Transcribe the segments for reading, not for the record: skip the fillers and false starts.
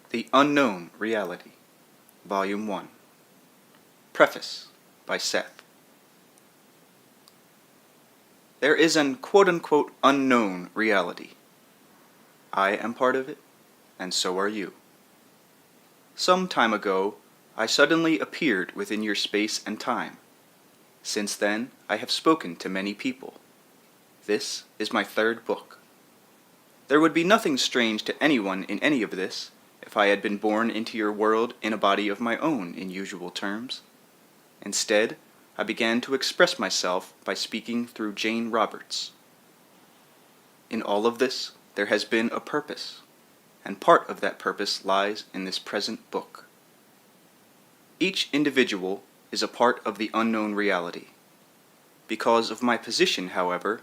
The Unknown Reality, Volume 1. Preface by Seth. There is an quote-unquote unknown reality. I am part of it, and so are you. Some time ago, I suddenly appeared within your space and time. Since then, I have spoken to many people. This is my third book. There would be nothing strange to anyone in any of this, if I had been born into your world in a body of my own in usual terms. Instead, I began to express myself by speaking through Jane Roberts. In all of this, there has been a purpose, and part of that purpose lies in this present book. Each individual is a part of the unknown reality. Because of my position, however,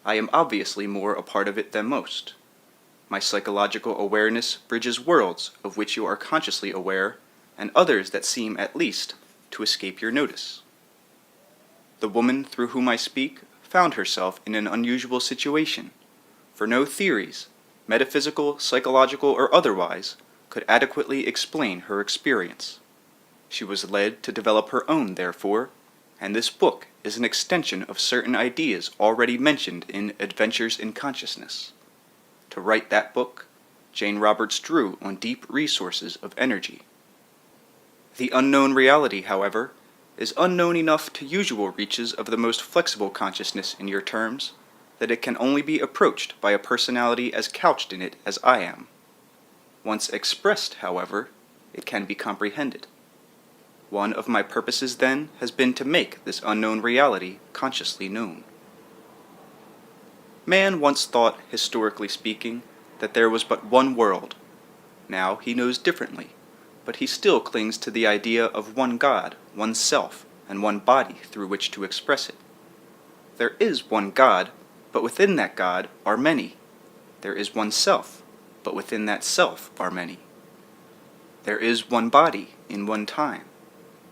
I am obviously more a part of it than most. My psychological awareness bridges worlds of which you are consciously aware, and others that seem, at least, to escape your notice. The woman through whom I speak found herself in an unusual situation, for no theories, metaphysical, psychological, or otherwise, could adequately explain her experience. She was led to develop her own, therefore, and this book is an extension of certain ideas already mentioned in Adventures in Consciousness. To write that book, Jane Roberts drew on deep resources of energy. The unknown reality, however, is unknown enough to usual reaches of the most flexible consciousness in your terms, that it can only be approached by a personality as couched in it as I am. Once expressed, however, it can be comprehended. One of my purposes, then, has been to make this unknown reality consciously known. Man once thought, historically speaking, that there was but one world. Now he knows differently, but he still clings to the idea of one God, one self, and one body through which to express it. There is one God, but within that God are many. There is one self, but within that self are many. There is one body in one time,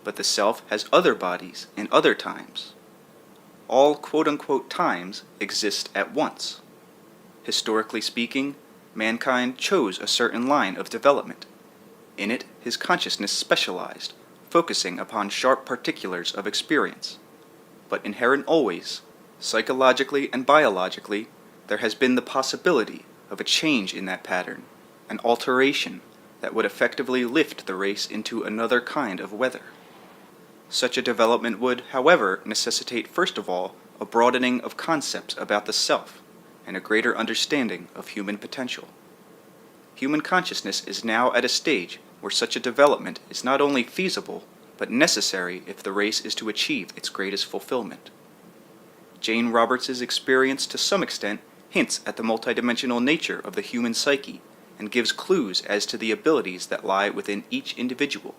but the self has other bodies in other times. All quote-unquote times exist at once. Historically speaking, mankind chose a certain line of development. In it, his consciousness specialized, focusing upon sharp particulars of experience. But inherent always, psychologically and biologically, there has been the possibility of a change in that pattern, an alteration that would effectively lift the race into another kind of weather. Such a development would, however, necessitate first of all a broadening of concepts about the self and a greater understanding of human potential. Human consciousness is now at a stage where such a development is not only feasible, but necessary if the race is to achieve its greatest fulfillment. Jane Roberts' experience to some extent hints at the multidimensional nature of the human psyche and gives clues as to the abilities that lie within each individual.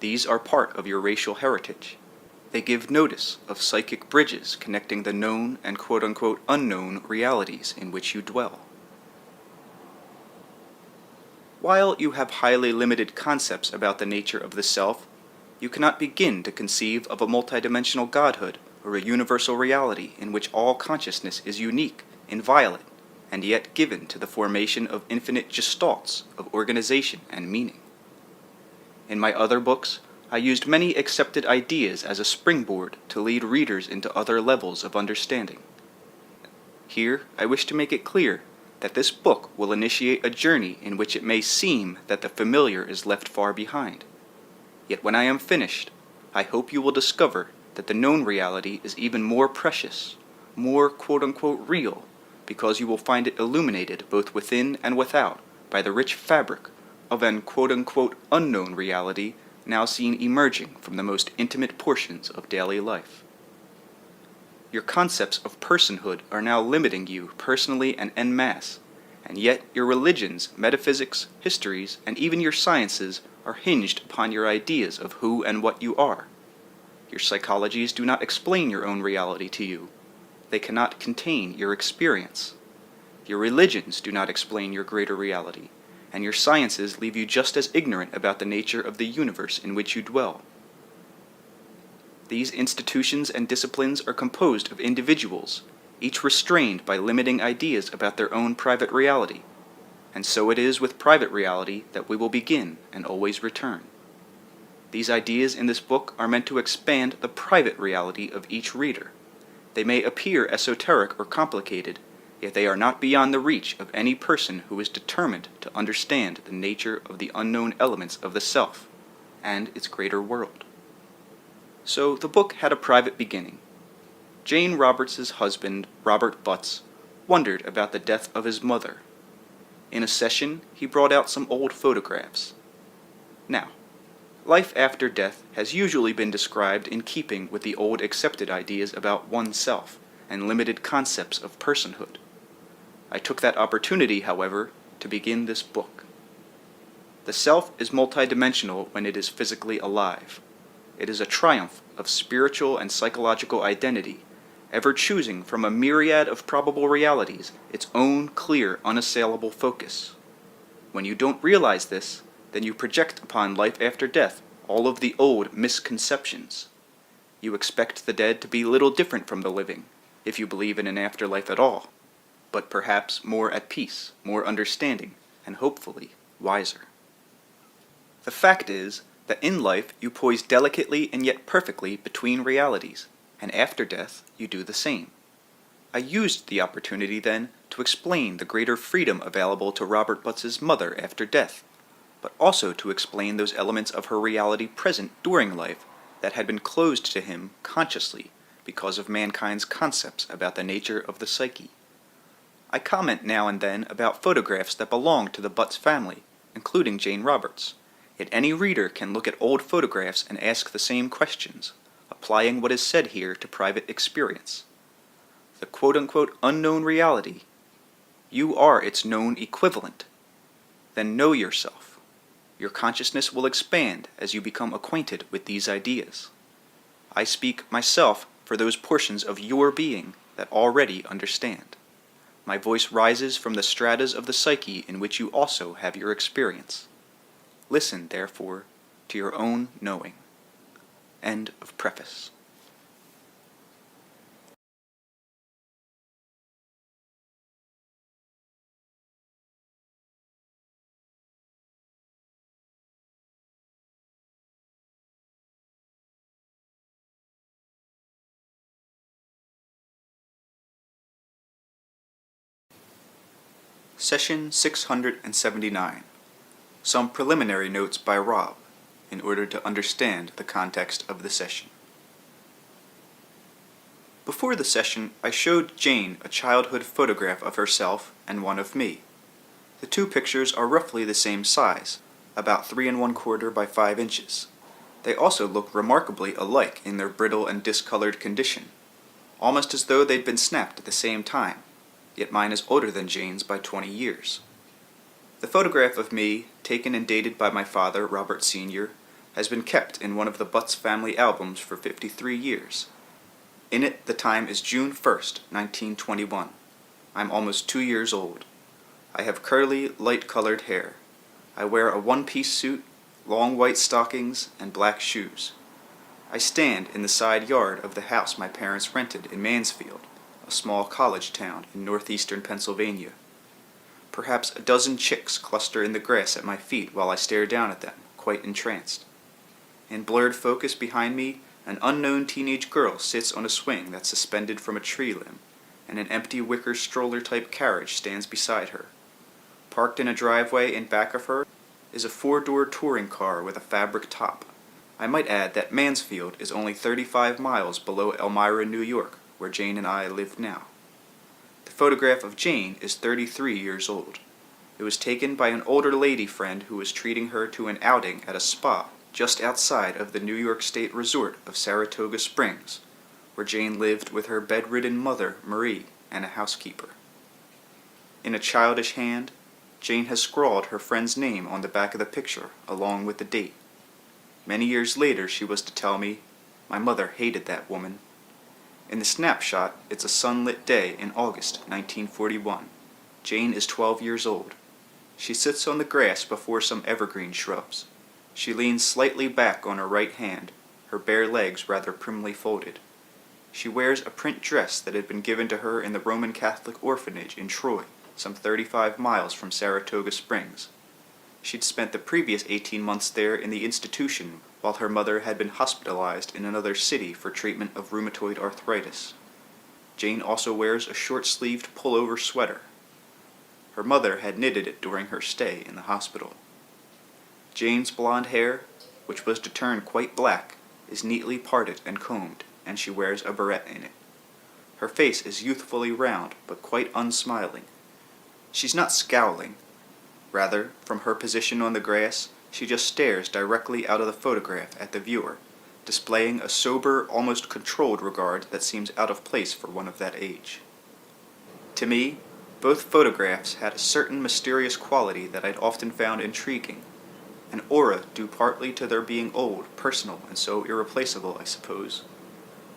These are part of your racial heritage. They give notice of psychic bridges connecting the known and quote-unquote unknown realities in which you dwell. While you have highly limited concepts about the nature of the self, you cannot begin to conceive of a multidimensional godhood or a universal reality in which all consciousness is unique, inviolate, and yet given to the formation of infinite gestalts of organization and meaning. In my other books, I used many accepted ideas as a springboard to lead readers into other levels of understanding. Here, I wish to make it clear that this book will initiate a journey in which it may seem that the familiar is left far behind. Yet when I am finished, I hope you will discover that the known reality is even more precious, more quote-unquote real, because you will find it illuminated both within and without by the rich fabric of an quote-unquote unknown reality now seen emerging from the most intimate portions of daily life. Your concepts of personhood are now limiting you personally and en masse, and yet your religions, metaphysics, histories, and even your sciences are hinged upon your ideas of who and what you are. Your psychologies do not explain your own reality to you. They cannot contain your experience. Your religions do not explain your greater reality, and your sciences leave you just as ignorant about the nature of the universe in which you dwell. These institutions and disciplines are composed of individuals, each restrained by limiting ideas about their own private reality, And so it is with private reality that we will begin and always return. These ideas in this book are meant to expand the private reality of each reader. They may appear esoteric or complicated, yet they are not beyond the reach of any person who is determined to understand the nature of the unknown elements of the self and its greater world. So the book had a private beginning. Jane Roberts' husband, Robert Butts, wondered about the death of his mother. In a session, he brought out some old photographs. Now, life after death has usually been described in keeping with the old accepted ideas about oneself and limited concepts of personhood. I took that opportunity, however, to begin this book. The self is multidimensional when it is physically alive. It is a triumph of spiritual and psychological identity, ever choosing from a myriad of probable realities its own clear, unassailable focus. When you don't realize this, then you project upon life after death all of the old misconceptions. You expect the dead to be little different from the living, if you believe in an afterlife at all, but perhaps more at peace, more understanding, and hopefully wiser. The fact is that in life you poise delicately and yet perfectly between realities, and after death you do the same. I used the opportunity then to explain the greater freedom available to Robert Butts' mother after death, but also to explain those elements of her reality present during life that had been closed to him consciously because of mankind's concepts about the nature of the psyche. I comment now and then about photographs that belong to the Butts family, including Jane Roberts. Yet any reader can look at old photographs and ask the same questions, applying what is said here to private experience. The quote-unquote unknown reality, you are its known equivalent. Then know yourself. Your consciousness will expand as you become acquainted with these ideas. I speak myself for those portions of your being that already understand. My voice rises from the stratas of the psyche in which you also have your experience. Listen, therefore, to your own knowing. End of preface. Session 679. Some preliminary notes by Rob, in order to understand the context of the session. Before the session, I showed Jane a childhood photograph of herself and one of me. The two pictures are roughly the same size, about 3 1/4 by 5 inches. They also look remarkably alike in their brittle and discolored condition, almost as though they'd been snapped at the same time, yet mine is older than Jane's by 20 years. The photograph of me, taken and dated by my father, Robert Sr., has been kept in one of the Butts family albums for 53 years. In it, the time is June 1st, 1921. I'm almost 2 years old. I have curly, light-colored hair. I wear a one-piece suit, long white stockings, and black shoes. I stand in the side yard of the house my parents rented in Mansfield, a small college town in northeastern Pennsylvania. Perhaps a dozen chicks cluster in the grass at my feet while I stare down at them, quite entranced. In blurred focus behind me, an unknown teenage girl sits on a swing that's suspended from a tree limb, and an empty wicker stroller-type carriage stands beside her. Parked in a driveway in back of her is a 4-door touring car with a fabric top. I might add that Mansfield is only 35 miles below Elmira, New York, where Jane and I live now. The photograph of Jane is 33 years old. It was taken by an older lady friend who was treating her to an outing at a spa just outside of the New York State resort of Saratoga Springs, where Jane lived with her bedridden mother, Marie, and a housekeeper. In a childish hand, Jane has scrawled her friend's name on the back of the picture, along with the date. Many years later, she was to tell me, "My mother hated that woman." In the snapshot, it's a sunlit day in August 1941. Jane is 12 years old. She sits on the grass before some evergreen shrubs. She leans slightly back on her right hand, her bare legs rather primly folded. She wears a print dress that had been given to her in the Roman Catholic orphanage in Troy. some 35 miles from Saratoga Springs. She'd spent the previous 18 months there in the institution while her mother had been hospitalized in another city for treatment of rheumatoid arthritis. Jane also wears a short-sleeved pullover sweater. Her mother had knitted it during her stay in the hospital. Jane's blonde hair, which was to turn quite black, is neatly parted and combed, and she wears a beret in it. Her face is youthfully round, but quite unsmiling. She's not scowling. Rather, from her position on the grass, she just stares directly out of the photograph at the viewer, displaying a sober, almost controlled regard that seems out of place for one of that age. To me, both photographs had a certain mysterious quality that I'd often found intriguing, an aura due partly to their being old, personal, and so irreplaceable, I suppose.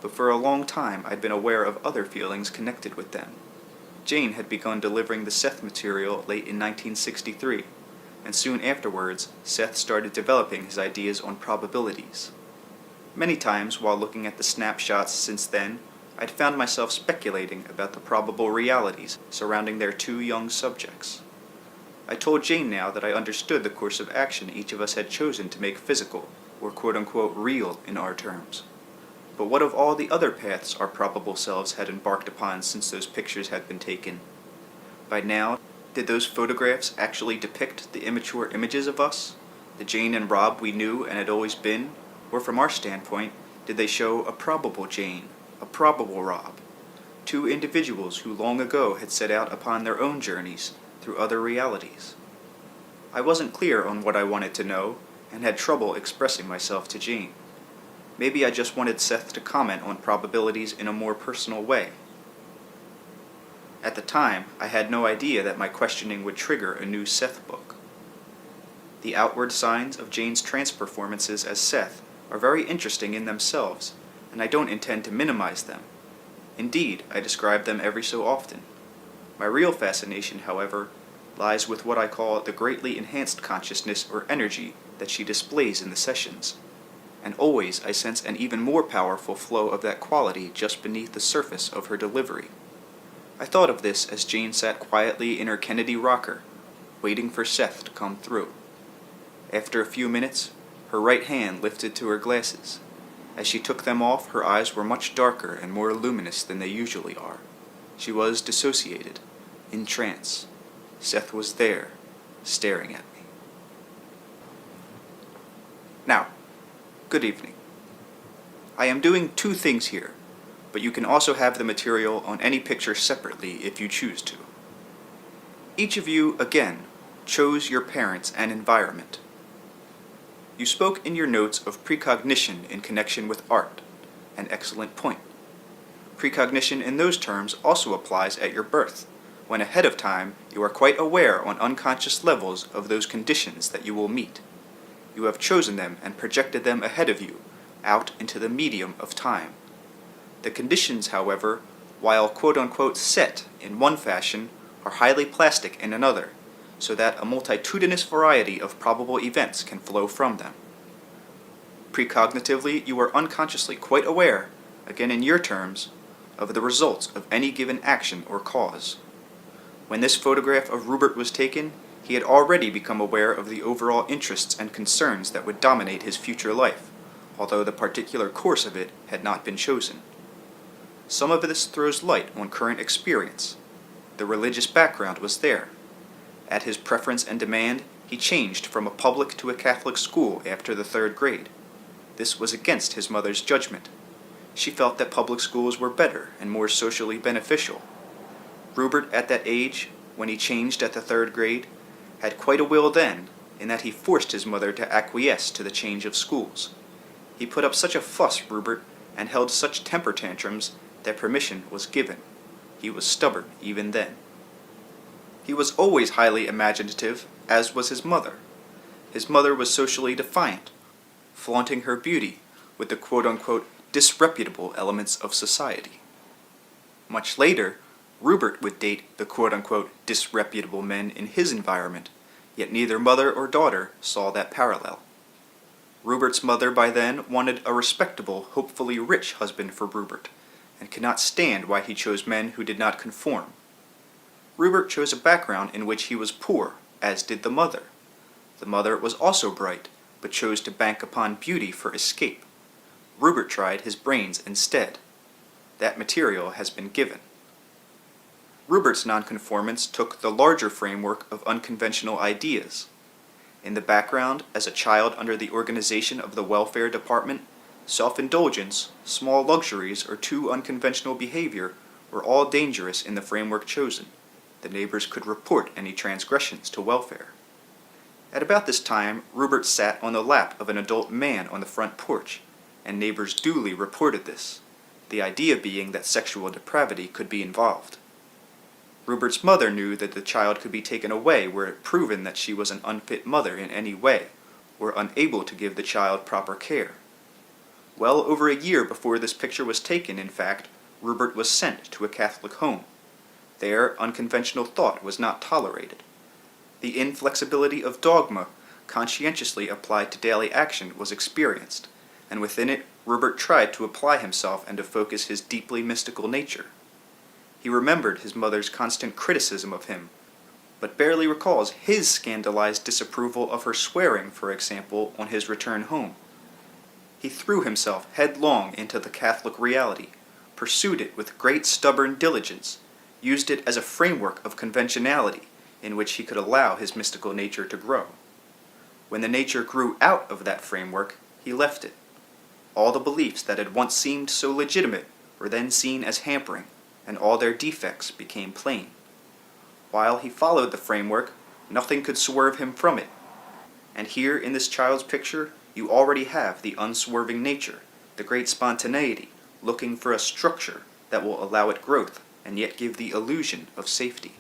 But for a long time I'd been aware of other feelings connected with them. Jane had begun delivering the Seth material late in 1963, and soon afterwards Seth started developing his ideas on probabilities. Many times while looking at the snapshots since then, I'd found myself speculating about the probable realities surrounding their two young subjects. I told Jane now that I understood the course of action each of us had chosen to make physical, or quote-unquote real in our terms. But what of all the other paths our probable selves had embarked upon since those pictures had been taken? By now, did those photographs actually depict the immature images of us, the Jane and Rob we knew and had always been, or from our standpoint, did they show a probable Jane, a probable Rob, two individuals who long ago had set out upon their own journeys through other realities? I wasn't clear on what I wanted to know, and had trouble expressing myself to Jane. Maybe I just wanted Seth to comment on probabilities in a more personal way. At the time, I had no idea that my questioning would trigger a new Seth book. The outward signs of Jane's trance performances as Seth are very interesting in themselves, and I don't intend to minimize them. Indeed, I describe them every so often. My real fascination, however, lies with what I call the greatly enhanced consciousness or energy that she displays in the sessions. And always I sense an even more powerful flow of that quality just beneath the surface of her delivery. I thought of this as Jane sat quietly in her Kennedy rocker, waiting for Seth to come through. After a few minutes, her right hand lifted to her glasses. As she took them off, her eyes were much darker and more luminous than they usually are. She was dissociated, in trance. Seth was there, staring at me. Now, good evening. I am doing two things here, but you can also have the material on any picture separately if you choose to. Each of you, again, chose your parents and environment. You spoke in your notes of precognition in connection with art, an excellent point. Precognition in those terms also applies at your birth, when ahead of time you are quite aware on unconscious levels of those conditions that you will meet. You have chosen them and projected them ahead of you, out into the medium of time. The conditions, however, while quote-unquote set in one fashion, are highly plastic in another, so that a multitudinous variety of probable events can flow from them. Precognitively, you are unconsciously quite aware, again in your terms, of the results of any given action or cause. When this photograph of Rupert was taken, he had already become aware of the overall interests and concerns that would dominate his future life, although the particular course of it had not been chosen. Some of this throws light on current experience. The religious background was there. At his preference and demand, he changed from a public to a Catholic school after the 3rd grade. This was against his mother's judgment. She felt that public schools were better and more socially beneficial. Rupert, at that age, when he changed at the 3rd grade, had quite a will then, in that he forced his mother to acquiesce to the change of schools. He put up such a fuss, Rupert, and held such temper tantrums that permission was given. He was stubborn even then. He was always highly imaginative, as was his mother. His mother was socially defiant, flaunting her beauty with the quote-unquote disreputable elements of society. Much later, Rupert would date the quote-unquote disreputable men in his environment, yet neither mother or daughter saw that parallel. Rupert's mother by then wanted a respectable, hopefully rich husband for Rupert, and could not stand why he chose men who did not conform. Rupert chose a background in which he was poor, as did the mother. The mother was also bright, but chose to bank upon beauty for escape. Rupert tried his brains instead. That material has been given. Rupert's nonconformance took the larger framework of unconventional ideas. In the background, as a child under the organization of the welfare department, self-indulgence, small luxuries, or too unconventional behavior were all dangerous in the framework chosen. The neighbors could report any transgressions to welfare. At about this time, Rupert sat on the lap of an adult man on the front porch, and neighbors duly reported this, the idea being that sexual depravity could be involved. Rupert's mother knew that the child could be taken away were it proven that she was an unfit mother in any way, or unable to give the child proper care. Well over a year before this picture was taken, in fact, Rupert was sent to a Catholic home. There, unconventional thought was not tolerated. The inflexibility of dogma, conscientiously applied to daily action, was experienced, and within it, Rupert tried to apply himself and to focus his deeply mystical nature. He remembered his mother's constant criticism of him, but barely recalls his scandalized disapproval of her swearing, for example, on his return home. He threw himself headlong into the Catholic reality, pursued it with great stubborn diligence, used it as a framework of conventionality in which he could allow his mystical nature to grow. When the nature grew out of that framework, he left it. All the beliefs that had once seemed so legitimate were then seen as hampering, and all their defects became plain. While he followed the framework, nothing could swerve him from it. And here in this child's picture, you already have the unswerving nature, the great spontaneity, looking for a structure that will allow it growth and yet give the illusion of safety.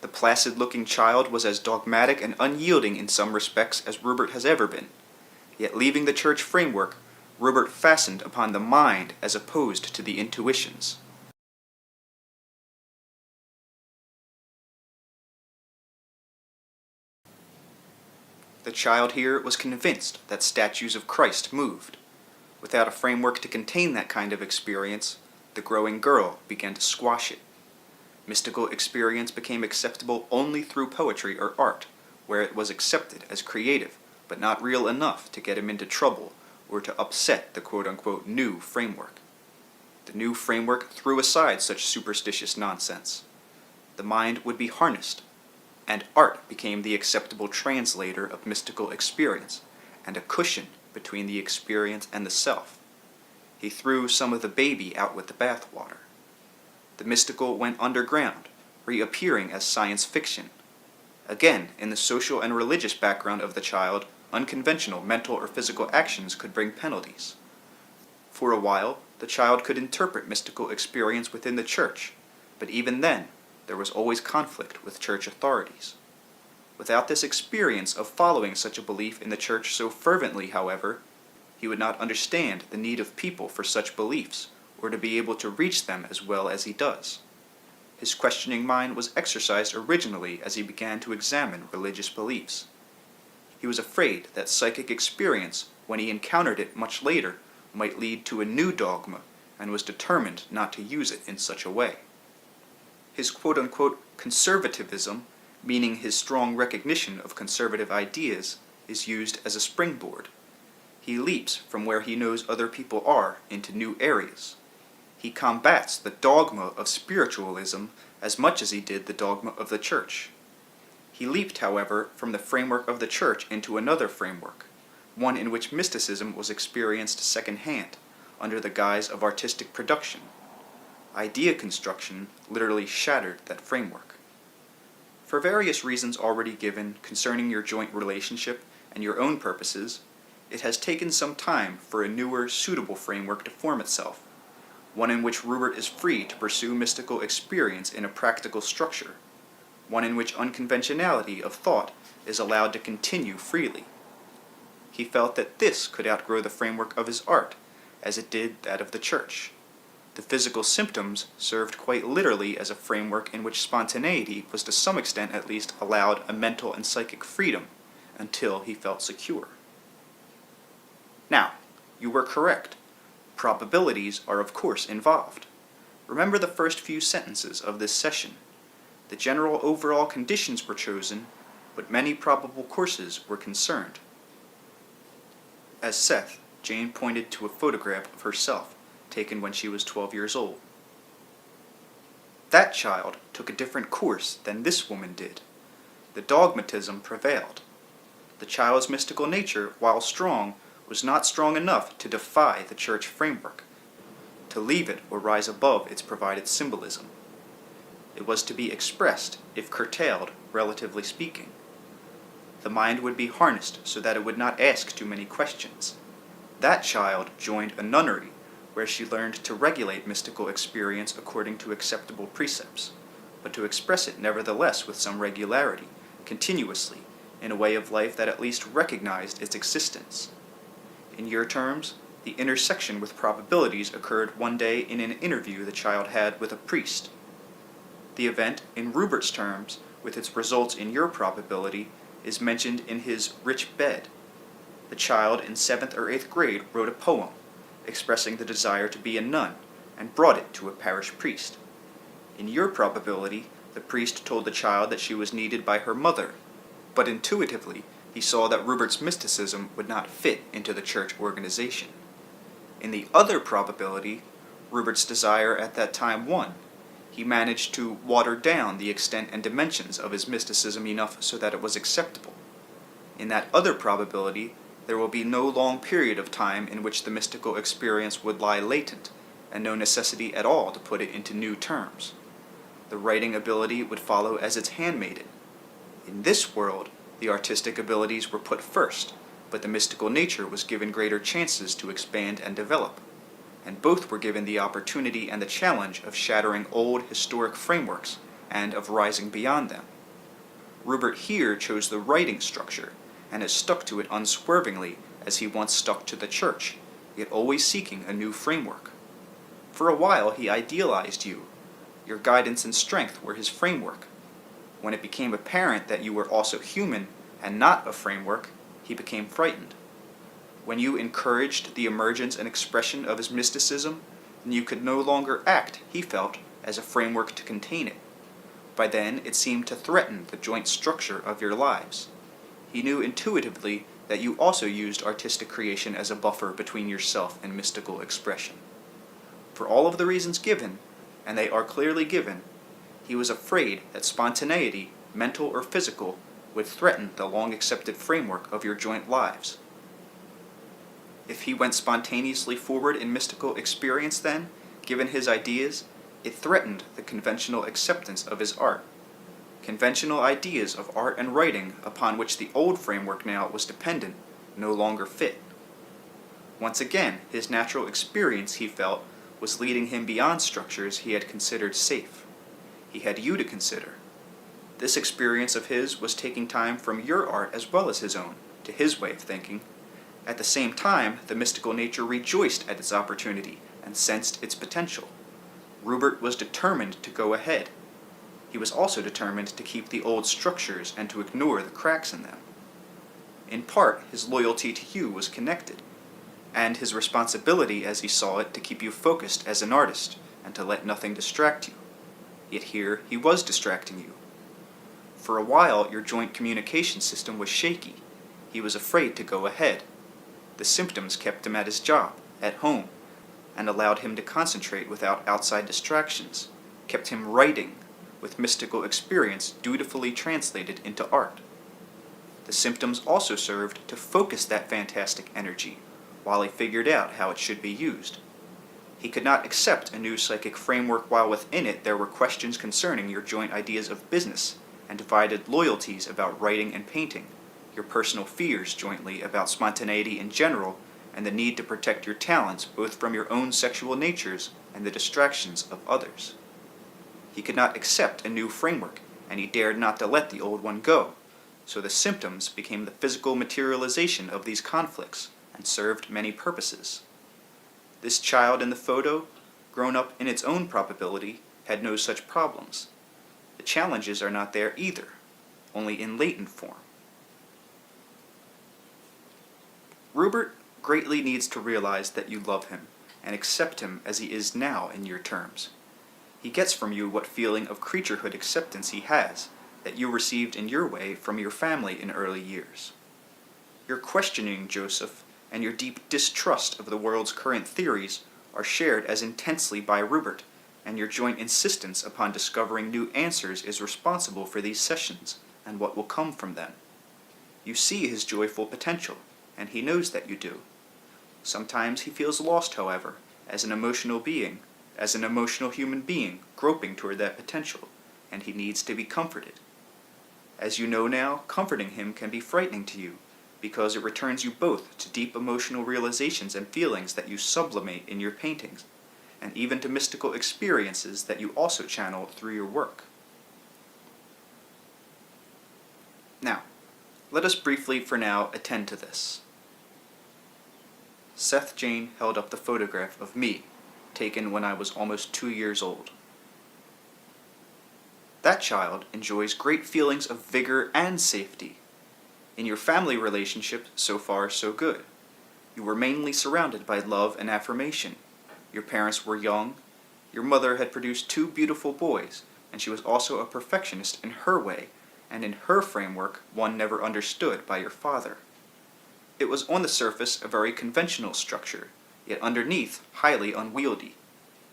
The placid-looking child was as dogmatic and unyielding in some respects as Rupert has ever been. Yet leaving the church framework, Rupert fastened upon the mind as opposed to the intuitions. The child here was convinced that statues of Christ moved. Without a framework to contain that kind of experience, the growing girl began to squash it. Mystical experience became acceptable only through poetry or art, where it was accepted as creative, but not real enough to get him into trouble or to upset the quote-unquote new framework. The new framework threw aside such superstitious nonsense. The mind would be harnessed, and art became the acceptable translator of mystical experience, and a cushion between the experience and the self. He threw some of the baby out with the bathwater. The mystical went underground, reappearing as science fiction. Again, in the social and religious background of the child, unconventional mental or physical actions could bring penalties. For a while, the child could interpret mystical experience within the church, but even then, there was always conflict with church authorities. Without this experience of following such a belief in the church so fervently, however, he would not understand the need of people for such beliefs, or to be able to reach them as well as he does. His questioning mind was exercised originally as he began to examine religious beliefs. He was afraid that psychic experience, when he encountered it much later, might lead to a new dogma, and was determined not to use it in such a way. His quote-unquote conservatism, meaning his strong recognition of conservative ideas, is used as a springboard. He leaps from where he knows other people are into new areas. He combats the dogma of spiritualism as much as he did the dogma of the church. He leaped, however, from the framework of the church into another framework, one in which mysticism was experienced secondhand, under the guise of artistic production. Idea construction literally shattered that framework. For various reasons already given concerning your joint relationship and your own purposes, it has taken some time for a newer, suitable framework to form itself, one in which Rupert is free to pursue mystical experience in a practical structure, one in which unconventionality of thought is allowed to continue freely. He felt that this could outgrow the framework of his art, as it did that of the church. The physical symptoms served quite literally as a framework in which spontaneity was to some extent at least allowed a mental and psychic freedom, until he felt secure. Now, you were correct. Probabilities are of course involved. Remember the first few sentences of this session. The general overall conditions were chosen, but many probable courses were concerned. As Seth, Jane pointed to a photograph of herself taken when she was 12 years old. That child took a different course than this woman did. The dogmatism prevailed. The child's mystical nature, while strong, was not strong enough to defy the church framework, to leave it or rise above its provided symbolism. It was to be expressed, if curtailed, relatively speaking. The mind would be harnessed so that it would not ask too many questions. That child joined a nunnery, where she learned to regulate mystical experience according to acceptable precepts, but to express it nevertheless with some regularity, continuously, in a way of life that at least recognized its existence. In your terms, the intersection with probabilities occurred one day in an interview the child had with a priest. The event, in Rupert's terms, with its results in your probability, is mentioned in his Rich Bed. The child in 7th or 8th grade wrote a poem, expressing the desire to be a nun, and brought it to a parish priest. In your probability, the priest told the child that she was needed by her mother, but intuitively he saw that Rupert's mysticism would not fit into the church organization. In the other probability, Rupert's desire at that time won. He managed to water down the extent and dimensions of his mysticism enough so that it was acceptable. In that other probability, there will be no long period of time in which the mystical experience would lie latent, and no necessity at all to put it into new terms. The writing ability would follow as its handmaiden. In this world, the artistic abilities were put first, but the mystical nature was given greater chances to expand and develop, and both were given the opportunity and the challenge of shattering old historic frameworks and of rising beyond them. Rupert here chose the writing structure, and has stuck to it unswervingly as he once stuck to the church, yet always seeking a new framework. For a while he idealized you. Your guidance and strength were his framework. When it became apparent that you were also human and not a framework, he became frightened. When you encouraged the emergence and expression of his mysticism, then you could no longer act, he felt, as a framework to contain it. By then it seemed to threaten the joint structure of your lives. He knew intuitively that you also used artistic creation as a buffer between yourself and mystical expression. For all of the reasons given, and they are clearly given, he was afraid that spontaneity, mental or physical, would threaten the long-accepted framework of your joint lives. If he went spontaneously forward in mystical experience then, given his ideas, it threatened the conventional acceptance of his art. Conventional ideas of art and writing, upon which the old framework now was dependent, no longer fit. Once again, his natural experience, he felt, was leading him beyond structures he had considered safe. He had you to consider. This experience of his was taking time from your art as well as his own, to his way of thinking. At the same time, the mystical nature rejoiced at its opportunity and sensed its potential. Rupert was determined to go ahead. He was also determined to keep the old structures and to ignore the cracks in them. In part, his loyalty to you was connected, and his responsibility as he saw it to keep you focused as an artist and to let nothing distract you. Yet here he was distracting you. For a while, your joint communication system was shaky. He was afraid to go ahead. The symptoms kept him at his job, at home, and allowed him to concentrate without outside distractions, kept him writing, with mystical experience dutifully translated into art. The symptoms also served to focus that fantastic energy, while he figured out how it should be used. He could not accept a new psychic framework while within it there were questions concerning your joint ideas of business, and divided loyalties about writing and painting, your personal fears jointly about spontaneity in general, and the need to protect your talents both from your own sexual natures and the distractions of others. He could not accept a new framework, and he dared not to let the old one go, so the symptoms became the physical materialization of these conflicts, and served many purposes. This child in the photo, grown up in its own probability, had no such problems. The challenges are not there either, only in latent form. Rupert greatly needs to realize that you love him, and accept him as he is now in your terms. He gets from you what feeling of creaturehood acceptance he has, that you received in your way from your family in early years. Your questioning, Joseph, and your deep distrust of the world's current theories are shared as intensely by Rupert, and your joint insistence upon discovering new answers is responsible for these sessions and what will come from them. You see his joyful potential, and he knows that you do. Sometimes he feels lost, however, as an emotional human being groping toward that potential, and he needs to be comforted. As you know now, comforting him can be frightening to you, because it returns you both to deep emotional realizations and feelings that you sublimate in your paintings, and even to mystical experiences that you also channel through your work. Now, let us briefly for now attend to this. Seth Jane held up the photograph of me, taken when I was almost 2 years old. That child enjoys great feelings of vigor and safety. In your family relationship, so far so good. You were mainly surrounded by love and affirmation. Your parents were young. Your mother had produced 2 beautiful boys, and she was also a perfectionist in her way, and in her framework, one never understood by your father. It was on the surface a very conventional structure, yet underneath highly unwieldy.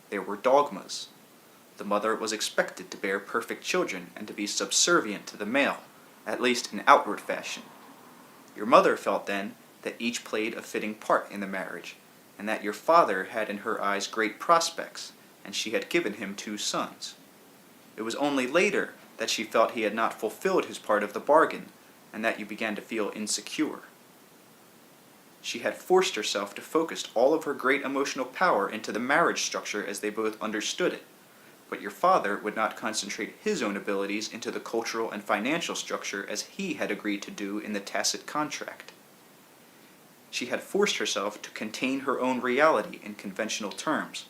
There were dogmas. The mother was expected to bear perfect children and to be subservient to the male, at least in outward fashion. Your mother felt then that each played a fitting part in the marriage, and that your father had in her eyes great prospects, and she had given him 2 sons. It was only later that she felt he had not fulfilled his part of the bargain, and that you began to feel insecure. She had forced herself to focus all of her great emotional power into the marriage structure as they both understood it, but your father would not concentrate his own abilities into the cultural and financial structure as he had agreed to do in the tacit contract. She had forced herself to contain her own reality in conventional terms,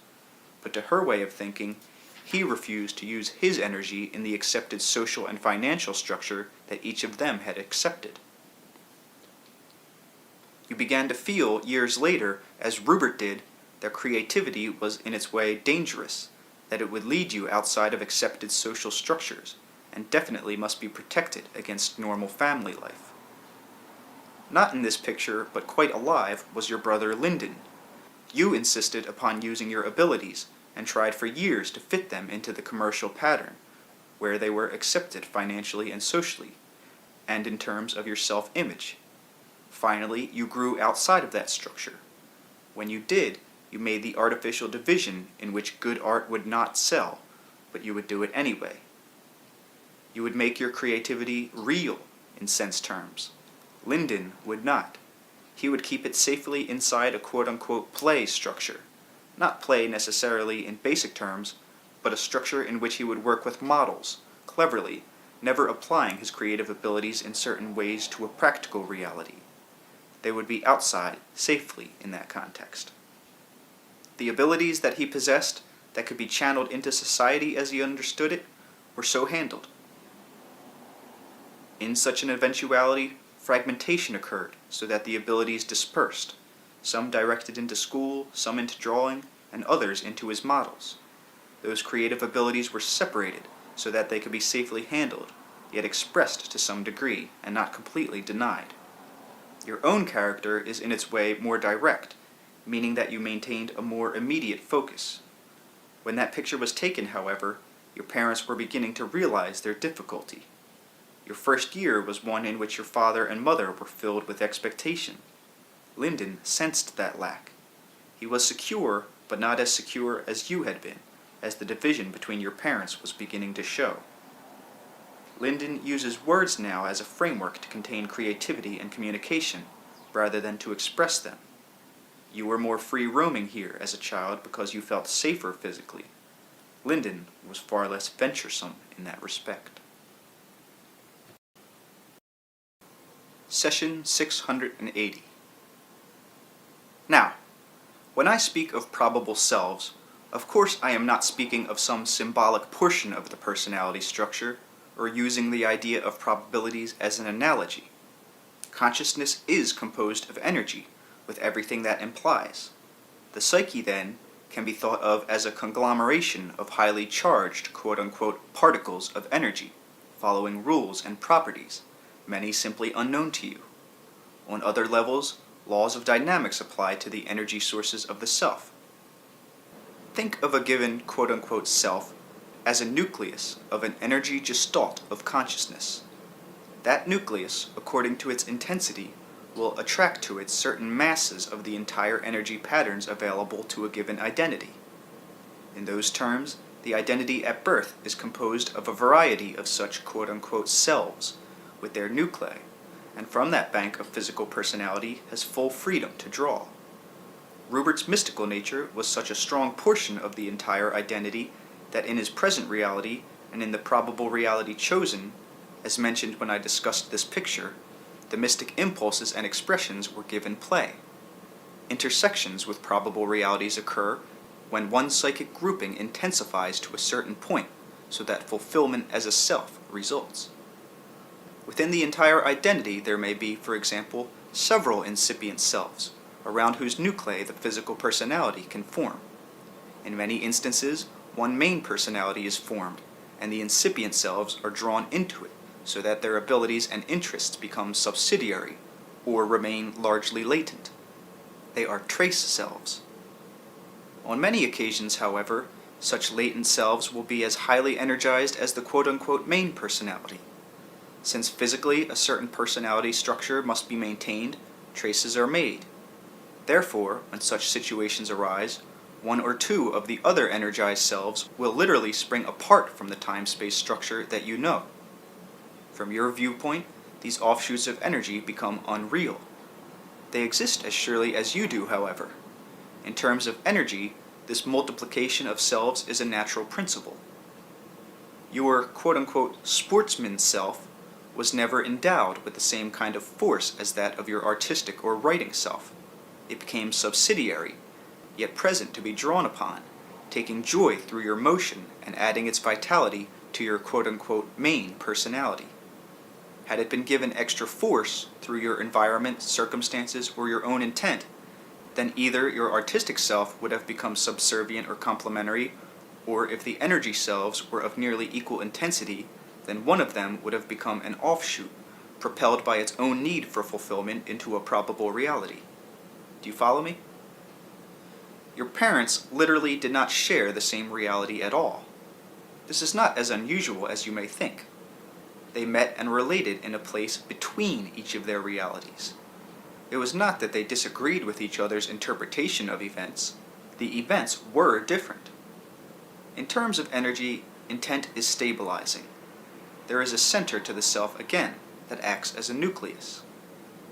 but to her way of thinking, he refused to use his energy in the accepted social and financial structure that each of them had accepted. You began to feel, years later, as Rupert did, that creativity was in its way dangerous, that it would lead you outside of accepted social structures, and definitely must be protected against normal family life. Not in this picture, but quite alive, was your brother Lyndon. You insisted upon using your abilities, and tried for years to fit them into the commercial pattern, where they were accepted financially and socially, and in terms of your self-image. Finally, you grew outside of that structure. When you did, you made the artificial division in which good art would not sell, but you would do it anyway. You would make your creativity real in sense terms. Lyndon would not. He would keep it safely inside a quote-unquote play structure. Not play necessarily in basic terms, but a structure in which he would work with models, cleverly, never applying his creative abilities in certain ways to a practical reality. They would be outside, safely, in that context. The abilities that he possessed, that could be channeled into society as he understood it, were so handled. In such an eventuality, fragmentation occurred so that the abilities dispersed, some directed into school, some into drawing, and others into his models. Those creative abilities were separated so that they could be safely handled, yet expressed to some degree, and not completely denied. Your own character is in its way more direct, meaning that you maintained a more immediate focus. When that picture was taken, however, your parents were beginning to realize their difficulty. Your first year was one in which your father and mother were filled with expectation. Lyndon sensed that lack. He was secure, but not as secure as you had been, as the division between your parents was beginning to show. Lyndon uses words now as a framework to contain creativity and communication, rather than to express them. You were more free-roaming here as a child because you felt safer physically. Lyndon was far less venturesome in that respect. Session 680. Now, when I speak of probable selves, of course I am not speaking of some symbolic portion of the personality structure, or using the idea of probabilities as an analogy. Consciousness is composed of energy, with everything that implies. The psyche, then, can be thought of as a conglomeration of highly charged quote-unquote particles of energy, following rules and properties, many simply unknown to you. On other levels, laws of dynamics apply to the energy sources of the self. Think of a given quote-unquote self as a nucleus of an energy gestalt of consciousness. That nucleus, according to its intensity, will attract to it certain masses of the entire energy patterns available to a given identity. In those terms, the identity at birth is composed of a variety of such quote-unquote selves, with their nuclei, and from that bank of physical personality has full freedom to draw. Rupert's mystical nature was such a strong portion of the entire identity that in his present reality and in the probable reality chosen, as mentioned when I discussed this picture, the mystic impulses and expressions were given play. Intersections with probable realities occur when one psychic grouping intensifies to a certain point so that fulfillment as a self results. Within the entire identity there may be, for example, several incipient selves, around whose nuclei the physical personality can form. In many instances, one main personality is formed, and the incipient selves are drawn into it, so that their abilities and interests become subsidiary, or remain largely latent. They are trace selves. On many occasions, however, such latent selves will be as highly energized as the quote-unquote main personality. Since physically a certain personality structure must be maintained, traces are made. Therefore, when such situations arise, one or two of the other energized selves will literally spring apart from the time-space structure that you know. From your viewpoint, these offshoots of energy become unreal. They exist as surely as you do, however. In terms of energy, this multiplication of selves is a natural principle. Your quote-unquote sportsman self was never endowed with the same kind of force as that of your artistic or writing self. It became subsidiary, yet present to be drawn upon, taking joy through your motion and adding its vitality to your quote-unquote main personality. Had it been given extra force through your environment, circumstances, or your own intent, then either your artistic self would have become subservient or complementary, or if the energy selves were of nearly equal intensity, then one of them would have become an offshoot, propelled by its own need for fulfillment into a probable reality. Do you follow me? Your parents literally did not share the same reality at all. This is not as unusual as you may think. They met and related in a place between each of their realities. It was not that they disagreed with each other's interpretation of events. The events were different. In terms of energy, intent is stabilizing. There is a center to the self again that acts as a nucleus.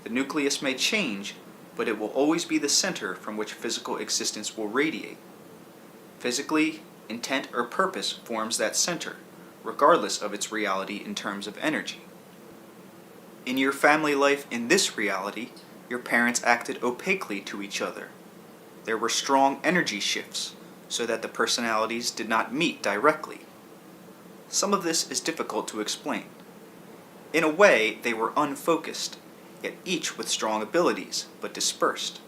The nucleus may change, but it will always be the center from which physical existence will radiate. Physically, intent or purpose forms that center, regardless of its reality in terms of energy. In your family life in this reality, your parents acted opaquely to each other. There were strong energy shifts, so that the personalities did not meet directly. Some of this is difficult to explain. In a way, they were unfocused, yet each with strong abilities, but dispersed.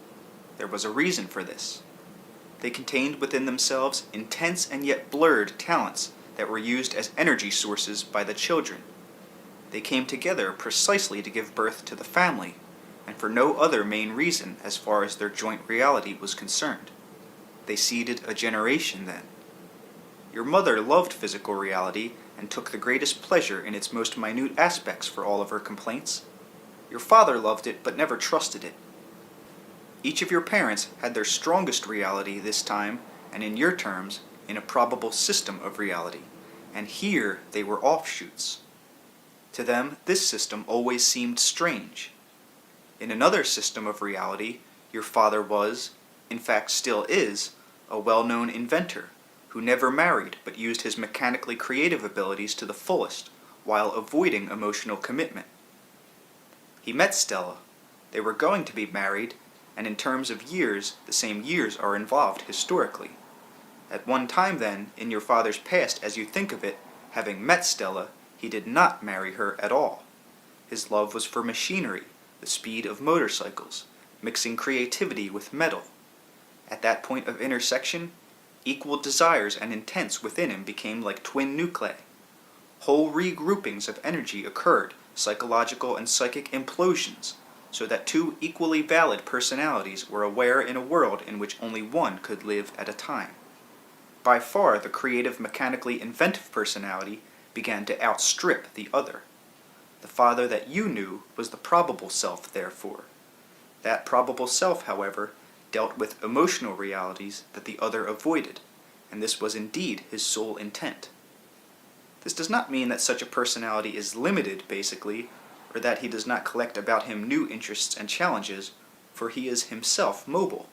There was a reason for this. They contained within themselves intense and yet blurred talents that were used as energy sources by the children. They came together precisely to give birth to the family, and for no other main reason as far as their joint reality was concerned. They seeded a generation then. Your mother loved physical reality and took the greatest pleasure in its most minute aspects for all of her complaints. Your father loved it but never trusted it. Each of your parents had their strongest reality this time, and in your terms, in a probable system of reality, and here they were offshoots. To them, this system always seemed strange. In another system of reality, your father was, in fact still is, a well-known inventor, who never married but used his mechanically creative abilities to the fullest, while avoiding emotional commitment. He met Stella. They were going to be married, and in terms of years, the same years are involved historically. At one time then, in your father's past as you think of it, having met Stella, he did not marry her at all. His love was for machinery, the speed of motorcycles, mixing creativity with metal. At that point of intersection, equal desires and intents within him became like twin nuclei. Whole regroupings of energy occurred, psychological and psychic implosions, so that two equally valid personalities were aware in a world in which only one could live at a time. By far, the creative, mechanically inventive personality began to outstrip the other. The father that you knew was the probable self, therefore. That probable self, however, dealt with emotional realities that the other avoided, and this was indeed his sole intent. This does not mean that such a personality is limited, basically, or that he does not collect about him new interests and challenges, for he is himself mobile.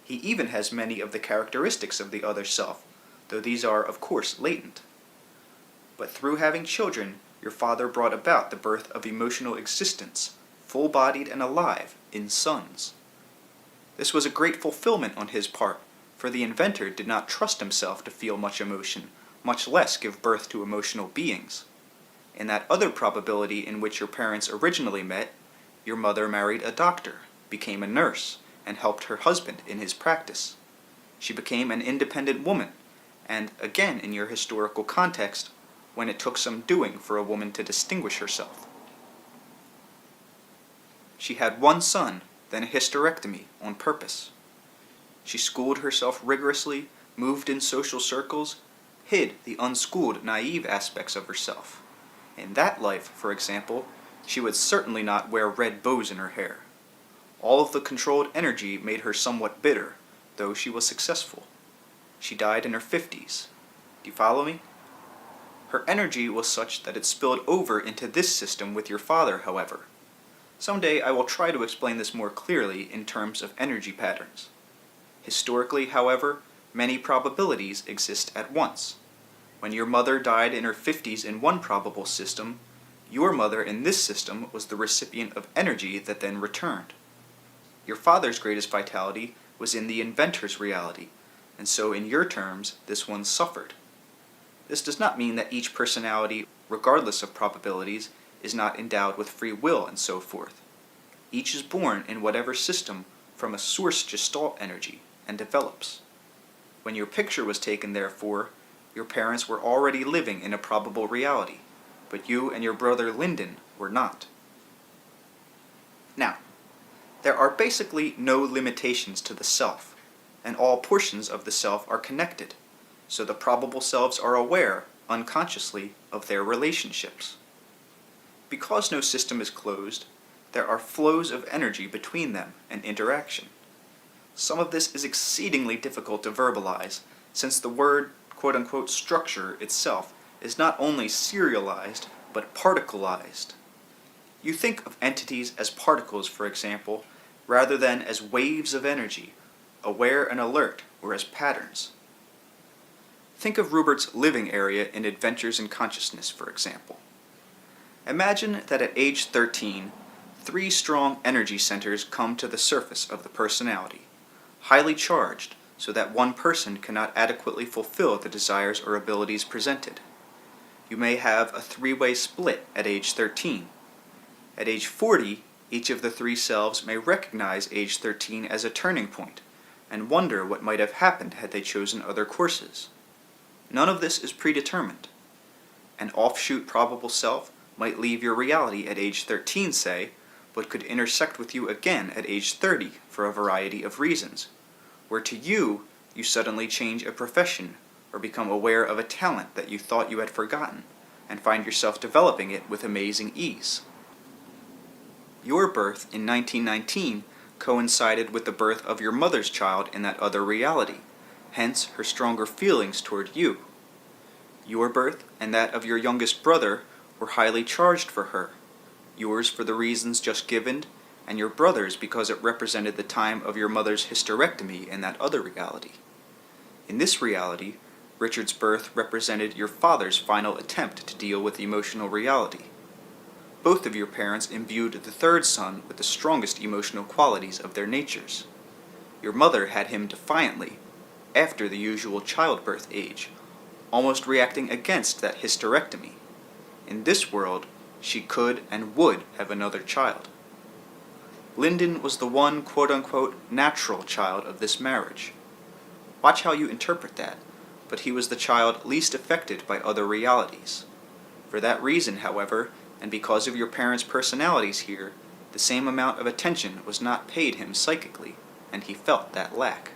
He even has many of the characteristics of the other self, though these are, of course, latent. But through having children, your father brought about the birth of emotional existence, full-bodied and alive, in sons. This was a great fulfillment on his part, for the inventor did not trust himself to feel much emotion, much less give birth to emotional beings. In that other probability in which your parents originally met, your mother married a doctor, became a nurse, and helped her husband in his practice. She became an independent woman, and again in your historical context, when it took some doing for a woman to distinguish herself. She had one son, then a hysterectomy, on purpose. She schooled herself rigorously, moved in social circles, hid the unschooled, naive aspects of herself. In that life, for example, she would certainly not wear red bows in her hair. All of the controlled energy made her somewhat bitter, though she was successful. She died in her 50s. Do you follow me? Her energy was such that it spilled over into this system with your father, however. Someday I will try to explain this more clearly in terms of energy patterns. Historically, however, many probabilities exist at once. When your mother died in her 50s in one probable system, your mother in this system was the recipient of energy that then returned. Your father's greatest vitality was in the inventor's reality, and so in your terms, this one suffered. This does not mean that each personality, regardless of probabilities, is not endowed with free will and so forth. Each is born in whatever system from a source gestalt energy and develops. When your picture was taken, therefore, your parents were already living in a probable reality, but you and your brother Lyndon were not. Now, there are basically no limitations to the self, and all portions of the self are connected, so the probable selves are aware, unconsciously, of their relationships. Because no system is closed, there are flows of energy between them and interaction. Some of this is exceedingly difficult to verbalize, since the word quote-unquote structure itself is not only serialized, but particleized. You think of entities as particles, for example, rather than as waves of energy, aware and alert, or as patterns. Think of Rupert's living area in Adventures in Consciousness, for example. Imagine that at age 13, 3 strong energy centers come to the surface of the personality, highly charged, so that one person cannot adequately fulfill the desires or abilities presented. You may have a 3-way split at age 13. At age 40, each of the 3 selves may recognize age 13 as a turning point, and wonder what might have happened had they chosen other courses. None of this is predetermined. An offshoot probable self might leave your reality at age 13, say, but could intersect with you again at age 30 for a variety of reasons, where to you, you suddenly change a profession or become aware of a talent that you thought you had forgotten, and find yourself developing it with amazing ease. Your birth in 1919 coincided with the birth of your mother's child in that other reality, hence her stronger feelings toward you. Your birth and that of your youngest brother were highly charged for her, yours for the reasons just given, and your brother's because it represented the time of your mother's hysterectomy in that other reality. In this reality, Richard's birth represented your father's final attempt to deal with emotional reality. Both of your parents imbued the third son with the strongest emotional qualities of their natures. Your mother had him defiantly, after the usual childbirth age, almost reacting against that hysterectomy. In this world, she could and would have another child. Lyndon was the one quote-unquote natural child of this marriage. Watch how you interpret that. But he was the child least affected by other realities. For that reason, however, and because of your parents' personalities here, the same amount of attention was not paid him psychically, and he felt that lack.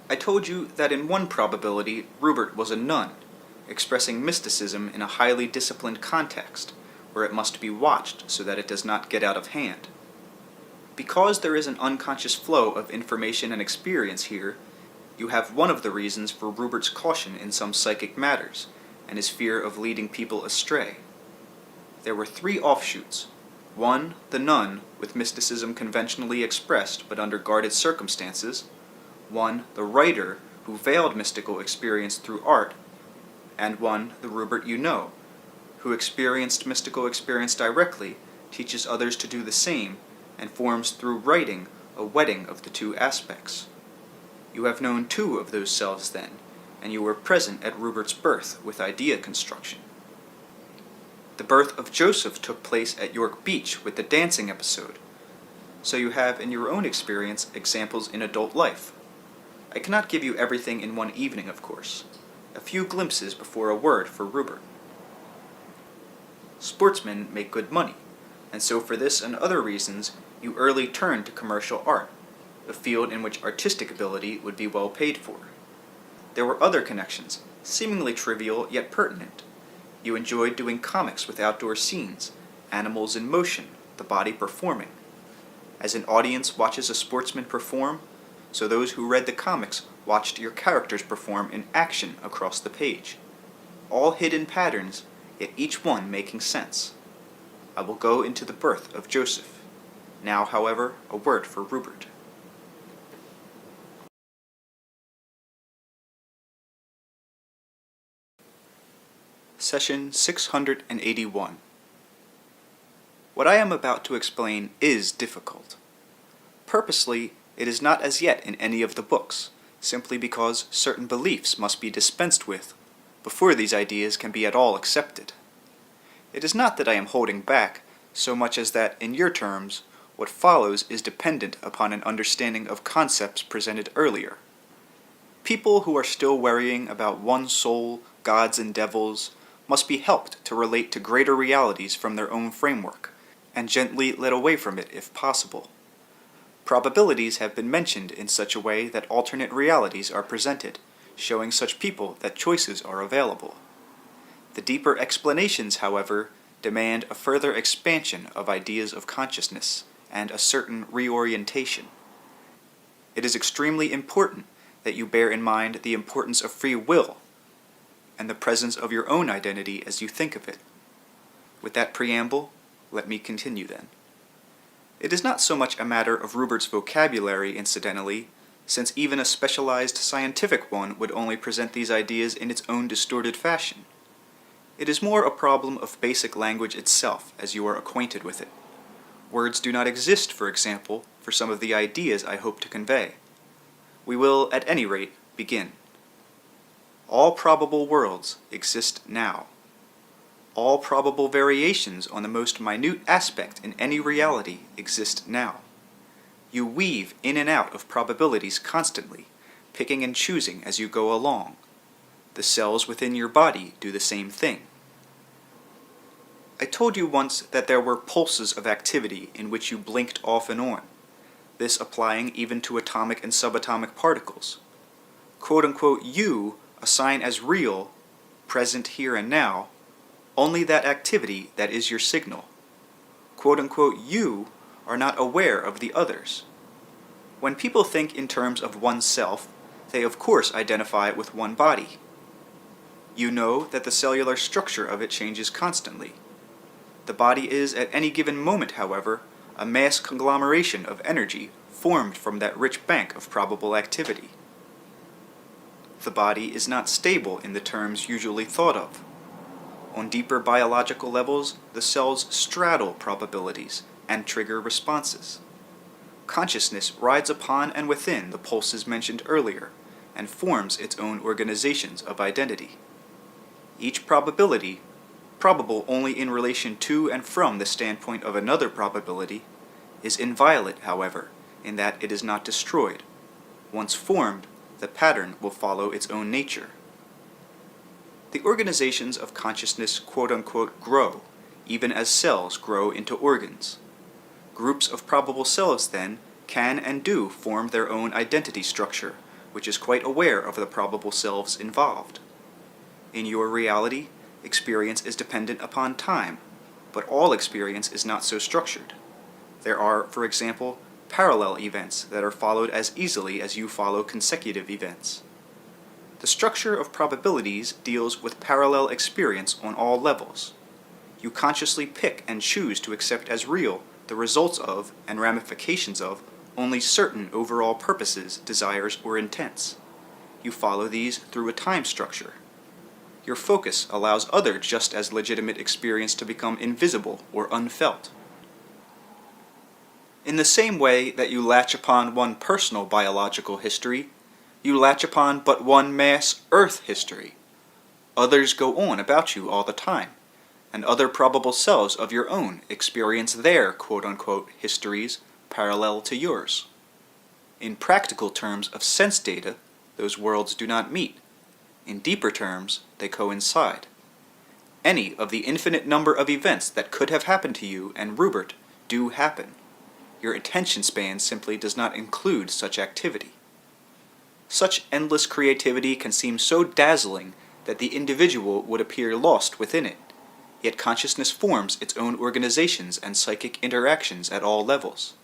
I told you that in one probability Rupert was a nun, expressing mysticism in a highly disciplined context, where it must be watched so that it does not get out of hand. Because there is an unconscious flow of information and experience here, you have one of the reasons for Rupert's caution in some psychic matters, and his fear of leading people astray. There were 3 offshoots. 1, the nun, with mysticism conventionally expressed but under guarded circumstances. 1, the writer, who veiled mystical experience through art. And 1, the Rupert you know, who experienced mystical experience directly, teaches others to do the same, and forms through writing a wedding of the 2 aspects. You have known 2 of those selves then, and you were present at Rupert's birth with idea construction. The birth of Joseph took place at York Beach with the dancing episode, so you have in your own experience examples in adult life. I cannot give you everything in one evening, of course. A few glimpses before a word for Rupert. Sportsmen make good money, and so for this and other reasons you early turned to commercial art, a field in which artistic ability would be well paid for. There were other connections, seemingly trivial yet pertinent. You enjoyed doing comics with outdoor scenes, animals in motion, the body performing. As an audience watches a sportsman perform, so those who read the comics watched your characters perform in action across the page. All hidden patterns, yet each one making sense. I will go into the birth of Joseph. Now, however, a word for Rupert. Session 681. What I am about to explain is difficult. Purposely, it is not as yet in any of the books, simply because certain beliefs must be dispensed with before these ideas can be at all accepted. It is not that I am holding back, so much as that, in your terms, what follows is dependent upon an understanding of concepts presented earlier. People who are still worrying about one soul, gods and devils, must be helped to relate to greater realities from their own framework, and gently led away from it if possible. Probabilities have been mentioned in such a way that alternate realities are presented, showing such people that choices are available. The deeper explanations, however, demand a further expansion of ideas of consciousness and a certain reorientation. It is extremely important that you bear in mind the importance of free will and the presence of your own identity as you think of it. With that preamble, let me continue then. It is not so much a matter of Rupert's vocabulary, incidentally, since even a specialized scientific one would only present these ideas in its own distorted fashion. It is more a problem of basic language itself, as you are acquainted with it. Words do not exist, for example, for some of the ideas I hope to convey. We will, at any rate, begin. All probable worlds exist now. All probable variations on the most minute aspect in any reality exist now. You weave in and out of probabilities constantly, picking and choosing as you go along. The cells within your body do the same thing. I told you once that there were pulses of activity in which you blinked off and on, this applying even to atomic and subatomic particles. Quote-unquote you assign as real, present here and now, only that activity that is your signal. Quote-unquote you are not aware of the others. When people think in terms of oneself, they of course identify it with one body. You know that the cellular structure of it changes constantly. The body is at any given moment, however, a mass conglomeration of energy formed from that rich bank of probable activity. The body is not stable in the terms usually thought of. On deeper biological levels, the cells straddle probabilities and trigger responses. Consciousness rides upon and within the pulses mentioned earlier, and forms its own organizations of identity. Each probability, probable only in relation to and from the standpoint of another probability, is inviolate, however, in that it is not destroyed. Once formed, the pattern will follow its own nature. The organizations of consciousness quote-unquote grow, even as cells grow into organs. Groups of probable selves, then, can and do form their own identity structure, which is quite aware of the probable selves involved. In your reality, experience is dependent upon time, but all experience is not so structured. There are, for example, parallel events that are followed as easily as you follow consecutive events. The structure of probabilities deals with parallel experience on all levels. You consciously pick and choose to accept as real the results of and ramifications of only certain overall purposes, desires, or intents. You follow these through a time structure. Your focus allows other just as legitimate experience to become invisible or unfelt. In the same way that you latch upon one personal biological history, you latch upon but one mass Earth history. Others go on about you all the time, and other probable selves of your own experience their quote-unquote histories parallel to yours. In practical terms of sense data, those worlds do not meet. In deeper terms, they coincide. Any of the infinite number of events that could have happened to you and Rupert do happen. Your attention span simply does not include such activity. Such endless creativity can seem so dazzling that the individual would appear lost within it, yet consciousness forms its own organizations and psychic interactions at all levels.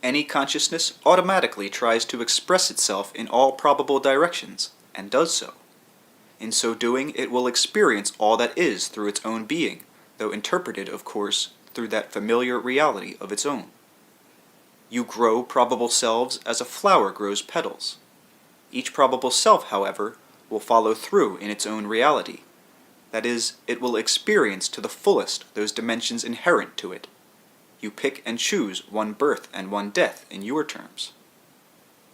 Any consciousness automatically tries to express itself in all probable directions, and does so. In so doing, it will experience all that is through its own being, though interpreted, of course, through that familiar reality of its own. You grow probable selves as a flower grows petals. Each probable self, however, will follow through in its own reality. That is, it will experience to the fullest those dimensions inherent to it. You pick and choose one birth and one death in your terms.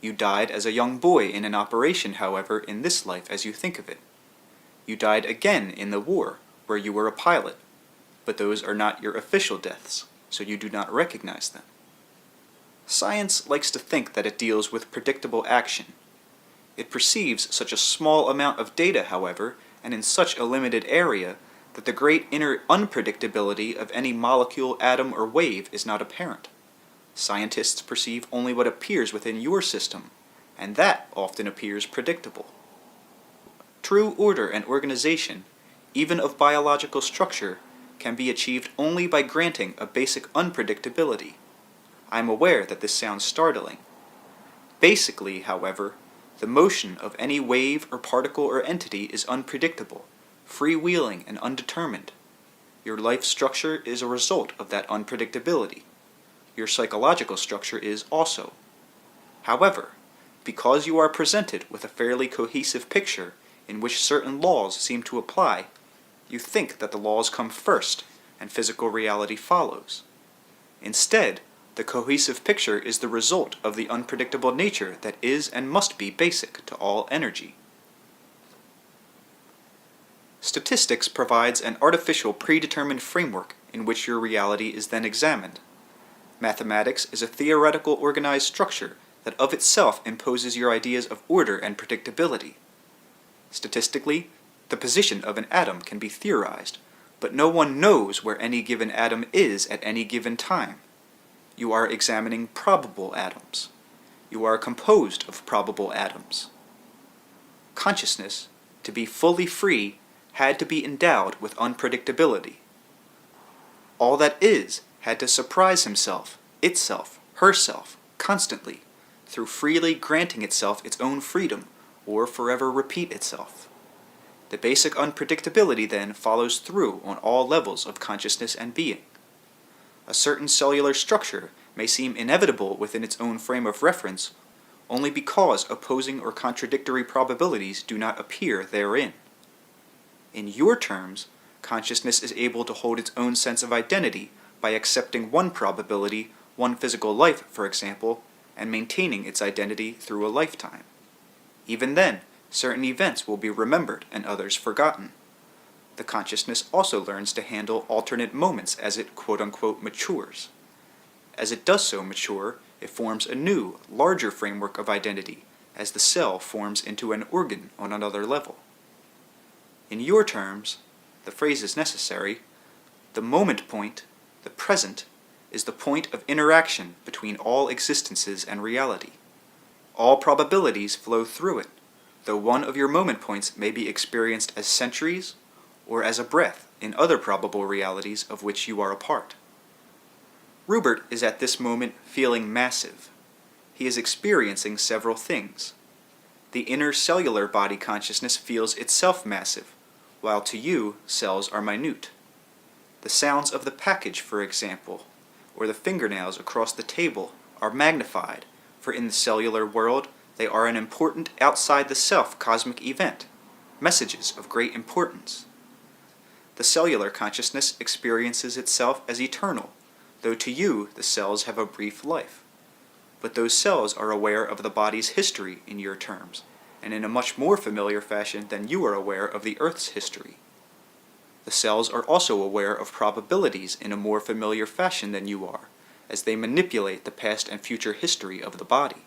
You died as a young boy in an operation, however, in this life as you think of it. You died again in the war, where you were a pilot, but those are not your official deaths, so you do not recognize them. Science likes to think that it deals with predictable action. It perceives such a small amount of data, however, and in such a limited area, that the great inner unpredictability of any molecule, atom, or wave is not apparent. Scientists perceive only what appears within your system, and that often appears predictable. True order and organization, even of biological structure, can be achieved only by granting a basic unpredictability. I am aware that this sounds startling. Basically, however, the motion of any wave or particle or entity is unpredictable, freewheeling and undetermined. Your life structure is a result of that unpredictability. Your psychological structure is also. However, because you are presented with a fairly cohesive picture in which certain laws seem to apply, you think that the laws come first and physical reality follows. Instead, the cohesive picture is the result of the unpredictable nature that is and must be basic to all energy. Statistics provides an artificial predetermined framework in which your reality is then examined. Mathematics is a theoretical organized structure that of itself imposes your ideas of order and predictability. Statistically, the position of an atom can be theorized, but no one knows where any given atom is at any given time. You are examining probable atoms. You are composed of probable atoms. Consciousness, to be fully free, had to be endowed with unpredictability. All that is had to surprise himself, itself, herself, constantly, through freely granting itself its own freedom, or forever repeat itself. The basic unpredictability then follows through on all levels of consciousness and being. A certain cellular structure may seem inevitable within its own frame of reference only because opposing or contradictory probabilities do not appear therein. In your terms, consciousness is able to hold its own sense of identity by accepting one probability, one physical life, for example, and maintaining its identity through a lifetime. Even then, certain events will be remembered and others forgotten. The consciousness also learns to handle alternate moments as it quote-unquote matures. As it does so mature, it forms a new, larger framework of identity as the cell forms into an organ on another level. In your terms, the phrase is necessary, the moment point, the present, is the point of interaction between all existences and reality. All probabilities flow through it, though one of your moment points may be experienced as centuries or as a breath in other probable realities of which you are a part. Rupert is at this moment feeling massive. He is experiencing several things. The inner cellular body consciousness feels itself massive, while to you, cells are minute. The sounds of the package, for example, or the fingernails across the table are magnified, for in the cellular world they are an important outside-the-self cosmic event, messages of great importance. The cellular consciousness experiences itself as eternal, though to you the cells have a brief life. But those cells are aware of the body's history in your terms, and in a much more familiar fashion than you are aware of the Earth's history. The cells are also aware of probabilities in a more familiar fashion than you are, as they manipulate the past and future history of the body.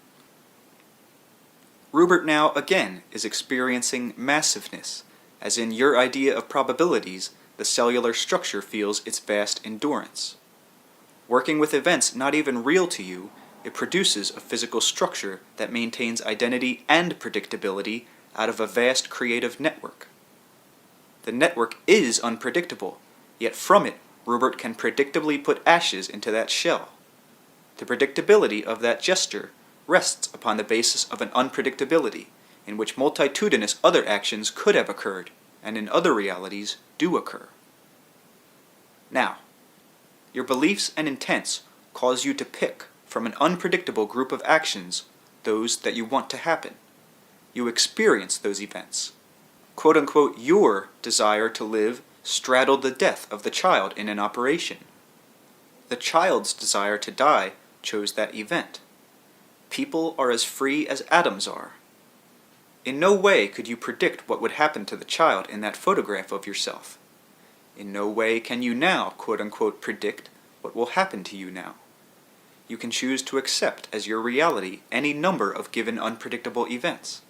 Rupert now again is experiencing massiveness, as in your idea of probabilities, the cellular structure feels its vast endurance. Working with events not even real to you, it produces a physical structure that maintains identity and predictability out of a vast creative network. The network is unpredictable, yet from it, Rupert can predictably put ashes into that shell. The predictability of that gesture rests upon the basis of an unpredictability in which multitudinous other actions could have occurred, and in other realities do occur. Now, your beliefs and intents cause you to pick from an unpredictable group of actions those that you want to happen. You experience those events. Quote-unquote, your desire to live straddled the death of the child in an operation. The child's desire to die chose that event. People are as free as atoms are. In no way could you predict what would happen to the child in that photograph of yourself. In no way can you now, quote-unquote, predict what will happen to you now. You can choose to accept as your reality any number of given unpredictable events.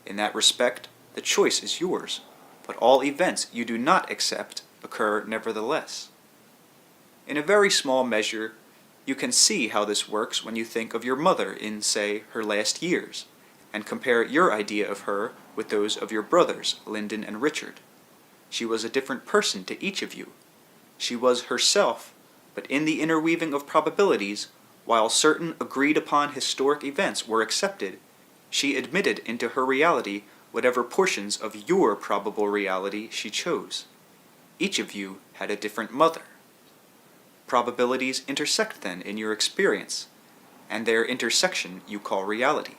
In that respect, the choice is yours, but all events you do not accept occur nevertheless. In a very small measure, you can see how this works when you think of your mother in, say, her last years, and compare your idea of her with those of your brothers, Lyndon and Richard. She was a different person to each of you. She was herself, but in the interweaving of probabilities, while certain agreed-upon historic events were accepted, she admitted into her reality whatever portions of your probable reality she chose. Each of you had a different mother. Probabilities intersect then in your experience, and their intersection you call reality.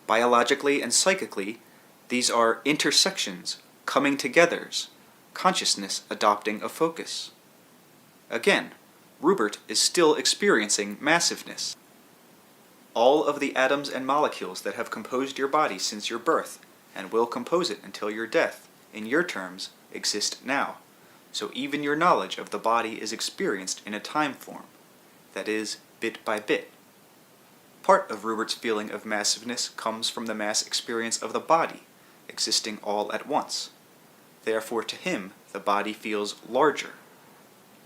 Biologically and psychically, these are intersections, coming togethers, consciousness adopting a focus. Again, Rupert is still experiencing massiveness. All of the atoms and molecules that have composed your body since your birth, and will compose it until your death, in your terms, exist now. So even your knowledge of the body is experienced in a time form, that is, bit by bit. Part of Rupert's feeling of massiveness comes from the mass experience of the body, existing all at once. Therefore to him, the body feels larger.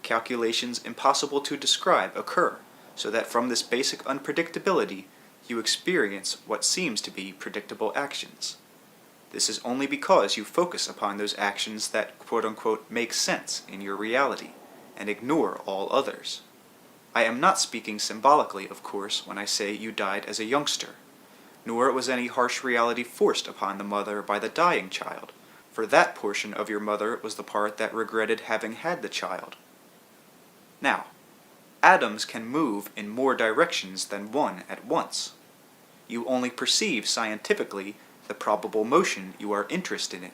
Calculations impossible to describe occur, so that from this basic unpredictability, you experience what seems to be predictable actions. This is only because you focus upon those actions that quote-unquote make sense in your reality, and ignore all others. I am not speaking symbolically, of course, when I say you died as a youngster, nor was any harsh reality forced upon the mother by the dying child, for that portion of your mother was the part that regretted having had the child. Now, atoms can move in more directions than one at once. You only perceive scientifically the probable motion you are interested in.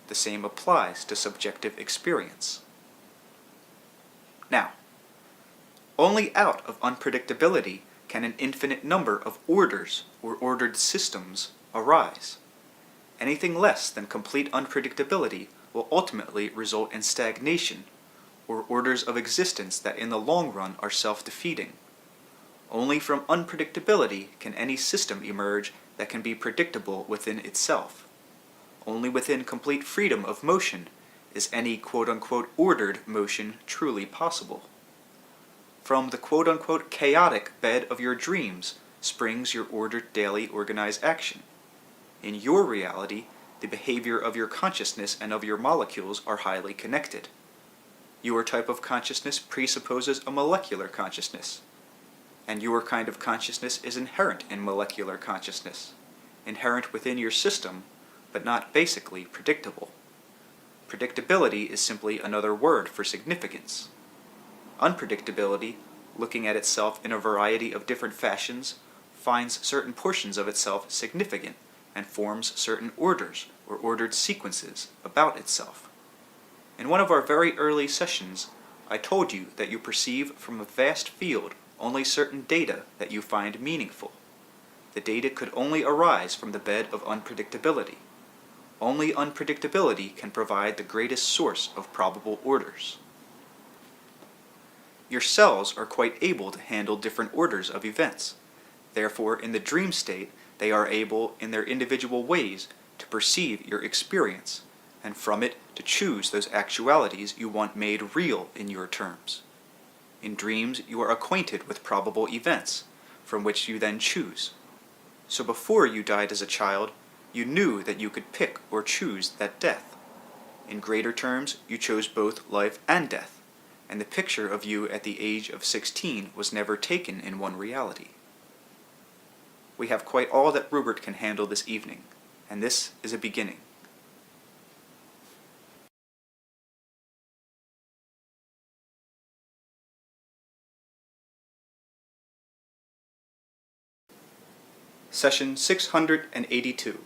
The same applies to subjective experience. Now, only out of unpredictability can an infinite number of orders or ordered systems arise. Anything less than complete unpredictability will ultimately result in stagnation, or orders of existence that in the long run are self-defeating. Only from unpredictability can any system emerge that can be predictable within itself. Only within complete freedom of motion is any quote-unquote ordered motion truly possible. From the quote-unquote chaotic bed of your dreams springs your ordered daily organized action. In your reality, the behavior of your consciousness and of your molecules are highly connected. Your type of consciousness presupposes a molecular consciousness, and your kind of consciousness is inherent in molecular consciousness, inherent within your system, but not basically predictable. Predictability is simply another word for significance. Unpredictability, looking at itself in a variety of different fashions, finds certain portions of itself significant and forms certain orders or ordered sequences about itself. In one of our very early sessions, I told you that you perceive from a vast field only certain data that you find meaningful. The data could only arise from the bed of unpredictability. Only unpredictability can provide the greatest source of probable orders. Your cells are quite able to handle different orders of events. Therefore, in the dream state, they are able, in their individual ways, to perceive your experience, and from it to choose those actualities you want made real in your terms. In dreams, you are acquainted with probable events, from which you then choose. So before you died as a child, you knew that you could pick or choose that death. In greater terms, you chose both life and death, and the picture of you at the age of 16 was never taken in one reality. We have quite all that Rupert can handle this evening, and this is a beginning. Session 682.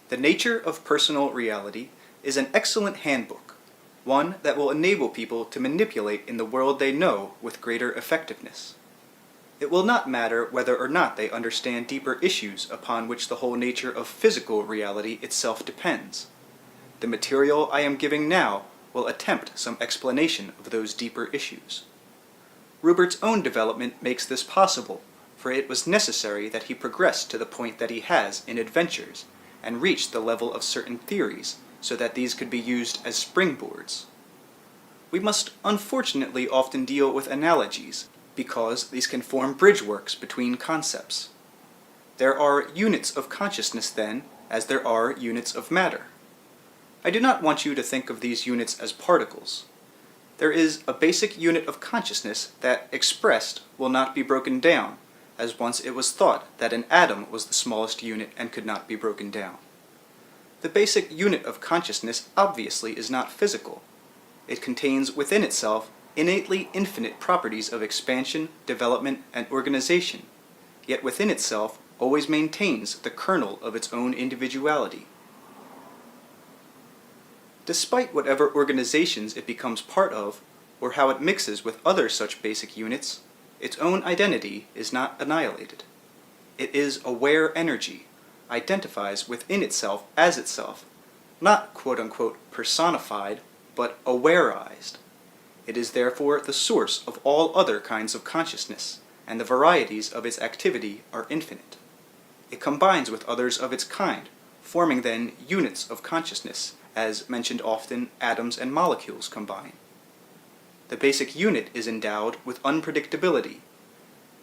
The Nature of Personal Reality is an excellent handbook, one that will enable people to manipulate in the world they know with greater effectiveness. It will not matter whether or not they understand deeper issues upon which the whole nature of physical reality itself depends. The material I am giving now will attempt some explanation of those deeper issues. Rupert's own development makes this possible, for it was necessary that he progress to the point that he has in adventures, and reach the level of certain theories, so that these could be used as springboards. We must unfortunately often deal with analogies, because these can form bridgeworks between concepts. There are units of consciousness then, as there are units of matter. I do not want you to think of these units as particles. There is a basic unit of consciousness that, expressed, will not be broken down, as once it was thought that an atom was the smallest unit and could not be broken down. The basic unit of consciousness obviously is not physical. It contains within itself innately infinite properties of expansion, development, and organization, yet within itself always maintains the kernel of its own individuality. Despite whatever organizations it becomes part of, or how it mixes with other such basic units, its own identity is not annihilated. It is aware energy, identifies within itself as itself, not quote-unquote personified, but awareized. It is therefore the source of all other kinds of consciousness, and the varieties of its activity are infinite. It combines with others of its kind, forming then units of consciousness, as mentioned often, atoms and molecules combine. The basic unit is endowed with unpredictability.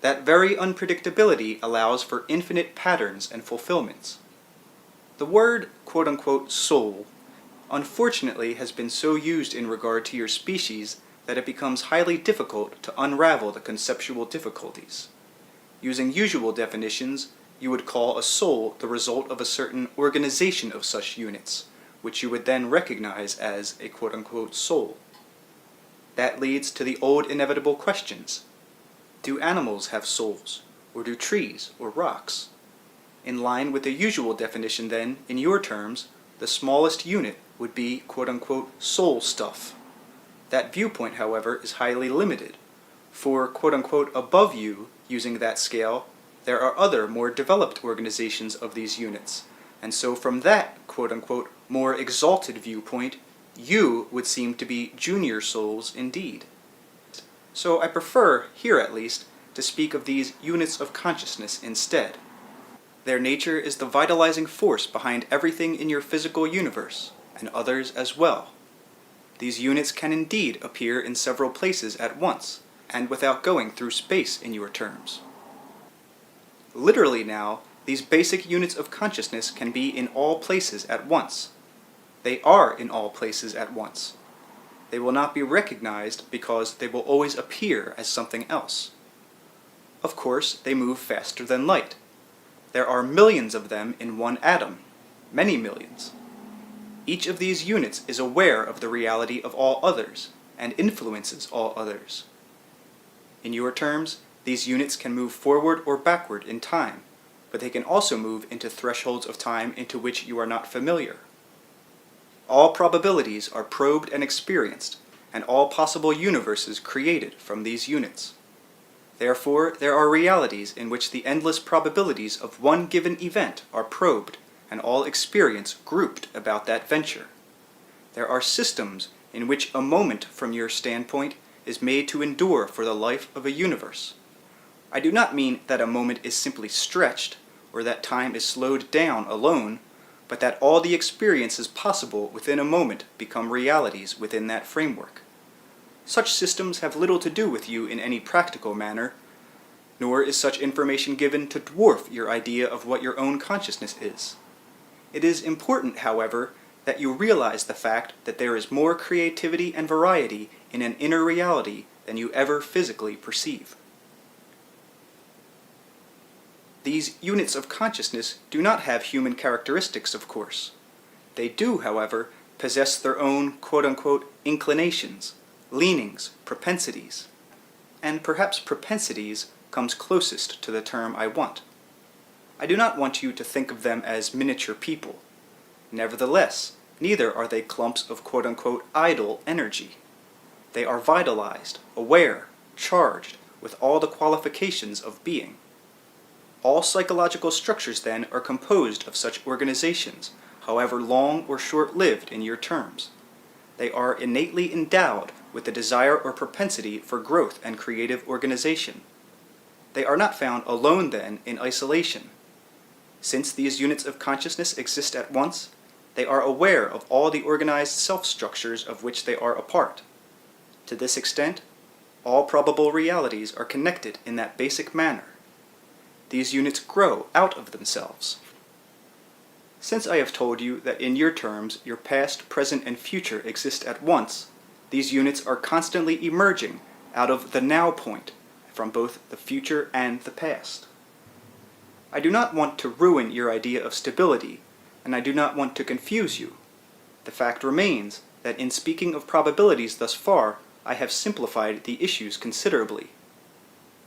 That very unpredictability allows for infinite patterns and fulfillments. The word quote-unquote soul unfortunately has been so used in regard to your species that it becomes highly difficult to unravel the conceptual difficulties. Using usual definitions, you would call a soul the result of a certain organization of such units, which you would then recognize as a quote-unquote soul. That leads to the old inevitable questions. Do animals have souls, or do trees or rocks? In line with the usual definition then, in your terms, the smallest unit would be quote-unquote soul stuff. That viewpoint, however, is highly limited, for quote-unquote above you, using that scale, there are other more developed organizations of these units, and so from that quote-unquote more exalted viewpoint, you would seem to be junior souls indeed. So I prefer, here at least, to speak of these units of consciousness instead. Their nature is the vitalizing force behind everything in your physical universe, and others as well. These units can indeed appear in several places at once, and without going through space in your terms. Literally now, these basic units of consciousness can be in all places at once. They are in all places at once. They will not be recognized because they will always appear as something else. Of course, they move faster than light. There are millions of them in one atom, many millions. Each of these units is aware of the reality of all others, and influences all others. In your terms, these units can move forward or backward in time, but they can also move into thresholds of time into which you are not familiar. All probabilities are probed and experienced, and all possible universes created from these units. Therefore, there are realities in which the endless probabilities of one given event are probed, and all experience grouped about that venture. There are systems in which a moment from your standpoint is made to endure for the life of a universe. I do not mean that a moment is simply stretched, or that time is slowed down alone, but that all the experiences possible within a moment become realities within that framework. Such systems have little to do with you in any practical manner, nor is such information given to dwarf your idea of what your own consciousness is. It is important, however, that you realize the fact that there is more creativity and variety in an inner reality than you ever physically perceive. These units of consciousness do not have human characteristics, of course. They do, however, possess their own quote-unquote inclinations, leanings, propensities. And perhaps propensities comes closest to the term I want. I do not want you to think of them as miniature people. Nevertheless, neither are they clumps of quote-unquote idle energy. They are vitalized, aware, charged, with all the qualifications of being. All psychological structures, then, are composed of such organizations, however long or short-lived in your terms. They are innately endowed with the desire or propensity for growth and creative organization. They are not found alone, then, in isolation. Since these units of consciousness exist at once, they are aware of all the organized self-structures of which they are a part. To this extent, all probable realities are connected in that basic manner. These units grow out of themselves. Since I have told you that in your terms your past, present, and future exist at once, these units are constantly emerging out of the now point, from both the future and the past. I do not want to ruin your idea of stability, and I do not want to confuse you. The fact remains that in speaking of probabilities thus far, I have simplified the issues considerably.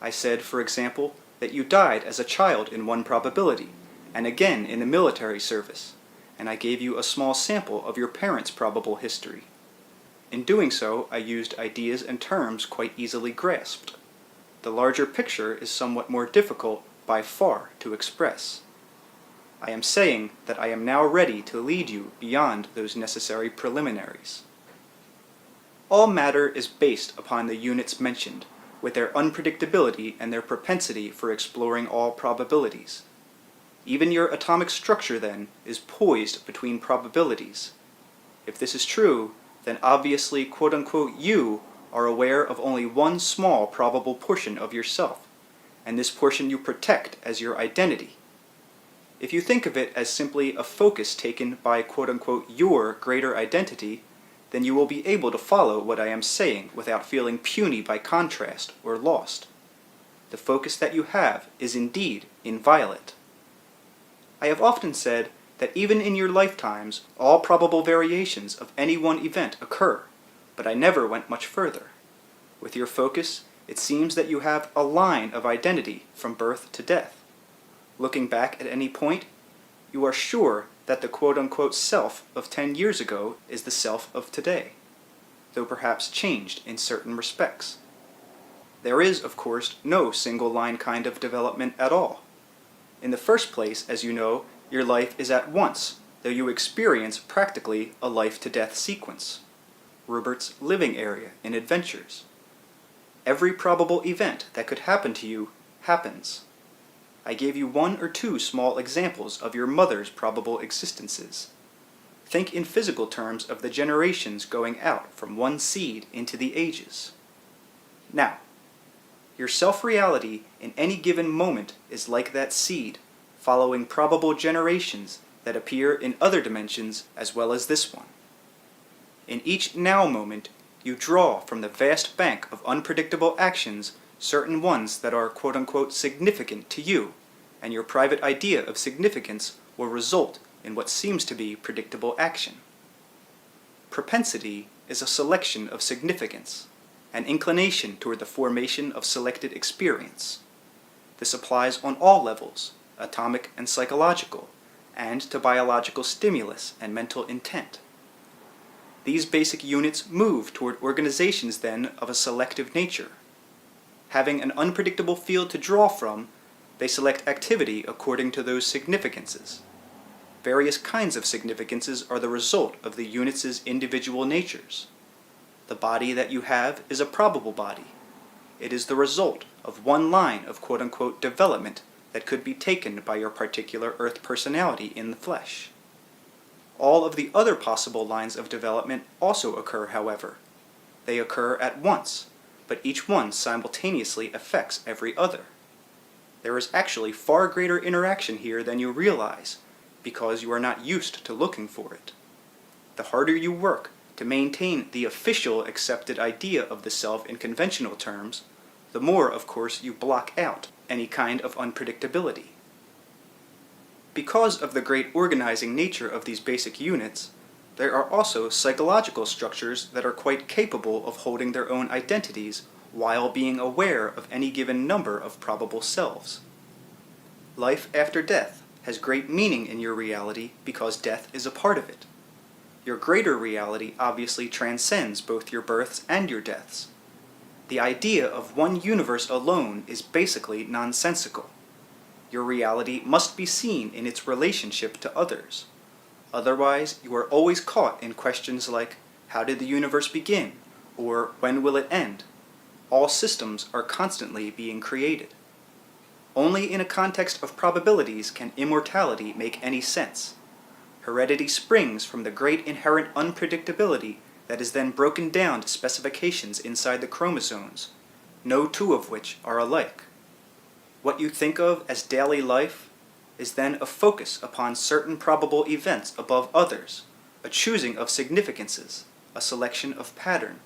I said, for example, that you died as a child in one probability, and again in the military service, and I gave you a small sample of your parents' probable history. In doing so, I used ideas and terms quite easily grasped. The larger picture is somewhat more difficult, by far, to express. I am saying that I am now ready to lead you beyond those necessary preliminaries. All matter is based upon the units mentioned, with their unpredictability and their propensity for exploring all probabilities. Even your atomic structure, then, is poised between probabilities. If this is true, then obviously, quote-unquote, you are aware of only one small probable portion of yourself, and this portion you protect as your identity. If you think of it as simply a focus taken by, quote-unquote, your greater identity, then you will be able to follow what I am saying without feeling puny by contrast or lost. The focus that you have is indeed inviolate. I have often said that even in your lifetimes, all probable variations of any one event occur, but I never went much further. With your focus, it seems that you have a line of identity from birth to death. Looking back at any point, you are sure that the quote-unquote self of 10 years ago is the self of today, though perhaps changed in certain respects. There is, of course, no single-line kind of development at all. In the first place, as you know, your life is at once, though you experience practically a life-to-death sequence. Rupert's living area in Adventures. every probable event that could happen to you happens. I gave you one or two small examples of your mother's probable existences. Think in physical terms of the generations going out from one seed into the ages. Now, your self-reality in any given moment is like that seed, following probable generations that appear in other dimensions as well as this one. In each now moment, you draw from the vast bank of unpredictable actions certain ones that are quote-unquote significant to you, and your private idea of significance will result in what seems to be predictable action. Propensity is a selection of significance, an inclination toward the formation of selected experience. This applies on all levels, atomic and psychological, and to biological stimulus and mental intent. These basic units move toward organizations then of a selective nature. Having an unpredictable field to draw from, they select activity according to those significances. Various kinds of significances are the result of the units' individual natures. The body that you have is a probable body. It is the result of one line of quote-unquote development that could be taken by your particular Earth personality in the flesh. All of the other possible lines of development also occur, however. They occur at once, but each one simultaneously affects every other. There is actually far greater interaction here than you realize, because you are not used to looking for it. The harder you work to maintain the official accepted idea of the self in conventional terms, the more, of course, you block out any kind of unpredictability. Because of the great organizing nature of these basic units, there are also psychological structures that are quite capable of holding their own identities while being aware of any given number of probable selves. Life after death has great meaning in your reality because death is a part of it. Your greater reality obviously transcends both your births and your deaths. The idea of one universe alone is basically nonsensical. Your reality must be seen in its relationship to others. Otherwise, you are always caught in questions like, how did the universe begin? Or when will it end? All systems are constantly being created. Only in a context of probabilities can immortality make any sense. Heredity springs from the great inherent unpredictability that is then broken down to specifications inside the chromosomes, no two of which are alike. What you think of as daily life is then a focus upon certain probable events above others, a choosing of significances, a selection of pattern.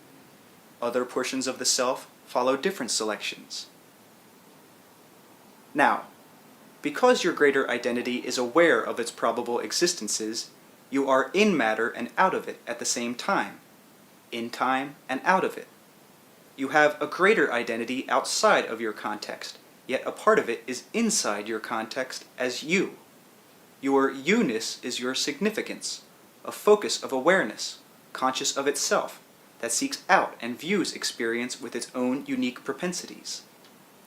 Other portions of the self follow different selections. Now, because your greater identity is aware of its probable existences, you are in matter and out of it at the same time, in time and out of it. You have a greater identity outside of your context, yet a part of it is inside your context as you. Your you-ness is your significance, a focus of awareness, conscious of itself, that seeks out and views experience with its own unique propensities.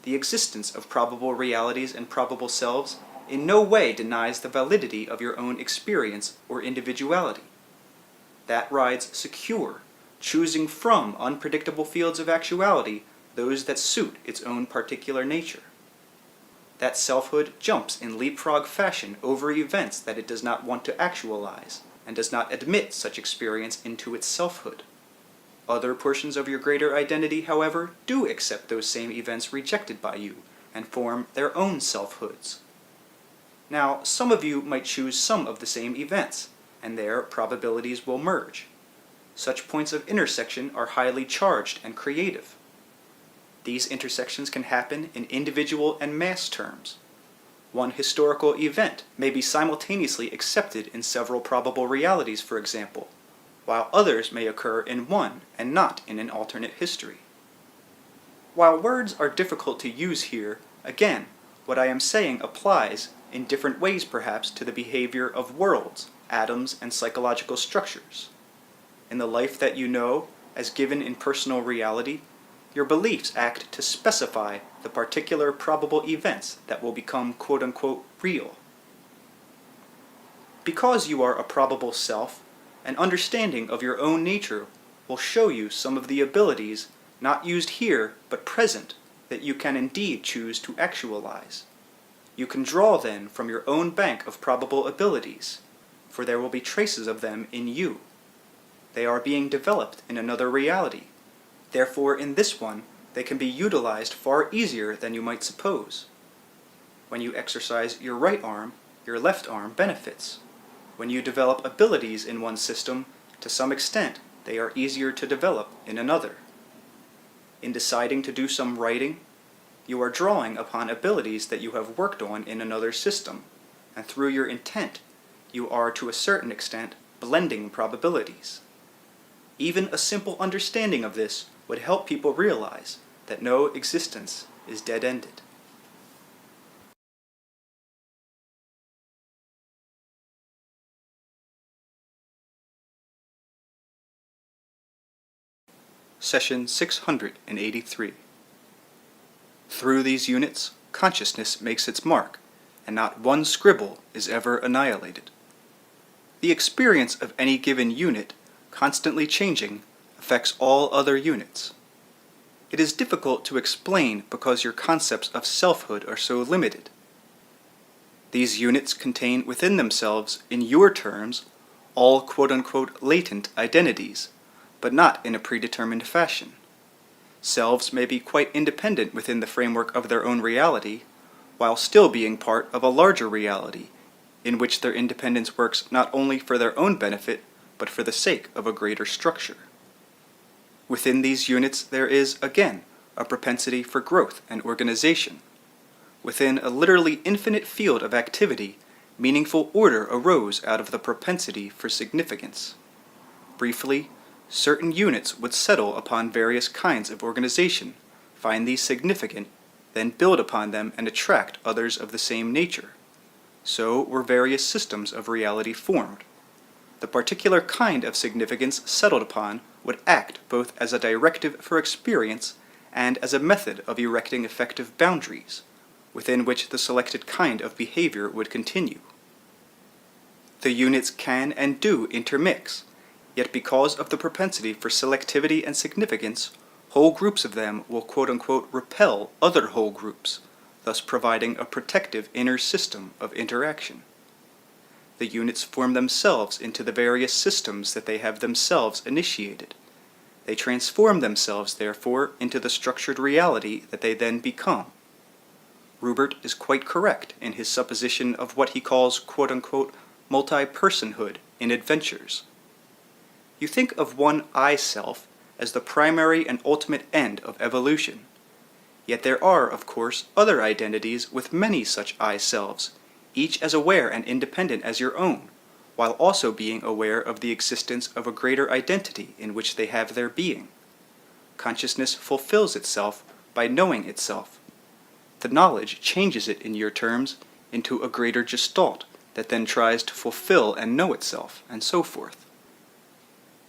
The existence of probable realities and probable selves in no way denies the validity of your own experience or individuality. That rides secure, choosing from unpredictable fields of actuality those that suit its own particular nature. That selfhood jumps in leapfrog fashion over events that it does not want to actualize, and does not admit such experience into its selfhood. Other portions of your greater identity, however, do accept those same events rejected by you, and form their own selfhoods. Now, some of you might choose some of the same events, and their probabilities will merge. Such points of intersection are highly charged and creative. These intersections can happen in individual and mass terms. One historical event may be simultaneously accepted in several probable realities, for example, while others may occur in one and not in an alternate history. While words are difficult to use here, again, what I am saying applies, in different ways perhaps, to the behavior of worlds, atoms, and psychological structures. In the life that you know, as given in personal reality, your beliefs act to specify the particular probable events that will become quote-unquote real. Because you are a probable self, an understanding of your own nature will show you some of the abilities not used here, but present, that you can indeed choose to actualize. You can draw then from your own bank of probable abilities, for there will be traces of them in you. They are being developed in another reality. Therefore, in this one, they can be utilized far easier than you might suppose. When you exercise your right arm, your left arm benefits. When you develop abilities in one system, to some extent, they are easier to develop in another. In deciding to do some writing, you are drawing upon abilities that you have worked on in another system, and through your intent, you are to a certain extent blending probabilities. Even a simple understanding of this would help people realize that no existence is dead-ended. Session 683. Through these units, consciousness makes its mark, and not one scribble is ever annihilated. The experience of any given unit, constantly changing, affects all other units. It is difficult to explain because your concepts of selfhood are so limited. These units contain within themselves, in your terms, all quote-unquote latent identities, but not in a predetermined fashion. Selves may be quite independent within the framework of their own reality, while still being part of a larger reality, in which their independence works not only for their own benefit, but for the sake of a greater structure. Within these units there is, again, a propensity for growth and organization. Within a literally infinite field of activity, meaningful order arose out of the propensity for significance. Briefly, certain units would settle upon various kinds of organization, find these significant, then build upon them and attract others of the same nature. So were various systems of reality formed. The particular kind of significance settled upon would act both as a directive for experience and as a method of erecting effective boundaries, within which the selected kind of behavior would continue. The units can and do intermix, yet because of the propensity for selectivity and significance, whole groups of them will quote-unquote repel other whole groups, thus providing a protective inner system of interaction. The units form themselves into the various systems that they have themselves initiated. They transform themselves, therefore, into the structured reality that they then become. Rubert is quite correct in his supposition of what he calls quote-unquote multi-personhood in adventures. You think of one I-self as the primary and ultimate end of evolution. Yet there are, of course, other identities with many such I-selves, each as aware and independent as your own, while also being aware of the existence of a greater identity in which they have their being. Consciousness fulfills itself by knowing itself. The knowledge changes it, in your terms, into a greater gestalt that then tries to fulfill and know itself, and so forth.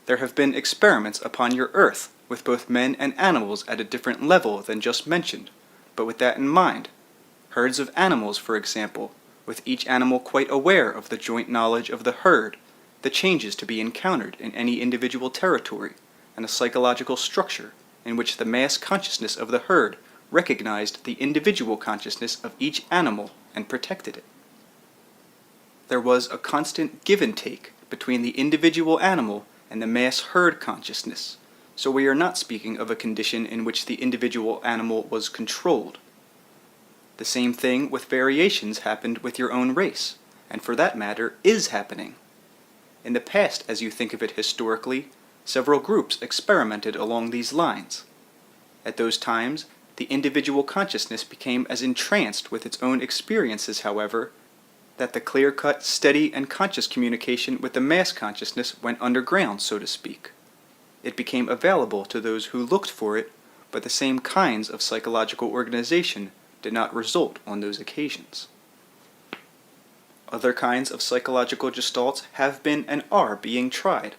There have been experiments upon your Earth with both men and animals at a different level than just mentioned, but with that in mind. Herds of animals, for example, with each animal quite aware of the joint knowledge of the herd, the changes to be encountered in any individual territory, and a psychological structure in which the mass consciousness of the herd recognized the individual consciousness of each animal and protected it. There was a constant give and take between the individual animal and the mass herd consciousness, so we are not speaking of a condition in which the individual animal was controlled. The same thing with variations happened with your own race, and for that matter is happening. In the past, as you think of it historically, several groups experimented along these lines. At those times, the individual consciousness became as entranced with its own experiences, however, that the clear-cut, steady, and conscious communication with the mass consciousness went underground, so to speak. It became available to those who looked for it, but the same kinds of psychological organization did not result on those occasions. Other kinds of psychological gestalts have been and are being tried,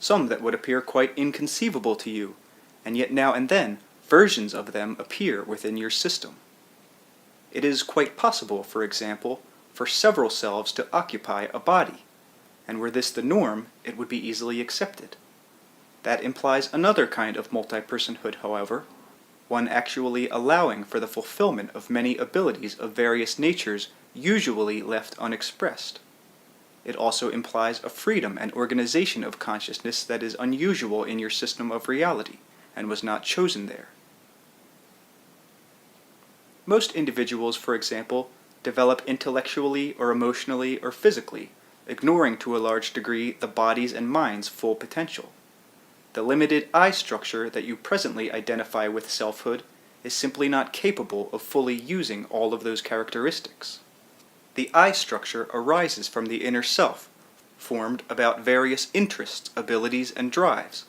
some that would appear quite inconceivable to you, and yet now and then versions of them appear within your system. It is quite possible, for example, for several selves to occupy a body, and were this the norm, it would be easily accepted. That implies another kind of multi-personhood, however, one actually allowing for the fulfillment of many abilities of various natures usually left unexpressed. It also implies a freedom and organization of consciousness that is unusual in your system of reality, and was not chosen there. Most individuals, for example, develop intellectually or emotionally or physically, ignoring to a large degree the body's and mind's full potential. The limited I structure that you presently identify with selfhood is simply not capable of fully using all of those characteristics. The I structure arises from the inner self, formed about various interests, abilities, and drives.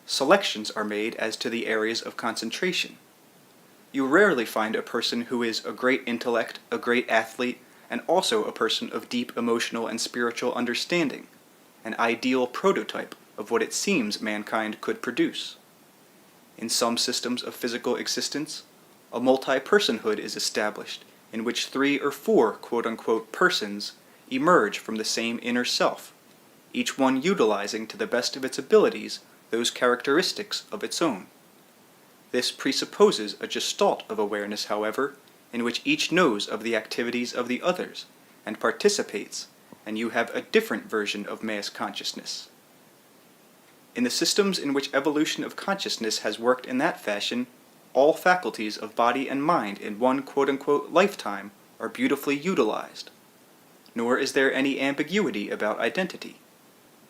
Selections are made as to the areas of concentration. You rarely find a person who is a great intellect, a great athlete, and also a person of deep emotional and spiritual understanding, an ideal prototype of what it seems mankind could produce. In some systems of physical existence, a multi-personhood is established, in which 3 or 4 quote-unquote persons emerge from the same inner self, each one utilizing to the best of its abilities those characteristics of its own. This presupposes a gestalt of awareness, however, in which each knows of the activities of the others, and participates, and you have a different version of mass consciousness. In the systems in which evolution of consciousness has worked in that fashion, all faculties of body and mind in one quote-unquote lifetime are beautifully utilized. Nor is there any ambiguity about identity.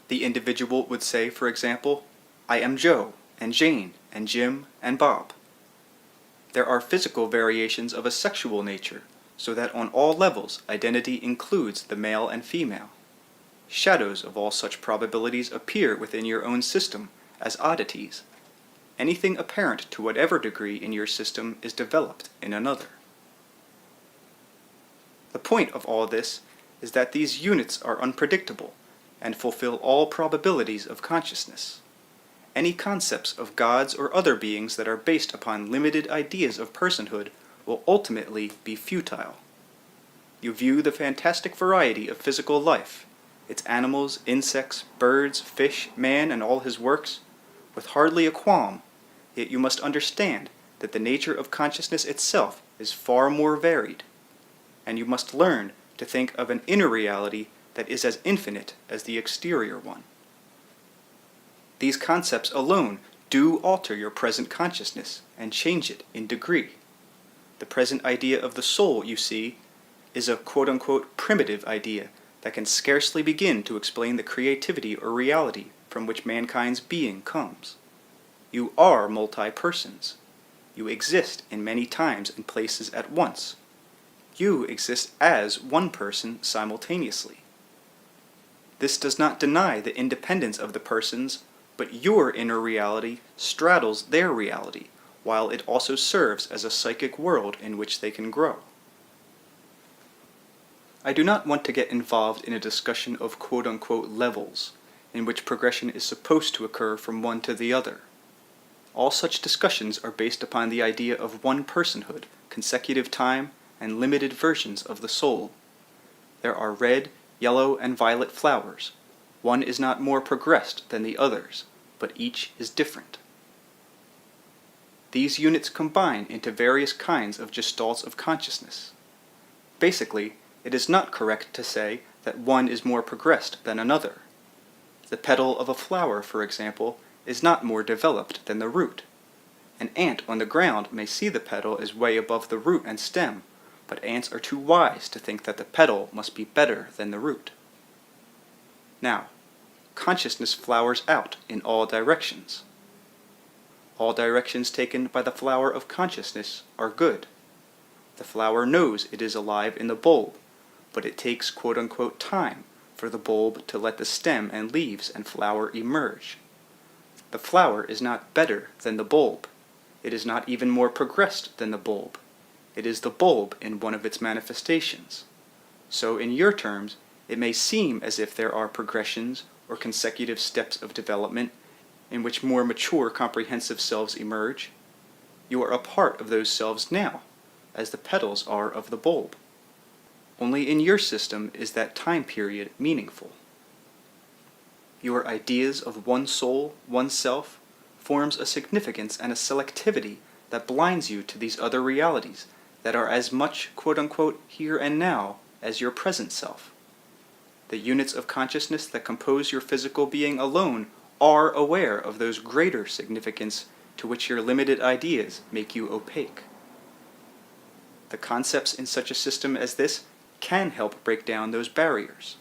The individual would say, for example, I am Joe, and Jane, and Jim, and Bob. There are physical variations of a sexual nature, so that on all levels identity includes the male and female. Shadows of all such probabilities appear within your own system as oddities. Anything apparent to whatever degree in your system is developed in another. The point of all this is that these units are unpredictable and fulfill all probabilities of consciousness. Any concepts of gods or other beings that are based upon limited ideas of personhood will ultimately be futile. You view the fantastic variety of physical life, its animals, insects, birds, fish, man, and all his works, with hardly a qualm, yet you must understand that the nature of consciousness itself is far more varied, and you must learn to think of an inner reality that is as infinite as the exterior one. These concepts alone do alter your present consciousness and change it in degree. The present idea of the soul, you see, is a quote-unquote primitive idea that can scarcely begin to explain the creativity or reality from which mankind's being comes. You are multi-persons. You exist in many times and places at once. You exist as one person simultaneously. This does not deny the independence of the persons, but your inner reality straddles their reality, while it also serves as a psychic world in which they can grow. I do not want to get involved in a discussion of quote-unquote levels, in which progression is supposed to occur from one to the other. All such discussions are based upon the idea of one personhood, consecutive time, and limited versions of the soul. There are red, yellow, and violet flowers. One is not more progressed than the others, but each is different. These units combine into various kinds of gestalts of consciousness. Basically, it is not correct to say that one is more progressed than another. The petal of a flower, for example, is not more developed than the root. An ant on the ground may see the petal is way above the root and stem, but ants are too wise to think that the petal must be better than the root. Now, consciousness flowers out in all directions. All directions taken by the flower of consciousness are good. The flower knows it is alive in the bulb, but it takes quote-unquote time for the bulb to let the stem and leaves and flower emerge. The flower is not better than the bulb. It is not even more progressed than the bulb. It is the bulb in one of its manifestations. So in your terms, it may seem as if there are progressions or consecutive steps of development in which more mature comprehensive selves emerge. You are a part of those selves now, as the petals are of the bulb. Only in your system is that time period meaningful. Your ideas of one soul, one self, forms a significance and a selectivity that blinds you to these other realities that are as much quote-unquote here and now as your present self. The units of consciousness that compose your physical being alone are aware of those greater significance to which your limited ideas make you opaque. The concepts in such a system as this can help break down those barriers.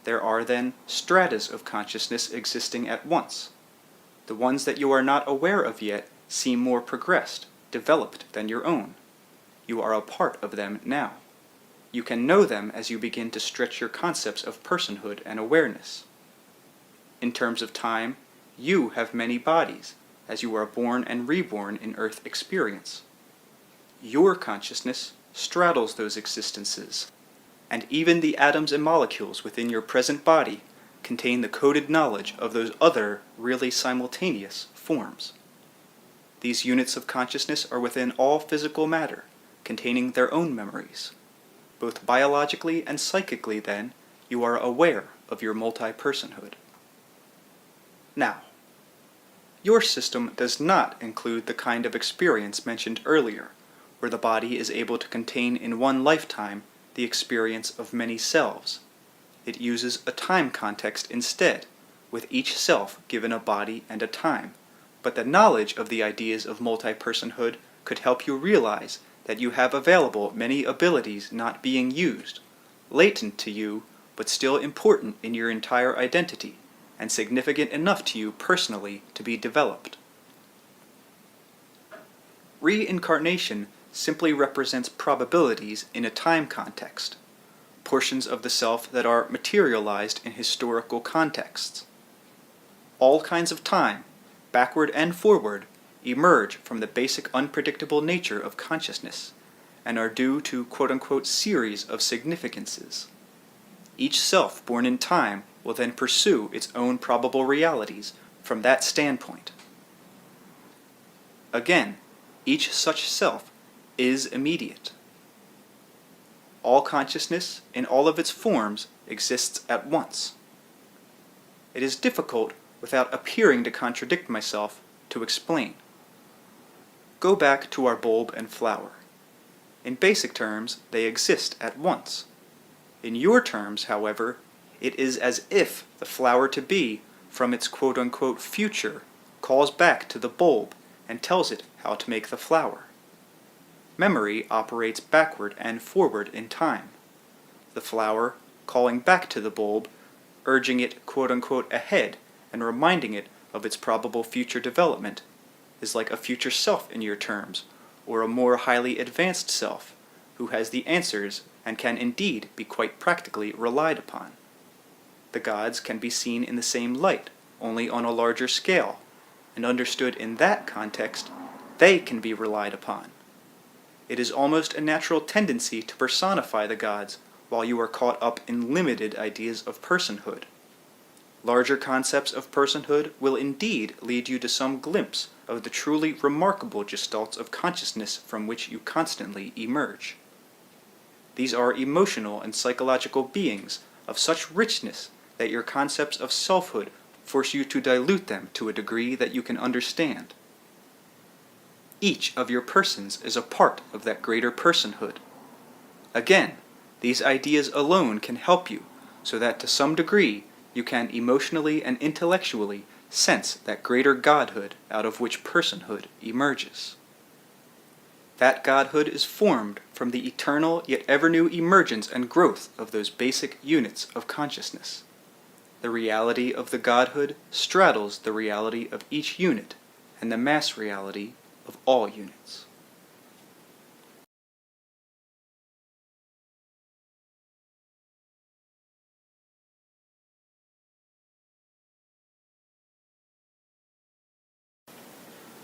There are then stratas of consciousness existing at once. The ones that you are not aware of yet seem more progressed, developed than your own. You are a part of them now. You can know them as you begin to stretch your concepts of personhood and awareness. In terms of time, you have many bodies, as you are born and reborn in Earth experience. Your consciousness straddles those existences, and even the atoms and molecules within your present body contain the coded knowledge of those other, really simultaneous, forms. These units of consciousness are within all physical matter, containing their own memories. Both biologically and psychically, then, you are aware of your multi-personhood. Now, your system does not include the kind of experience mentioned earlier, where the body is able to contain in one lifetime the experience of many selves. It uses a time context instead, with each self given a body and a time. But the knowledge of the ideas of multi-personhood could help you realize that you have available many abilities not being used, latent to you, but still important in your entire identity, and significant enough to you personally to be developed. Reincarnation simply represents probabilities in a time context, portions of the self that are materialized in historical contexts. All kinds of time, backward and forward, emerge from the basic unpredictable nature of consciousness, and are due to quote-unquote series of significances. Each self born in time will then pursue its own probable realities from that standpoint. Again, each such self is immediate. All consciousness, in all of its forms, exists at once. It is difficult, without appearing to contradict myself, to explain. Go back to our bulb and flower. In basic terms, they exist at once. In your terms, however, it is as if the flower-to-be, from its quote-unquote future, calls back to the bulb and tells it how to make the flower. Memory operates backward and forward in time. The flower, calling back to the bulb, urging it quote-unquote ahead and reminding it of its probable future development, is like a future self in your terms, or a more highly advanced self, who has the answers and can indeed be quite practically relied upon. The gods can be seen in the same light, only on a larger scale, and understood in that context, they can be relied upon. It is almost a natural tendency to personify the gods while you are caught up in limited ideas of personhood. Larger concepts of personhood will indeed lead you to some glimpse of the truly remarkable gestalts of consciousness from which you constantly emerge. These are emotional and psychological beings of such richness that your concepts of selfhood force you to dilute them to a degree that you can understand. Each of your persons is a part of that greater personhood. Again, these ideas alone can help you, so that to some degree you can emotionally and intellectually sense that greater godhood out of which personhood emerges. That godhood is formed from the eternal yet ever-new emergence and growth of those basic units of consciousness. The reality of the godhood straddles the reality of each unit and the mass reality of all units.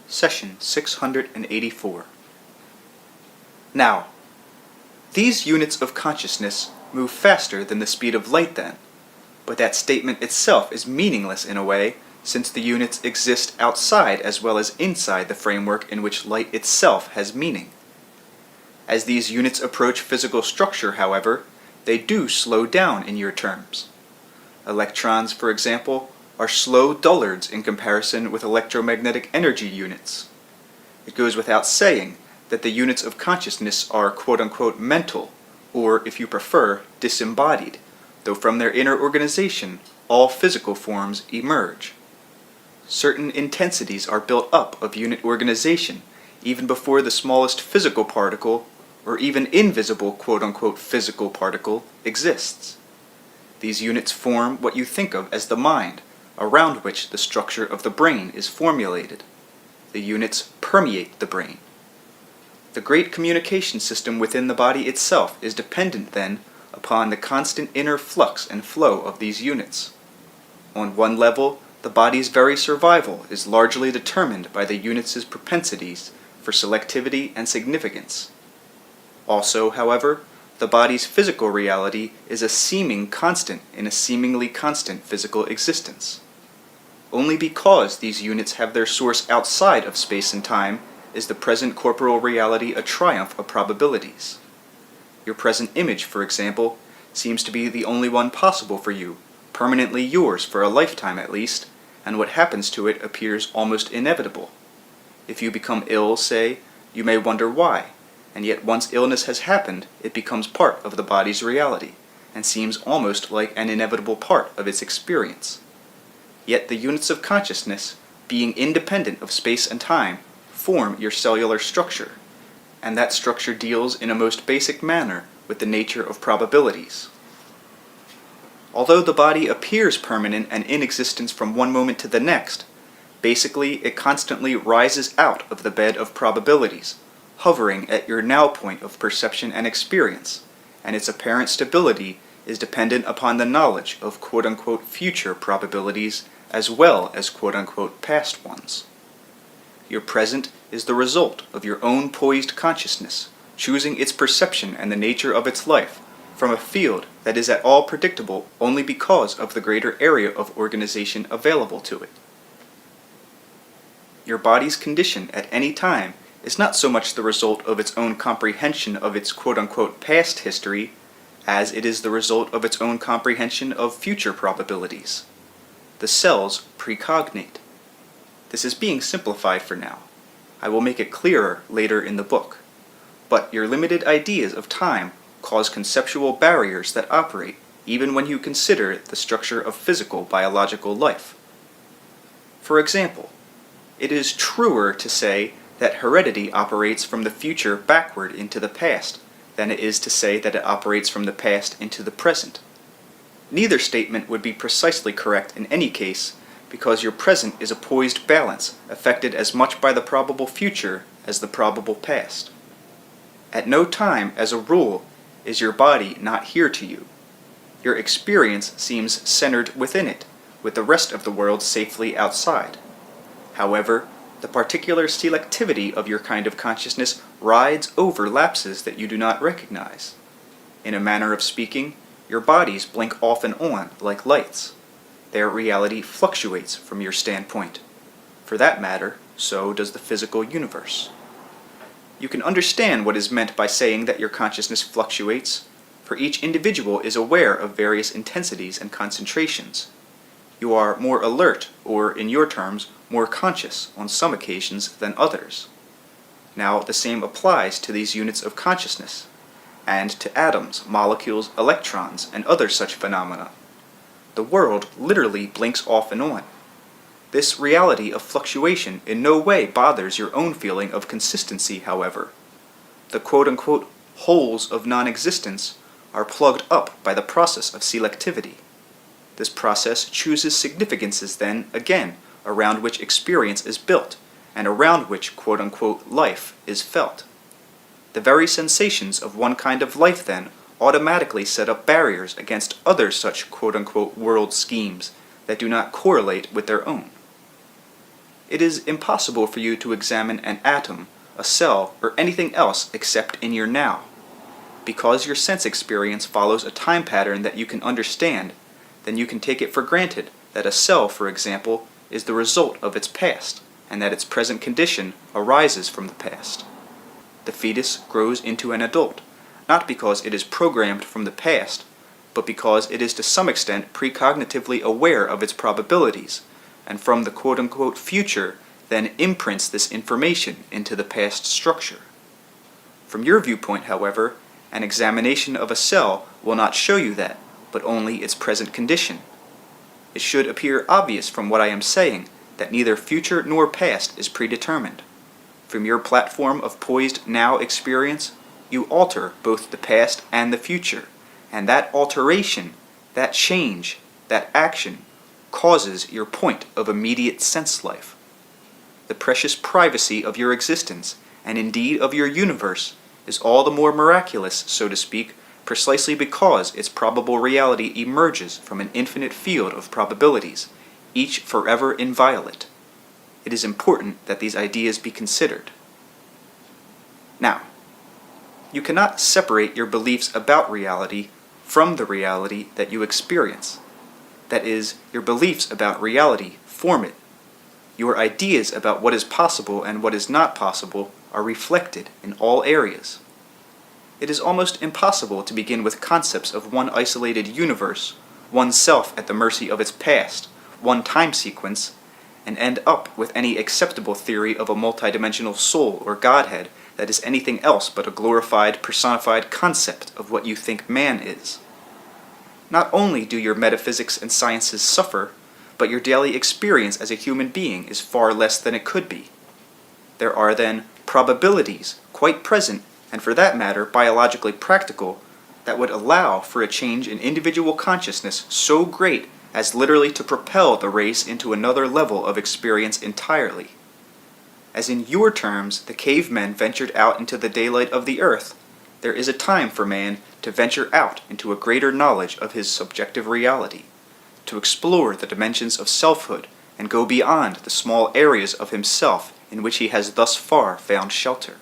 Session 684. Now, these units of consciousness move faster than the speed of light then, but that statement itself is meaningless in a way, since the units exist outside as well as inside the framework in which light itself has meaning. As these units approach physical structure, however, they do slow down in your terms. Electrons, for example, are slow dullards in comparison with electromagnetic energy units. It goes without saying that the units of consciousness are quote-unquote mental, or, if you prefer, disembodied, though from their inner organization, all physical forms emerge. Certain intensities are built up of unit organization even before the smallest physical particle, or even invisible quote-unquote physical particle, exists. These units form what you think of as the mind, around which the structure of the brain is formulated. The units permeate the brain. The great communication system within the body itself is dependent, then, upon the constant inner flux and flow of these units. On one level, the body's very survival is largely determined by the units' propensities for selectivity and significance. Also, however, the body's physical reality is a seeming constant in a seemingly constant physical existence. Only because these units have their source outside of space and time is the present corporal reality a triumph of probabilities. Your present image, for example, seems to be the only one possible for you, permanently yours for a lifetime at least, and what happens to it appears almost inevitable. If you become ill, say, you may wonder why, and yet once illness has happened, it becomes part of the body's reality, and seems almost like an inevitable part of its experience. Yet the units of consciousness, being independent of space and time, form your cellular structure, and that structure deals in a most basic manner with the nature of probabilities. Although the body appears permanent and in existence from one moment to the next, basically it constantly rises out of the bed of probabilities, hovering at your now point of perception and experience, and its apparent stability is dependent upon the knowledge of quote-unquote future probabilities as well as quote-unquote past ones. Your present is the result of your own poised consciousness, choosing its perception and the nature of its life from a field that is at all predictable only because of the greater area of organization available to it. Your body's condition at any time is not so much the result of its own comprehension of its quote-unquote past history as it is the result of its own comprehension of future probabilities. The cells precognate. This is being simplified for now. I will make it clearer later in the book. But your limited ideas of time cause conceptual barriers that operate even when you consider the structure of physical biological life. For example, it is truer to say that heredity operates from the future backward into the past than it is to say that it operates from the past into the present. Neither statement would be precisely correct in any case, because your present is a poised balance affected as much by the probable future as the probable past. At no time, as a rule, is your body not here to you. Your experience seems centered within it, with the rest of the world safely outside. However, the particular selectivity of your kind of consciousness rides over lapses that you do not recognize. In a manner of speaking, your bodies blink off and on like lights. Their reality fluctuates from your standpoint. For that matter, so does the physical universe. You can understand what is meant by saying that your consciousness fluctuates, for each individual is aware of various intensities and concentrations. You are more alert, or, in your terms, more conscious on some occasions than others. Now, the same applies to these units of consciousness, and to atoms, molecules, electrons, and other such phenomena. The world literally blinks off and on. This reality of fluctuation in no way bothers your own feeling of consistency, however. The quote-unquote holes of non-existence are plugged up by the process of selectivity. This process chooses significances then, again, around which experience is built, and around which quote-unquote life is felt. The very sensations of one kind of life, then, automatically set up barriers against other such quote-unquote world schemes that do not correlate with their own. It is impossible for you to examine an atom, a cell, or anything else except in your now. Because your sense experience follows a time pattern that you can understand, then you can take it for granted that a cell, for example, is the result of its past, and that its present condition arises from the past. The fetus grows into an adult, not because it is programmed from the past, but because it is to some extent precognitively aware of its probabilities, and from the quote-unquote future then imprints this information into the past structure. From your viewpoint, however, an examination of a cell will not show you that, but only its present condition. It should appear obvious from what I am saying that neither future nor past is predetermined. From your platform of poised now experience, you alter both the past and the future, and that alteration, that change, that action, causes your point of immediate sense life. The precious privacy of your existence, and indeed of your universe, is all the more miraculous, so to speak, precisely because its probable reality emerges from an infinite field of probabilities, each forever inviolate. It is important that these ideas be considered. Now, you cannot separate your beliefs about reality from the reality that you experience. That is, your beliefs about reality form it. Your ideas about what is possible and what is not possible are reflected in all areas. It is almost impossible to begin with concepts of one isolated universe, one self at the mercy of its past, one time sequence, and end up with any acceptable theory of a multidimensional soul or Godhead that is anything else but a glorified, personified concept of what you think man is. Not only do your metaphysics and sciences suffer, but your daily experience as a human being is far less than it could be. There are then probabilities, quite present, and for that matter biologically practical, that would allow for a change in individual consciousness so great as literally to propel the race into another level of experience entirely. As in your terms, the cavemen ventured out into the daylight of the earth, there is a time for man to venture out into a greater knowledge of his subjective reality, to explore the dimensions of selfhood and go beyond the small areas of himself in which he has thus far found shelter.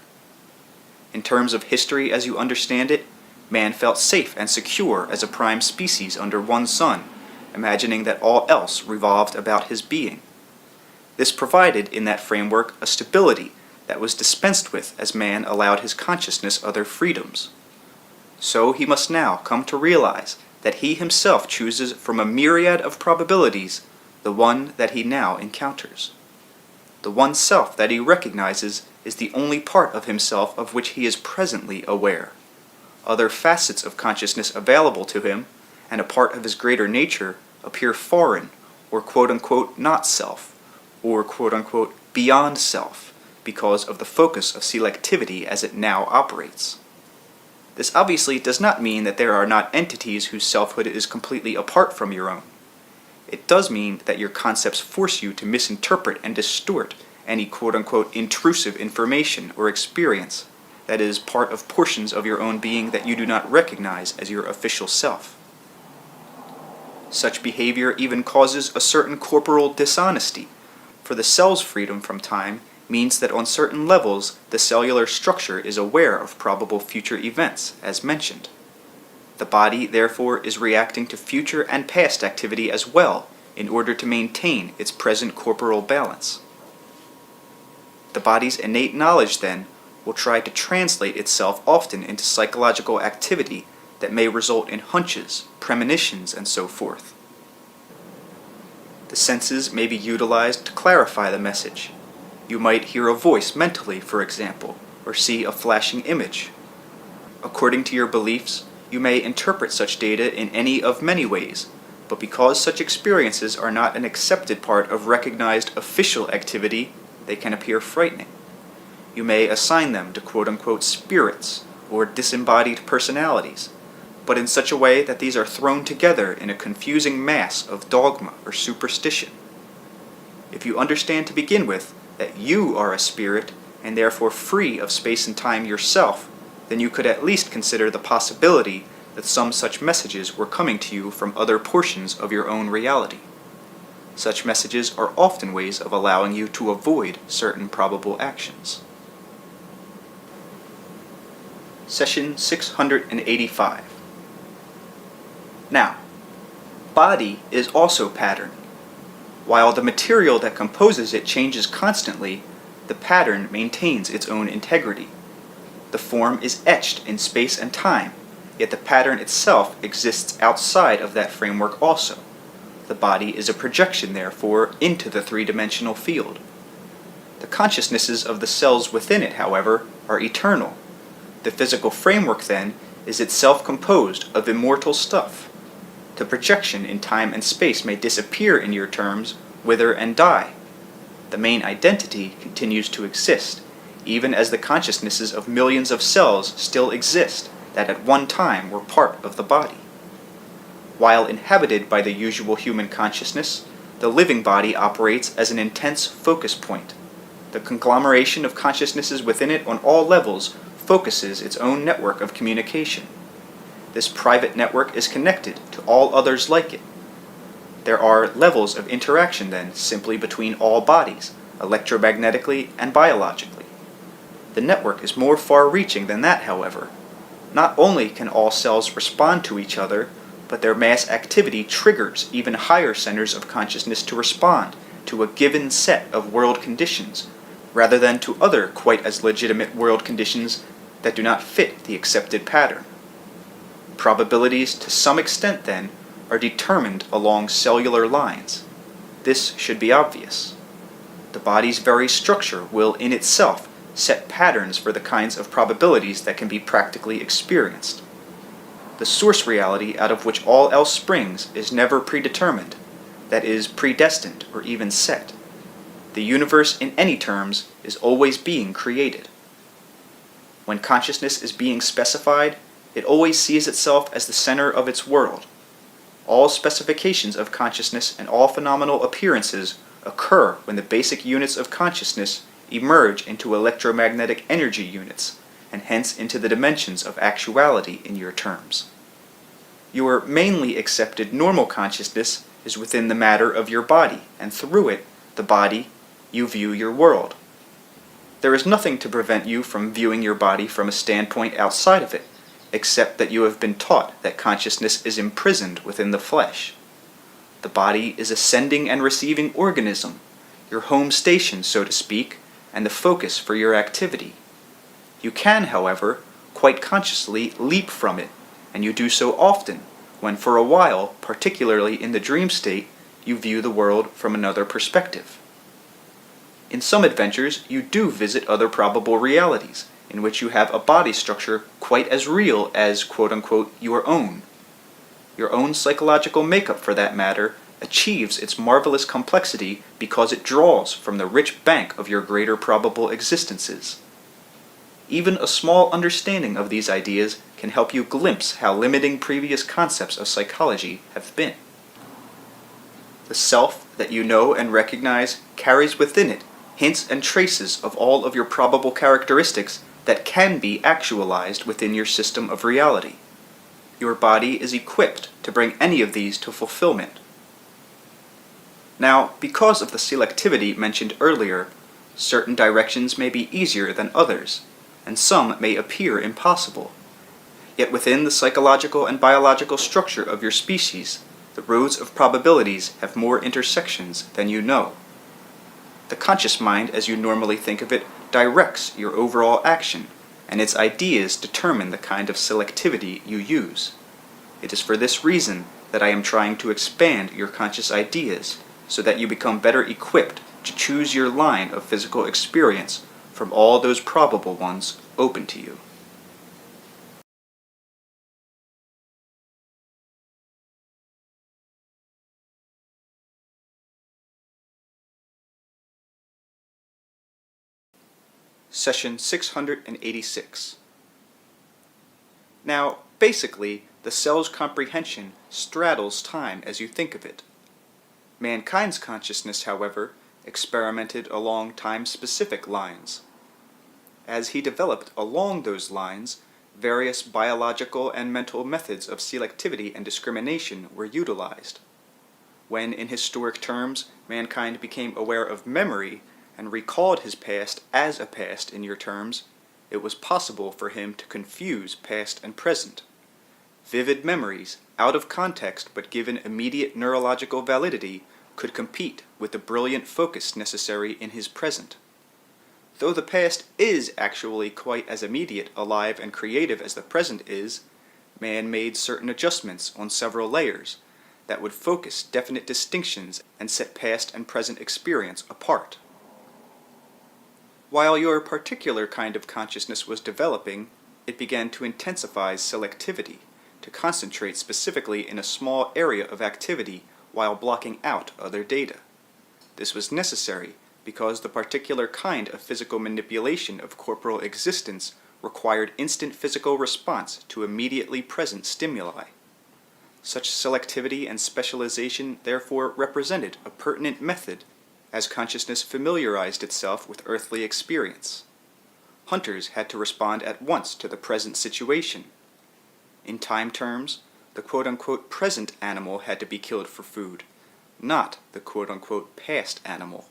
In terms of history as you understand it, man felt safe and secure as a prime species under one sun, imagining that all else revolved about his being. This provided in that framework a stability that was dispensed with as man allowed his consciousness other freedoms. So he must now come to realize that he himself chooses from a myriad of probabilities the one that he now encounters. The one self that he recognizes is the only part of himself of which he is presently aware. Other facets of consciousness available to him, and a part of his greater nature, appear foreign, or quote-unquote not self, or quote-unquote beyond self, because of the focus of selectivity as it now operates. This obviously does not mean that there are not entities whose selfhood is completely apart from your own. It does mean that your concepts force you to misinterpret and distort any quote-unquote intrusive information or experience that is part of portions of your own being that you do not recognize as your official self. Such behavior even causes a certain corporal dishonesty, for the cell's freedom from time means that on certain levels the cellular structure is aware of probable future events, as mentioned. The body, therefore, is reacting to future and past activity as well in order to maintain its present corporal balance. The body's innate knowledge, then, will try to translate itself often into psychological activity that may result in hunches, premonitions, and so forth. The senses may be utilized to clarify the message. You might hear a voice mentally, for example, or see a flashing image. According to your beliefs, you may interpret such data in any of many ways, but because such experiences are not an accepted part of recognized official activity, they can appear frightening. You may assign them to quote-unquote spirits or disembodied personalities, but in such a way that these are thrown together in a confusing mass of dogma or superstition. If you understand to begin with that you are a spirit and therefore free of space and time yourself, then you could at least consider the possibility that some such messages were coming to you from other portions of your own reality. Such messages are often ways of allowing you to avoid certain probable actions. Session 685. Now, body is also pattern. While the material that composes it changes constantly, the pattern maintains its own integrity. The form is etched in space and time, yet the pattern itself exists outside of that framework also. The body is a projection, therefore, into the three-dimensional field. The consciousnesses of the cells within it, however, are eternal. The physical framework, then, is itself composed of immortal stuff. The projection in time and space may disappear in your terms, wither and die. The main identity continues to exist, even as the consciousnesses of millions of cells still exist that at one time were part of the body. While inhabited by the usual human consciousness, the living body operates as an intense focus point. The conglomeration of consciousnesses within it on all levels focuses its own network of communication. This private network is connected to all others like it. There are levels of interaction, then, simply between all bodies, electromagnetically and biologically. The network is more far-reaching than that, however. Not only can all cells respond to each other, but their mass activity triggers even higher centers of consciousness to respond to a given set of world conditions, rather than to other quite as legitimate world conditions that do not fit the accepted pattern. Probabilities, to some extent, then, are determined along cellular lines. This should be obvious. The body's very structure will, in itself, set patterns for the kinds of probabilities that can be practically experienced. The source reality out of which all else springs is never predetermined, that is, predestined or even set. The universe, in any terms, is always being created. When consciousness is being specified, it always sees itself as the center of its world. All specifications of consciousness and all phenomenal appearances occur when the basic units of consciousness emerge into electromagnetic energy units, and hence into the dimensions of actuality in your terms. Your mainly accepted normal consciousness is within the matter of your body, and through it, the body, you view your world. There is nothing to prevent you from viewing your body from a standpoint outside of it, except that you have been taught that consciousness is imprisoned within the flesh. The body is a sending and receiving organism, your home station, so to speak, and the focus for your activity. You can, however, quite consciously leap from it, and you do so often, when for a while, particularly in the dream state, you view the world from another perspective. In some adventures, you do visit other probable realities, in which you have a body structure quite as real as, quote-unquote, your own. Your own psychological makeup, for that matter, achieves its marvelous complexity because it draws from the rich bank of your greater probable existences. Even a small understanding of these ideas can help you glimpse how limiting previous concepts of psychology have been. The self that you know and recognize carries within it hints and traces of all of your probable characteristics that can be actualized within your system of reality. Your body is equipped to bring any of these to fulfillment. Now, because of the selectivity mentioned earlier, certain directions may be easier than others, and some may appear impossible. Yet within the psychological and biological structure of your species, the roads of probabilities have more intersections than you know. The conscious mind, as you normally think of it, directs your overall action, and its ideas determine the kind of selectivity you use. It is for this reason that I am trying to expand your conscious ideas, so that you become better equipped to choose your line of physical experience from all those probable ones open to you. Session 686. Now, basically, the cell's comprehension straddles time as you think of it. Mankind's consciousness, however, experimented along time-specific lines. As he developed along those lines, various biological and mental methods of selectivity and discrimination were utilized. When, in historic terms, mankind became aware of memory and recalled his past as a past in your terms, it was possible for him to confuse past and present. Vivid memories, out of context but given immediate neurological validity, could compete with the brilliant focus necessary in his present. Though the past is actually quite as immediate, alive, and creative as the present is, man made certain adjustments on several layers that would focus definite distinctions and set past and present experience apart. While your particular kind of consciousness was developing, it began to intensify selectivity, to concentrate specifically in a small area of activity while blocking out other data. This was necessary because the particular kind of physical manipulation of corporal existence required instant physical response to immediately present stimuli. Such selectivity and specialization therefore represented a pertinent method as consciousness familiarized itself with earthly experience. Hunters had to respond at once to the present situation. In time terms, the quote-unquote present animal had to be killed for food, not the quote-unquote past animal.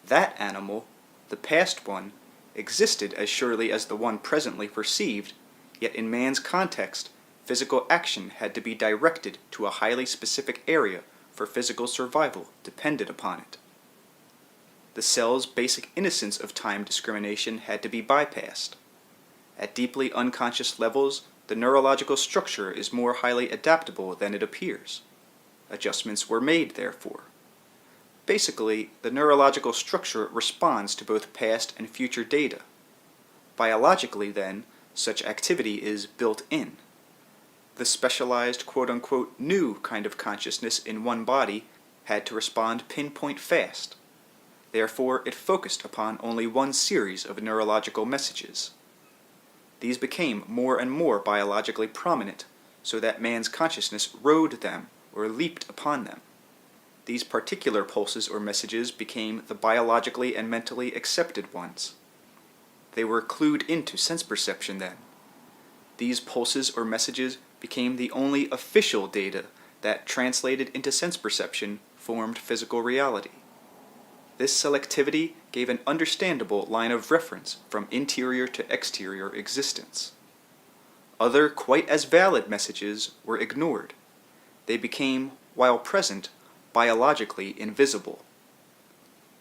That animal, the past one, existed as surely as the one presently perceived, yet in man's context, physical action had to be directed to a highly specific area for physical survival depended upon it. The cell's basic innocence of time discrimination had to be bypassed. At deeply unconscious levels, the neurological structure is more highly adaptable than it appears. Adjustments were made, therefore. Basically, the neurological structure responds to both past and future data. Biologically, then, such activity is built in. The specialized quote-unquote new kind of consciousness in one body had to respond pinpoint fast. Therefore, it focused upon only one series of neurological messages. These became more and more biologically prominent, so that man's consciousness rode them or leaped upon them. These particular pulses or messages became the biologically and mentally accepted ones. They were clued into sense perception then. These pulses or messages became the only official data that, translated into sense perception, formed physical reality. This selectivity gave an understandable line of reference from interior to exterior existence. Other quite as valid messages were ignored. They became, while present, biologically invisible.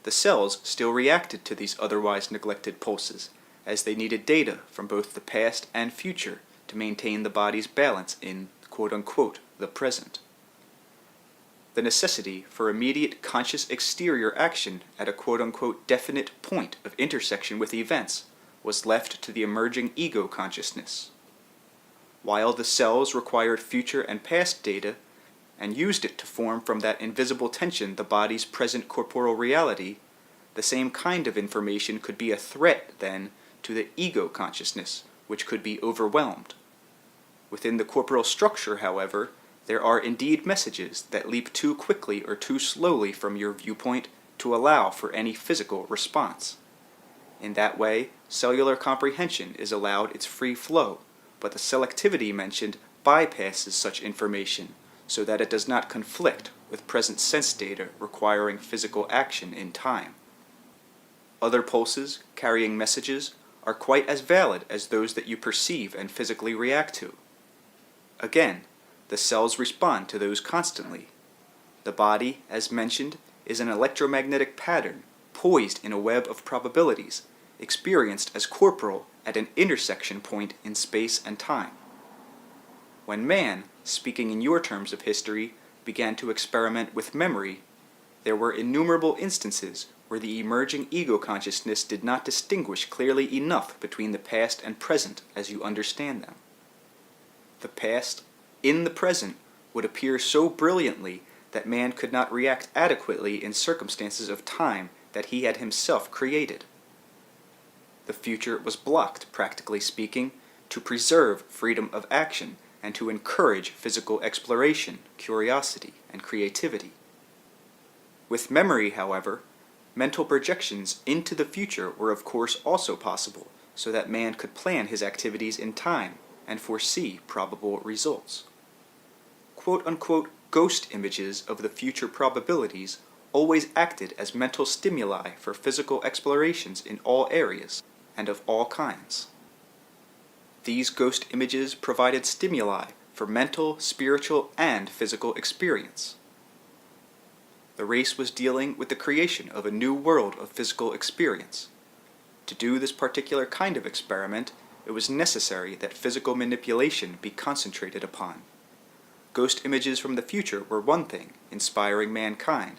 The cells still reacted to these otherwise neglected pulses, as they needed data from both the past and future to maintain the body's balance in, quote-unquote, the present. The necessity for immediate conscious exterior action at a quote-unquote definite point of intersection with events was left to the emerging ego consciousness. While the cells required future and past data, and used it to form from that invisible tension the body's present corporeal reality, the same kind of information could be a threat, then, to the ego consciousness, which could be overwhelmed. Within the corporeal structure, however, there are indeed messages that leap too quickly or too slowly from your viewpoint to allow for any physical response. In that way, cellular comprehension is allowed its free flow, but the selectivity mentioned bypasses such information, so that it does not conflict with present sense data requiring physical action in time. Other pulses, carrying messages, are quite as valid as those that you perceive and physically react to. Again, the cells respond to those constantly. The body, as mentioned, is an electromagnetic pattern, poised in a web of probabilities, experienced as corporal at an intersection point in space and time. When man, speaking in your terms of history, began to experiment with memory, there were innumerable instances where the emerging ego consciousness did not distinguish clearly enough between the past and present as you understand them. The past, in the present, would appear so brilliantly that man could not react adequately in circumstances of time that he had himself created. The future was blocked, practically speaking, to preserve freedom of action and to encourage physical exploration, curiosity, and creativity. With memory, however, mental projections into the future were of course also possible, so that man could plan his activities in time and foresee probable results. Quote-unquote ghost images of the future probabilities always acted as mental stimuli for physical explorations in all areas and of all kinds. These ghost images provided stimuli for mental, spiritual, and physical experience. The race was dealing with the creation of a new world of physical experience. To do this particular kind of experiment, it was necessary that physical manipulation be concentrated upon. Ghost images from the future were one thing, inspiring mankind.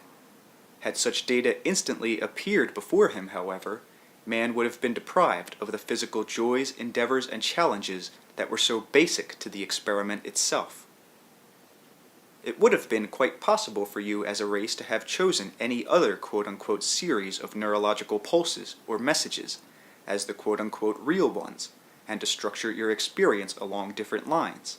Had such data instantly appeared before him, however, man would have been deprived of the physical joys, endeavors, and challenges that were so basic to the experiment itself. It would have been quite possible for you as a race to have chosen any other quote-unquote series of neurological pulses or messages as the quote-unquote real ones, and to structure your experience along different lines.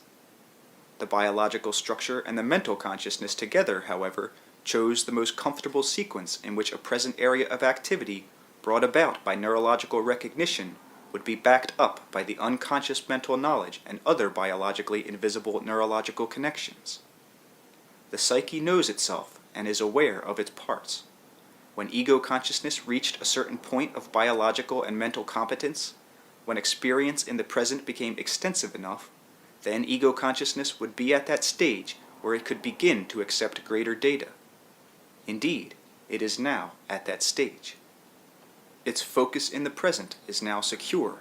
The biological structure and the mental consciousness together, however, chose the most comfortable sequence in which a present area of activity brought about by neurological recognition would be backed up by the unconscious mental knowledge and other biologically invisible neurological connections. The psyche knows itself and is aware of its parts. When ego consciousness reached a certain point of biological and mental competence, when experience in the present became extensive enough, then ego consciousness would be at that stage where it could begin to accept greater data. Indeed, it is now at that stage. Its focus in the present is now secure.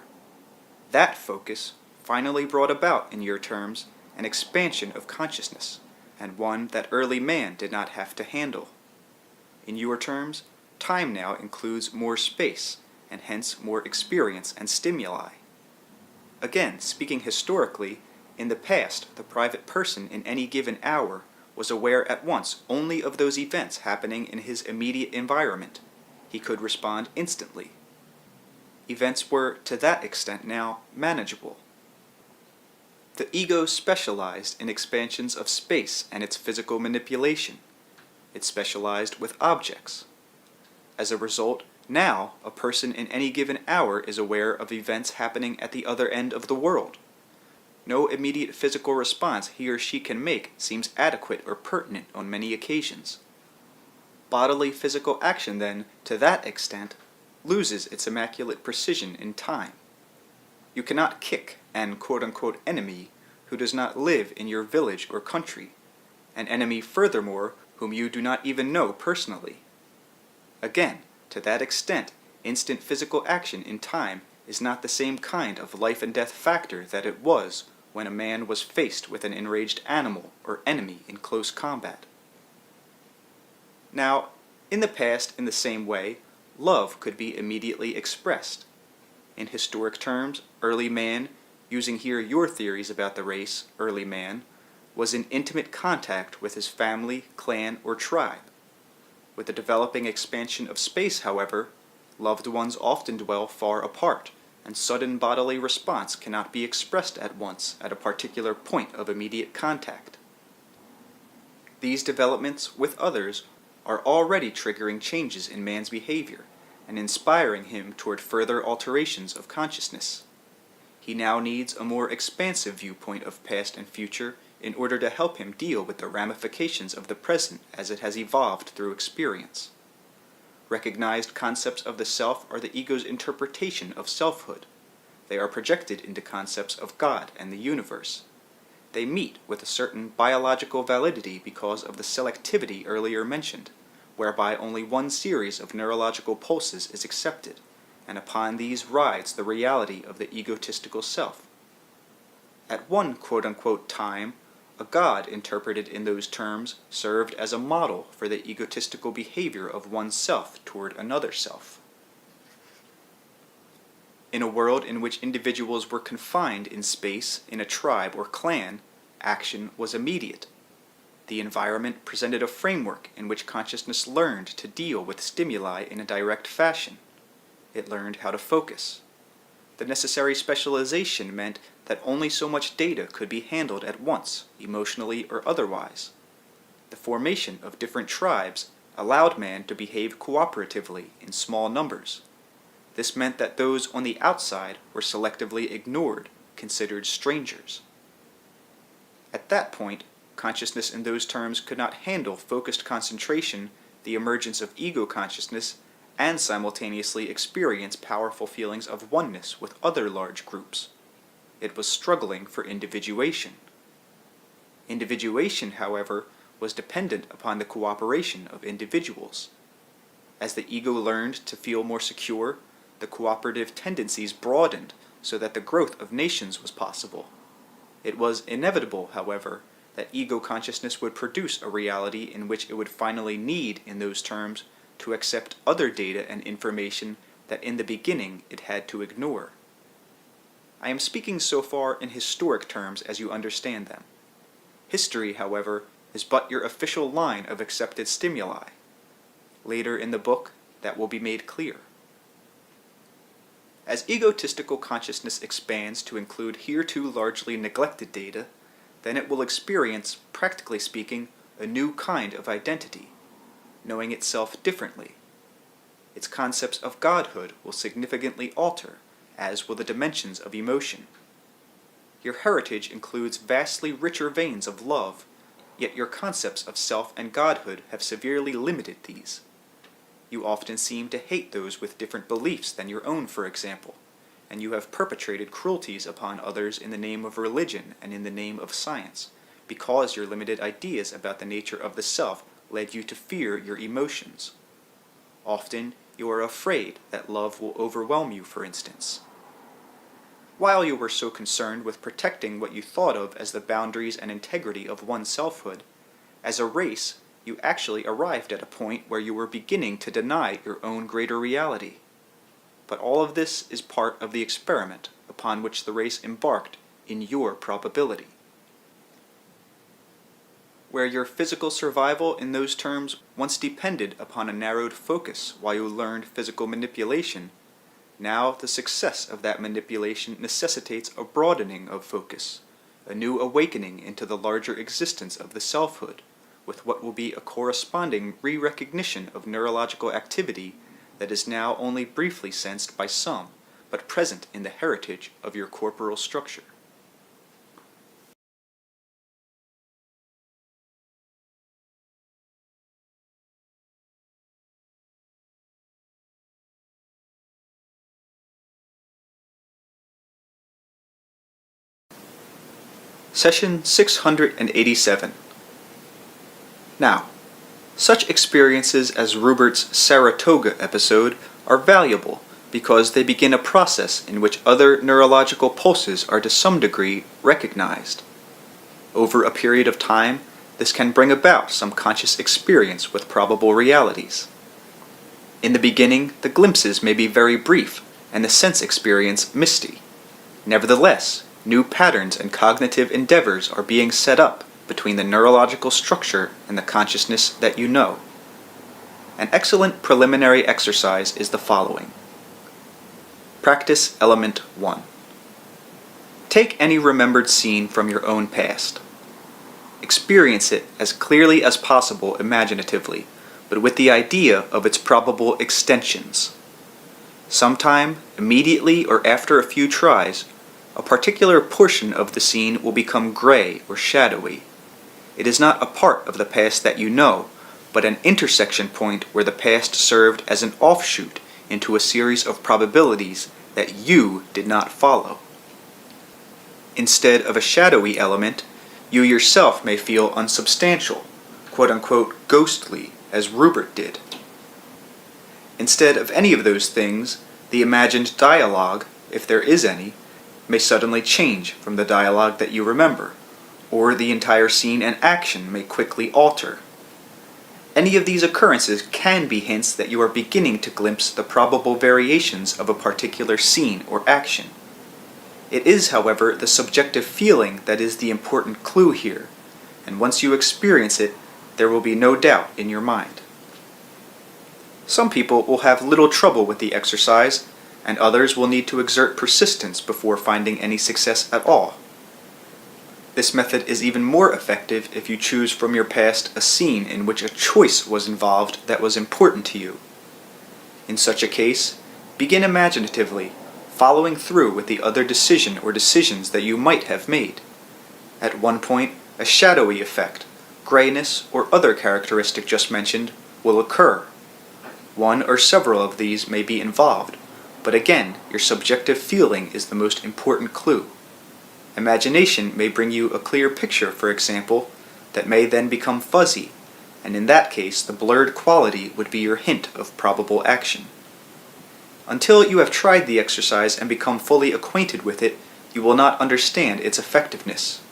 That focus finally brought about, in your terms, an expansion of consciousness, and one that early man did not have to handle. In your terms, time now includes more space, and hence more experience and stimuli. Again, speaking historically, in the past, the private person in any given hour was aware at once only of those events happening in his immediate environment. He could respond instantly. Events were, to that extent now, manageable. The ego specialized in expansions of space and its physical manipulation. It specialized with objects. As a result, now a person in any given hour is aware of events happening at the other end of the world. No immediate physical response he or she can make seems adequate or pertinent on many occasions. Bodily physical action, then, to that extent, loses its immaculate precision in time. You cannot kick an quote-unquote enemy who does not live in your village or country, an enemy furthermore whom you do not even know personally. Again, to that extent, instant physical action in time is not the same kind of life and death factor that it was when a man was faced with an enraged animal or enemy in close combat. Now, in the past, in the same way, love could be immediately expressed. In historic terms, early man, using here your theories about the race, early man, was in intimate contact with his family, clan, or tribe. With the developing expansion of space, however, loved ones often dwell far apart, and sudden bodily response cannot be expressed at once at a particular point of immediate contact. These developments, with others, are already triggering changes in man's behavior and inspiring him toward further alterations of consciousness. He now needs a more expansive viewpoint of past and future in order to help him deal with the ramifications of the present as it has evolved through experience. Recognized concepts of the self are the ego's interpretation of selfhood. They are projected into concepts of God and the universe. They meet with a certain biological validity because of the selectivity earlier mentioned, whereby only one series of neurological pulses is accepted, and upon these rides the reality of the egotistical self. At one quote-unquote time, a god interpreted in those terms served as a model for the egotistical behavior of oneself toward another self. In a world in which individuals were confined in space in a tribe or clan, action was immediate. The environment presented a framework in which consciousness learned to deal with stimuli in a direct fashion. It learned how to focus. The necessary specialization meant that only so much data could be handled at once, emotionally or otherwise. The formation of different tribes allowed man to behave cooperatively in small numbers. This meant that those on the outside were selectively ignored, considered strangers. At that point, consciousness in those terms could not handle focused concentration, the emergence of ego consciousness, and simultaneously experience powerful feelings of oneness with other large groups. It was struggling for individuation. Individuation, however, was dependent upon the cooperation of individuals. As the ego learned to feel more secure, the cooperative tendencies broadened so that the growth of nations was possible. It was inevitable, however, that ego consciousness would produce a reality in which it would finally need, in those terms, to accept other data and information that in the beginning it had to ignore. I am speaking so far in historic terms as you understand them. History, however, is but your official line of accepted stimuli. Later in the book, that will be made clear. As egotistical consciousness expands to include hereto largely neglected data, then it will experience, practically speaking, a new kind of identity, knowing itself differently. Its concepts of godhood will significantly alter, as will the dimensions of emotion. Your heritage includes vastly richer veins of love, yet your concepts of self and godhood have severely limited these. You often seem to hate those with different beliefs than your own, for example, and you have perpetrated cruelties upon others in the name of religion and in the name of science, because your limited ideas about the nature of the self led you to fear your emotions. Often, you are afraid that love will overwhelm you, for instance. While you were so concerned with protecting what you thought of as the boundaries and integrity of one's selfhood, as a race, you actually arrived at a point where you were beginning to deny your own greater reality. But all of this is part of the experiment upon which the race embarked in your probability. Where your physical survival in those terms once depended upon a narrowed focus while you learned physical manipulation, now the success of that manipulation necessitates a broadening of focus, a new awakening into the larger existence of the selfhood, with what will be a corresponding re-recognition of neurological activity that is now only briefly sensed by some, but present in the heritage of your corporal structure. Session 687. Now, such experiences as Rupert's Saratoga episode are valuable because they begin a process in which other neurological pulses are to some degree recognized. Over a period of time, this can bring about some conscious experience with probable realities. In the beginning, the glimpses may be very brief and the sense experience misty. Nevertheless, new patterns and cognitive endeavors are being set up between the neurological structure and the consciousness that you know. An excellent preliminary exercise is the following. Practice Element 1. Take any remembered scene from your own past. Experience it as clearly as possible imaginatively, but with the idea of its probable extensions. Sometime, immediately or after a few tries, a particular portion of the scene will become gray or shadowy. It is not a part of the past that you know, but an intersection point where the past served as an offshoot into a series of probabilities that you did not follow. Instead of a shadowy element, you yourself may feel unsubstantial, quote-unquote ghostly, as Rupert did. Instead of any of those things, the imagined dialogue, if there is any, may suddenly change from the dialogue that you remember, or the entire scene and action may quickly alter. Any of these occurrences can be hints that you are beginning to glimpse the probable variations of a particular scene or action. It is, however, the subjective feeling that is the important clue here, and once you experience it, there will be no doubt in your mind. Some people will have little trouble with the exercise, and others will need to exert persistence before finding any success at all. This method is even more effective if you choose from your past a scene in which a choice was involved that was important to you. In such a case, begin imaginatively, following through with the other decision or decisions that you might have made. At one point, a shadowy effect, grayness, or other characteristic just mentioned will occur. One or several of these may be involved, but again, your subjective feeling is the most important clue. Imagination may bring you a clear picture, for example, that may then become fuzzy, and in that case the blurred quality would be your hint of probable action. Until you have tried the exercise and become fully acquainted with it, you will not understand its effectiveness.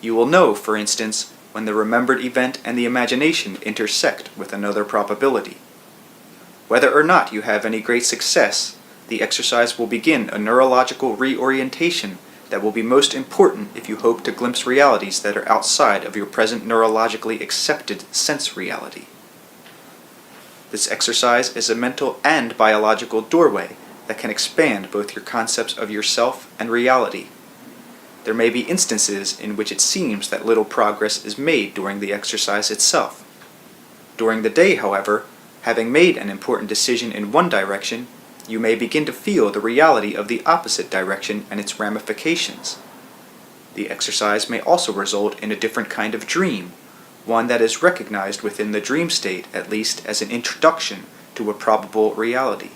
You will know, for instance, when the remembered event and the imagination intersect with another probability. Whether or not you have any great success, the exercise will begin a neurological reorientation that will be most important if you hope to glimpse realities that are outside of your present neurologically accepted sense reality. This exercise is a mental and biological doorway that can expand both your concepts of yourself and reality. There may be instances in which it seems that little progress is made during the exercise itself. During the day, however, having made an important decision in one direction, you may begin to feel the reality of the opposite direction and its ramifications. The exercise may also result in a different kind of dream, one that is recognized within the dream state at least as an introduction to a probable reality.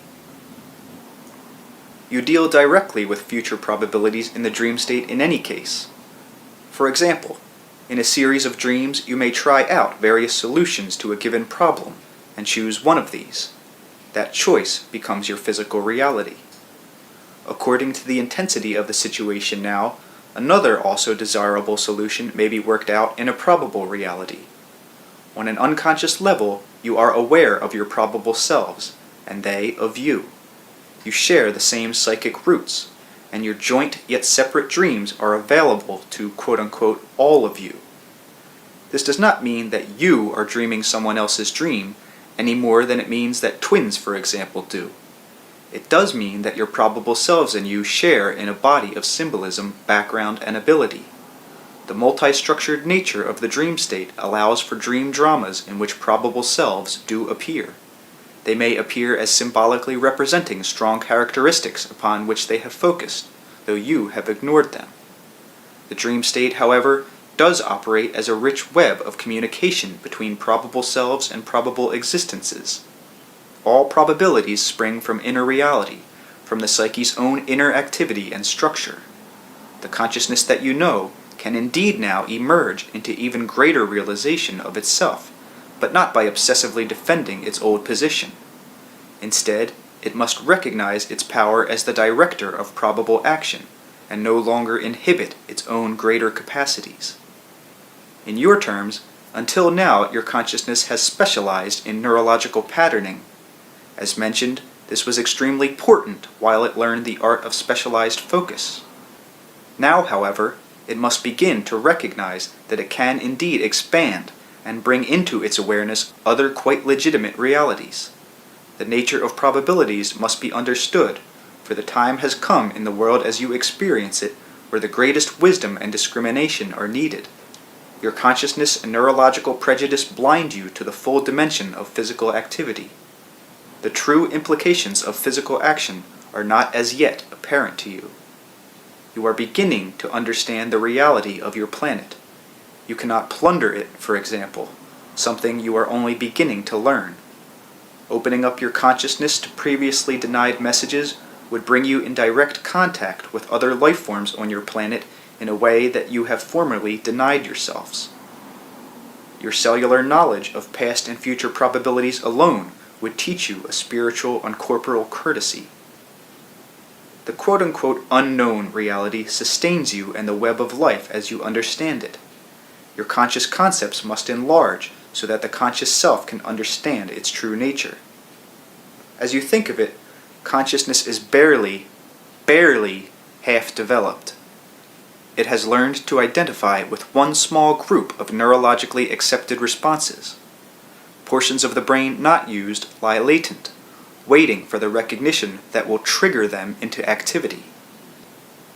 You deal directly with future probabilities in the dream state in any case. For example, in a series of dreams you may try out various solutions to a given problem and choose one of these. That choice becomes your physical reality. According to the intensity of the situation now, another also desirable solution may be worked out in a probable reality. On an unconscious level, you are aware of your probable selves, and they of you. You share the same psychic roots, and your joint yet separate dreams are available to quote-unquote all of you. This does not mean that you are dreaming someone else's dream, any more than it means that twins, for example, do. It does mean that your probable selves and you share in a body of symbolism, background, and ability. The multi-structured nature of the dream state allows for dream dramas in which probable selves do appear. They may appear as symbolically representing strong characteristics upon which they have focused, though you have ignored them. The dream state, however, does operate as a rich web of communication between probable selves and probable existences. All probabilities spring from inner reality, from the psyche's own inner activity and structure. The consciousness that you know can indeed now emerge into even greater realization of itself, but not by obsessively defending its old position. Instead, it must recognize its power as the director of probable action, and no longer inhibit its own greater capacities. In your terms, until now your consciousness has specialized in neurological patterning. As mentioned, this was extremely important while it learned the art of specialized focus. Now, however, it must begin to recognize that it can indeed expand and bring into its awareness other quite legitimate realities. The nature of probabilities must be understood, for the time has come in the world as you experience it where the greatest wisdom and discrimination are needed. Your consciousness and neurological prejudice blind you to the full dimension of physical activity. The true implications of physical action are not as yet apparent to you. You are beginning to understand the reality of your planet. You cannot plunder it, for example, something you are only beginning to learn. Opening up your consciousness to previously denied messages would bring you in direct contact with other life forms on your planet in a way that you have formerly denied yourselves. Your cellular knowledge of past and future probabilities alone would teach you a spiritual and corporal courtesy. The quote-unquote unknown reality sustains you and the web of life as you understand it. Your conscious concepts must enlarge so that the conscious self can understand its true nature. As you think of it, consciousness is barely half developed. It has learned to identify with one small group of neurologically accepted responses. Portions of the brain not used lie latent, waiting for the recognition that will trigger them into activity.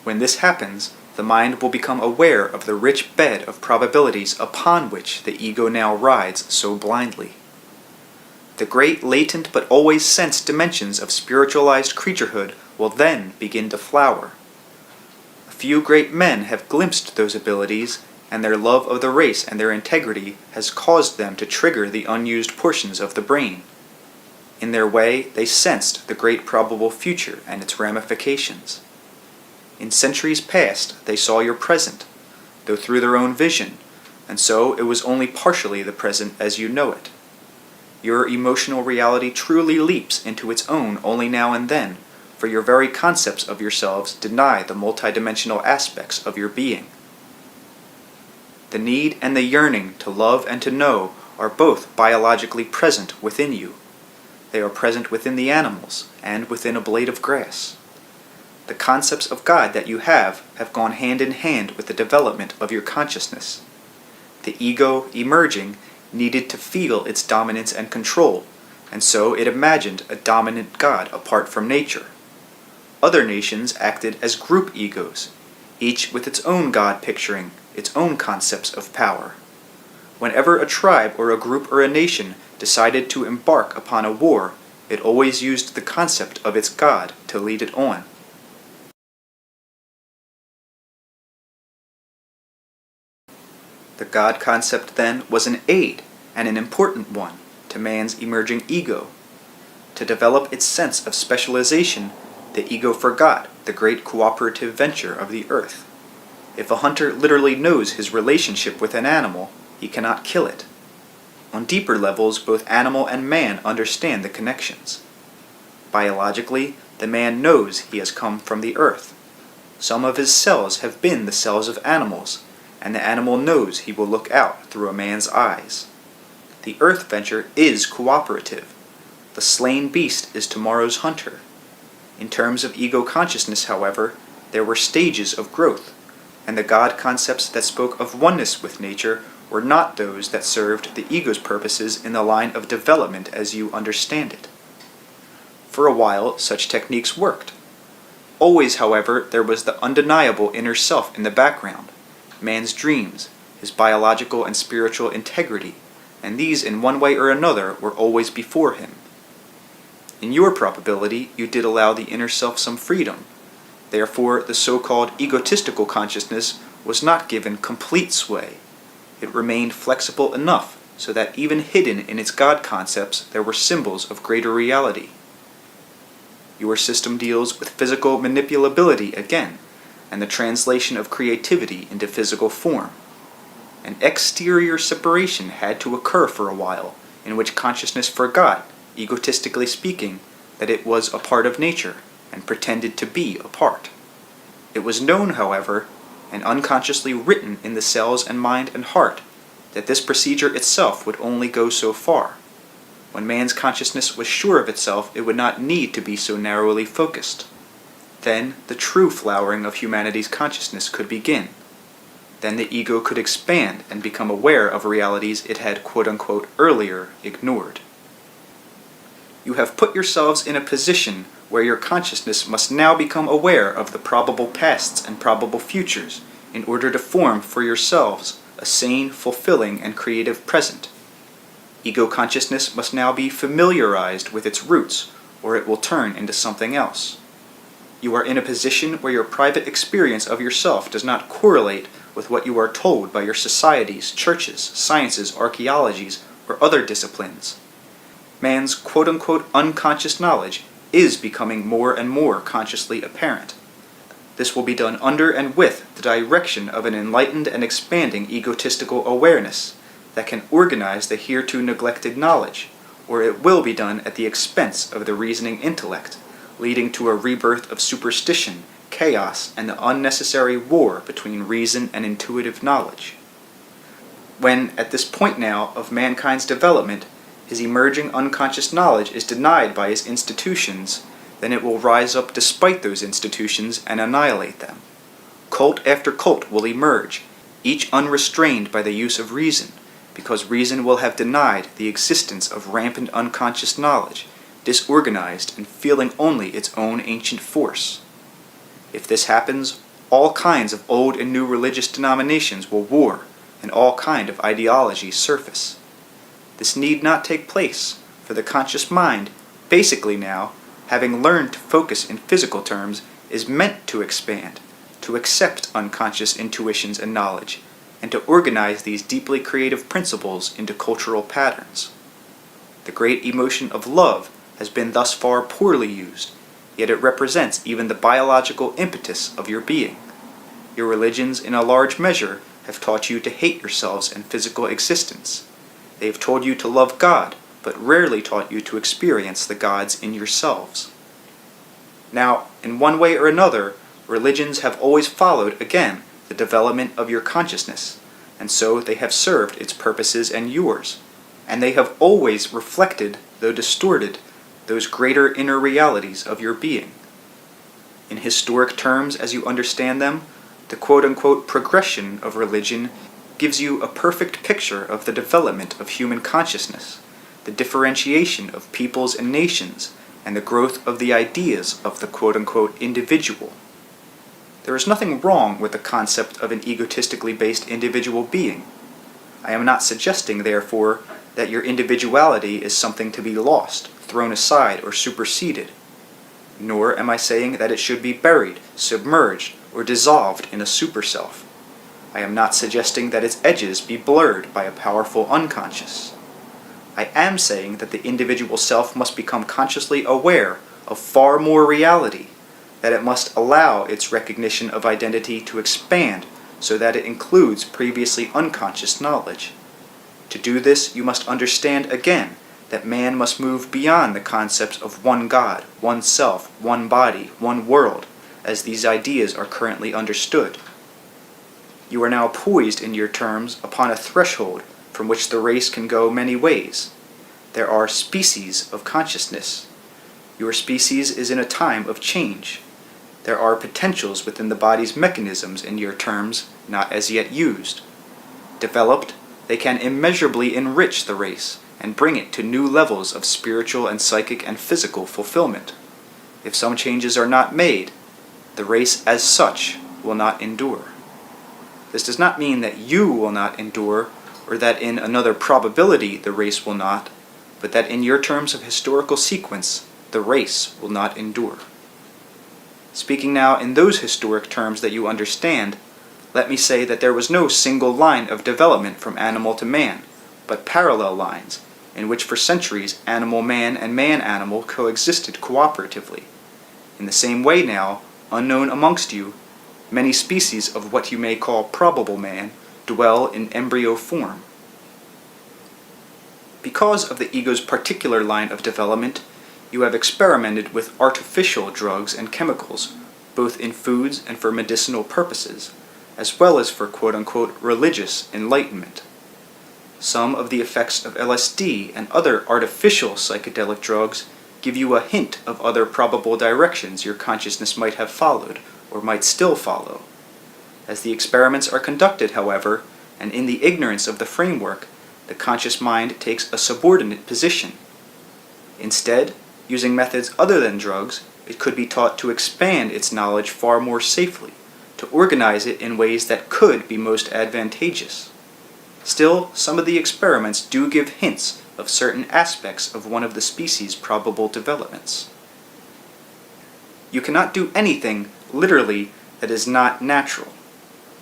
When this happens, the mind will become aware of the rich bed of probabilities upon which the ego now rides so blindly. The great latent but always sensed dimensions of spiritualized creaturehood will then begin to flower. A few great men have glimpsed those abilities, and their love of the race and their integrity has caused them to trigger the unused portions of the brain. In their way, they sensed the great probable future and its ramifications. In centuries past, they saw your present, though through their own vision, and so it was only partially the present as you know it. Your emotional reality truly leaps into its own only now and then, for your very concepts of yourselves deny the multidimensional aspects of your being. The need and the yearning to love and to know are both biologically present within you. They are present within the animals and within a blade of grass. The concepts of God that you have gone hand in hand with the development of your consciousness. The ego, emerging, needed to feel its dominance and control, and so it imagined a dominant God apart from nature. Other nations acted as group egos, each with its own God picturing its own concepts of power. Whenever a tribe or a group or a nation decided to embark upon a war, it always used the concept of its God to lead it on. The God concept then was an aid, and an important one, to man's emerging ego. To develop its sense of specialization, the ego forgot the great cooperative venture of the earth. If a hunter literally knows his relationship with an animal, he cannot kill it. On deeper levels, both animal and man understand the connections. Biologically, the man knows he has come from the earth. Some of his cells have been the cells of animals, and the animal knows he will look out through a man's eyes. The earth venture is cooperative. The slain beast is tomorrow's hunter. In terms of ego consciousness, however, there were stages of growth, and the God concepts that spoke of oneness with nature were not those that served the ego's purposes in the line of development as you understand it. For a while, such techniques worked. Always, however, there was the undeniable inner self in the background, man's dreams, his biological and spiritual integrity, and these in one way or another were always before him. In your probability, you did allow the inner self some freedom. Therefore, the so-called egotistical consciousness was not given complete sway. It remained flexible enough so that even hidden in its God concepts there were symbols of greater reality. Your system deals with physical manipulability again, and the translation of creativity into physical form. An exterior separation had to occur for a while, in which consciousness forgot, egotistically speaking, that it was a part of nature, and pretended to be a part. It was known, however, and unconsciously written in the cells and mind and heart, that this procedure itself would only go so far. When man's consciousness was sure of itself, it would not need to be so narrowly focused. Then the true flowering of humanity's consciousness could begin. Then the ego could expand and become aware of realities it had quote-unquote earlier ignored. You have put yourselves in a position where your consciousness must now become aware of the probable pasts and probable futures in order to form for yourselves a sane, fulfilling, and creative present. Ego consciousness must now be familiarized with its roots, or it will turn into something else. You are in a position where your private experience of yourself does not correlate with what you are told by your societies, churches, sciences, archaeologies, or other disciplines. Man's quote-unquote unconscious knowledge is becoming more and more consciously apparent. This will be done under and with the direction of an enlightened and expanding egotistical awareness that can organize the hereto neglected knowledge, or it will be done at the expense of the reasoning intellect, leading to a rebirth of superstition, chaos, and the unnecessary war between reason and intuitive knowledge. When, at this point now of mankind's development, his emerging unconscious knowledge is denied by his institutions, then it will rise up despite those institutions and annihilate them. Cult after cult will emerge, each unrestrained by the use of reason, because reason will have denied the existence of rampant unconscious knowledge, disorganized and feeling only its own ancient force. If this happens, all kinds of old and new religious denominations will war, and all kinds of ideologies surface. This need not take place, for the conscious mind, basically now, having learned to focus in physical terms, is meant to expand, to accept unconscious intuitions and knowledge, and to organize these deeply creative principles into cultural patterns. The great emotion of love has been thus far poorly used, yet it represents even the biological impetus of your being. Your religions, in a large measure, have taught you to hate yourselves and physical existence. They have told you to love God, but rarely taught you to experience the gods in yourselves. Now, in one way or another, religions have always followed, again, the development of your consciousness, and so they have served its purposes and yours, and they have always reflected, though distorted, those greater inner realities of your being. In historic terms, as you understand them, the quote-unquote progression of religion gives you a perfect picture of the development of human consciousness, the differentiation of peoples and nations, and the growth of the ideas of the quote-unquote individual. There is nothing wrong with the concept of an egotistically based individual being. I am not suggesting, therefore, that your individuality is something to be lost, thrown aside, or superseded. Nor am I saying that it should be buried, submerged, or dissolved in a super-self. I am not suggesting that its edges be blurred by a powerful unconscious. I am saying that the individual self must become consciously aware of far more reality, that it must allow its recognition of identity to expand so that it includes previously unconscious knowledge. To do this, you must understand again that man must move beyond the concepts of one God, one self, one body, one world, as these ideas are currently understood. You are now poised in your terms upon a threshold from which the race can go many ways. There are species of consciousness. Your species is in a time of change. There are potentials within the body's mechanisms in your terms, not as yet used. Developed, they can immeasurably enrich the race and bring it to new levels of spiritual and psychic and physical fulfillment. If some changes are not made, the race as such will not endure. This does not mean that you will not endure, or that in another probability the race will not, but that in your terms of historical sequence, the race will not endure. Speaking now in those historic terms that you understand, let me say that there was no single line of development from animal to man, but parallel lines, in which for centuries animal-man and man-animal coexisted cooperatively. In the same way now, unknown amongst you, many species of what you may call probable man dwell in embryo form. Because of the ego's particular line of development, you have experimented with artificial drugs and chemicals, both in foods and for medicinal purposes, as well as for quote-unquote religious enlightenment. Some of the effects of LSD and other artificial psychedelic drugs give you a hint of other probable directions your consciousness might have followed, or might still follow. As the experiments are conducted, however, and in the ignorance of the framework, the conscious mind takes a subordinate position. Instead, using methods other than drugs, it could be taught to expand its knowledge far more safely, to organize it in ways that could be most advantageous. Still, some of the experiments do give hints of certain aspects of one of the species' probable developments. You cannot do anything, literally, that is not natural.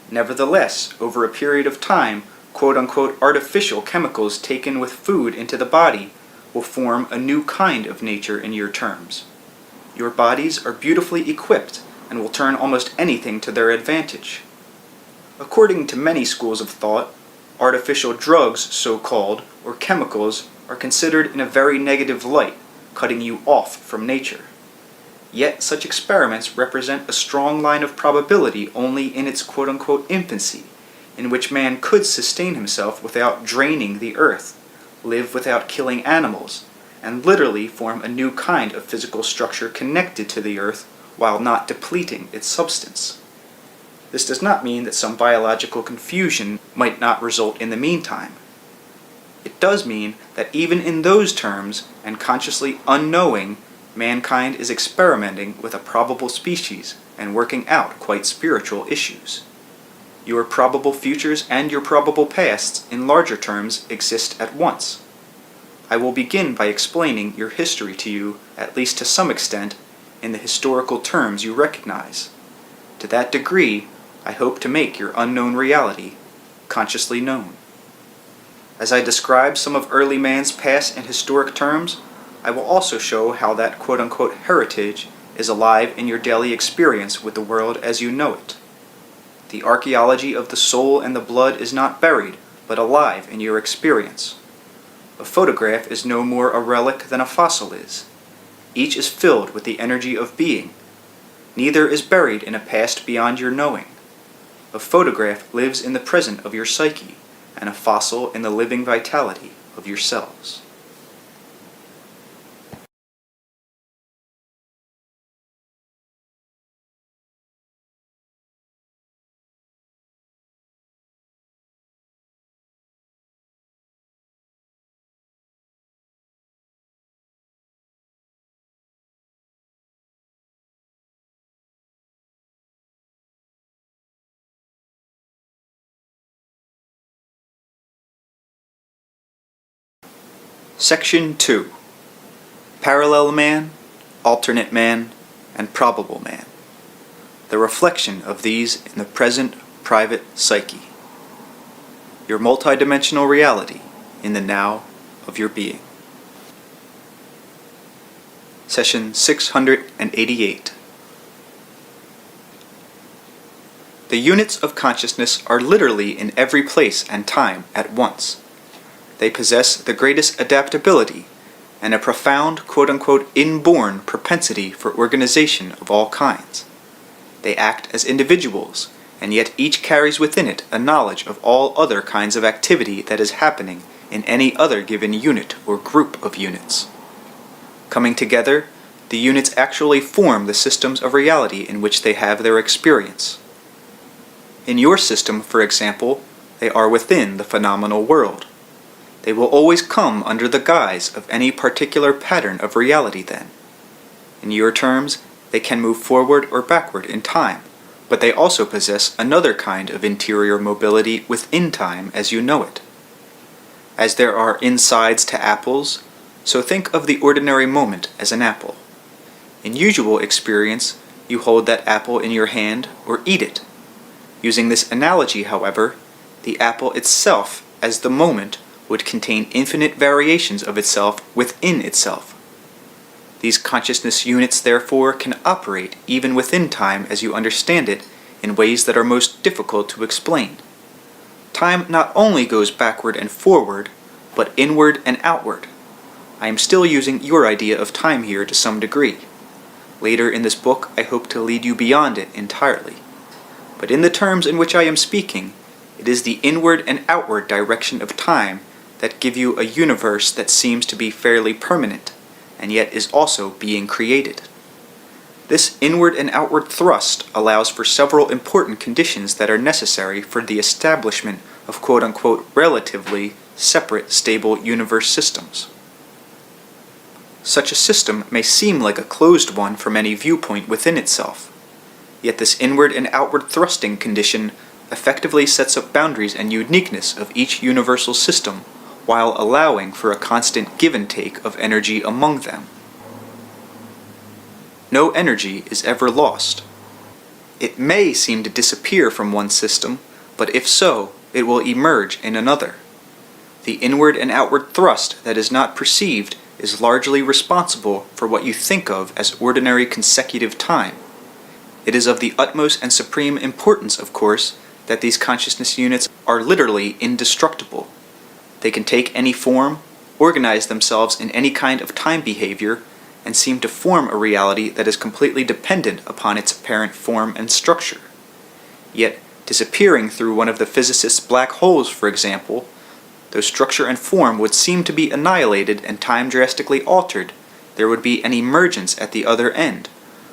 Nevertheless, over a period of time, quote-unquote artificial chemicals taken with food into the body will form a new kind of nature in your terms. Your bodies are beautifully equipped and will turn almost anything to their advantage. According to many schools of thought, artificial drugs, so-called, or chemicals, are considered in a very negative light, cutting you off from nature. Yet such experiments represent a strong line of probability only in its quote-unquote infancy, in which man could sustain himself without draining the earth, live without killing animals, and literally form a new kind of physical structure connected to the earth while not depleting its substance. This does not mean that some biological confusion might not result in the meantime. It does mean that even in those terms, and consciously unknowing, mankind is experimenting with a probable species and working out quite spiritual issues. Your probable futures and your probable pasts, in larger terms, exist at once. I will begin by explaining your history to you, at least to some extent, in the historical terms you recognize. To that degree, I hope to make your unknown reality consciously known. As I describe some of early man's past in historic terms, I will also show how that quote-unquote heritage is alive in your daily experience with the world as you know it. The archaeology of the soul and the blood is not buried, but alive in your experience. A photograph is no more a relic than a fossil is. Each is filled with the energy of being. Neither is buried in a past beyond your knowing. A photograph lives in the present of your psyche, and a fossil in the living vitality of your cells. Section 2. Parallel man, alternate man, and probable man. The reflection of these in the present private psyche. Your multidimensional reality in the now of your being. Session 688. The units of consciousness are literally in every place and time at once. They possess the greatest adaptability and a profound quote-unquote inborn propensity for organization of all kinds. They act as individuals, and yet each carries within it a knowledge of all other kinds of activity that is happening in any other given unit or group of units. Coming together, the units actually form the systems of reality in which they have their experience. In your system, for example, they are within the phenomenal world. They will always come under the guise of any particular pattern of reality then. In your terms, they can move forward or backward in time, but they also possess another kind of interior mobility within time as you know it. As there are insides to apples, so think of the ordinary moment as an apple. In usual experience, you hold that apple in your hand or eat it. Using this analogy, however, the apple itself as the moment would contain infinite variations of itself within itself. These consciousness units, therefore, can operate even within time as you understand it in ways that are most difficult to explain. Time not only goes backward and forward, but inward and outward. I am still using your idea of time here to some degree. Later in this book, I hope to lead you beyond it entirely. But in the terms in which I am speaking, it is the inward and outward direction of time that give you a universe that seems to be fairly permanent, and yet is also being created. This inward and outward thrust allows for several important conditions that are necessary for the establishment of quote-unquote relatively separate stable universe systems. Such a system may seem like a closed one from any viewpoint within itself, yet this inward and outward thrusting condition effectively sets up boundaries and uniqueness of each universal system, while allowing for a constant give and take of energy among them. No energy is ever lost. It may seem to disappear from one system, but if so, it will emerge in another. The inward and outward thrust that is not perceived is largely responsible for what you think of as ordinary consecutive time. It is of the utmost and supreme importance, of course, that these consciousness units are literally indestructible. They can take any form, organize themselves in any kind of time behavior, and seem to form a reality that is completely dependent upon its apparent form and structure. Yet, disappearing through one of the physicist's black holes, for example, though structure and form would seem to be annihilated and time drastically altered, there would be an emergence at the other end,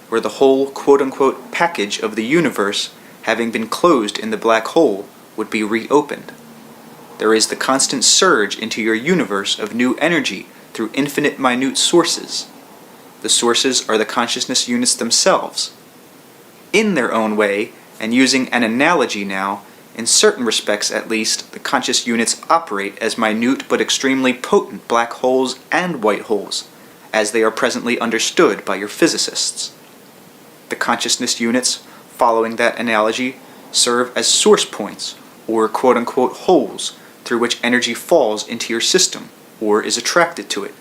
where the whole quote-unquote package of the universe, having been closed in the black hole, would be reopened. There is the constant surge into your universe of new energy through infinite minute sources. The sources are the consciousness units themselves. In their own way, and using an analogy now, in certain respects at least, the conscious units operate as minute but extremely potent black holes and white holes, as they are presently understood by your physicists. The consciousness units, following that analogy, serve as source points, or quote-unquote holes, through which energy falls into your system, or is attracted to it,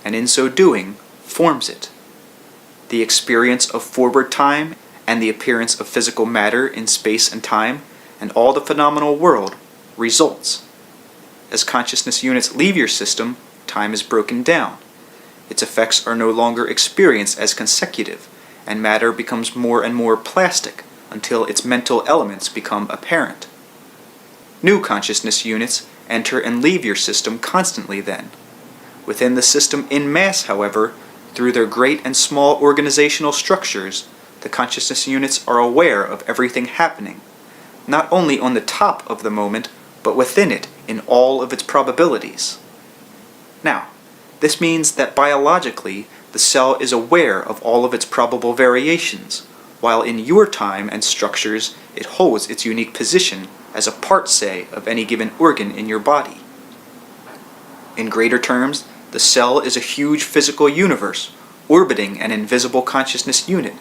and in so doing, forms it. The experience of forward time, and the appearance of physical matter in space and time, and all the phenomenal world, results. as consciousness units leave your system, time is broken down. Its effects are no longer experienced as consecutive, and matter becomes more and more plastic until its mental elements become apparent. New consciousness units enter and leave your system constantly then. Within the system in mass, however, through their great and small organizational structures, the consciousness units are aware of everything happening, not only on the top of the moment, but within it in all of its probabilities. Now, this means that biologically, the cell is aware of all of its probable variations, while in your time and structures it holds its unique position as a part, say, of any given organ in your body. In greater terms, the cell is a huge physical universe, orbiting an invisible consciousness unit,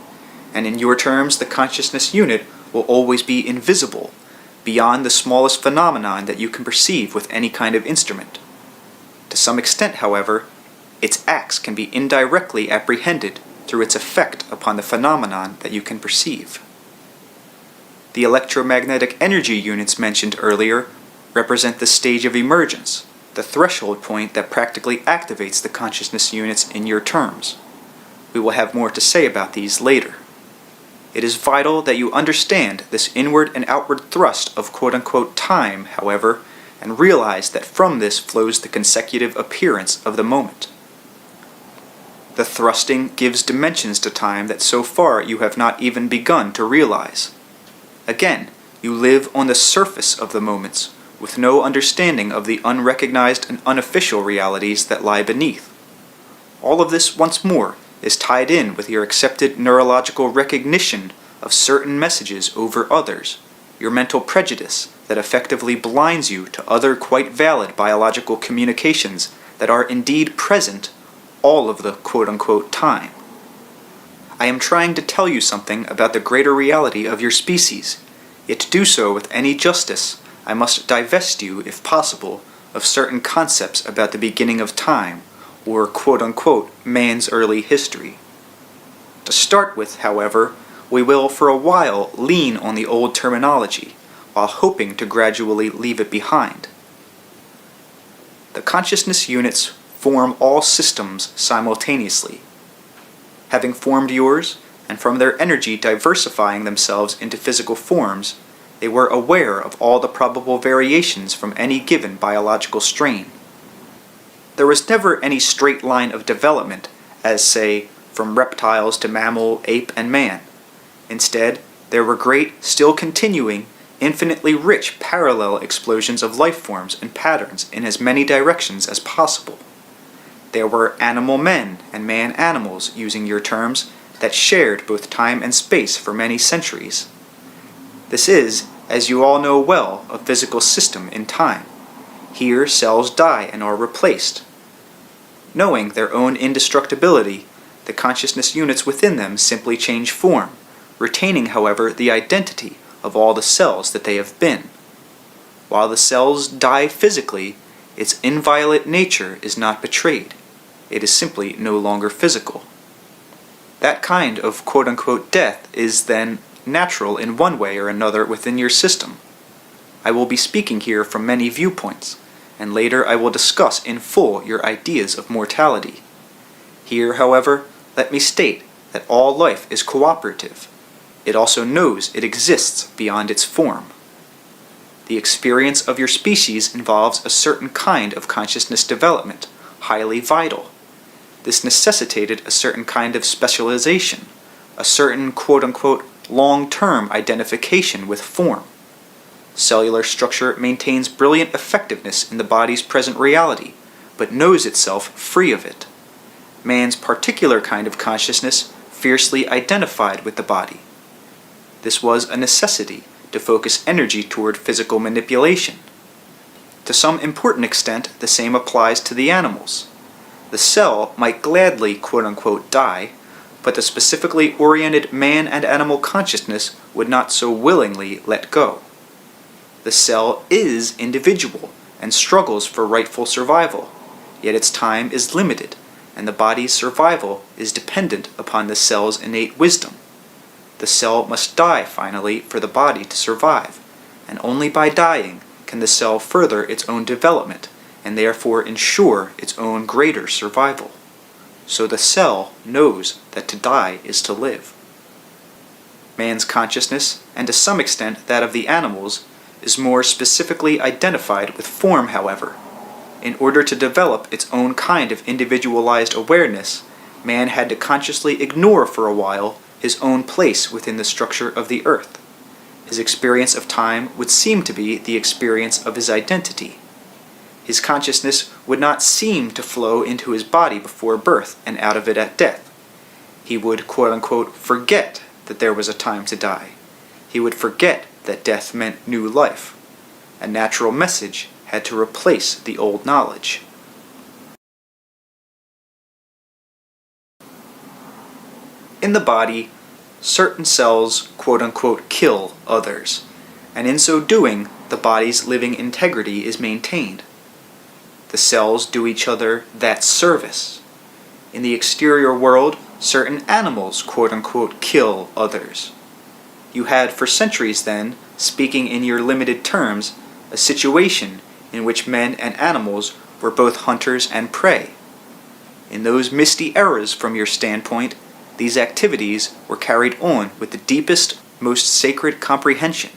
and in your terms, the consciousness unit will always be invisible, beyond the smallest phenomenon that you can perceive with any kind of instrument. To some extent, however, its acts can be indirectly apprehended through its effect upon the phenomenon that you can perceive. The electromagnetic energy units mentioned earlier represent the stage of emergence, the threshold point that practically activates the consciousness units in your terms. We will have more to say about these later. It is vital that you understand this inward and outward thrust of quote-unquote time, however, and realize that from this flows the consecutive appearance of the moment. The thrusting gives dimensions to time that so far you have not even begun to realize. Again, you live on the surface of the moments, with no understanding of the unrecognized and unofficial realities that lie beneath. All of this, once more, is tied in with your accepted neurological recognition of certain messages over others, your mental prejudice that effectively blinds you to other quite valid biological communications that are indeed present all of the quote-unquote time. I am trying to tell you something about the greater reality of your species, yet to do so with any justice, I must divest you, if possible, of certain concepts about the beginning of time, or quote-unquote man's early history. To start with, however, we will for a while lean on the old terminology, while hoping to gradually leave it behind. The consciousness units form all systems simultaneously. Having formed yours, and from their energy diversifying themselves into physical forms, they were aware of all the probable variations from any given biological strain. There was never any straight line of development, as, say, from reptiles to mammal, ape, and man. Instead, there were great, still continuing, infinitely rich parallel explosions of life forms and patterns in as many directions as possible. There were animal men and man animals, using your terms, that shared both time and space for many centuries. This is, as you all know well, a physical system in time. Here cells die and are replaced. Knowing their own indestructibility, the consciousness units within them simply change form, retaining, however, the identity of all the cells that they have been. While the cells die physically, its inviolate nature is not betrayed. It is simply no longer physical. That kind of quote-unquote death is, then, natural in one way or another within your system. I will be speaking here from many viewpoints, and later I will discuss in full your ideas of mortality. Here, however, let me state that all life is cooperative. It also knows it exists beyond its form. The experience of your species involves a certain kind of consciousness development, highly vital. This necessitated a certain kind of specialization, a certain quote-unquote long-term identification with form. Cellular structure maintains brilliant effectiveness in the body's present reality, but knows itself free of it. Man's particular kind of consciousness fiercely identified with the body. This was a necessity to focus energy toward physical manipulation. To some important extent, the same applies to the animals. The cell might gladly quote-unquote die, but the specifically oriented man and animal consciousness would not so willingly let go. The cell is individual and struggles for rightful survival, yet its time is limited, and the body's survival is dependent upon the cell's innate wisdom. The cell must die finally for the body to survive, and only by dying can the cell further its own development and therefore ensure its own greater survival. So the cell knows that to die is to live. Man's consciousness, and to some extent that of the animals, is more specifically identified with form, however. In order to develop its own kind of individualized awareness, man had to consciously ignore for a while his own place within the structure of the earth. His experience of time would seem to be the experience of his identity. His consciousness would not seem to flow into his body before birth and out of it at death. He would, quote-unquote, forget that there was a time to die. He would forget that death meant new life. A natural message had to replace the old knowledge. In the body, certain cells, quote-unquote, kill others, and in so doing, the body's living integrity is maintained. The cells do each other that service. In the exterior world, certain animals, quote-unquote, kill others. You had for centuries then, speaking in your limited terms, a situation in which men and animals were both hunters and prey. In those misty eras from your standpoint, these activities were carried on with the deepest, most sacred comprehension.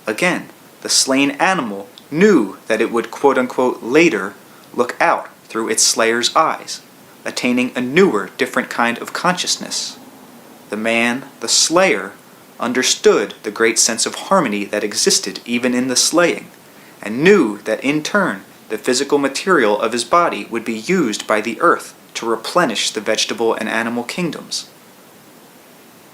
Again, the slain animal knew that it would, quote-unquote, later look out through its slayer's eyes, attaining a newer, different kind of consciousness. The man, the slayer, understood the great sense of harmony that existed even in the slaying, and knew that in turn the physical material of his body would be used by the earth to replenish the vegetable and animal kingdoms.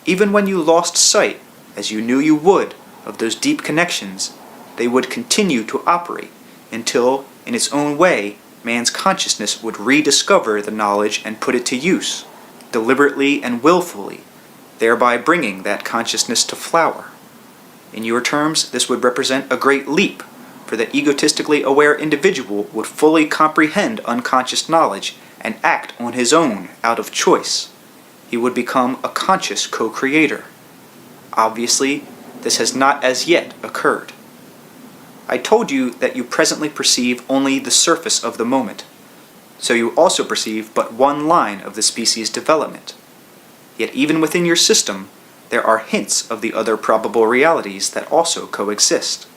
Even when you lost sight, as you knew you would, of those deep connections, they would continue to operate until, in its own way, man's consciousness would rediscover the knowledge and put it to use, deliberately and willfully, thereby bringing that consciousness to flower. In your terms, this would represent a great leap, for the egotistically aware individual would fully comprehend unconscious knowledge and act on his own out of choice. He would become a conscious co-creator. Obviously, this has not as yet occurred. I told you that you presently perceive only the surface of the moment, so you also perceive but one line of the species' development. Yet even within your system, there are hints of the other probable realities that also coexist.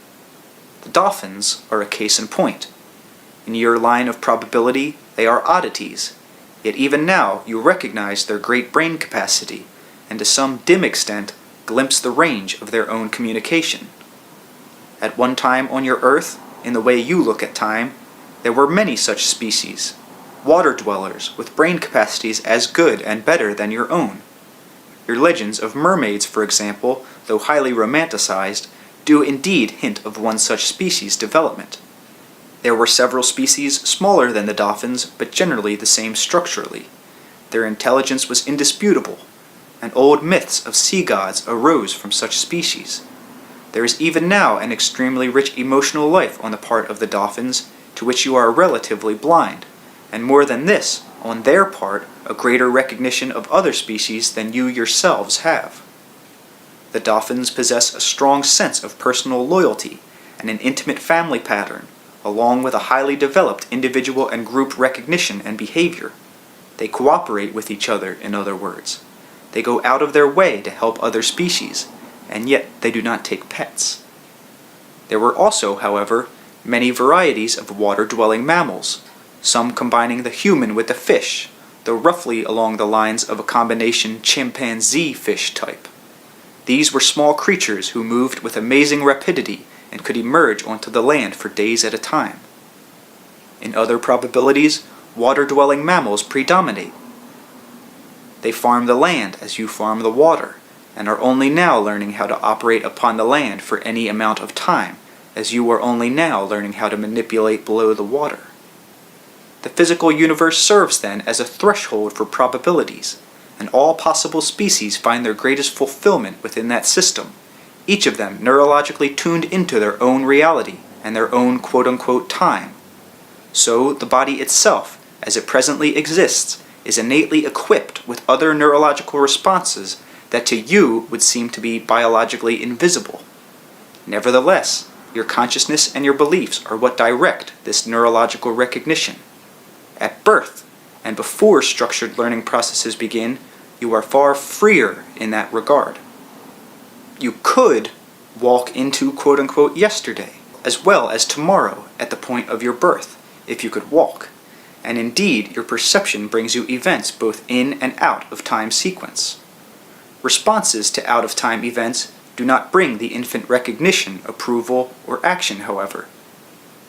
The dolphins are a case in point. In your line of probability, they are oddities, yet even now you recognize their great brain capacity, and to some dim extent, glimpse the range of their own communication. At one time on your Earth, in the way you look at time, there were many such species, water dwellers with brain capacities as good and better than your own. Your legends of mermaids, for example, though highly romanticized, do indeed hint of one such species' development. There were several species smaller than the dolphins, but generally the same structurally. Their intelligence was indisputable, and old myths of sea gods arose from such species. There is even now an extremely rich emotional life on the part of the dolphins, to which you are relatively blind, and more than this, on their part, a greater recognition of other species than you yourselves have. The dolphins possess a strong sense of personal loyalty and an intimate family pattern, along with a highly developed individual and group recognition and behavior. They cooperate with each other, in other words. They go out of their way to help other species, and yet they do not take pets. There were also, however, many varieties of water-dwelling mammals, some combining the human with the fish, though roughly along the lines of a combination chimpanzee-fish type. These were small creatures who moved with amazing rapidity and could emerge onto the land for days at a time. In other probabilities, water-dwelling mammals predominate. They farm the land as you farm the water, and are only now learning how to operate upon the land for any amount of time, as you are only now learning how to manipulate below the water. The physical universe serves then as a threshold for probabilities, and all possible species find their greatest fulfillment within that system, each of them neurologically tuned into their own reality and their own quote-unquote time. So the body itself, as it presently exists, is innately equipped with other neurological responses that to you would seem to be biologically invisible. Nevertheless, Your consciousness and your beliefs are what direct this neurological recognition. At birth, and before structured learning processes begin, you are far freer in that regard. You could walk into quote-unquote yesterday, as well as tomorrow at the point of your birth, if you could walk. And indeed, your perception brings you events both in and out of time sequence. Responses to out-of-time events do not bring the infant recognition, approval, or action, however.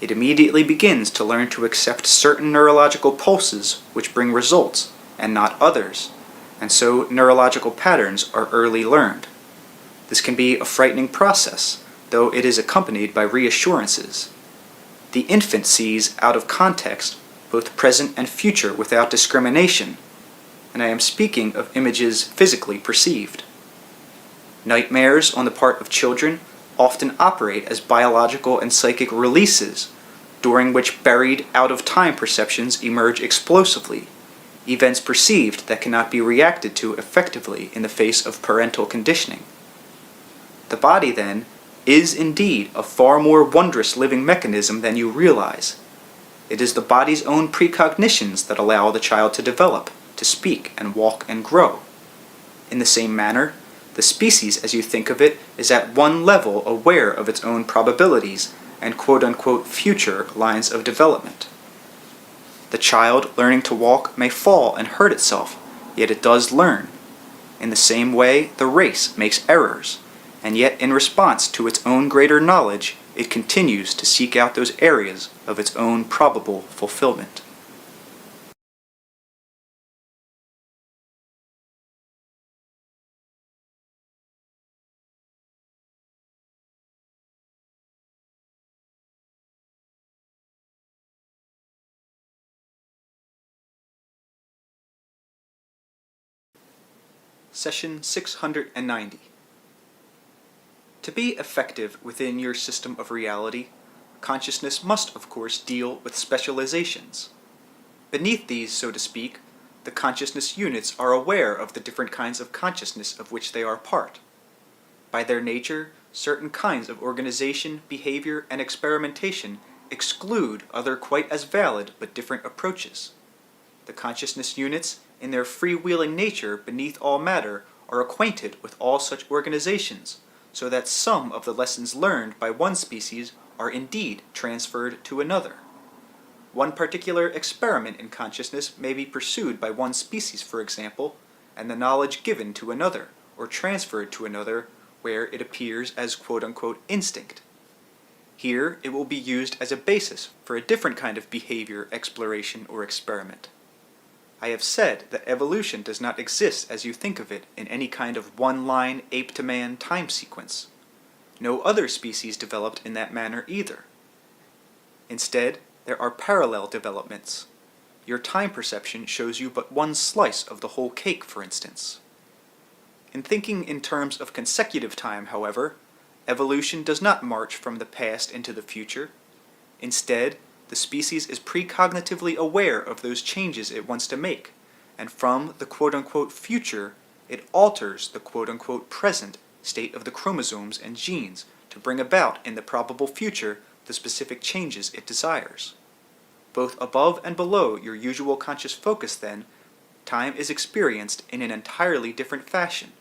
It immediately begins to learn to accept certain neurological pulses which bring results, and not others, and so neurological patterns are early learned. This can be a frightening process, though it is accompanied by reassurances. The infant sees, out of context, both present and future without discrimination, and I am speaking of images physically perceived. Nightmares on the part of children often operate as biological and psychic releases, during which buried out-of-time perceptions emerge explosively, events perceived that cannot be reacted to effectively in the face of parental conditioning. The body, then, is indeed a far more wondrous living mechanism than you realize. It is the body's own precognitions that allow the child to develop, to speak and walk and grow. In the same manner, the species, as you think of it, is at one level aware of its own probabilities and quote-unquote future lines of development. The child learning to walk may fall and hurt itself, yet it does learn. In the same way, the race makes errors, and yet in response to its own greater knowledge, it continues to seek out those areas of its own probable fulfillment. Session 690. To be effective within your system of reality, consciousness must, of course, deal with specializations. Beneath these, so to speak, the consciousness units are aware of the different kinds of consciousness of which they are part. By their nature, certain kinds of organization, behavior, and experimentation exclude other quite as valid but different approaches. The consciousness units, in their freewheeling nature beneath all matter, are acquainted with all such organizations, so that some of the lessons learned by one species are indeed transferred to another. One particular experiment in consciousness may be pursued by one species, for example, and the knowledge given to another, or transferred to another, where it appears as quote-unquote instinct. Here, it will be used as a basis for a different kind of behavior, exploration, or experiment. I have said that evolution does not exist as you think of it in any kind of one-line ape-to-man time sequence. No other species developed in that manner either. Instead, there are parallel developments. Your time perception shows you but one slice of the whole cake, for instance. In thinking in terms of consecutive time, however, evolution does not march from the past into the future. Instead, the species is precognitively aware of those changes it wants to make, and from the quote-unquote future, it alters the quote-unquote present state of the chromosomes and genes to bring about in the probable future the specific changes it desires. Both above and below your usual conscious focus, then, time is experienced in an entirely different fashion,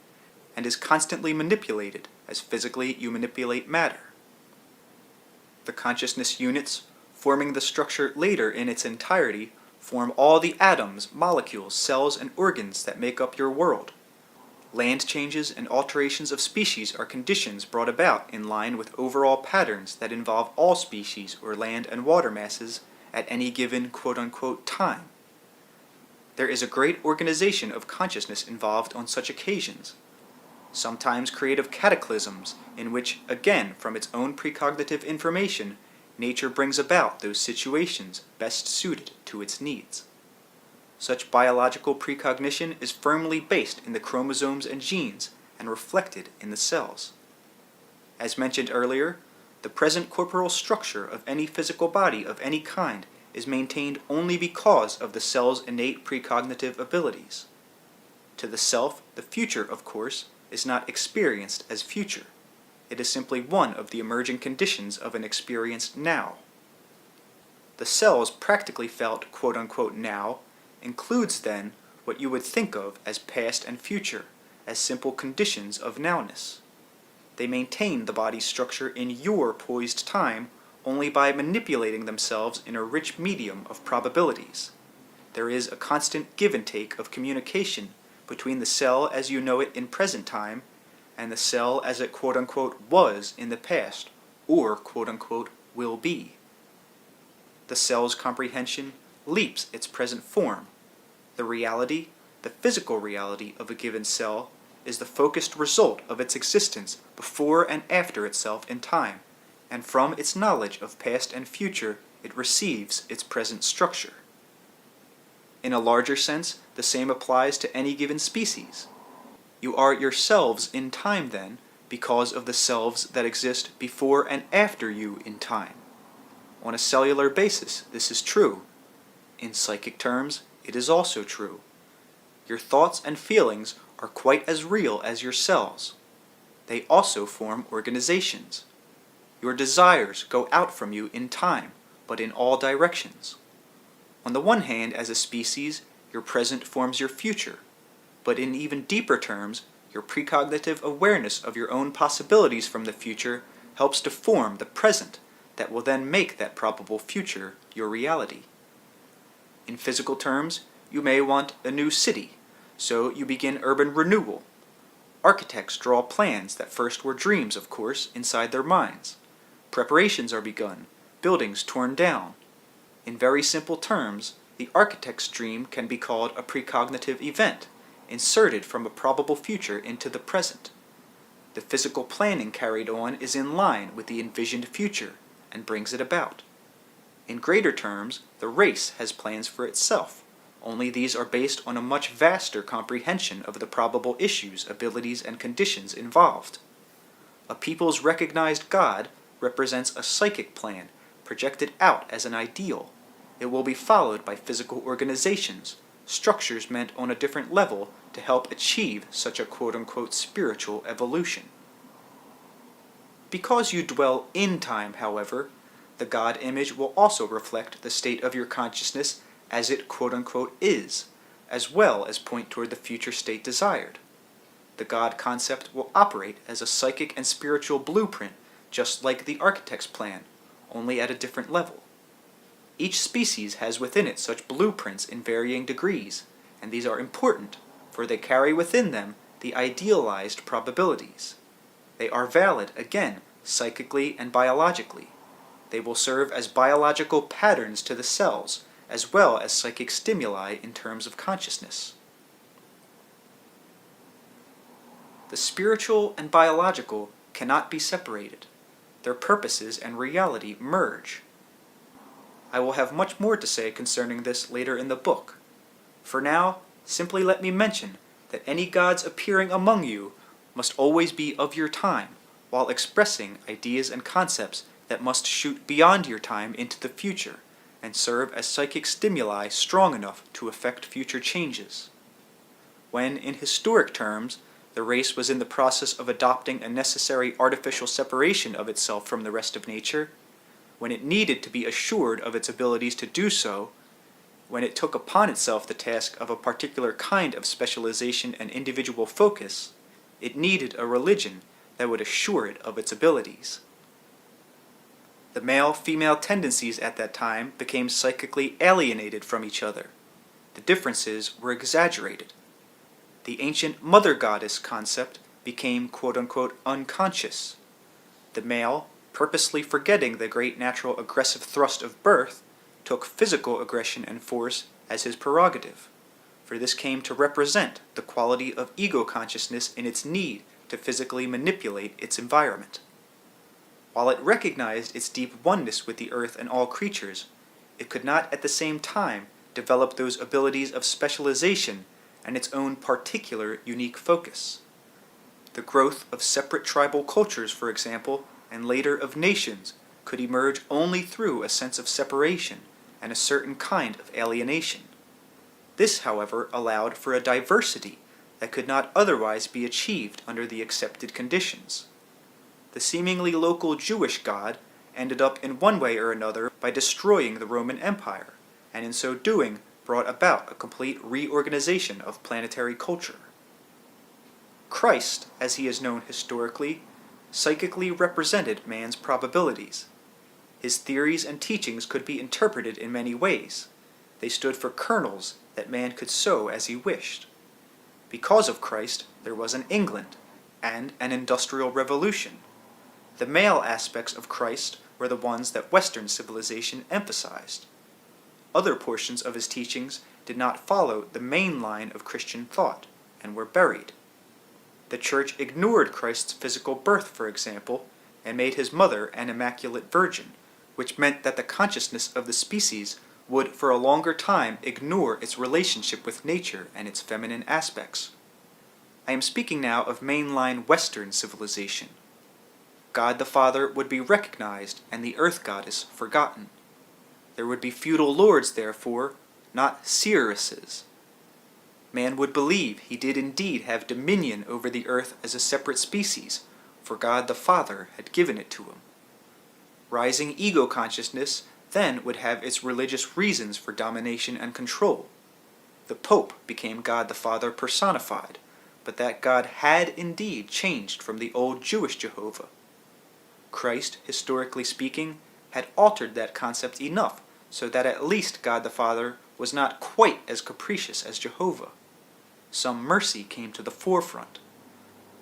and is constantly manipulated as physically you manipulate matter. The consciousness units, forming the structure later in its entirety, form all the atoms, molecules, cells, and organs that make up your world. Land changes and alterations of species are conditions brought about in line with overall patterns that involve all species or land and water masses at any given quote-unquote time. There is a great organization of consciousness involved on such occasions, sometimes creative cataclysms in which, again from its own precognitive information, nature brings about those situations best suited to its needs. Such biological precognition is firmly based in the chromosomes and genes and reflected in the cells. As mentioned earlier, the present corporal structure of any physical body of any kind is maintained only because of the cell's innate precognitive abilities. To the self, the future, of course, is not experienced as future. It is simply one of the emerging conditions of an experienced now. The cells practically felt quote-unquote now includes then what you would think of as past and future, as simple conditions of nowness. They maintain the body's structure in your poised time only by manipulating themselves in a rich medium of probabilities. There is a constant give and take of communication between the cell as you know it in present time and the cell as it quote-unquote was in the past, or quote-unquote will be. The cell's comprehension leaps its present form. The reality, the physical reality of a given cell, is the focused result of its existence before and after itself in time, and from its knowledge of past and future it receives its present structure. In a larger sense, the same applies to any given species. You are yourselves in time then, because of the selves that exist before and after you in time. On a cellular basis, this is true. In psychic terms, it is also true. Your thoughts and feelings are quite as real as your cells. They also form organizations. Your desires go out from you in time, but in all directions. On the one hand, as a species, your present forms your future, but in even deeper terms, your precognitive awareness of your own possibilities from the future helps to form the present that will then make that probable future your reality. In physical terms, you may want a new city, so you begin urban renewal. Architects draw plans that first were dreams, of course, inside their minds. Preparations are begun, buildings torn down. In very simple terms, the architect's dream can be called a precognitive event, inserted from a probable future into the present. The physical planning carried on is in line with the envisioned future, and brings it about. In greater terms, the race has plans for itself, only these are based on a much vaster comprehension of the probable issues, abilities, and conditions involved. A people's recognized God represents a psychic plan, projected out as an ideal. It will be followed by physical organizations, structures meant on a different level to help achieve such a quote-unquote spiritual evolution. Because you dwell in time, however, the God image will also reflect the state of your consciousness as it quote-unquote is, as well as point toward the future state desired. The God concept will operate as a psychic and spiritual blueprint, just like the architect's plan, only at a different level. Each species has within it such blueprints in varying degrees, and these are important, for they carry within them the idealized probabilities. They are valid, again, psychically and biologically. They will serve as biological patterns to the cells, as well as psychic stimuli in terms of consciousness. The spiritual and biological cannot be separated. Their purposes and reality merge. I will have much more to say concerning this later in the book. For now, simply let me mention that any gods appearing among you must always be of your time, while expressing ideas and concepts that must shoot beyond your time into the future, and serve as psychic stimuli strong enough to affect future changes. When, in historic terms, the race was in the process of adopting a necessary artificial separation of itself from the rest of nature, when it needed to be assured of its abilities to do so, when it took upon itself the task of a particular kind of specialization and individual focus, it needed a religion that would assure it of its abilities. The male-female tendencies at that time became psychically alienated from each other. The differences were exaggerated. The ancient mother goddess concept became quote-unquote unconscious. The male, purposely forgetting the great natural aggressive thrust of birth, took physical aggression and force as his prerogative, for this came to represent the quality of ego consciousness in its need to physically manipulate its environment. While it recognized its deep oneness with the earth and all creatures, it could not at the same time develop those abilities of specialization and its own particular unique focus. The growth of separate tribal cultures, for example, and later of nations, could emerge only through a sense of separation and a certain kind of alienation. This, however, allowed for a diversity that could not otherwise be achieved under the accepted conditions. The seemingly local Jewish God ended up in one way or another by destroying the Roman Empire, and in so doing brought about a complete reorganization of planetary culture. Christ, as he is known historically, psychically represented man's probabilities. His theories and teachings could be interpreted in many ways. They stood for kernels that man could sow as he wished. Because of Christ, there was an England and an industrial revolution. The male aspects of Christ were the ones that Western civilization emphasized. Other portions of his teachings did not follow the main line of Christian thought and were buried. The Church ignored Christ's physical birth, for example, and made his mother an immaculate virgin, which meant that the consciousness of the species would for a longer time ignore its relationship with nature and its feminine aspects. I am speaking now of mainline Western civilization. God the Father would be recognized and the earth goddess forgotten. There would be feudal lords, therefore, not seeresses. Man would believe he did indeed have dominion over the earth as a separate species, for God the Father had given it to him. Rising ego consciousness then would have its religious reasons for domination and control. The Pope became God the Father personified, but that God had indeed changed from the old Jewish Jehovah. Christ, historically speaking, had altered that concept enough so that at least God the Father was not quite as capricious as Jehovah. Some mercy came to the forefront.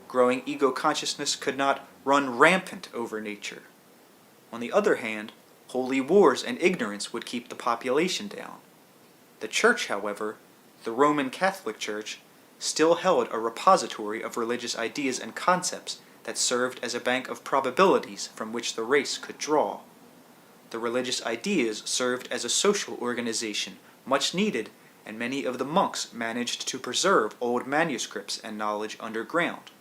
Growing ego consciousness could not run rampant over nature. On the other hand, holy wars and ignorance would keep the population down. The Church, however, the Roman Catholic Church, still held a repository of religious ideas and concepts that served as a bank of probabilities from which the race could draw. The religious ideas served as a social organization, much needed, and many of the monks managed to preserve old manuscripts and knowledge underground.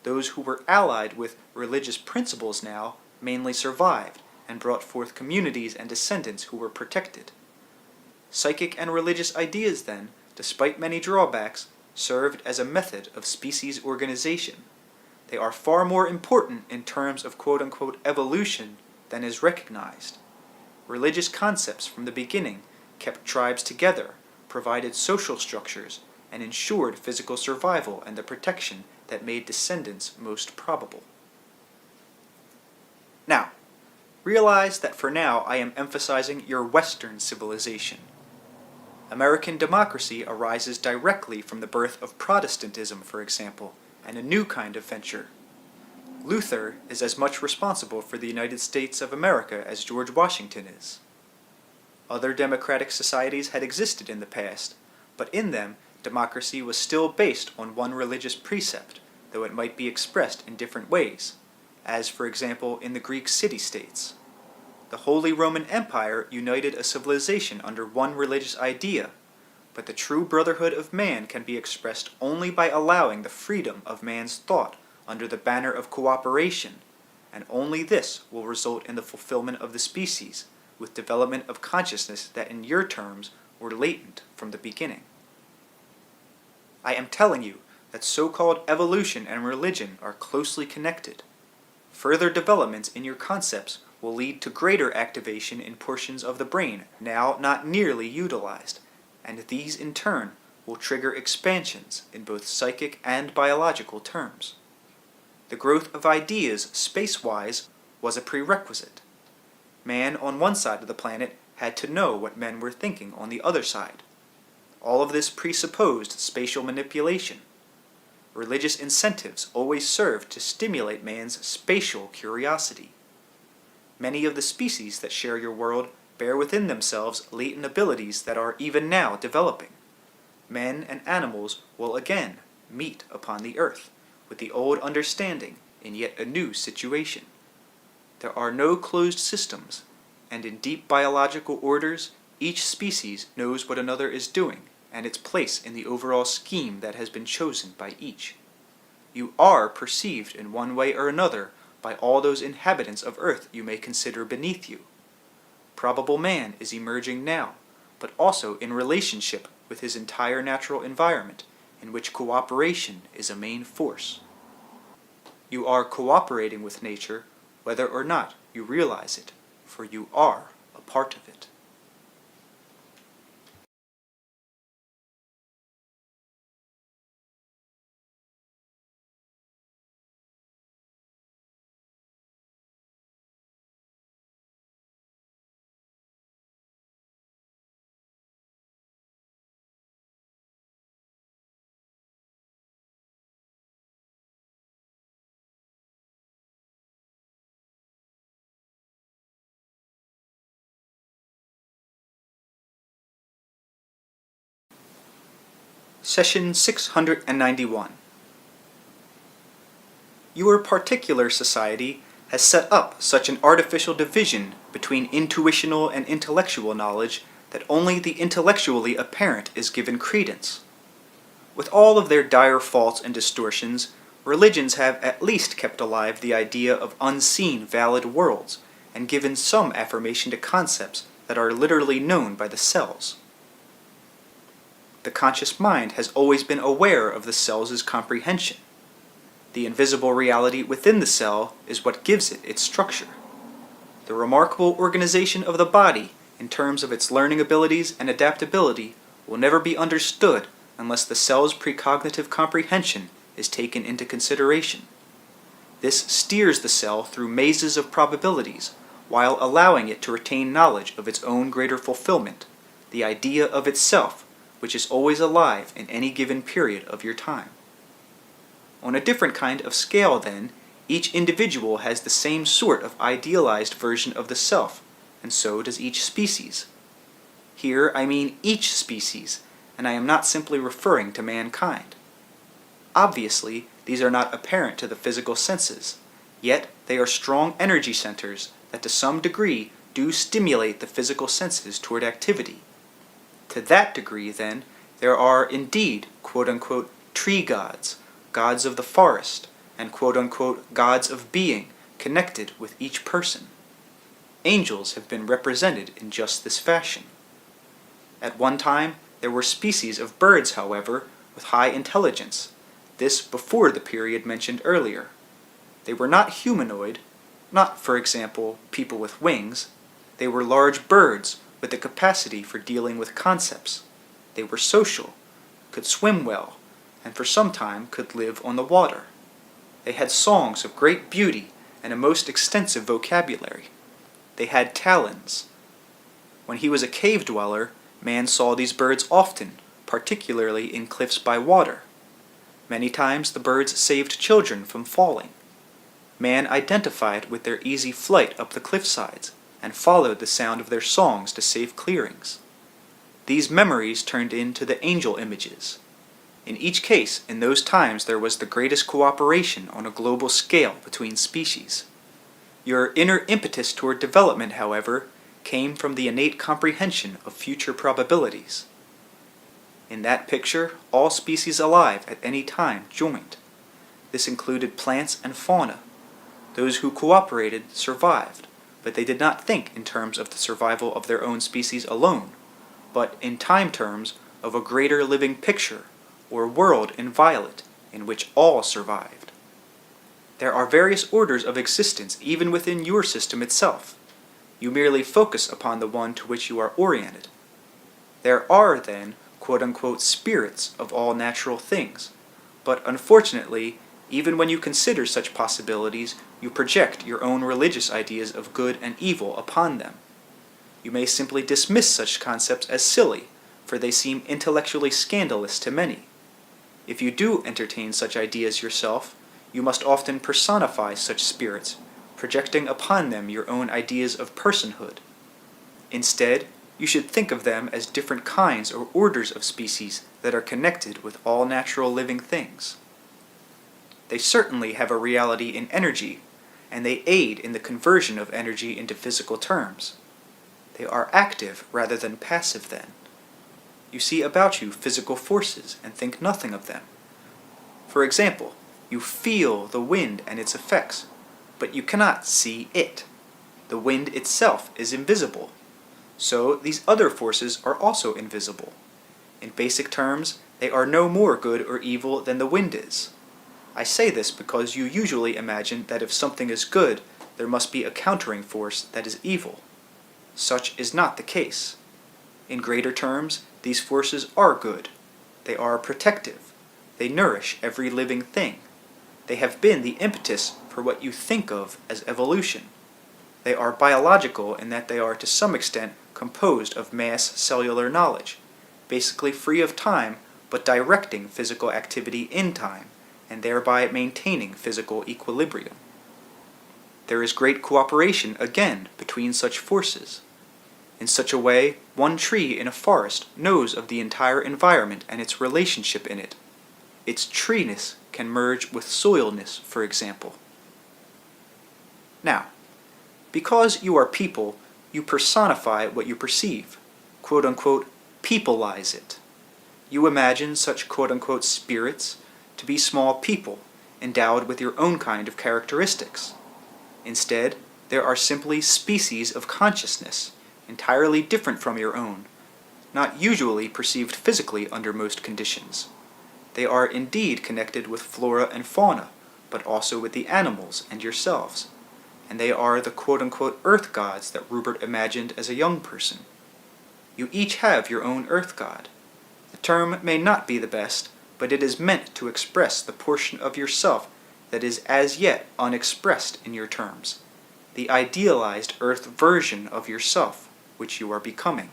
Those who were allied with religious principles now mainly survived and brought forth communities and descendants who were protected. Psychic and religious ideas then, despite many drawbacks, served as a method of species organization. They are far more important in terms of quote-unquote evolution than is recognized. Religious concepts from the beginning kept tribes together, provided social structures, and ensured physical survival and the protection that made descendants most probable. Now, realize that for now I am emphasizing your Western civilization. American democracy arises directly from the birth of Protestantism, for example, and a new kind of venture. Luther is as much responsible for the United States of America as George Washington is. Other democratic societies had existed in the past, but in them democracy was still based on one religious precept, though it might be expressed in different ways, as for example in the Greek city-states. The Holy Roman Empire united a civilization under one religious idea, but the true brotherhood of man can be expressed only by allowing the freedom of man's thought under the banner of cooperation, and only this will result in the fulfillment of the species, with development of consciousness that in your terms were latent from the beginning. I am telling you that so-called evolution and religion are closely connected. Further developments in your concepts will lead to greater activation in portions of the brain now not nearly utilized, and these in turn will trigger expansions in both psychic and biological terms. The growth of ideas space-wise was a prerequisite. Man on one side of the planet had to know what men were thinking on the other side. All of this presupposed spatial manipulation. Religious incentives always served to stimulate man's spatial curiosity. Many of the species that share your world bear within themselves latent abilities that are even now developing. Men and animals will again meet upon the earth with the old understanding in yet a new situation. There are no closed systems, and in deep biological orders, each species knows what another is doing and its place in the overall scheme that has been chosen by each. You are perceived in one way or another by all those inhabitants of Earth you may consider beneath you. Probable man is emerging now, but also in relationship with his entire natural environment, in which cooperation is a main force. You are cooperating with nature, whether or not you realize it, for you are a part of it. Session 691. Your particular society has set up such an artificial division between intuitional and intellectual knowledge that only the intellectually apparent is given credence. With all of their dire faults and distortions, religions have at least kept alive the idea of unseen valid worlds and given some affirmation to concepts that are literally known by the cells. The conscious mind has always been aware of the cell's comprehension. The invisible reality within the cell is what gives it its structure. The remarkable organization of the body, in terms of its learning abilities and adaptability, will never be understood unless the cell's precognitive comprehension is taken into consideration. This steers the cell through mazes of probabilities, while allowing it to retain knowledge of its own greater fulfillment, the idea of itself, which is always alive in any given period of your time. On a different kind of scale, then, each individual has the same sort of idealized version of the self, and so does each species. Here I mean each species, and I am not simply referring to mankind. Obviously, these are not apparent to the physical senses, yet they are strong energy centers that to some degree do stimulate the physical senses toward activity. To that degree, then, there are indeed quote-unquote tree gods, gods of the forest, and quote-unquote gods of being connected with each person. Angels have been represented in just this fashion. At one time, there were species of birds, however, with high intelligence, this before the period mentioned earlier. They were not humanoid, not, for example, people with wings. They were large birds with the capacity for dealing with concepts. They were social, could swim well, and for some time could live on the water. They had songs of great beauty and a most extensive vocabulary. They had talons. When he was a cave dweller, man saw these birds often, particularly in cliffs by water. Many times the birds saved children from falling. Man identified with their easy flight up the cliffsides, and followed the sound of their songs to safe clearings. These memories turned into the angel images. In each case, in those times there was the greatest cooperation on a global scale between species. Your inner impetus toward development, however, came from the innate comprehension of future probabilities. In that picture, all species alive at any time joined. This included plants and fauna. Those who cooperated survived, but they did not think in terms of the survival of their own species alone, but in time terms of a greater living picture, or world in violet, in which all survived. There are various orders of existence even within your system itself. You merely focus upon the one to which you are oriented. There are, then, quote-unquote spirits of all natural things, but unfortunately, even when you consider such possibilities, you project your own religious ideas of good and evil upon them. You may simply dismiss such concepts as silly, for they seem intellectually scandalous to many. If you do entertain such ideas yourself, you must often personify such spirits, projecting upon them your own ideas of personhood. Instead, you should think of them as different kinds or orders of species that are connected with all natural living things. They certainly have a reality in energy, and they aid in the conversion of energy into physical terms. They are active rather than passive then. You see about you physical forces and think nothing of them. For example, you feel the wind and its effects, but you cannot see it. The wind itself is invisible. So these other forces are also invisible. In basic terms, they are no more good or evil than the wind is. I say this because you usually imagine that if something is good, there must be a countering force that is evil. Such is not the case. In greater terms, these forces are good. They are protective. They nourish every living thing. They have been the impetus for what you think of as evolution. They are biological in that they are to some extent composed of mass cellular knowledge, basically free of time but directing physical activity in time, and thereby maintaining physical equilibrium. There is great cooperation, again, between such forces. In such a way, one tree in a forest knows of the entire environment and its relationship in it. Its treeness can merge with soilness, for example. Now, because you are people, you personify what you perceive, quote-unquote, peopleize it. You imagine such quote-unquote spirits to be small people, endowed with your own kind of characteristics. Instead, there are simply species of consciousness, entirely different from your own, not usually perceived physically under most conditions. They are indeed connected with flora and fauna, but also with the animals and yourselves. And they are the quote-unquote earth gods that Rupert imagined as a young person. You each have your own earth god. The term may not be the best, but it is meant to express the portion of yourself that is as yet unexpressed in your terms, the idealized earth version of yourself, which you are becoming.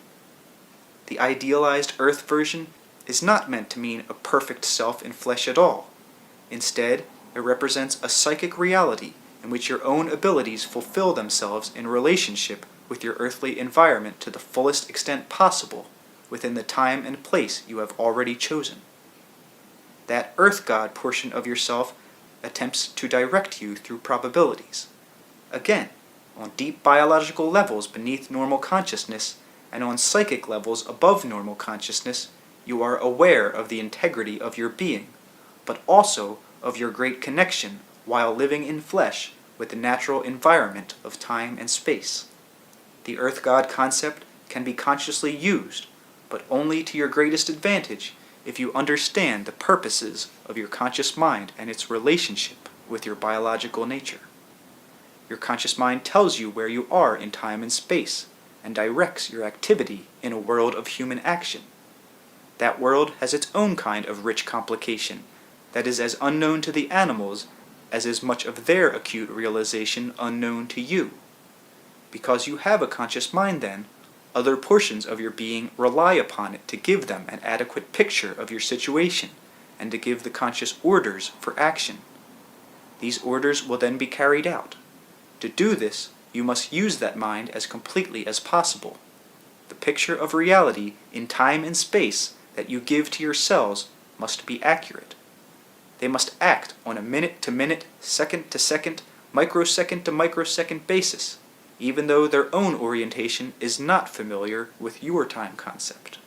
The idealized earth version is not meant to mean a perfect self in flesh at all. Instead, it represents a psychic reality in which your own abilities fulfill themselves in relationship with your earthly environment to the fullest extent possible within the time and place you have already chosen. That earth god portion of yourself attempts to direct you through probabilities. Again, on deep biological levels beneath normal consciousness, and on psychic levels above normal consciousness, you are aware of the integrity of your being, but also of your great connection while living in flesh with the natural environment of time and space. The earth god concept can be consciously used, but only to your greatest advantage if you understand the purposes of your conscious mind and its relationship with your biological nature. Your conscious mind tells you where you are in time and space, and directs your activity in a world of human action. That world has its own kind of rich complication that is as unknown to the animals as is much of their acute realization unknown to you. Because you have a conscious mind then, other portions of your being rely upon it to give them an adequate picture of your situation and to give the conscious orders for action. These orders will then be carried out. To do this, you must use that mind as completely as possible. The picture of reality in time and space that you give to yourselves must be accurate. They must act on a minute-to-minute, second-to-second, microsecond-to-microsecond basis, even though their own orientation is not familiar with your time concept.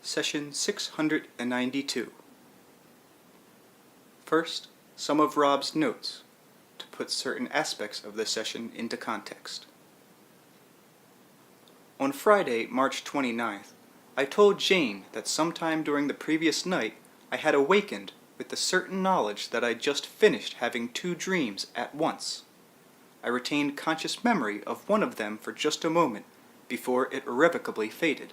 Session 692. First, some of Rob's notes to put certain aspects of the session into context. On Friday, March 29th, I told Jane that sometime during the previous night I had awakened with the certain knowledge that I'd just finished having 2 dreams at once. I retained conscious memory of one of them for just a moment before it irrevocably faded.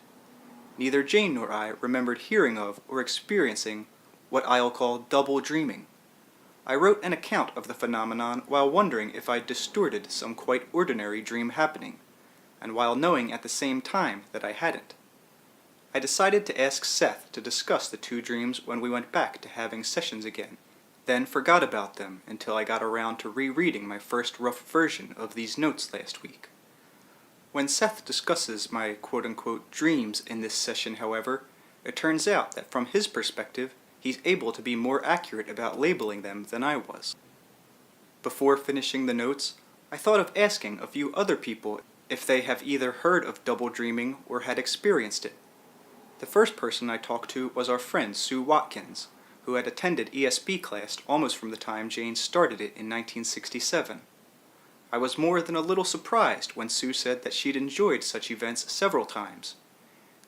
Neither Jane nor I remembered hearing of or experiencing what I'll call double dreaming. I wrote an account of the phenomenon while wondering if I'd distorted some quite ordinary dream happening, and while knowing at the same time that I hadn't. I decided to ask Seth to discuss the 2 dreams when we went back to having sessions again, then forgot about them until I got around to rereading my first rough version of these notes last week. When Seth discusses my quote-unquote dreams in this session, however, it turns out that from his perspective, he's able to be more accurate about labeling them than I was. Before finishing the notes, I thought of asking a few other people if they have either heard of double dreaming or had experienced it. The first person I talked to was our friend Sue Watkins, who had attended ESP class almost from the time Jane started it in 1967. I was more than a little surprised when Sue said that she'd enjoyed such events several times.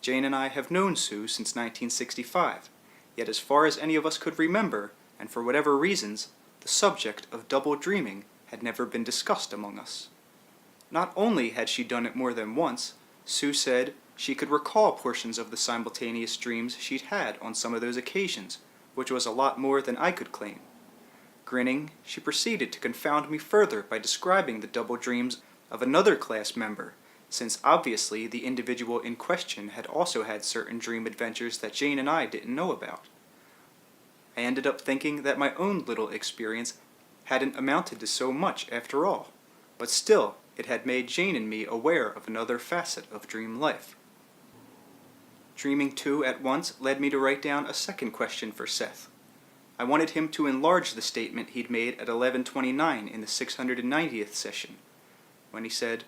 Jane and I have known Sue since 1965, yet as far as any of us could remember, and for whatever reasons, the subject of double dreaming had never been discussed among us. Not only had she done it more than once, Sue said she could recall portions of the simultaneous dreams she'd had on some of those occasions, which was a lot more than I could claim. Grinning, she proceeded to confound me further by describing the double dreams of another class member, since obviously the individual in question had also had certain dream adventures that Jane and I didn't know about. I ended up thinking that my own little experience hadn't amounted to so much after all, but still it had made Jane and me aware of another facet of dream life. Dreaming two at once led me to write down a second question for Seth. I wanted him to enlarge the statement he'd made at 11:29 in the 690th session, when he said,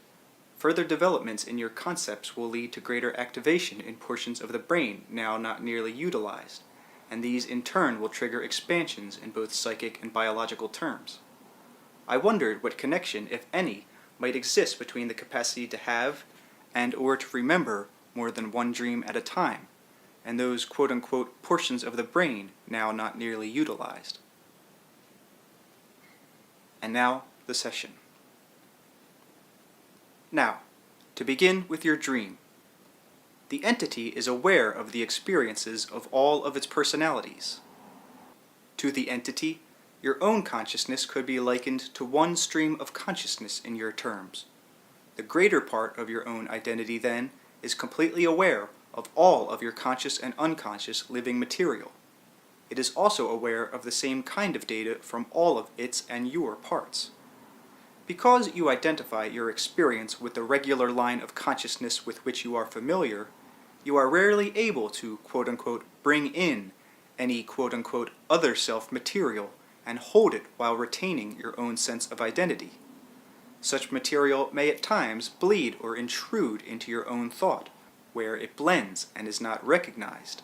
"Further developments in your concepts will lead to greater activation in portions of the brain now not nearly utilized, and these in turn will trigger expansions in both psychic and biological terms." I wondered what connection, if any, might exist between the capacity to have and or to remember more than one dream at a time, and those quote-unquote portions of the brain now not nearly utilized. And now, the session. Now, to begin with your dream. The entity is aware of the experiences of all of its personalities. To the entity, your own consciousness could be likened to one stream of consciousness in your terms. The greater part of your own identity, then, is completely aware of all of your conscious and unconscious living material. It is also aware of the same kind of data from all of its and your parts. Because you identify your experience with the regular line of consciousness with which you are familiar, you are rarely able to quote-unquote bring in any quote-unquote other self material and hold it while retaining your own sense of identity. Such material may at times bleed or intrude into your own thought, where it blends and is not recognized.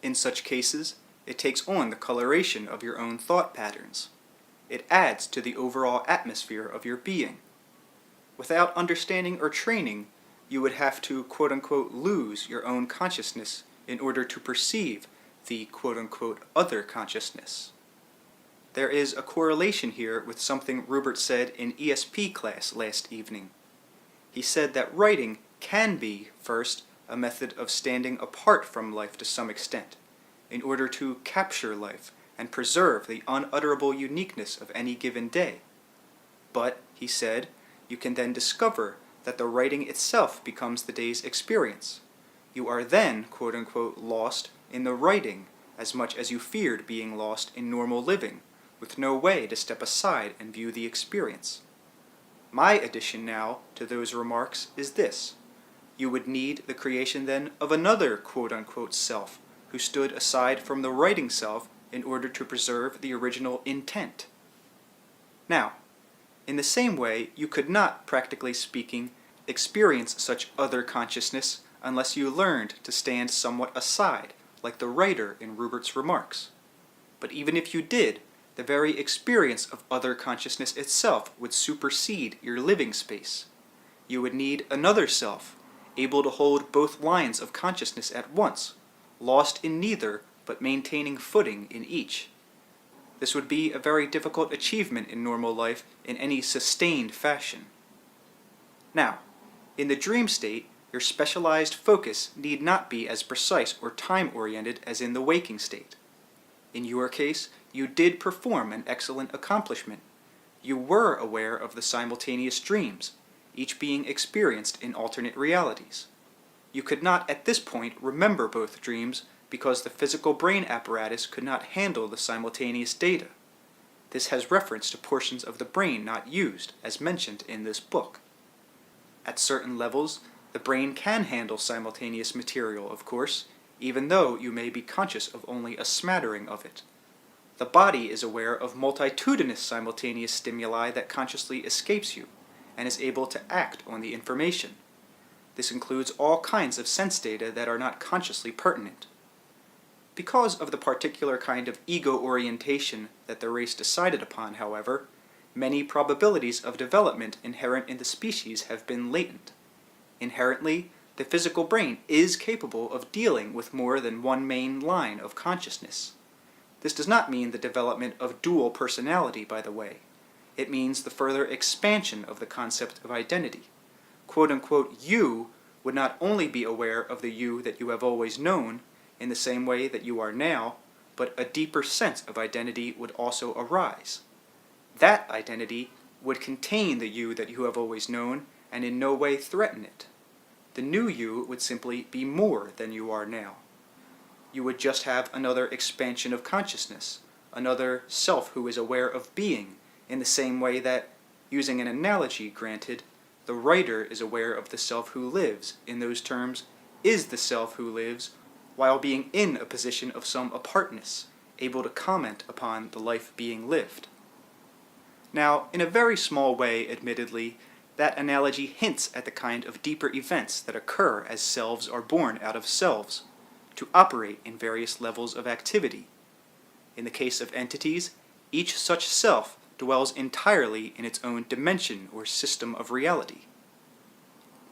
In such cases, it takes on the coloration of your own thought patterns. It adds to the overall atmosphere of your being. Without understanding or training, you would have to quote-unquote lose your own consciousness in order to perceive the quote-unquote other consciousness. There is a correlation here with something Rupert said in ESP class last evening. He said that writing can be, first, a method of standing apart from life to some extent, in order to capture life and preserve the unutterable uniqueness of any given day. But, he said, you can then discover that the writing itself becomes the day's experience. You are then, quote-unquote, lost in the writing as much as you feared being lost in normal living, with no way to step aside and view the experience. My addition now to those remarks is this. You would need the creation then of another quote-unquote self, who stood aside from the writing self in order to preserve the original intent. Now, in the same way, you could not, practically speaking, experience such other consciousness unless you learned to stand somewhat aside, like the writer in Rupert's remarks. But even if you did, the very experience of other consciousness itself would supersede your living space. You would need another self, able to hold both lines of consciousness at once, lost in neither but maintaining footing in each. This would be a very difficult achievement in normal life in any sustained fashion. Now, in the dream state, your specialized focus need not be as precise or time-oriented as in the waking state. In your case, you did perform an excellent accomplishment. You were aware of the simultaneous dreams, each being experienced in alternate realities. You could not at this point remember both dreams because the physical brain apparatus could not handle the simultaneous data. This has reference to portions of the brain not used, as mentioned in this book. At certain levels, the brain can handle simultaneous material, of course, even though you may be conscious of only a smattering of it. The body is aware of multitudinous simultaneous stimuli that consciously escapes you, and is able to act on the information. This includes all kinds of sense data that are not consciously pertinent. Because of the particular kind of ego orientation that the race decided upon, however, many probabilities of development inherent in the species have been latent. Inherently, the physical brain is capable of dealing with more than one main line of consciousness. This does not mean the development of dual personality, by the way. It means the further expansion of the concept of identity. Quote-unquote you would not only be aware of the you that you have always known, in the same way that you are now, but a deeper sense of identity would also arise. That identity would contain the you that you have always known, and in no way threaten it. The new you would simply be more than you are now. You would just have another expansion of consciousness, another self who is aware of being, in the same way that, using an analogy granted, the writer is aware of the self who lives, in those terms, is the self who lives, while being in a position of some apartness, able to comment upon the life being lived. Now, in a very small way, admittedly, that analogy hints at the kind of deeper events that occur as selves are born out of selves, to operate in various levels of activity. In the case of entities, each such self dwells entirely in its own dimension or system of reality.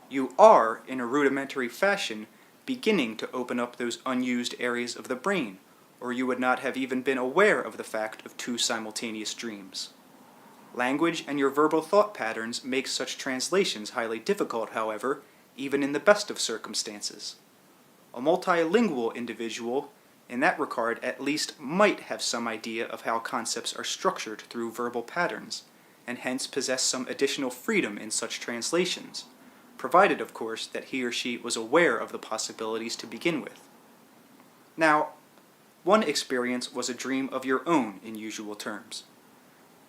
You are, in a rudimentary fashion, beginning to open up those unused areas of the brain, or you would not have even been aware of the fact of two simultaneous dreams. Language and your verbal thought patterns make such translations highly difficult, however, even in the best of circumstances. A multilingual individual, in that regard at least, might have some idea of how concepts are structured through verbal patterns, and hence possess some additional freedom in such translations, provided, of course, that he or she was aware of the possibilities to begin with. Now, one experience was a dream of your own in usual terms.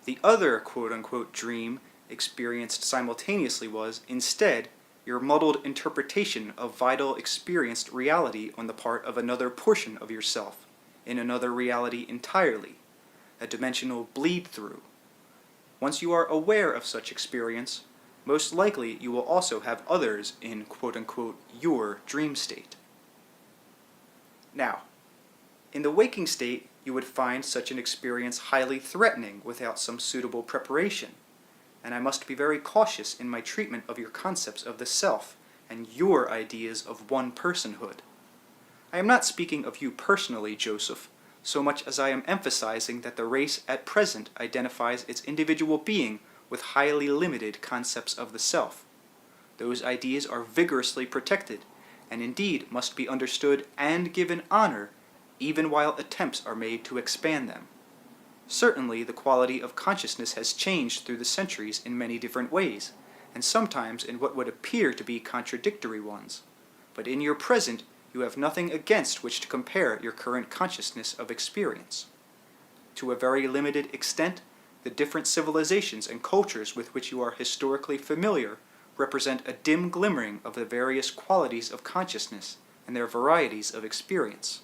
The other quote-unquote dream experienced simultaneously was, instead, your muddled interpretation of vital experienced reality on the part of another portion of yourself, in another reality entirely, a dimensional bleed-through. Once you are aware of such experience, most likely you will also have others in quote-unquote your dream state. Now, in the waking state, you would find such an experience highly threatening without some suitable preparation, and I must be very cautious in my treatment of your concepts of the self and your ideas of one personhood. I am not speaking of you personally, Joseph, so much as I am emphasizing that the race at present identifies its individual being with highly limited concepts of the self. Those ideas are vigorously protected, and indeed must be understood and given honor, even while attempts are made to expand them. Certainly, the quality of consciousness has changed through the centuries in many different ways, and sometimes in what would appear to be contradictory ones. But in your present, you have nothing against which to compare your current consciousness of experience. To a very limited extent, the different civilizations and cultures with which you are historically familiar represent a dim glimmering of the various qualities of consciousness and their varieties of experience.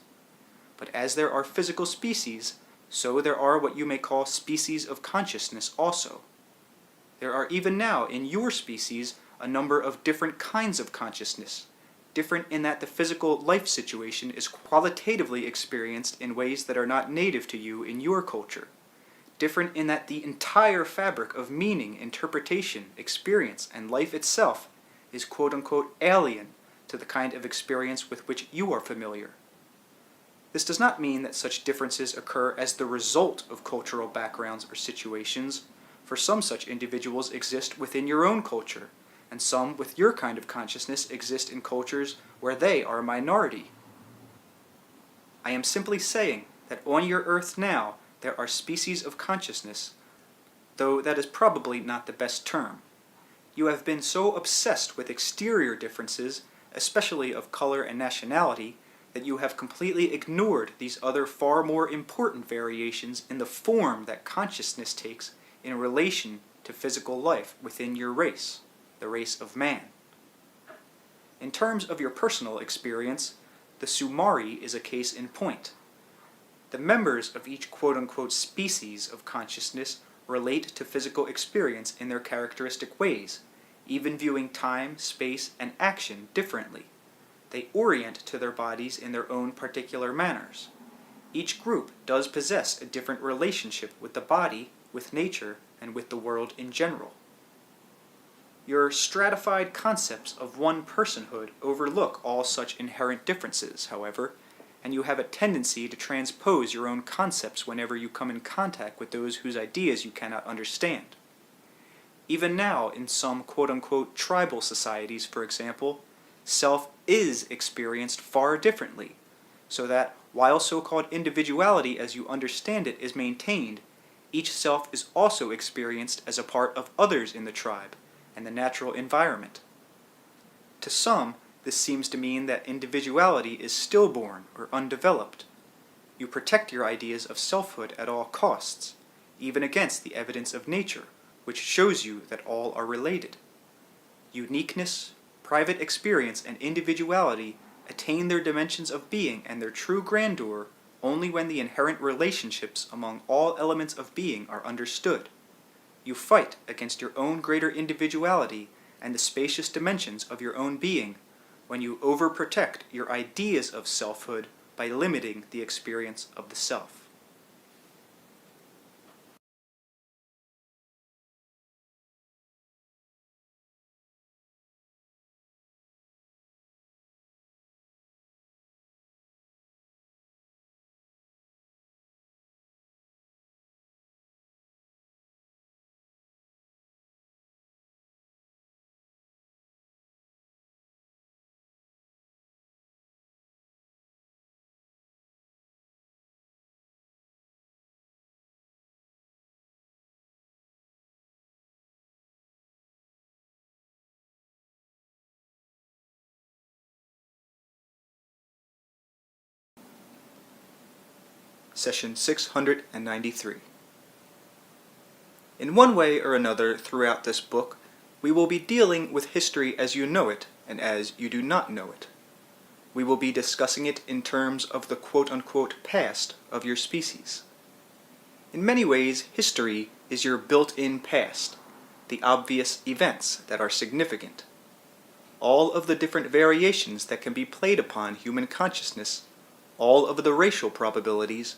But as there are physical species, so there are what you may call species of consciousness also. There are even now in your species a number of different kinds of consciousness, different in that the physical life situation is qualitatively experienced in ways that are not native to you in your culture, different in that the entire fabric of meaning, interpretation, experience, and life itself is quote-unquote alien to the kind of experience with which you are familiar. This does not mean that such differences occur as the result of cultural backgrounds or situations, for some such individuals exist within your own culture, and some with your kind of consciousness exist in cultures where they are a minority. I am simply saying that on your earth now there are species of consciousness, though that is probably not the best term. You have been so obsessed with exterior differences, especially of color and nationality, that you have completely ignored these other far more important variations in the form that consciousness takes in relation to physical life within your race. the race of man. In terms of your personal experience, the Sumari is a case in point. The members of each quote-unquote species of consciousness relate to physical experience in their characteristic ways, even viewing time, space, and action differently. They orient to their bodies in their own particular manners. Each group does possess a different relationship with the body, with nature, and with the world in general. Your stratified concepts of one personhood overlook all such inherent differences, however, and you have a tendency to transpose your own concepts whenever you come in contact with those whose ideas you cannot understand. Even now, in some quote-unquote tribal societies, for example, self is experienced far differently, so that while so-called individuality as you understand it is maintained, each self is also experienced as a part of others in the tribe and the natural environment. To some, this seems to mean that individuality is stillborn or undeveloped. You protect your ideas of selfhood at all costs, even against the evidence of nature, which shows you that all are related. Uniqueness, private experience, and individuality attain their dimensions of being and their true grandeur only when the inherent relationships among all elements of being are understood. You fight against your own greater individuality and the spacious dimensions of your own being when you overprotect your ideas of selfhood by limiting the experience of the self. Session 693. In one way or another throughout this book, we will be dealing with history as you know it and as you do not know it. We will be discussing it in terms of the quote-unquote past of your species. In many ways, history is your built-in past, the obvious events that are significant. All of the different variations that can be played upon human consciousness, all of the racial probabilities,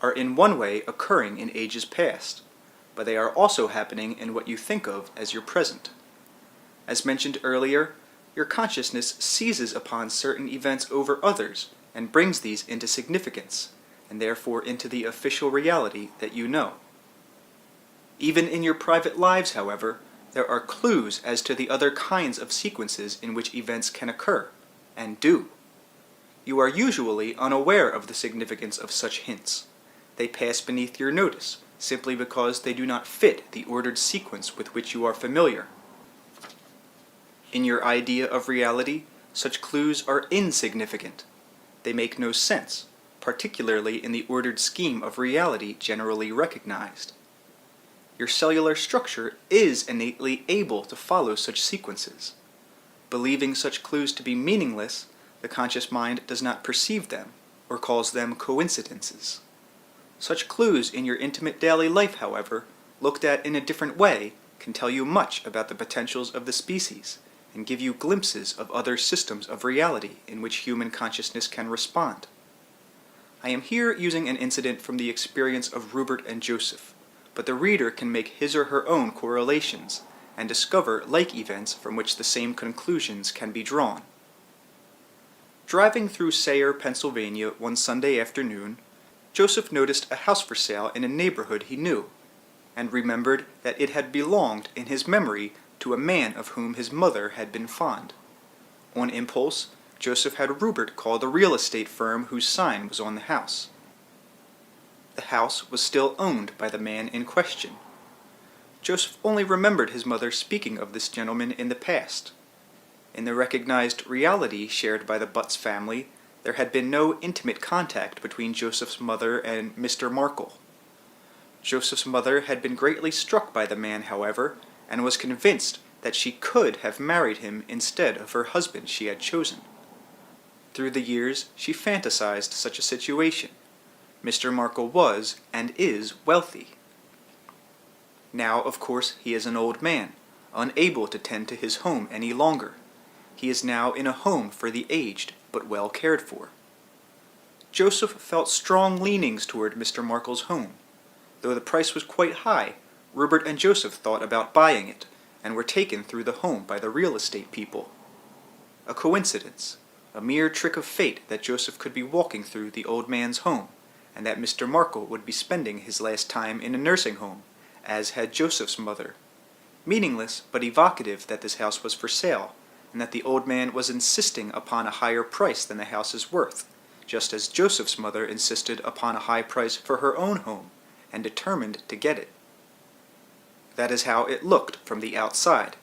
are in one way occurring in ages past, but they are also happening in what you think of as your present. As mentioned earlier, your consciousness seizes upon certain events over others and brings these into significance, and therefore into the official reality that you know. Even in your private lives, however, there are clues as to the other kinds of sequences in which events can occur, and do. You are usually unaware of the significance of such hints. They pass beneath your notice, simply because they do not fit the ordered sequence with which you are familiar. In your idea of reality, such clues are insignificant. They make no sense, particularly in the ordered scheme of reality generally recognized. Your cellular structure is innately able to follow such sequences. Believing such clues to be meaningless, the conscious mind does not perceive them, or calls them coincidences. Such clues in your intimate daily life, however, looked at in a different way, can tell you much about the potentials of the species, and give you glimpses of other systems of reality in which human consciousness can respond. I am here using an incident from the experience of Rupert and Joseph, but the reader can make his or her own correlations, and discover like events from which the same conclusions can be drawn. Driving through Sayre, Pennsylvania one Sunday afternoon, Joseph noticed a house for sale in a neighborhood he knew, and remembered that it had belonged in his memory to a man of whom his mother had been fond. On impulse, Joseph had Rupert call the real estate firm whose sign was on the house. The house was still owned by the man in question. Joseph only remembered his mother speaking of this gentleman in the past. In the recognized reality shared by the Butts family, there had been no intimate contact between Joseph's mother and Mr. Markle. Joseph's mother had been greatly struck by the man, however, and was convinced that she could have married him instead of her husband she had chosen. Through the years, she fantasized such a situation. Mr. Markle was, and is, wealthy. Now, of course, he is an old man, unable to tend to his home any longer. He is now in a home for the aged, but well cared for. Joseph felt strong leanings toward Mr. Markle's home. Though the price was quite high, Rupert and Joseph thought about buying it, and were taken through the home by the real estate people. A coincidence, a mere trick of fate that Joseph could be walking through the old man's home, and that Mr. Markle would be spending his last time in a nursing home, as had Joseph's mother. Meaningless, but evocative that this house was for sale, and that the old man was insisting upon a higher price than the house is worth, just as Joseph's mother insisted upon a high price for her own home, and determined to get it. That is how it looked from the outside.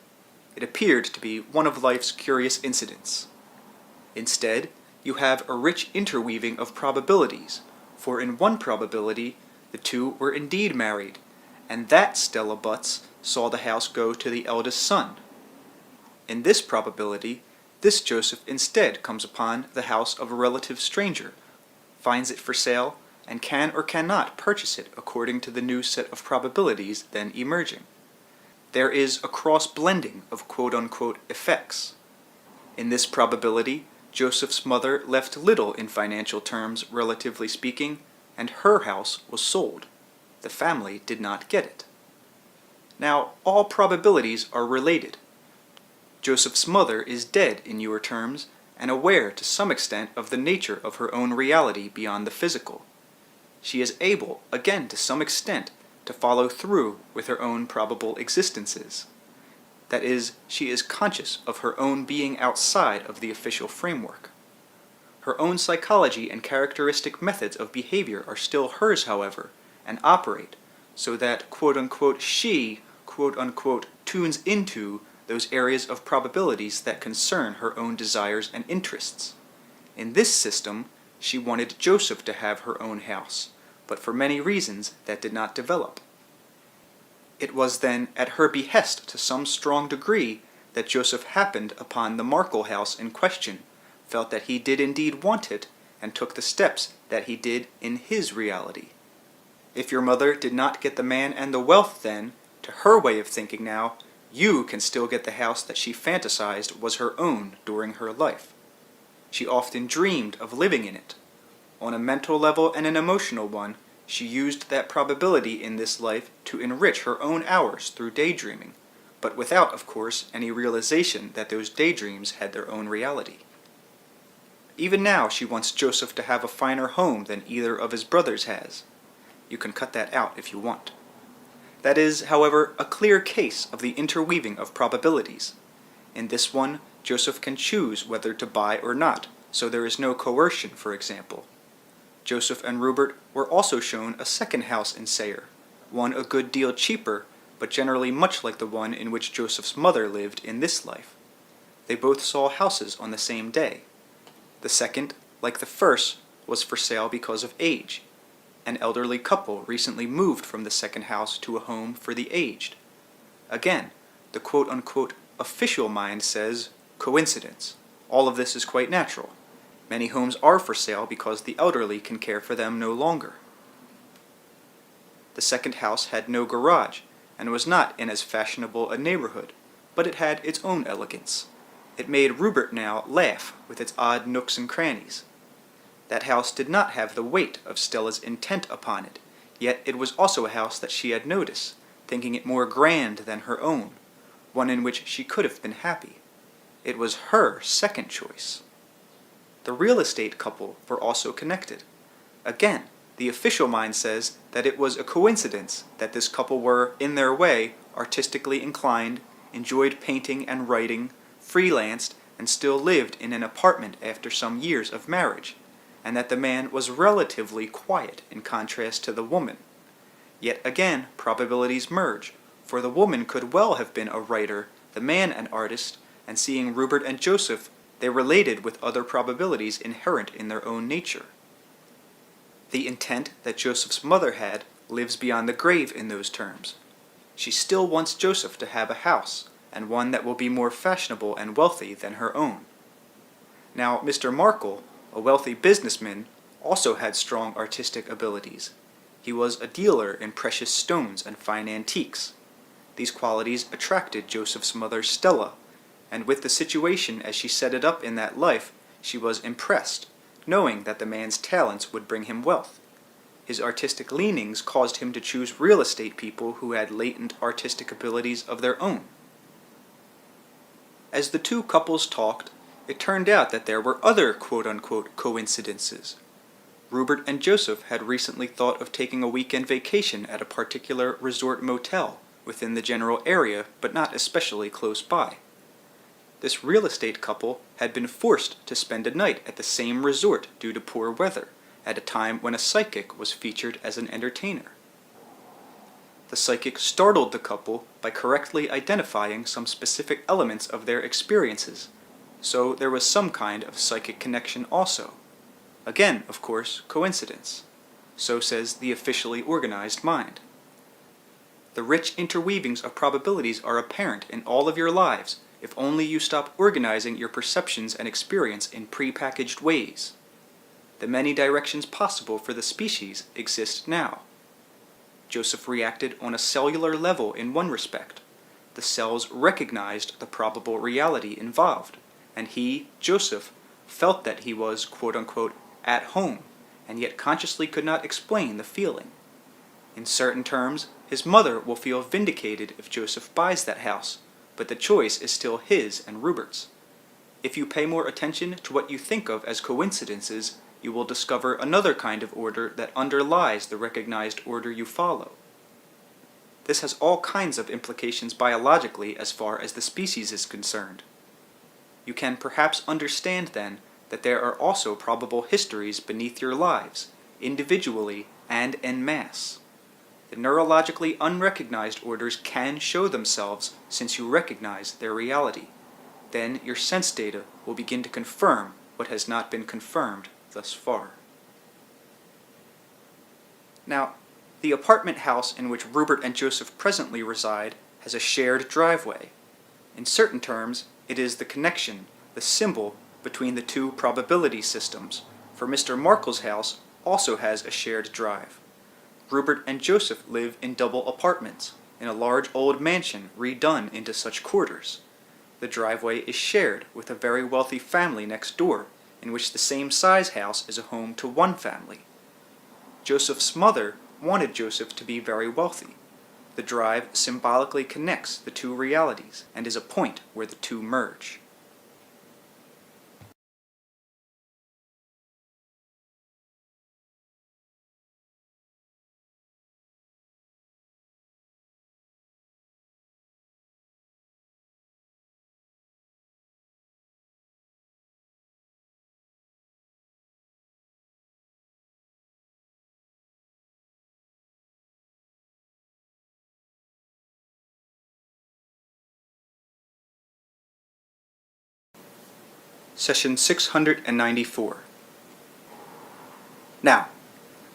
It appeared to be one of life's curious incidents. Instead, you have a rich interweaving of probabilities, for in one probability, the two were indeed married, and that Stella Butts saw the house go to the eldest son. In this probability, this Joseph instead comes upon the house of a relative stranger, finds it for sale, and can or cannot purchase it according to the new set of probabilities then emerging. There is a cross-blending of quote-unquote effects. In this probability, Joseph's mother left little in financial terms, relatively speaking, and her house was sold. The family did not get it. Now, all probabilities are related. Joseph's mother is dead in your terms, and aware to some extent of the nature of her own reality beyond the physical. She is able, again to some extent, to follow through with her own probable existences. That is, she is conscious of her own being outside of the official framework. Her own psychology and characteristic methods of behavior are still hers, however, and operate, so that, quote-unquote, she, quote-unquote, tunes into those areas of probabilities that concern her own desires and interests. In this system, she wanted Joseph to have her own house, but for many reasons that did not develop. It was then at her behest to some strong degree that Joseph happened upon the Markle house in question, felt that he did indeed want it, and took the steps that he did in his reality. If your mother did not get the man and the wealth then, to her way of thinking now, you can still get the house that she fantasized was her own during her life. She often dreamed of living in it. On a mental level and an emotional one, she used that probability in this life to enrich her own hours through daydreaming, but without, of course, any realization that those daydreams had their own reality. Even now she wants Joseph to have a finer home than either of his brothers has. You can cut that out if you want. That is, however, a clear case of the interweaving of probabilities. In this one, Joseph can choose whether to buy or not, so there is no coercion, for example. Joseph and Rupert were also shown a second house in Sayre, one a good deal cheaper, but generally much like the one in which Joseph's mother lived in this life. They both saw houses on the same day. The second, like the first, was for sale because of age. An elderly couple recently moved from the second house to a home for the aged. Again, the quote-unquote official mind says, coincidence. All of this is quite natural. Many homes are for sale because the elderly can care for them no longer. The second house had no garage, and was not in as fashionable a neighborhood, but it had its own elegance. It made Rupert now laugh with its odd nooks and crannies. That house did not have the weight of Stella's intent upon it, yet it was also a house that she had noticed, thinking it more grand than her own, one in which she could have been happy. It was her second choice. The real estate couple were also connected. Again, the official mind says that it was a coincidence that this couple were, in their way, artistically inclined, enjoyed painting and writing, freelanced, and still lived in an apartment after some years of marriage, and that the man was relatively quiet in contrast to the woman. Yet again, probabilities merge, for the woman could well have been a writer, the man an artist, and seeing Rupert and Joseph, they related with other probabilities inherent in their own nature. The intent that Joseph's mother had lives beyond the grave in those terms. She still wants Joseph to have a house, and one that will be more fashionable and wealthy than her own. Now, Mr. Markle, a wealthy businessman, also had strong artistic abilities. He was a dealer in precious stones and fine antiques. These qualities attracted Joseph's mother, Stella, and with the situation as she set it up in that life, she was impressed, knowing that the man's talents would bring him wealth. His artistic leanings caused him to choose real estate people who had latent artistic abilities of their own. As the two couples talked, it turned out that there were other quote-unquote coincidences. Rupert and Joseph had recently thought of taking a weekend vacation at a particular resort motel within the general area, but not especially close by. This real estate couple had been forced to spend a night at the same resort due to poor weather, at a time when a psychic was featured as an entertainer. The psychic startled the couple by correctly identifying some specific elements of their experiences, so there was some kind of psychic connection also. Again, of course, coincidence. So says the officially organized mind. The rich interweavings of probabilities are apparent in all of your lives if only you stop organizing your perceptions and experience in pre-packaged ways. The many directions possible for the species exist now. Joseph reacted on a cellular level in one respect. The cells recognized the probable reality involved, and he, Joseph, felt that he was, quote-unquote, at home, and yet consciously could not explain the feeling. In certain terms, his mother will feel vindicated if Joseph buys that house, but the choice is still his and Rupert's. If you pay more attention to what you think of as coincidences, you will discover another kind of order that underlies the recognized order you follow. This has all kinds of implications biologically as far as the species is concerned. You can perhaps understand then that there are also probable histories beneath your lives, individually and en masse. The neurologically unrecognized orders can show themselves since you recognize their reality. Then your sense data will begin to confirm what has not been confirmed thus far. Now, the apartment house in which Rupert and Joseph presently reside has a shared driveway. In certain terms, it is the connection, the symbol, between the two probability systems, for Mr. Markle's house also has a shared drive. Rupert and Joseph live in double apartments, in a large old mansion redone into such quarters. The driveway is shared with a very wealthy family next door, in which the same size house is a home to one family. Joseph's mother wanted Joseph to be very wealthy. The drive symbolically connects the two realities and is a point where the two merge. Session 694. Now,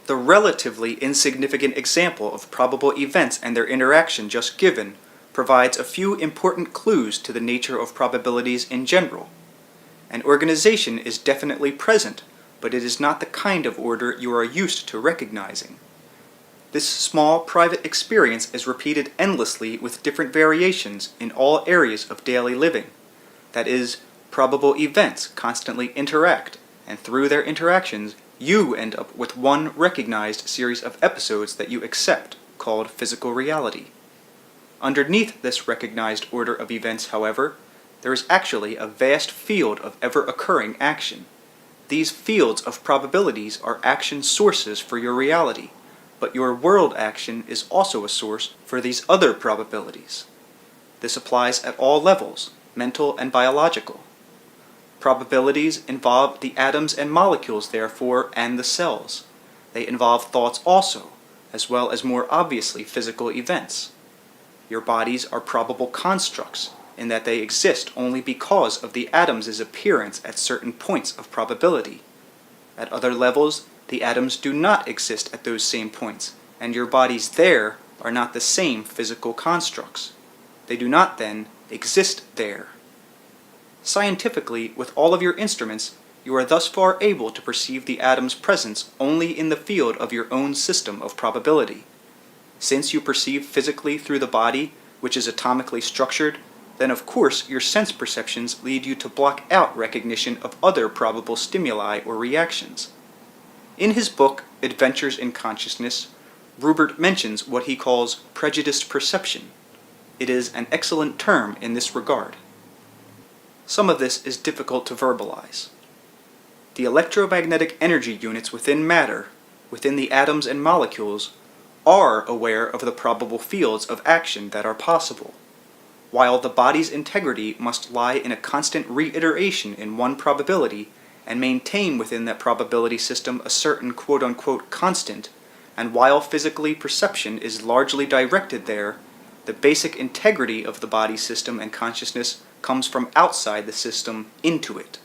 the relatively insignificant example of probable events and their interaction just given provides a few important clues to the nature of probabilities in general. An organization is definitely present, but it is not the kind of order you are used to recognizing. This small private experience is repeated endlessly with different variations in all areas of daily living. That is, probable events constantly interact, and through their interactions, you end up with one recognized series of episodes that you accept, called physical reality. Underneath this recognized order of events, however, there is actually a vast field of ever-occurring action. These fields of probabilities are action sources for your reality, but your world action is also a source for these other probabilities. This applies at all levels, mental and biological. Probabilities involve the atoms and molecules, therefore, and the cells. They involve thoughts also, as well as more obviously physical events. Your bodies are probable constructs, in that they exist only because of the atoms' appearance at certain points of probability. At other levels, the atoms do not exist at those same points, and your bodies there are not the same physical constructs. They do not, then, exist there. Scientifically, with all of your instruments, you are thus far able to perceive the atom's presence only in the field of your own system of probability. Since you perceive physically through the body, which is atomically structured, then of course your sense perceptions lead you to block out recognition of other probable stimuli or reactions. In his book, Adventures in Consciousness, Rubert mentions what he calls prejudiced perception. It is an excellent term in this regard. Some of this is difficult to verbalize. The electromagnetic energy units within matter, within the atoms and molecules, are aware of the probable fields of action that are possible, while the body's integrity must lie in a constant reiteration in one probability and maintain within that probability system a certain quote-unquote constant, and while physically perception is largely directed there, the basic integrity of the body system and consciousness comes from outside the system into it.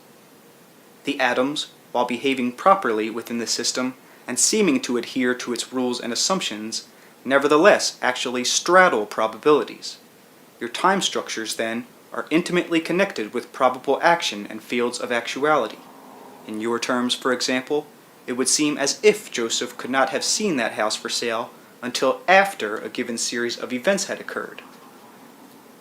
The atoms, while behaving properly within the system and seeming to adhere to its rules and assumptions, nevertheless actually straddle probabilities. Your time structures, then, are intimately connected with probable action and fields of actuality. In your terms, for example, it would seem as if Joseph could not have seen that house for sale until after a given series of events had occurred.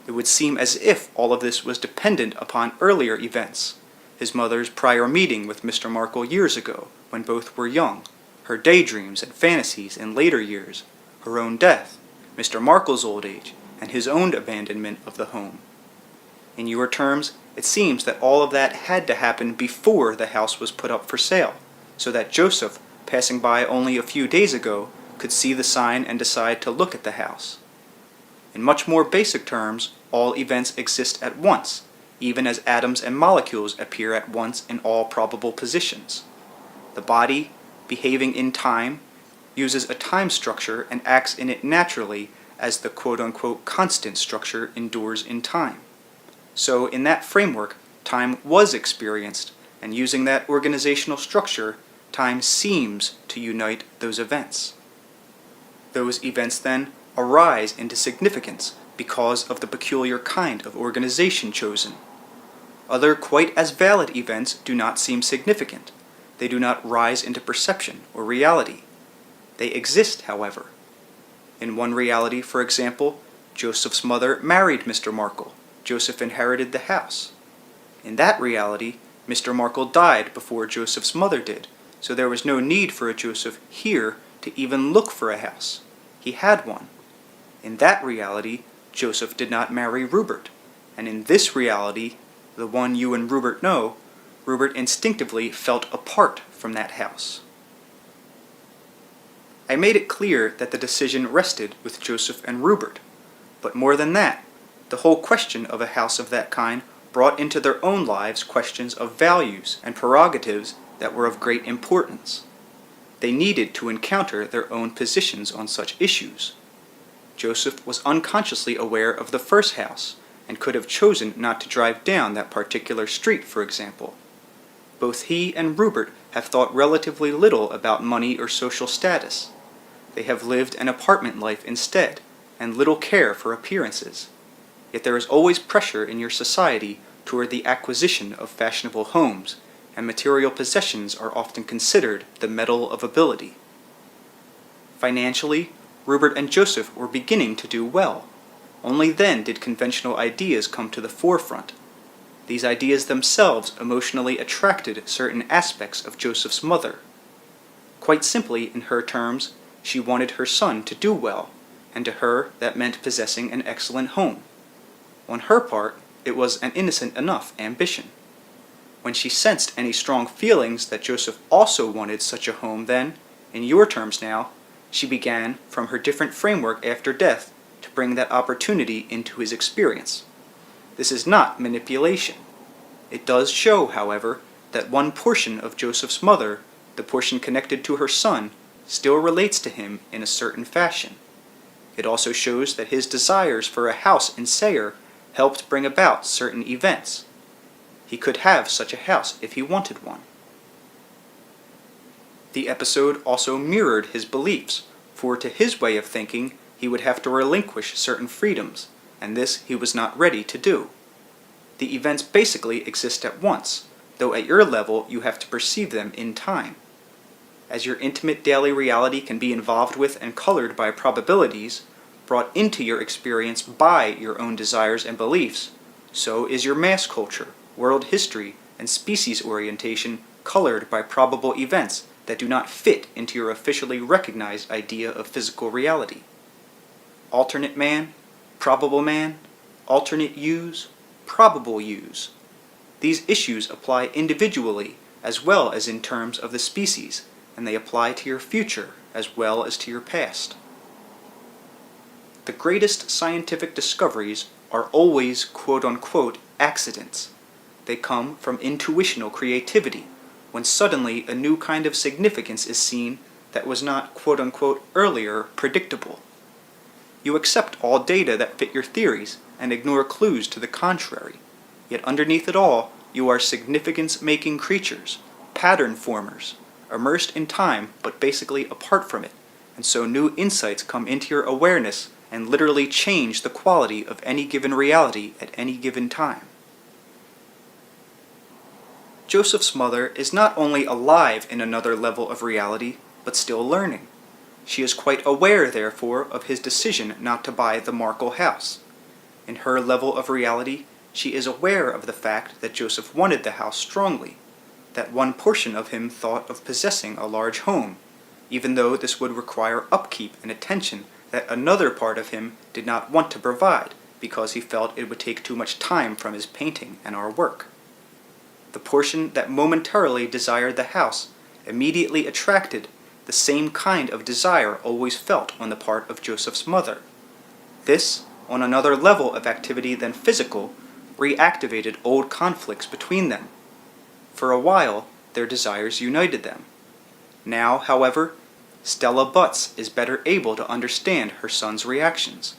It would seem as if all of this was dependent upon earlier events: his mother's prior meeting with Mr. Markle years ago, when both were young, her daydreams and fantasies in later years, her own death, Mr. Markle's old age, and his own abandonment of the home. In your terms, it seems that all of that had to happen before the house was put up for sale, so that Joseph, passing by only a few days ago, could see the sign and decide to look at the house. In much more basic terms, all events exist at once, even as atoms and molecules appear at once in all probable positions. The body, behaving in time, uses a time structure and acts in it naturally as the quote-unquote constant structure endures in time. So in that framework, time was experienced, and using that organizational structure, time seems to unite those events. Those events then arise into significance because of the peculiar kind of organization chosen. Other quite as valid events do not seem significant. They do not rise into perception or reality. They exist, however. In one reality, for example, Joseph's mother married Mr. Markle. Joseph inherited the house. In that reality, Mr. Markle died before Joseph's mother did, so there was no need for a Joseph here to even look for a house. He had one. In that reality, Joseph did not marry Rupert, and in this reality, the one you and Rupert know, Rupert instinctively felt apart from that house. I made it clear that the decision rested with Joseph and Rupert, but more than that, the whole question of a house of that kind brought into their own lives questions of values and prerogatives that were of great importance. They needed to encounter their own positions on such issues. Joseph was unconsciously aware of the first house, and could have chosen not to drive down that particular street, for example. Both he and Rupert have thought relatively little about money or social status. They have lived an apartment life instead, and little care for appearances. Yet there is always pressure in your society toward the acquisition of fashionable homes, and material possessions are often considered the medal of ability. Financially, Rupert and Joseph were beginning to do well. Only then did conventional ideas come to the forefront. These ideas themselves emotionally attracted certain aspects of Joseph's mother. Quite simply, in her terms, she wanted her son to do well, and to her that meant possessing an excellent home. On her part, it was an innocent enough ambition. When she sensed any strong feelings that Joseph also wanted such a home, then, in your terms now, she began, from her different framework after death, to bring that opportunity into his experience. This is not manipulation. It does show, however, that one portion of Joseph's mother, the portion connected to her son, still relates to him in a certain fashion. It also shows that his desires for a house in Sayre helped bring about certain events. He could have such a house if he wanted one. The episode also mirrored his beliefs, for to his way of thinking, he would have to relinquish certain freedoms, and this he was not ready to do. The events basically exist at once, though at your level you have to perceive them in time. As your intimate daily reality can be involved with and colored by probabilities, brought into your experience by your own desires and beliefs, so is your mass culture, world history, and species orientation colored by probable events that do not fit into your officially recognized idea of physical reality. Alternate man, probable man, alternate yous, probable yous. These issues apply individually as well as in terms of the species, and they apply to your future as well as to your past. The greatest scientific discoveries are always quote-unquote accidents. They come from intuitional creativity, when suddenly a new kind of significance is seen that was not quote-unquote earlier predictable. You accept all data that fit your theories and ignore clues to the contrary, yet underneath it all, you are significance-making creatures, pattern formers, immersed in time but basically apart from it, and so new insights come into your awareness and literally change the quality of any given reality at any given time. Joseph's mother is not only alive in another level of reality, but still learning. She is quite aware, therefore, of his decision not to buy the Markle house. In her level of reality, she is aware of the fact that Joseph wanted the house strongly, that one portion of him thought of possessing a large home, even though this would require upkeep and attention that another part of him did not want to provide because he felt it would take too much time from his painting and our work. The portion that momentarily desired the house immediately attracted the same kind of desire always felt on the part of Joseph's mother. This, on another level of activity than physical, reactivated old conflicts between them. For a while, their desires united them. Now, however, Stella Butts is better able to understand her son's reactions.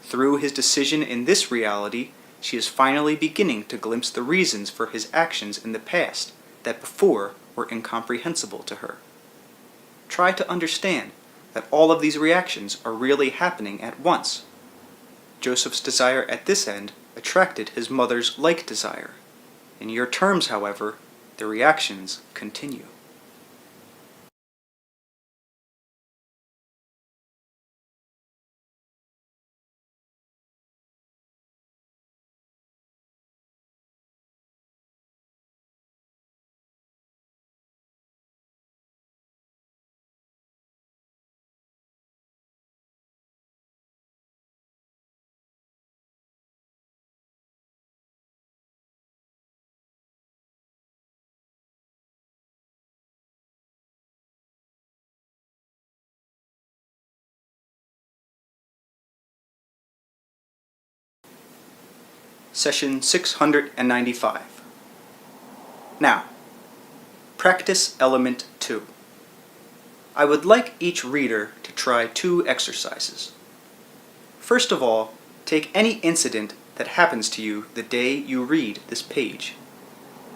Through his decision in this reality, she is finally beginning to glimpse the reasons for his actions in the past that before were incomprehensible to her. Try to understand that all of these reactions are really happening at once. Joseph's desire at this end attracted his mother's like desire. In your terms, however, the reactions continue. Session 695. Now, practice element 2. I would like each reader to try 2 exercises. First of all, take any incident that happens to you the day you read this page.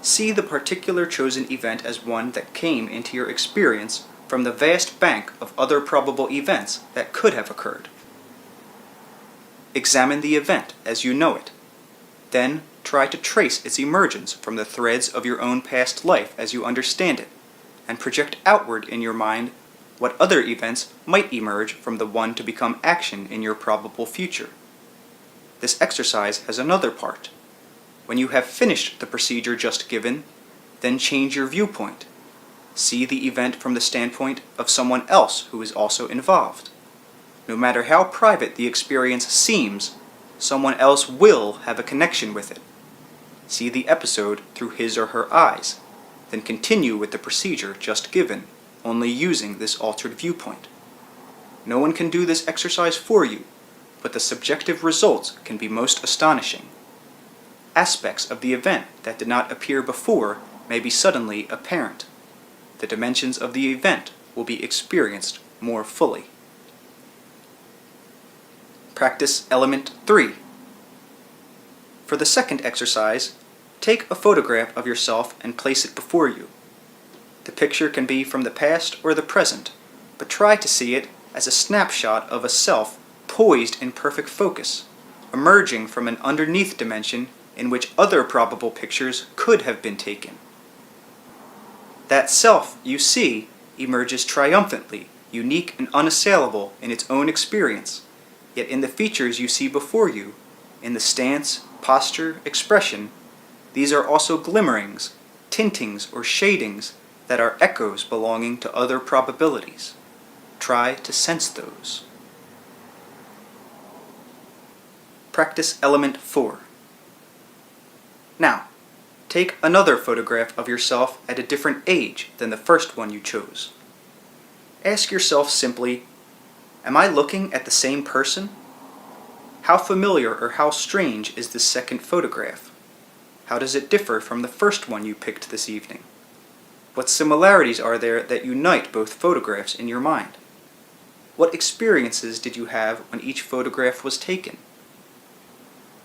See the particular chosen event as one that came into your experience from the vast bank of other probable events that could have occurred. Examine the event as you know it. Then try to trace its emergence from the threads of your own past life as you understand it, and project outward in your mind what other events might emerge from the one to become action in your probable future. This exercise has another part. When you have finished the procedure just given, then change your viewpoint. See the event from the standpoint of someone else who is also involved. No matter how private the experience seems, someone else will have a connection with it. See the episode through his or her eyes, then continue with the procedure just given, only using this altered viewpoint. No one can do this exercise for you, but the subjective results can be most astonishing. Aspects of the event that did not appear before may be suddenly apparent. The dimensions of the event will be experienced more fully. Practice element 3. For the second exercise, take a photograph of yourself and place it before you. The picture can be from the past or the present, but try to see it as a snapshot of a self poised in perfect focus, emerging from an underneath dimension in which other probable pictures could have been taken. That self you see emerges triumphantly, unique and unassailable in its own experience, yet in the features you see before you, in the stance, posture, expression, these are also glimmerings, tintings, or shadings that are echoes belonging to other probabilities. Try to sense those. Practice element 4. Now, take another photograph of yourself at a different age than the first one you chose. Ask yourself simply, am I looking at the same person? How familiar or how strange is this second photograph? How does it differ from the first one you picked this evening? What similarities are there that unite both photographs in your mind? What experiences did you have when each photograph was taken?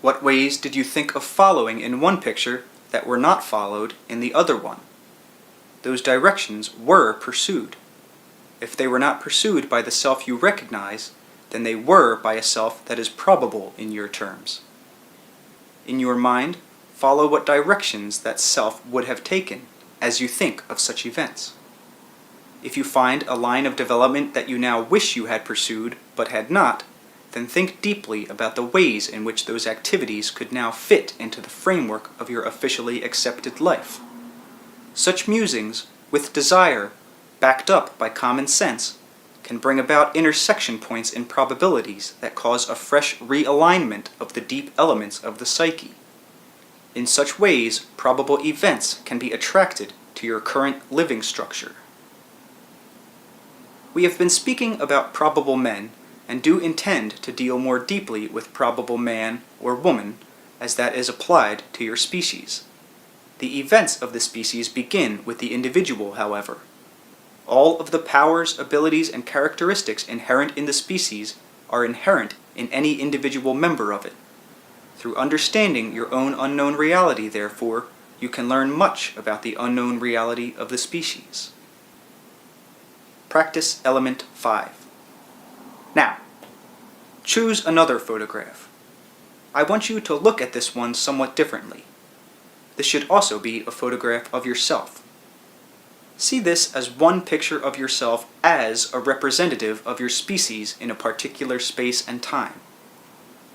What ways did you think of following in one picture that were not followed in the other one? Those directions were pursued. If they were not pursued by the self you recognize, then they were by a self that is probable in your terms. In your mind, follow what directions that self would have taken as you think of such events. If you find a line of development that you now wish you had pursued but had not, then think deeply about the ways in which those activities could now fit into the framework of your officially accepted life. Such musings, with desire, backed up by common sense, can bring about intersection points in probabilities that cause a fresh realignment of the deep elements of the psyche. In such ways, probable events can be attracted to your current living structure. We have been speaking about probable men and do intend to deal more deeply with probable man or woman as that is applied to your species. The events of the species begin with the individual, however. All of the powers, abilities, and characteristics inherent in the species are inherent in any individual member of it. Through understanding your own unknown reality, therefore, you can learn much about the unknown reality of the species. Practice element 5. Now, choose another photograph. I want you to look at this one somewhat differently. This should also be a photograph of yourself. See this as one picture of yourself as a representative of your species in a particular space and time.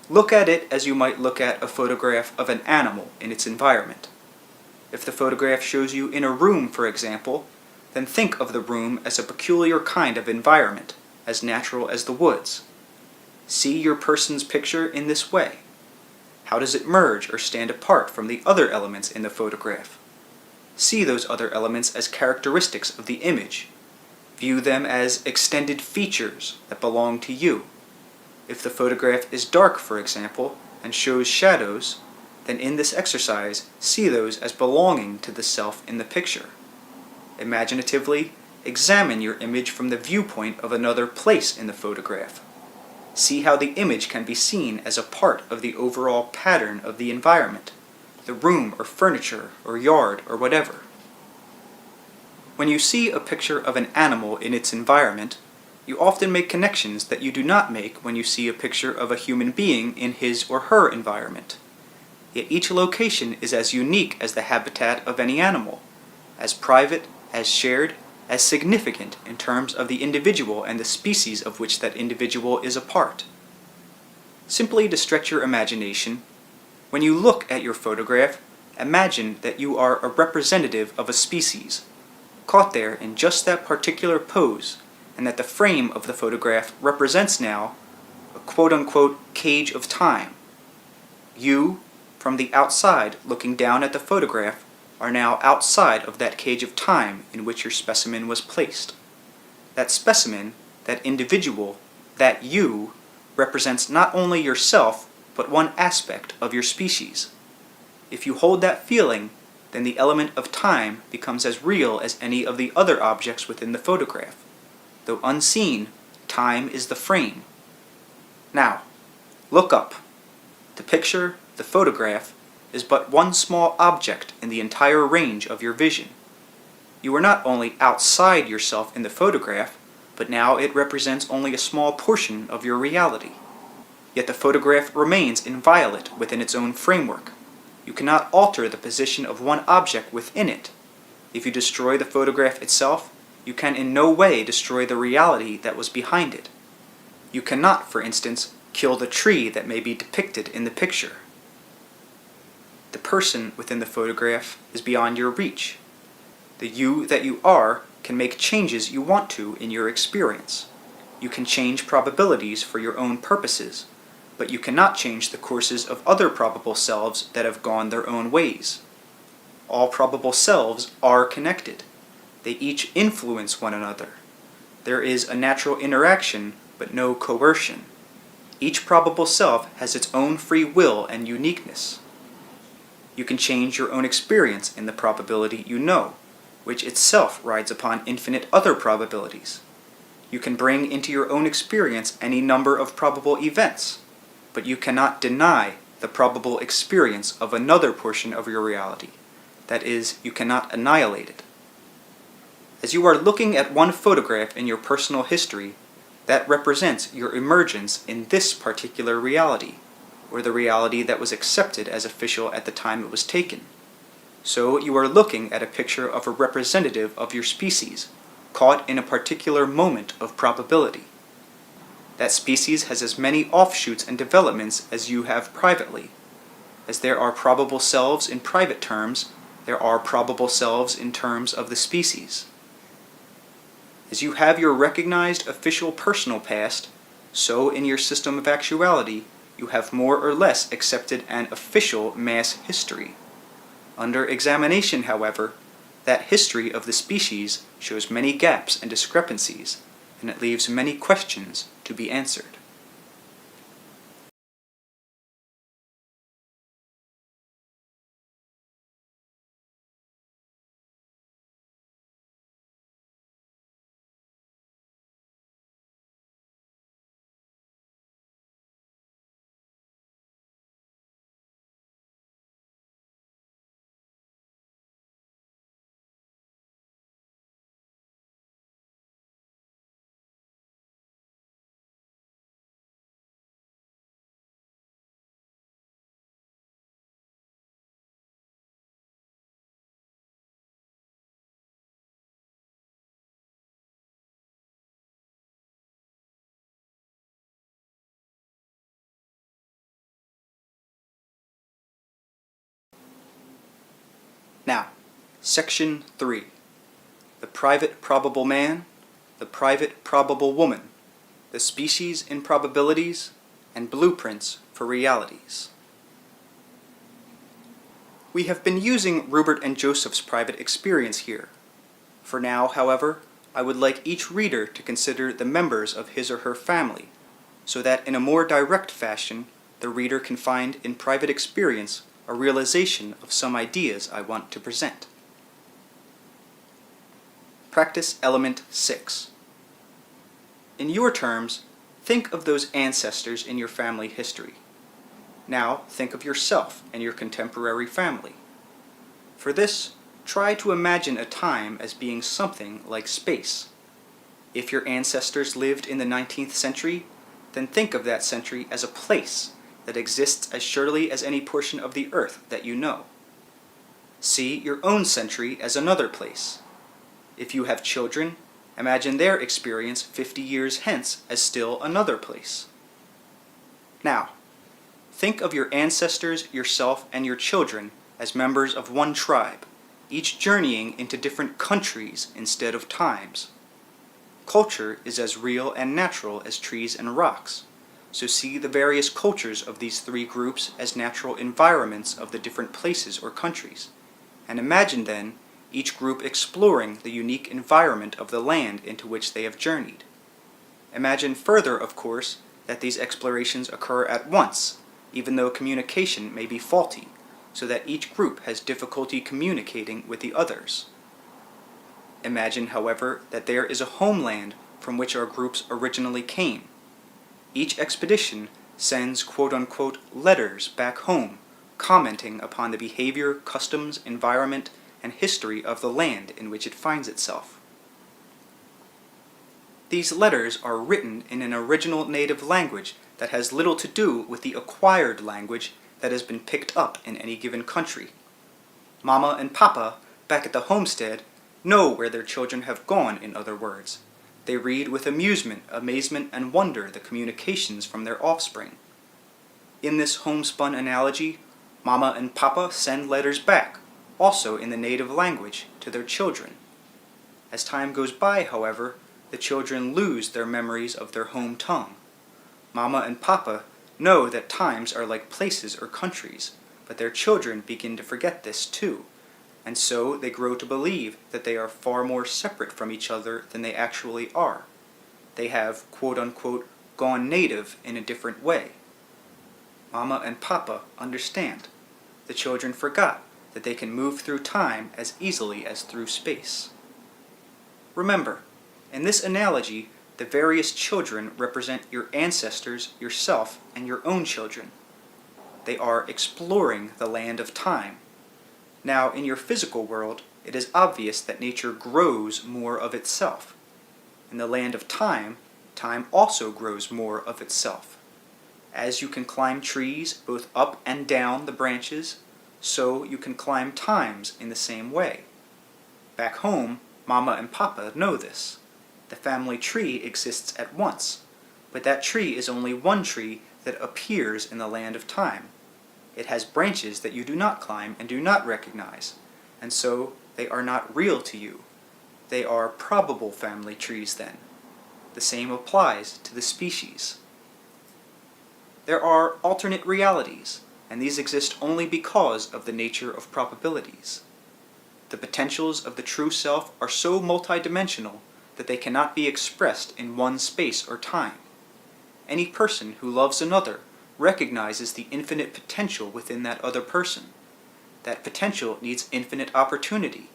Look at it as you might look at a photograph of an animal in its environment. If the photograph shows you in a room, for example, then think of the room as a peculiar kind of environment, as natural as the woods. See your person's picture in this way. How does it merge or stand apart from the other elements in the photograph? See those other elements as characteristics of the image. View them as extended features that belong to you. If the photograph is dark, for example, and shows shadows, then in this exercise, see those as belonging to the self in the picture. Imaginatively, examine your image from the viewpoint of another place in the photograph. See how the image can be seen as a part of the overall pattern of the environment, the room or furniture or yard or whatever. When you see a picture of an animal in its environment, you often make connections that you do not make when you see a picture of a human being in his or her environment. Yet each location is as unique as the habitat of any animal, as private, as shared, as significant in terms of the individual and the species of which that individual is a part. Simply to stretch your imagination, when you look at your photograph, imagine that you are a representative of a species, caught there in just that particular pose, and that the frame of the photograph represents now a quote-unquote cage of time. You, from the outside looking down at the photograph, are now outside of that cage of time in which your specimen was placed. That specimen, that individual, that you, represents not only yourself, but one aspect of your species. If you hold that feeling, then the element of time becomes as real as any of the other objects within the photograph. Though unseen, time is the frame. Now, look up. The picture, the photograph, is but one small object in the entire range of your vision. You are not only outside yourself in the photograph, but now it represents only a small portion of your reality. yet the photograph remains inviolate within its own framework. You cannot alter the position of one object within it. If you destroy the photograph itself, you can in no way destroy the reality that was behind it. You cannot, for instance, kill the tree that may be depicted in the picture. The person within the photograph is beyond your reach. The you that you are can make changes you want to in your experience. You can change probabilities for your own purposes, but you cannot change the courses of other probable selves that have gone their own ways. All probable selves are connected. They each influence one another. There is a natural interaction, but no coercion. Each probable self has its own free will and uniqueness. You can change your own experience in the probability you know, which itself rides upon infinite other probabilities. You can bring into your own experience any number of probable events, but you cannot deny the probable experience of another portion of your reality. That is, you cannot annihilate it. As you are looking at one photograph in your personal history, that represents your emergence in this particular reality, or the reality that was accepted as official at the time it was taken. So you are looking at a picture of a representative of your species, caught in a particular moment of probability. That species has as many offshoots and developments as you have privately. As there are probable selves in private terms, there are probable selves in terms of the species. As you have your recognized official personal past, so in your system of actuality, you have more or less accepted an official mass history. Under examination, however, that history of the species shows many gaps and discrepancies, and it leaves many questions to be answered. Now, Section 3. The private probable man, the private probable woman, the species in probabilities, and blueprints for realities. We have been using Rupert and Joseph's private experience here. For now, however, I would like each reader to consider the members of his or her family, so that in a more direct fashion, the reader can find in private experience a realization of some ideas I want to present. Practice Element 6. In your terms, think of those ancestors in your family history. Now think of yourself and your contemporary family. For this, try to imagine a time as being something like space. If your ancestors lived in the 19th century, then think of that century as a place that exists as surely as any portion of the earth that you know. See your own century as another place. If you have children, imagine their experience 50 years hence as still another place. Now, think of your ancestors, yourself, and your children as members of one tribe, each journeying into different countries instead of times. Culture is as real and natural as trees and rocks. So see the various cultures of these three groups as natural environments of the different places or countries, and imagine then each group exploring the unique environment of the land into which they have journeyed. Imagine further, of course, that these explorations occur at once, even though communication may be faulty, so that each group has difficulty communicating with the others. Imagine, however, that there is a homeland from which our groups originally came. Each expedition sends quote-unquote letters back home, commenting upon the behavior, customs, environment, and history of the land in which it finds itself. These letters are written in an original native language that has little to do with the acquired language that has been picked up in any given country. Mama and Papa, back at the homestead, know where their children have gone, in other words. They read with amusement, amazement, and wonder the communications from their offspring. In this homespun analogy, Mama and Papa send letters back, also in the native language, to their children. As time goes by, however, the children lose their memories of their home tongue. Mama and Papa know that times are like places or countries, but their children begin to forget this too, and so they grow to believe that they are far more separate from each other than they actually are. They have, quote-unquote, gone native in a different way. Mama and Papa understand. The children forgot that they can move through time as easily as through space. Remember, in this analogy, the various children represent your ancestors, yourself, and your own children. They are exploring the land of time. Now, in your physical world, it is obvious that nature grows more of itself. In the land of time, time also grows more of itself. As you can climb trees both up and down the branches, so you can climb times in the same way. Back home, Mama and Papa know this. The family tree exists at once, but that tree is only one tree that appears in the land of time. It has branches that you do not climb and do not recognize, and so they are not real to you. They are probable family trees then. The same applies to the species. There are alternate realities, and these exist only because of the nature of probabilities. The potentials of the true self are so multidimensional that they cannot be expressed in one space or time. Any person who loves another recognizes the infinite potential within that other person. That potential needs infinite opportunity.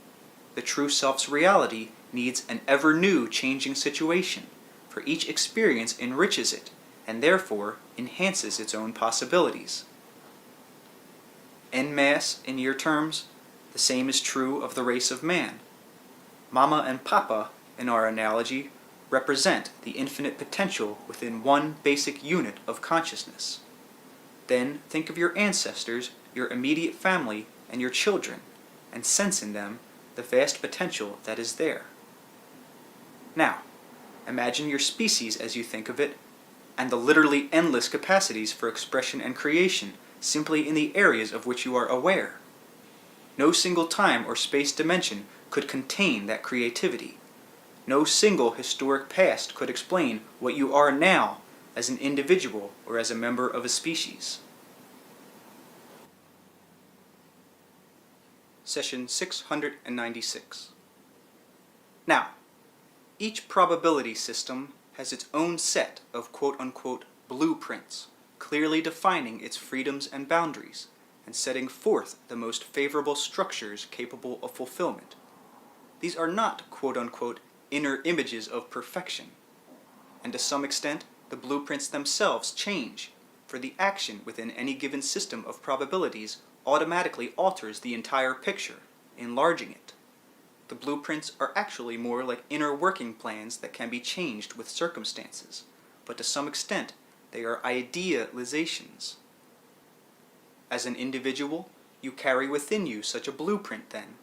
The true self's reality needs an ever-new changing situation, for each experience enriches it, and therefore enhances its own possibilities. En masse, in your terms, the same is true of the race of man. Mama and Papa, in our analogy, represent the infinite potential within one basic unit of consciousness. Then think of your ancestors, your immediate family, and your children, and sense in them the vast potential that is there. Now, imagine your species as you think of it, and the literally endless capacities for expression and creation simply in the areas of which you are aware. No single time or space dimension could contain that creativity. No single historic past could explain what you are now as an individual or as a member of a species. Session 696. Now, each probability system has its own set of quote-unquote blueprints, clearly defining its freedoms and boundaries, and setting forth the most favorable structures capable of fulfillment. These are not quote-unquote inner images of perfection, and to some extent the blueprints themselves change, for the action within any given system of probabilities automatically alters the entire picture, enlarging it. The blueprints are actually more like inner working plans that can be changed with circumstances, but to some extent they are idealizations. As an individual, you carry within you such a blueprint then.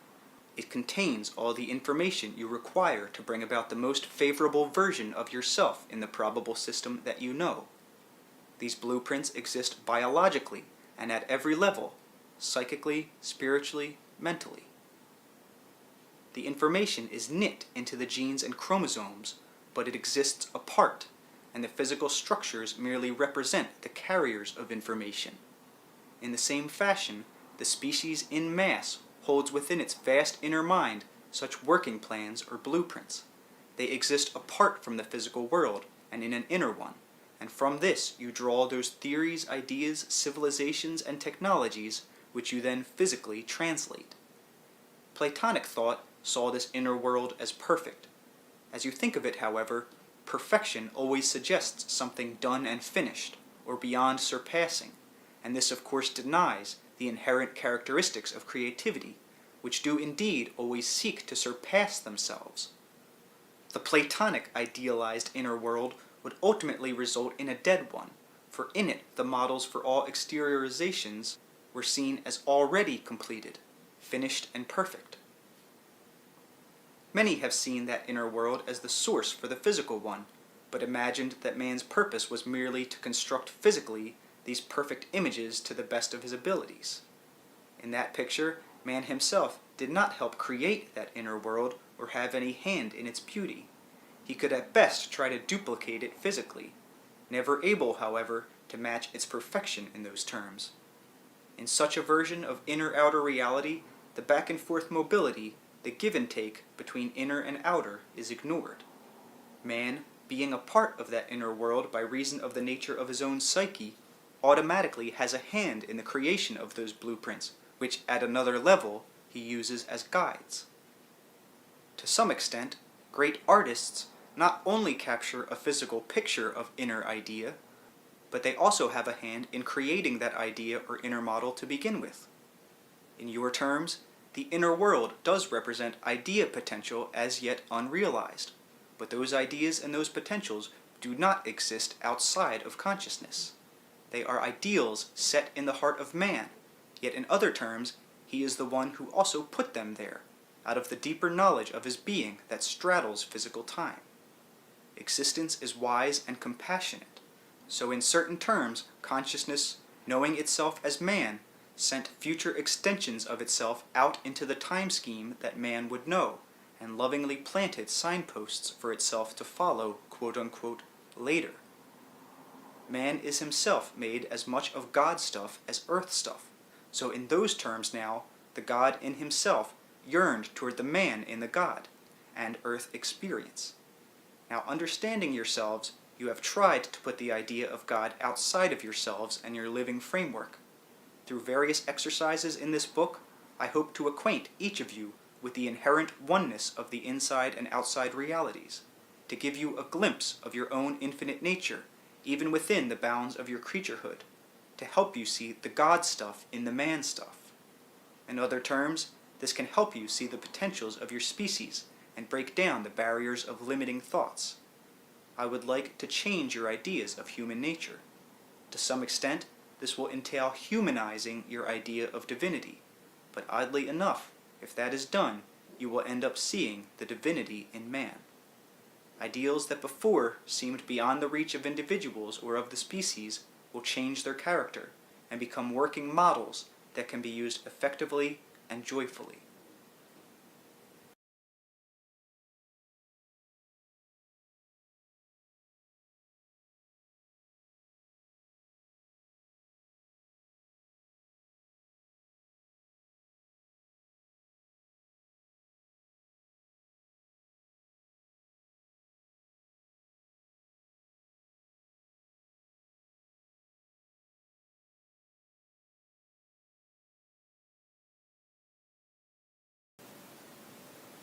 It contains all the information you require to bring about the most favorable version of yourself in the probable system that you know. These blueprints exist biologically and at every level, psychically, spiritually, mentally. The information is knit into the genes and chromosomes, but it exists apart, and the physical structures merely represent the carriers of information. In the same fashion, the species in mass holds within its vast inner mind such working plans or blueprints. They exist apart from the physical world and in an inner one, and from this you draw those theories, ideas, civilizations, and technologies which you then physically translate. Platonic thought saw this inner world as perfect. As you think of it, however, perfection always suggests something done and finished, or beyond surpassing, and this of course denies the inherent characteristics of creativity, which do indeed always seek to surpass themselves. The Platonic idealized inner world would ultimately result in a dead one, for in it the models for all exteriorizations were seen as already completed, finished and perfect. Many have seen that inner world as the source for the physical one, but imagined that man's purpose was merely to construct physically these perfect images to the best of his abilities. In that picture, man himself did not help create that inner world or have any hand in its beauty. He could at best try to duplicate it physically, never able, however, to match its perfection in those terms. In such a version of inner-outer reality, the back-and-forth mobility, the give and take between inner and outer, is ignored. Man, being a part of that inner world by reason of the nature of his own psyche, automatically has a hand in the creation of those blueprints, which at another level he uses as guides. To some extent, great artists not only capture a physical picture of inner idea, but they also have a hand in creating that idea or inner model to begin with. In your terms, the inner world does represent idea potential as yet unrealized, but those ideas and those potentials do not exist outside of consciousness. They are ideals set in the heart of man, yet in other terms, he is the one who also put them there, out of the deeper knowledge of his being that straddles physical time. Existence is wise and compassionate, so in certain terms, consciousness, knowing itself as man, sent future extensions of itself out into the time scheme that man would know, and lovingly planted signposts for itself to follow, quote-unquote, later. Man is himself made as much of God stuff as earth stuff, so in those terms now, the God in himself yearned toward the man in the God, and earth experience. Now, understanding yourselves, you have tried to put the idea of God outside of yourselves and your living framework. Through various exercises in this book, I hope to acquaint each of you with the inherent oneness of the inside and outside realities, to give you a glimpse of your own infinite nature, even within the bounds of your creaturehood, to help you see the God stuff in the man stuff. In other terms, this can help you see the potentials of your species and break down the barriers of limiting thoughts. I would like to change your ideas of human nature. To some extent, this will entail humanizing your idea of divinity, but oddly enough, if that is done, you will end up seeing the divinity in man. Ideals that before seemed beyond the reach of individuals or of the species will change their character and become working models that can be used effectively and joyfully.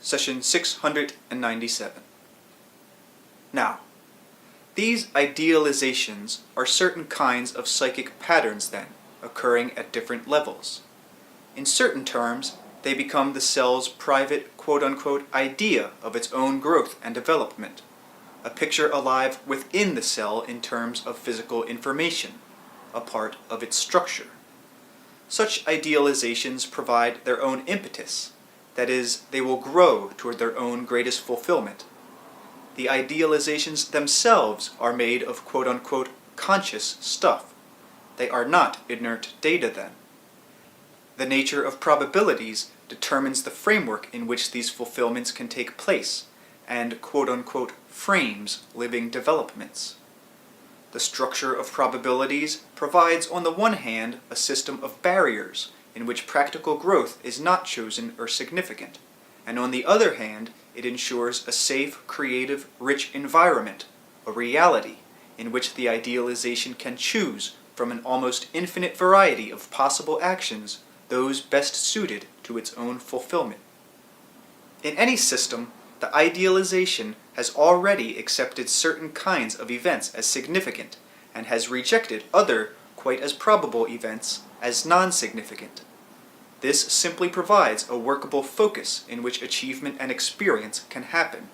Session 697. Now, these idealizations are certain kinds of psychic patterns then, occurring at different levels. In certain terms, they become the cell's private quote-unquote idea of its own growth and development, a picture alive within the cell in terms of physical information, a part of its structure. Such idealizations provide their own impetus, that is, they will grow toward their own greatest fulfillment. The idealizations themselves are made of quote-unquote conscious stuff. They are not inert data then. The nature of probabilities determines the framework in which these fulfillments can take place, and quote-unquote frames living developments. The structure of probabilities provides on the one hand a system of barriers in which practical growth is not chosen or significant, and on the other hand, it ensures a safe, creative, rich environment, a reality, in which the idealization can choose from an almost infinite variety of possible actions those best suited to its own fulfillment. In any system, the idealization has already accepted certain kinds of events as significant, and has rejected other, quite as probable events as non-significant. This simply provides a workable focus in which achievement and experience can happen.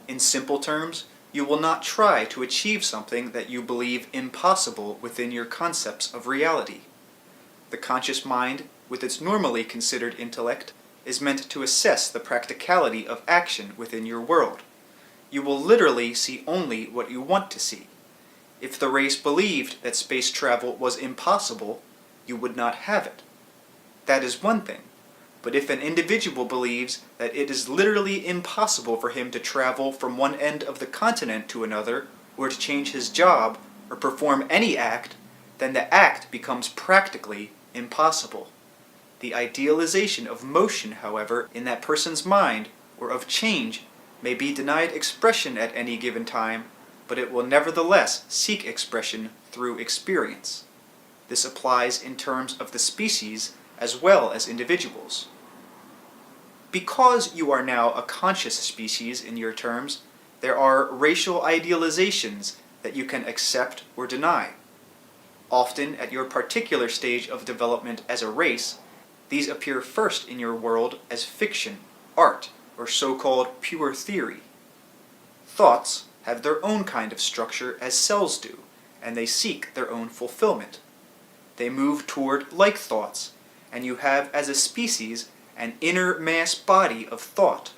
In simple terms, you will not try to achieve something that you believe impossible within your concepts of reality. The conscious mind, with its normally considered intellect, is meant to assess the practicality of action within your world. You will literally see only what you want to see. If the race believed that space travel was impossible, you would not have it. That is one thing. But if an individual believes that it is literally impossible for him to travel from one end of the continent to another, or to change his job, or perform any act, then the act becomes practically impossible. The idealization of motion, however, in that person's mind, or of change, may be denied expression at any given time, but it will nevertheless seek expression through experience. This applies in terms of the species as well as individuals. Because you are now a conscious species in your terms, there are racial idealizations that you can accept or deny. Often, at your particular stage of development as a race, these appear first in your world as fiction, art, or so-called pure theory. Thoughts have their own kind of structure as cells do, and they seek their own fulfillment. They move toward like thoughts, and you have as a species an inner mass body of thought.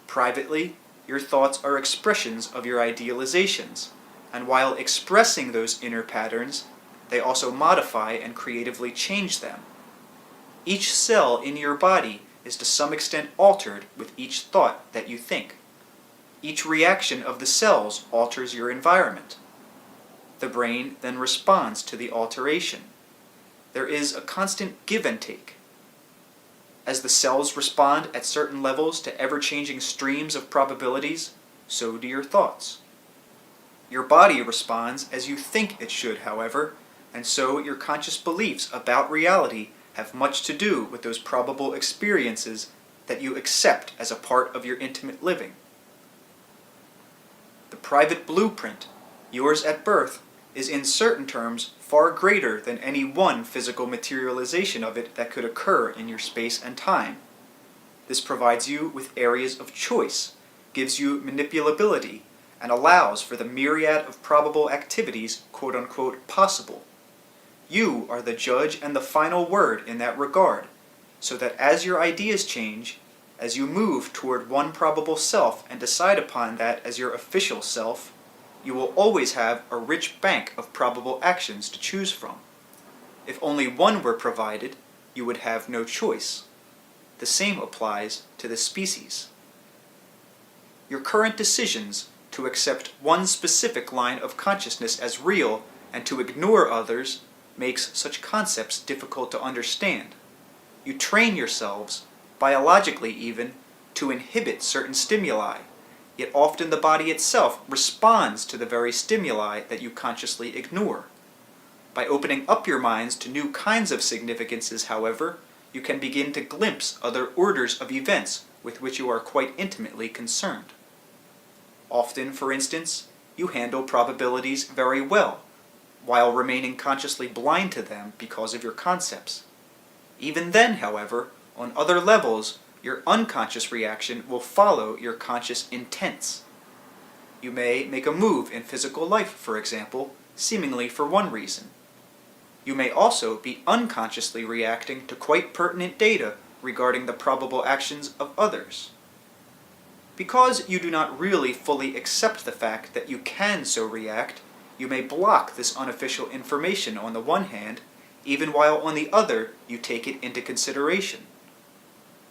Privately, your thoughts are expressions of your idealizations, and while expressing those inner patterns, they also modify and creatively change them. Each cell in your body is to some extent altered with each thought that you think. Each reaction of the cells alters your environment. The brain then responds to the alteration. There is a constant give and take. As the cells respond at certain levels to ever-changing streams of probabilities, so do your thoughts. Your body responds as you think it should, however, and so your conscious beliefs about reality have much to do with those probable experiences that you accept as a part of your intimate living. The private blueprint, yours at birth, is in certain terms far greater than any one physical materialization of it that could occur in your space and time. This provides you with areas of choice, gives you manipulability, and allows for the myriad of probable activities, quote-unquote, possible. You are the judge and the final word in that regard, so that as your ideas change, as you move toward one probable self and decide upon that as your official self, you will always have a rich bank of probable actions to choose from. If only one were provided, you would have no choice. The same applies to the species. Your current decisions to accept one specific line of consciousness as real and to ignore others makes such concepts difficult to understand. You train yourselves, biologically even, to inhibit certain stimuli, yet often the body itself responds to the very stimuli that you consciously ignore. By opening up your minds to new kinds of significances, however, you can begin to glimpse other orders of events with which you are quite intimately concerned. Often, for instance, you handle probabilities very well, while remaining consciously blind to them because of your concepts. Even then, however, on other levels, your unconscious reaction will follow your conscious intents. You may make a move in physical life, for example, seemingly for one reason. You may also be unconsciously reacting to quite pertinent data regarding the probable actions of others. Because you do not really fully accept the fact that you can so react, you may block this unofficial information on the one hand, even while on the other you take it into consideration.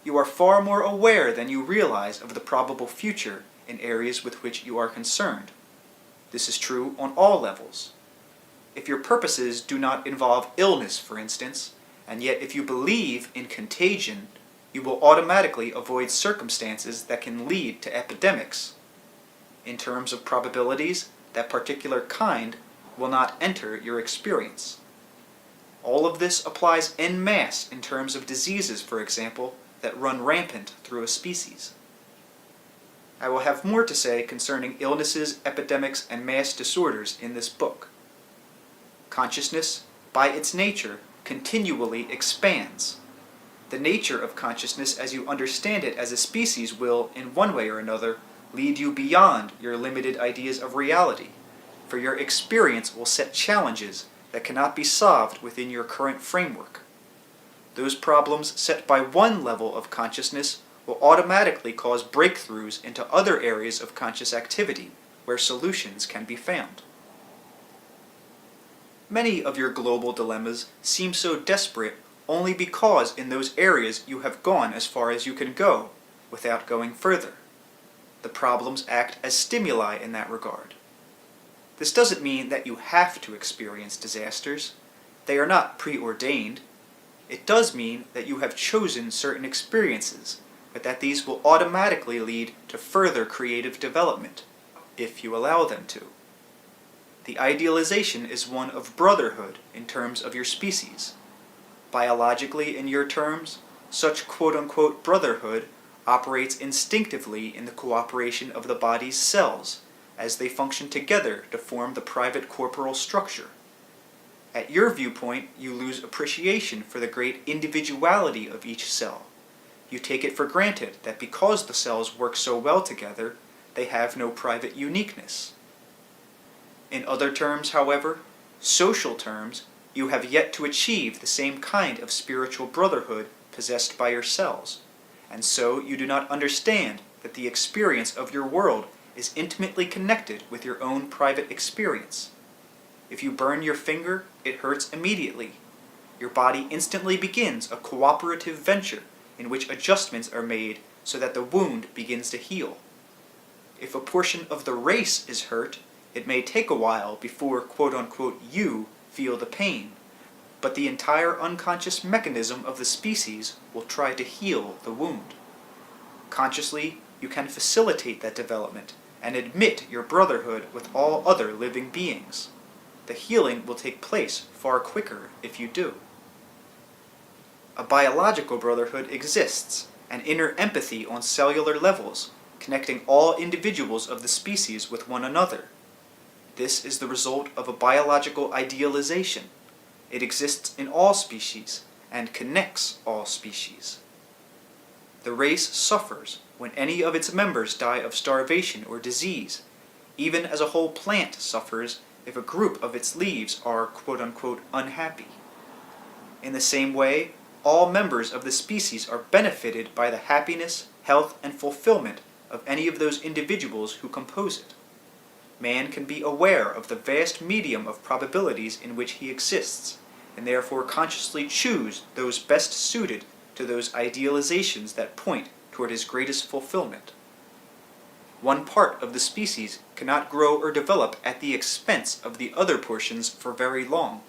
You are far more aware than you realize of the probable future in areas with which you are concerned. This is true on all levels. If your purposes do not involve illness, for instance, and yet if you believe in contagion, you will automatically avoid circumstances that can lead to epidemics. In terms of probabilities, that particular kind will not enter your experience. All of this applies en masse in terms of diseases, for example, that run rampant through a species. I will have more to say concerning illnesses, epidemics, and mass disorders in this book. Consciousness, by its nature, continually expands. The nature of consciousness as you understand it as a species will, in one way or another, lead you beyond your limited ideas of reality, for your experience will set challenges that cannot be solved within your current framework. Those problems set by one level of consciousness will automatically cause breakthroughs into other areas of conscious activity where solutions can be found. Many of your global dilemmas seem so desperate only because in those areas you have gone as far as you can go without going further. The problems act as stimuli in that regard. This doesn't mean that you have to experience disasters. They are not preordained. It does mean that you have chosen certain experiences, but that these will automatically lead to further creative development, if you allow them to. The idealization is one of brotherhood in terms of your species. Biologically, in your terms, such quote-unquote brotherhood operates instinctively in the cooperation of the body's cells, as they function together to form the private corporal structure. At your viewpoint, you lose appreciation for the great individuality of each cell. You take it for granted that because the cells work so well together, they have no private uniqueness. In other terms, however, social terms, you have yet to achieve the same kind of spiritual brotherhood possessed by your cells, and so you do not understand that the experience of your world is intimately connected with your own private experience. If you burn your finger, it hurts immediately. Your body instantly begins a cooperative venture in which adjustments are made so that the wound begins to heal. If a portion of the race is hurt, it may take a while before quote-unquote you feel the pain, but the entire unconscious mechanism of the species will try to heal the wound. Consciously, you can facilitate that development and admit your brotherhood with all other living beings. The healing will take place far quicker if you do. A biological brotherhood exists, an inner empathy on cellular levels, connecting all individuals of the species with one another. This is the result of a biological idealization. It exists in all species and connects all species. The race suffers when any of its members die of starvation or disease, even as a whole plant suffers if a group of its leaves are quote-unquote unhappy. In the same way, all members of the species are benefited by the happiness, health, and fulfillment of any of those individuals who compose it. Man can be aware of the vast medium of probabilities in which he exists, and therefore consciously choose those best suited to those idealizations that point toward his greatest fulfillment. One part of the species cannot grow or develop at the expense of the other portions for very long.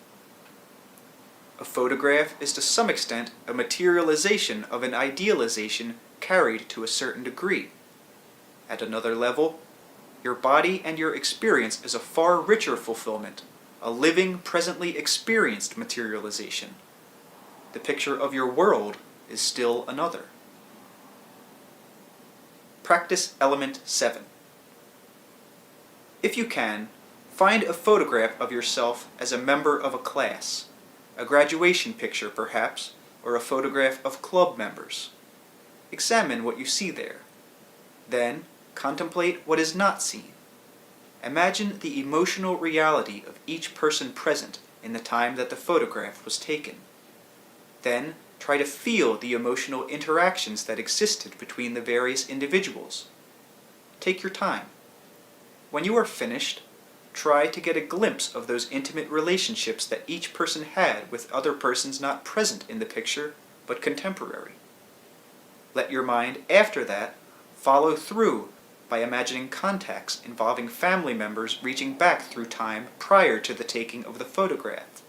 A photograph is to some extent a materialization of an idealization carried to a certain degree. At another level, your body and your experience is a far richer fulfillment, a living, presently experienced materialization. The picture of your world is still another. Practice Element 7. If you can, find a photograph of yourself as a member of a class, a graduation picture perhaps, or a photograph of club members. Examine what you see there. Then, contemplate what is not seen. Imagine the emotional reality of each person present in the time that the photograph was taken. Then, try to feel the emotional interactions that existed between the various individuals. Take your time. When you are finished, try to get a glimpse of those intimate relationships that each person had with other persons not present in the picture, but contemporary. Let your mind, after that, follow through by imagining contacts involving family members reaching back through time prior to the taking of the photograph.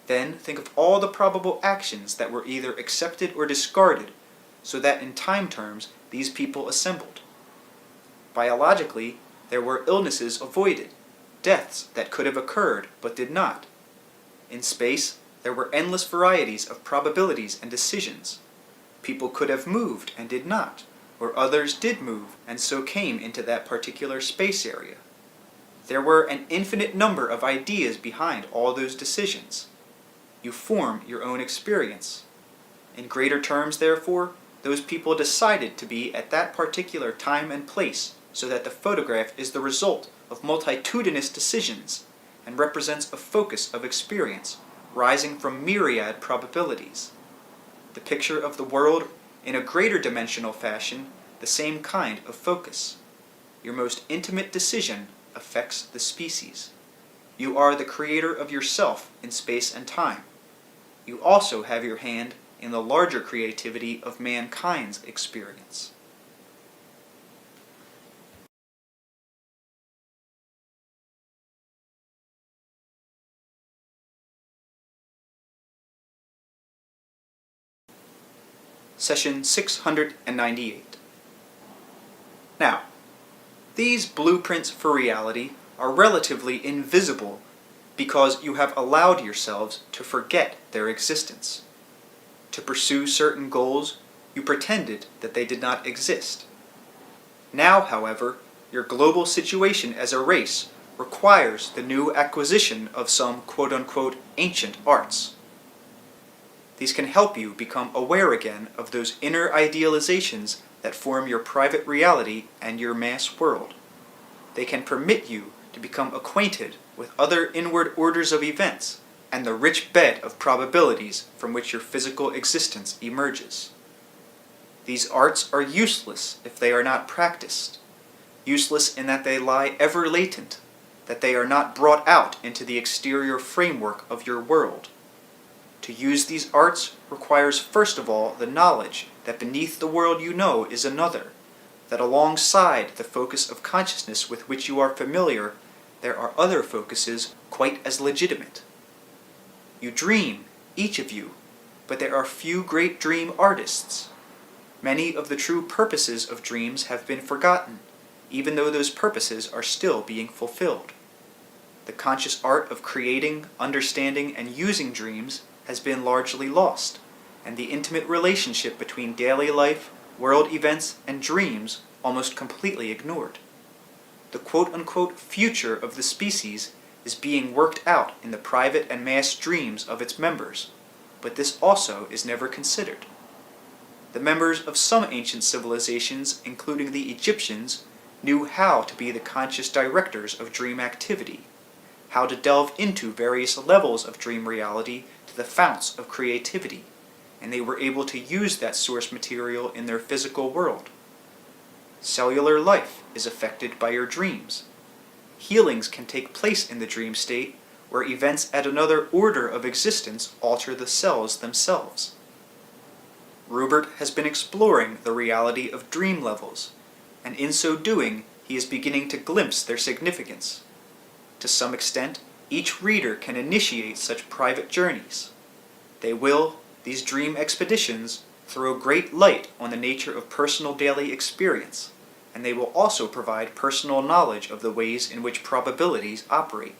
Then think of all the probable actions that were either accepted or discarded, so that in time terms these people assembled. Biologically, there were illnesses avoided, deaths that could have occurred but did not. In space, there were endless varieties of probabilities and decisions. People could have moved and did not, or others did move and so came into that particular space area. There were an infinite number of ideas behind all those decisions. You form your own experience. In greater terms, therefore, those people decided to be at that particular time and place so that the photograph is the result of multitudinous decisions and represents a focus of experience rising from myriad probabilities. The picture of the world in a greater dimensional fashion, the same kind of focus. Your most intimate decision affects the species. You are the creator of yourself in space and time. You also have your hand in the larger creativity of mankind's experience. Session 698. Now, these blueprints for reality are relatively invisible because you have allowed yourselves to forget their existence. To pursue certain goals, you pretended that they did not exist. Now, however, your global situation as a race requires the new acquisition of some quote-unquote ancient arts. These can help you become aware again of those inner idealizations that form your private reality and your mass world. They can permit you to become acquainted with other inward orders of events and the rich bed of probabilities from which your physical existence emerges. These arts are useless if they are not practiced, useless in that they lie ever latent, that they are not brought out into the exterior framework of your world. To use these arts requires first of all the knowledge that beneath the world you know is another, that alongside the focus of consciousness with which you are familiar, there are other focuses quite as legitimate. You dream, each of you, but there are few great dream artists. Many of the true purposes of dreams have been forgotten, even though those purposes are still being fulfilled. The conscious art of creating, understanding, and using dreams has been largely lost, and the intimate relationship between daily life, world events, and dreams almost completely ignored. The quote-unquote future of the species is being worked out in the private and mass dreams of its members, but this also is never considered. The members of some ancient civilizations, including the Egyptians, knew how to be the conscious directors of dream activity, how to delve into various levels of dream reality to the founts of creativity, and they were able to use that source material in their physical world. Cellular life is affected by your dreams. Healings can take place in the dream state where events at another order of existence alter the cells themselves. Rupert has been exploring the reality of dream levels, and in so doing, he is beginning to glimpse their significance. To some extent, each reader can initiate such private journeys. These dream expeditions, throw great light on the nature of personal daily experience, and they will also provide personal knowledge of the ways in which probabilities operate.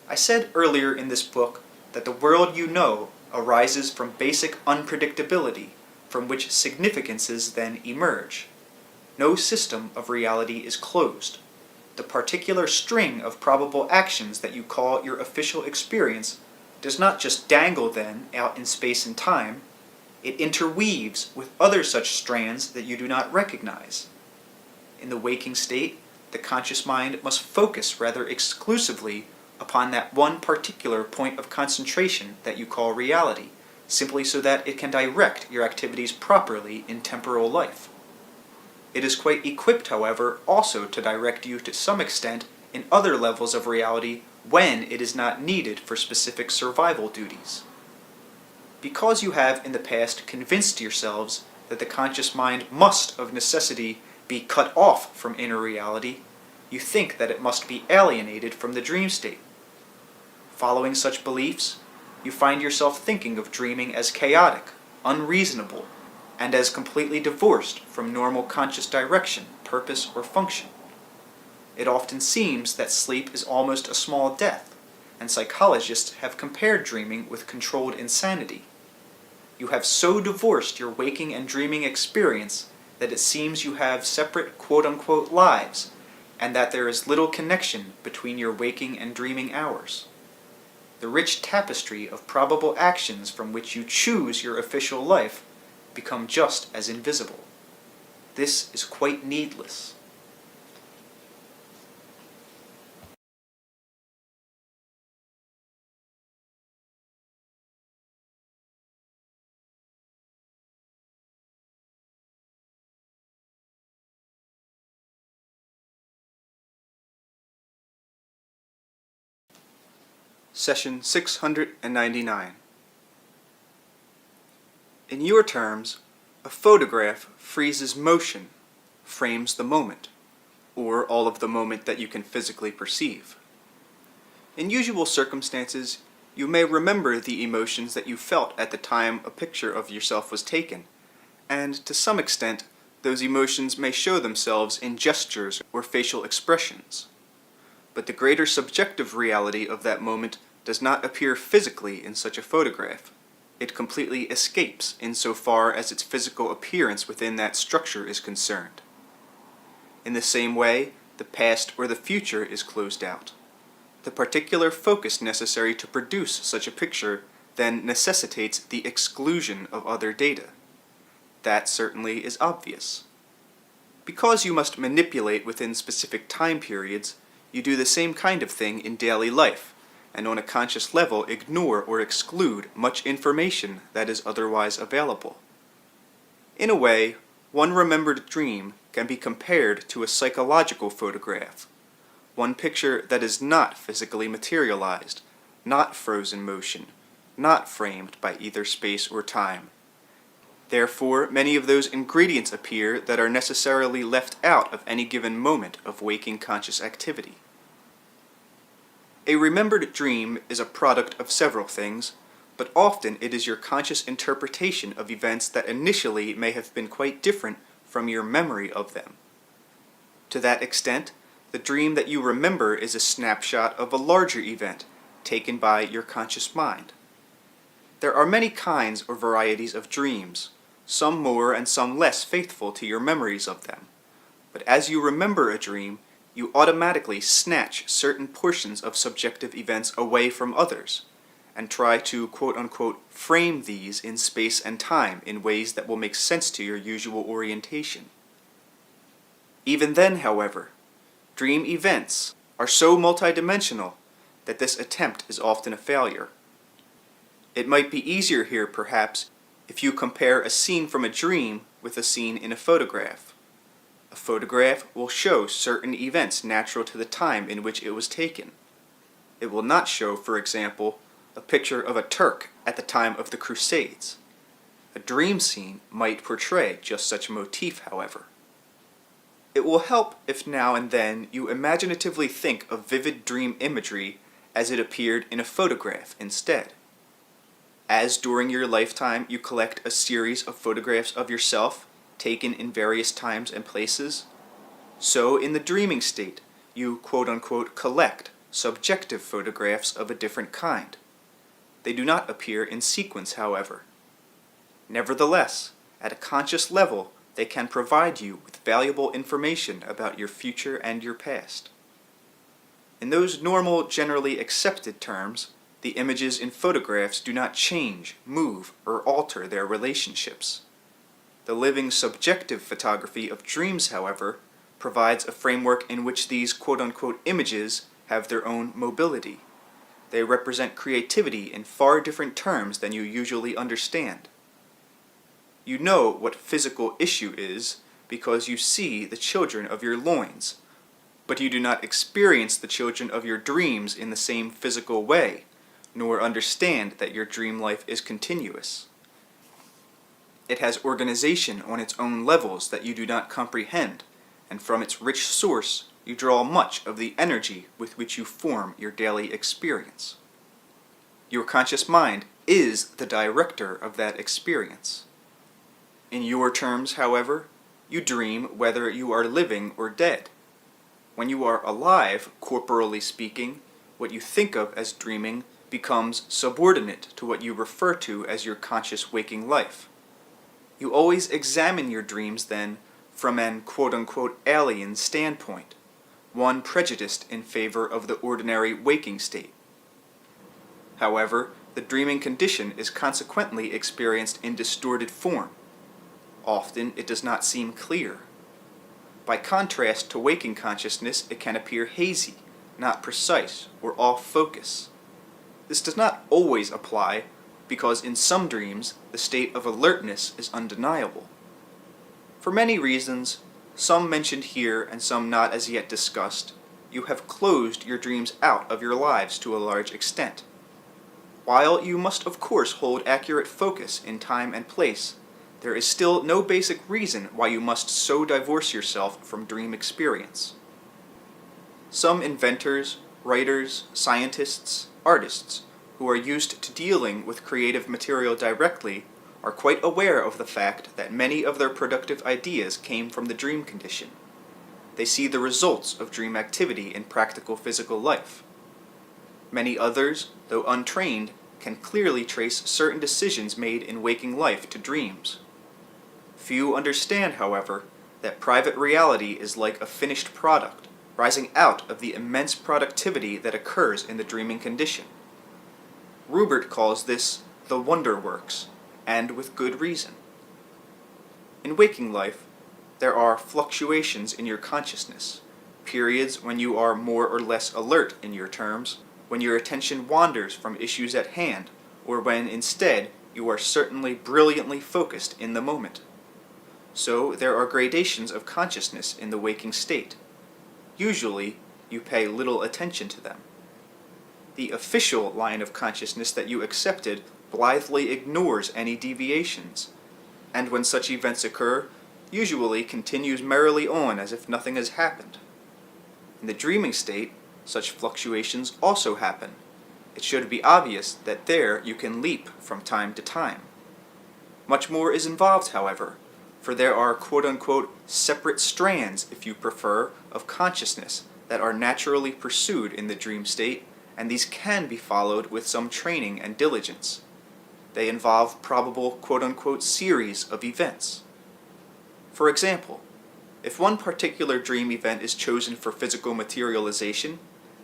I said earlier in this book that the world you know arises from basic unpredictability, from which significances then emerge. No system of reality is closed. The particular string of probable actions that you call your official experience does not just dangle then out in space and time, it interweaves with other such strands that you do not recognize. In the waking state, the conscious mind must focus rather exclusively upon that one particular point of concentration that you call reality, simply so that it can direct your activities properly in temporal life. It is quite equipped, however, also to direct you to some extent in other levels of reality when it is not needed for specific survival duties. Because you have in the past convinced yourselves that the conscious mind must of necessity be cut off from inner reality, you think that it must be alienated from the dream state. Following such beliefs, you find yourself thinking of dreaming as chaotic, unreasonable, and as completely divorced from normal conscious direction, purpose, or function. It often seems that sleep is almost a small death, and psychologists have compared dreaming with controlled insanity. You have so divorced your waking and dreaming experience that it seems you have separate quote-unquote lives, and that there is little connection between your waking and dreaming hours. The rich tapestry of probable actions from which you choose your official life become just as invisible. This is quite needless. Session 699. In your terms, a photograph freezes motion, frames the moment, or all of the moment that you can physically perceive. In usual circumstances, you may remember the emotions that you felt at the time a picture of yourself was taken, and to some extent, those emotions may show themselves in gestures or facial expressions. But the greater subjective reality of that moment does not appear physically in such a photograph. It completely escapes insofar as its physical appearance within that structure is concerned. In the same way, the past or the future is closed out. The particular focus necessary to produce such a picture then necessitates the exclusion of other data. That certainly is obvious. Because you must manipulate within specific time periods, you do the same kind of thing in daily life, and on a conscious level ignore or exclude much information that is otherwise available. In a way, one remembered dream can be compared to a psychological photograph, one picture that is not physically materialized, not frozen motion, not framed by either space or time. Therefore, many of those ingredients appear that are necessarily left out of any given moment of waking conscious activity. A remembered dream is a product of several things, but often it is your conscious interpretation of events that initially may have been quite different from your memory of them. To that extent, the dream that you remember is a snapshot of a larger event taken by your conscious mind. There are many kinds or varieties of dreams, some more and some less faithful to your memories of them. But as you remember a dream, you automatically snatch certain portions of subjective events away from others, and try to quote-unquote frame these in space and time in ways that will make sense to your usual orientation. Even then, however, dream events are so multidimensional that this attempt is often a failure. It might be easier here, perhaps, if you compare a scene from a dream with a scene in a photograph. A photograph will show certain events natural to the time in which it was taken. It will not show, for example, a picture of a Turk at the time of the Crusades. A dream scene might portray just such a motif, however. It will help if now and then you imaginatively think of vivid dream imagery as it appeared in a photograph instead. As during your lifetime you collect a series of photographs of yourself, taken in various times and places, so in the dreaming state you quote-unquote collect subjective photographs of a different kind. They do not appear in sequence, however. Nevertheless, at a conscious level, they can provide you with valuable information about your future and your past. In those normal, generally accepted terms, the images in photographs do not change, move, or alter their relationships. The living subjective photography of dreams, however, provides a framework in which these quote-unquote images have their own mobility. They represent creativity in far different terms than you usually understand. You know what physical issue is because you see the children of your loins, but you do not experience the children of your dreams in the same physical way, nor understand that your dream life is continuous. It has organization on its own levels that you do not comprehend, and from its rich source you draw much of the energy with which you form your daily experience. Your conscious mind is the director of that experience. In your terms, however, you dream whether you are living or dead. When you are alive, corporally speaking, what you think of as dreaming becomes subordinate to what you refer to as your conscious waking life. You always examine your dreams, then, from an quote-unquote alien standpoint, one prejudiced in favor of the ordinary waking state. However, the dreaming condition is consequently experienced in distorted form. Often it does not seem clear. By contrast to waking consciousness, it can appear hazy, not precise, or off focus. This does not always apply, because in some dreams, the state of alertness is undeniable. For many reasons, some mentioned here and some not as yet discussed, you have closed your dreams out of your lives to a large extent. While you must of course hold accurate focus in time and place, there is still no basic reason why you must so divorce yourself from dream experience. Some inventors, writers, scientists, artists, who are used to dealing with creative material directly are quite aware of the fact that many of their productive ideas came from the dream condition. They see the results of dream activity in practical physical life. Many others, though untrained, can clearly trace certain decisions made in waking life to dreams. Few understand, however, that private reality is like a finished product, rising out of the immense productivity that occurs in the dreaming condition. Rubert calls this the wonder works, and with good reason. In waking life, there are fluctuations in your consciousness, periods when you are more or less alert in your terms, when your attention wanders from issues at hand, or when instead you are certainly brilliantly focused in the moment. So there are gradations of consciousness in the waking state. Usually, you pay little attention to them. The official line of consciousness that you accepted blithely ignores any deviations, and when such events occur, usually continues merrily on as if nothing has happened. In the dreaming state, such fluctuations also happen. It should be obvious that there you can leap from time to time. Much more is involved, however, for there are quote-unquote separate strands, if you prefer, of consciousness that are naturally pursued in the dream state, and these can be followed with some training and diligence. They involve probable quote-unquote series of events. For example, if one particular dream event is chosen for physical materialization,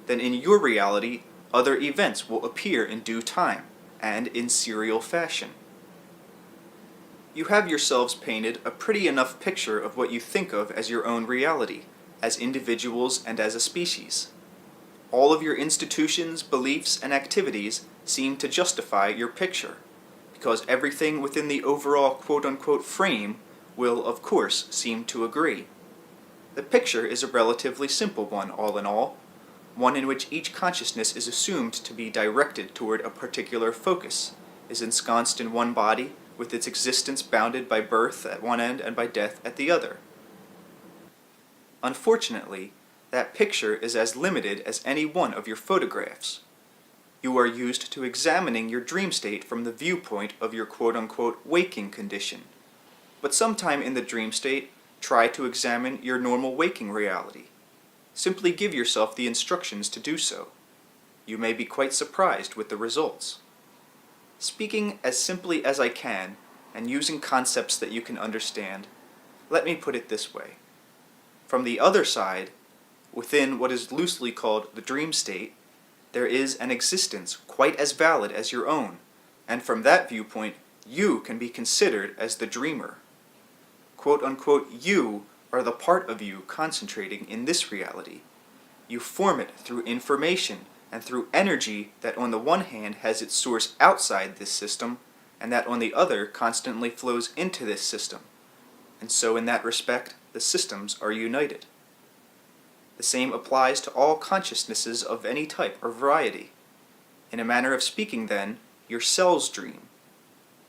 then in your reality, other events will appear in due time, and in serial fashion. You have yourselves painted a pretty enough picture of what you think of as your own reality, as individuals and as a species. All of your institutions, beliefs, and activities seem to justify your picture, because everything within the overall quote-unquote frame will, of course, seem to agree. The picture is a relatively simple one, all in all, one in which each consciousness is assumed to be directed toward a particular focus, is ensconced in one body, with its existence bounded by birth at one end and by death at the other. Unfortunately, that picture is as limited as any one of your photographs. You are used to examining your dream state from the viewpoint of your quote-unquote waking condition. But sometime in the dream state, try to examine your normal waking reality. Simply give yourself the instructions to do so. You may be quite surprised with the results. Speaking as simply as I can, and using concepts that you can understand, let me put it this way. From the other side, within what is loosely called the dream state, there is an existence quite as valid as your own, and from that viewpoint, you can be considered as the dreamer. Quote-unquote you are the part of you concentrating in this reality. You form it through information and through energy that on the one hand has its source outside this system, and that on the other constantly flows into this system. And so in that respect, the systems are united. The same applies to all consciousnesses of any type or variety. In a manner of speaking, then, your cells dream.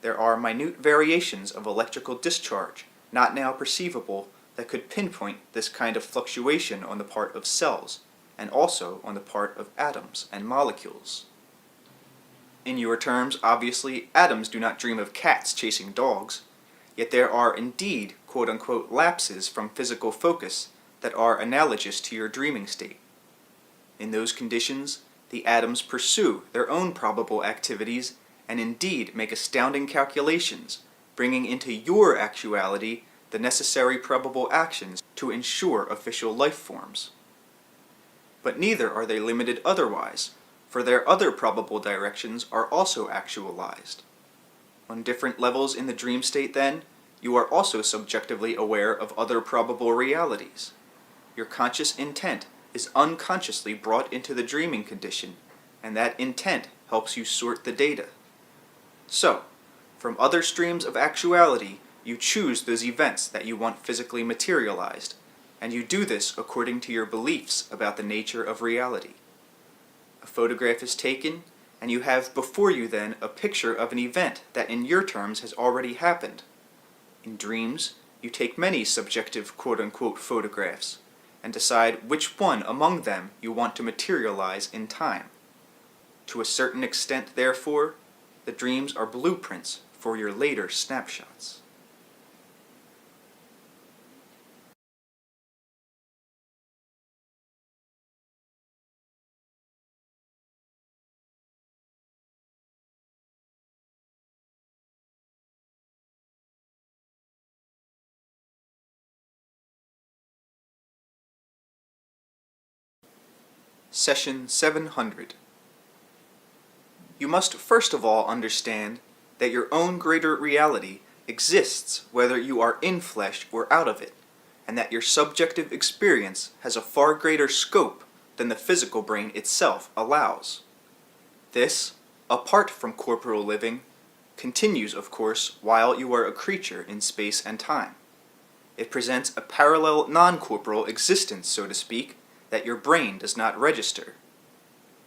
There are minute variations of electrical discharge, not now perceivable, that could pinpoint this kind of fluctuation on the part of cells, and also on the part of atoms and molecules. In your terms, obviously, atoms do not dream of cats chasing dogs, yet there are indeed quote-unquote lapses from physical focus that are analogous to your dreaming state. In those conditions, the atoms pursue their own probable activities and indeed make astounding calculations, bringing into your actuality the necessary probable actions to ensure official life forms. But neither are they limited otherwise, for their other probable directions are also actualized. On different levels in the dream state, then, you are also subjectively aware of other probable realities. Your conscious intent is unconsciously brought into the dreaming condition, and that intent helps you sort the data. So, from other streams of actuality, you choose those events that you want physically materialized, and you do this according to your beliefs about the nature of reality. A photograph is taken, and you have before you then a picture of an event that in your terms has already happened. In dreams, you take many subjective quote-unquote photographs, and decide which one among them you want to materialize in time. To a certain extent, therefore, the dreams are blueprints for your later snapshots. Session 700. You must first of all understand that your own greater reality exists whether you are in flesh or out of it, and that your subjective experience has a far greater scope than the physical brain itself allows. This, apart from corporal living, continues, of course, while you are a creature in space and time. It presents a parallel non-corporal existence, so to speak, that your brain does not register.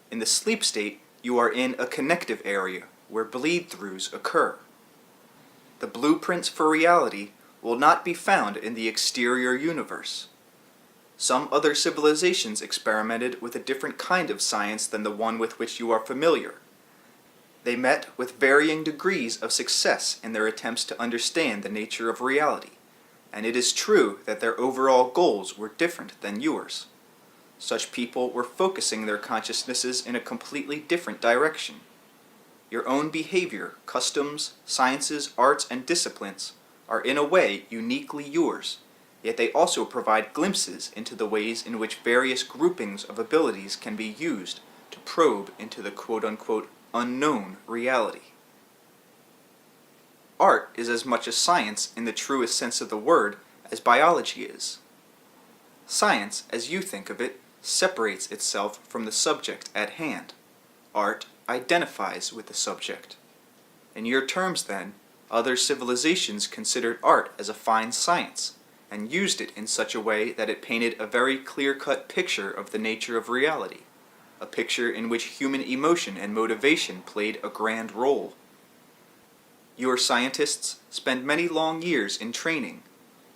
In the sleep state, you are in a connective area where bleed-throughs occur. The blueprints for reality will not be found in the exterior universe. Some other civilizations experimented with a different kind of science than the one with which you are familiar. They met with varying degrees of success in their attempts to understand the nature of reality, and it is true that their overall goals were different than yours. Such people were focusing their consciousnesses in a completely different direction. Your own behavior, customs, sciences, arts, and disciplines are in a way uniquely yours, yet they also provide glimpses into the ways in which various groupings of abilities can be used to probe into the quote-unquote unknown reality. Art is as much a science in the truest sense of the word as biology is. Science, as you think of it, separates itself from the subject at hand. Art identifies with the subject. In your terms, then, other civilizations considered art as a fine science, and used it in such a way that it painted a very clear-cut picture of the nature of reality, a picture in which human emotion and motivation played a grand role. Your scientists spend many long years in training.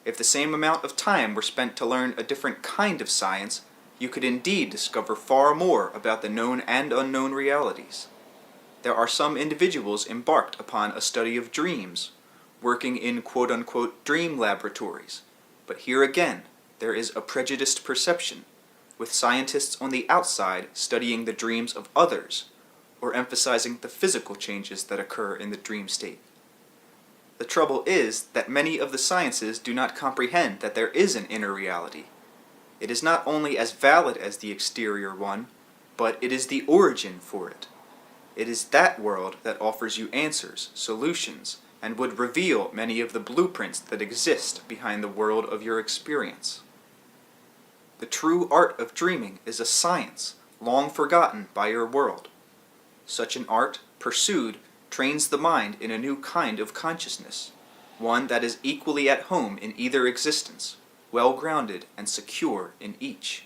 If the same amount of time were spent to learn a different kind of science, you could indeed discover far more about the known and unknown realities. There are some individuals embarked upon a study of dreams, working in quote-unquote dream laboratories, but here again there is a prejudiced perception, with scientists on the outside studying the dreams of others, or emphasizing the physical changes that occur in the dream state. The trouble is that many of the sciences do not comprehend that there is an inner reality. It is not only as valid as the exterior one, but it is the origin for it. It is that world that offers you answers, solutions, and would reveal many of the blueprints that exist behind the world of your experience. The true art of dreaming is a science long forgotten by your world. Such an art, pursued, trains the mind in a new kind of consciousness, one that is equally at home in either existence, well-grounded and secure in each.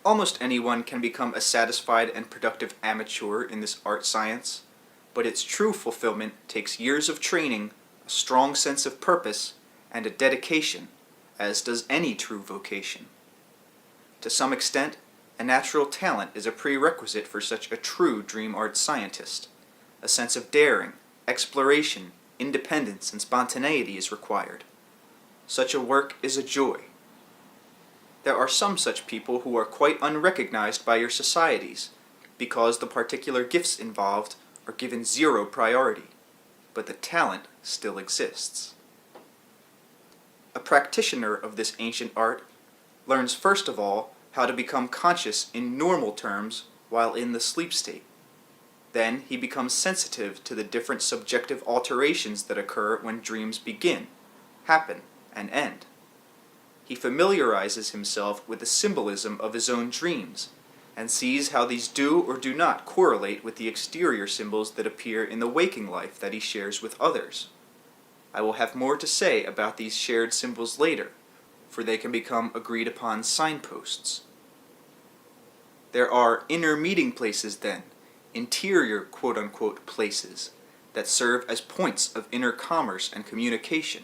Almost anyone can become a satisfied and productive amateur in this art science, but its true fulfillment takes years of training, a strong sense of purpose, and a dedication, as does any true vocation. To some extent, a natural talent is a prerequisite for such a true dream art scientist. A sense of daring, exploration, independence, and spontaneity is required. Such a work is a joy. There are some such people who are quite unrecognized by your societies, because the particular gifts involved are given zero priority, but the talent still exists. A practitioner of this ancient art learns first of all how to become conscious in normal terms while in the sleep state. Then he becomes sensitive to the different subjective alterations that occur when dreams begin, happen, and end. He familiarizes himself with the symbolism of his own dreams, and sees how these do or do not correlate with the exterior symbols that appear in the waking life that he shares with others. I will have more to say about these shared symbols later, for they can become agreed upon signposts. There are inner meeting places then, interior quote-unquote places, that serve as points of inner commerce and communication.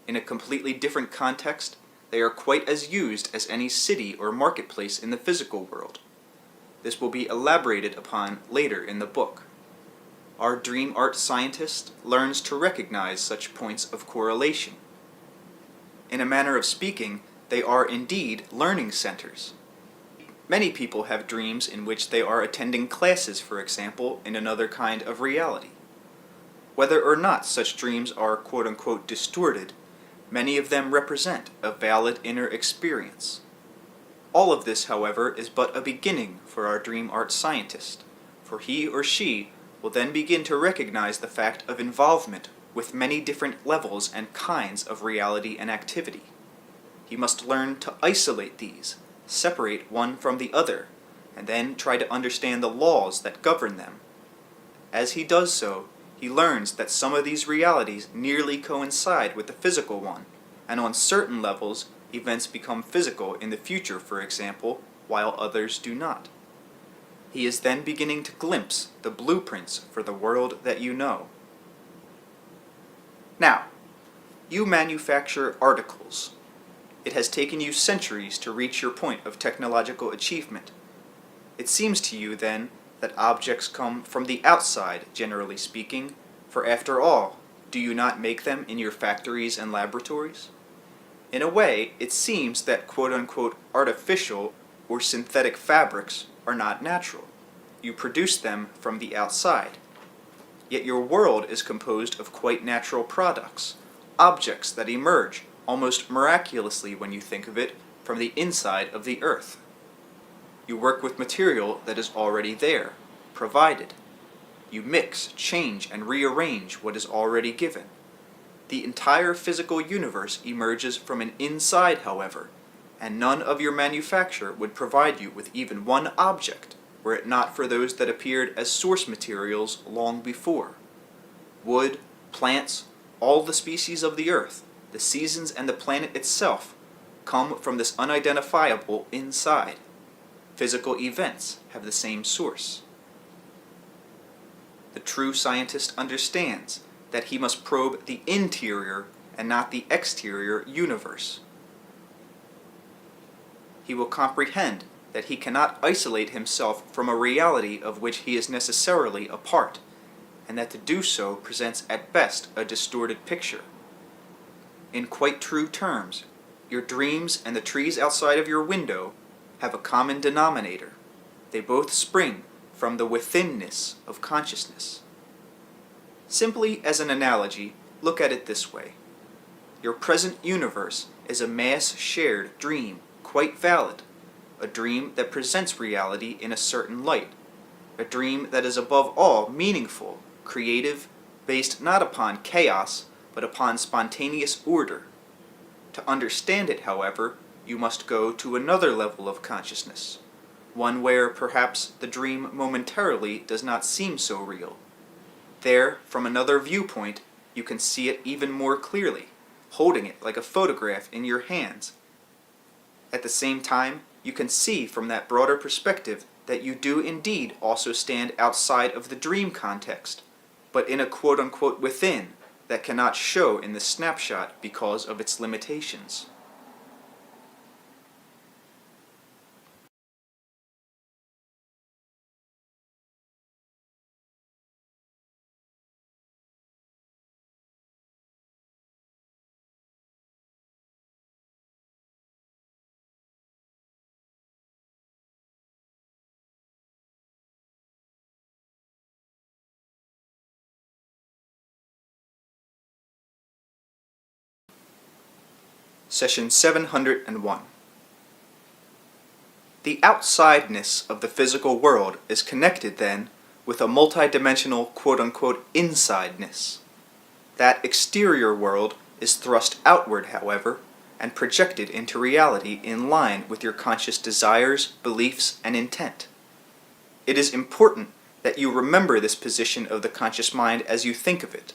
In a completely different context, they are quite as used as any city or marketplace in the physical world. This will be elaborated upon later in the book. Our dream art scientist learns to recognize such points of correlation. In a manner of speaking, they are indeed learning centers. Many people have dreams in which they are attending classes, for example, in another kind of reality. Whether or not such dreams are quote-unquote distorted, many of them represent a valid inner experience. All of this, however, is but a beginning for our dream art scientist, for he or she will then begin to recognize the fact of involvement with many different levels and kinds of reality and activity. He must learn to isolate these, separate one from the other, and then try to understand the laws that govern them. As he does so, he learns that some of these realities nearly coincide with the physical one, and on certain levels, events become physical in the future, for example, while others do not. He is then beginning to glimpse the blueprints for the world that you know. Now, you manufacture articles. It has taken you centuries to reach your point of technological achievement. It seems to you, then, that objects come from the outside, generally speaking, for after all, do you not make them in your factories and laboratories? In a way, it seems that quote-unquote artificial or synthetic fabrics are not natural. You produce them from the outside. Yet your world is composed of quite natural products, objects that emerge almost miraculously when you think of it from the inside of the earth. You work with material that is already there, provided. You mix, change, and rearrange what is already given. The entire physical universe emerges from an inside, however, and none of your manufacture would provide you with even one object were it not for those that appeared as source materials long before. Wood, plants, all the species of the earth, the seasons and the planet itself come from this unidentifiable inside. Physical events have the same source. The true scientist understands that he must probe the interior and not the exterior universe. He will comprehend that he cannot isolate himself from a reality of which he is necessarily a part, and that to do so presents at best a distorted picture. In quite true terms, your dreams and the trees outside of your window have a common denominator. They both spring from the withinness of consciousness. Simply as an analogy, look at it this way. Your present universe is a mass-shared dream, quite valid, a dream that presents reality in a certain light, a dream that is above all meaningful, creative, based not upon chaos, but upon spontaneous order. To understand it, however, you must go to another level of consciousness, one where perhaps the dream momentarily does not seem so real. There, from another viewpoint, you can see it even more clearly, holding it like a photograph in your hands. At the same time, you can see from that broader perspective that you do indeed also stand outside of the dream context, but in a quote-unquote within that cannot show in the snapshot because of its limitations. Session 701. The outsideness of the physical world is connected, then, with a multidimensional quote-unquote insideness. That exterior world is thrust outward, however, and projected into reality in line with your conscious desires, beliefs, and intent. It is important that you remember this position of the conscious mind as you think of it.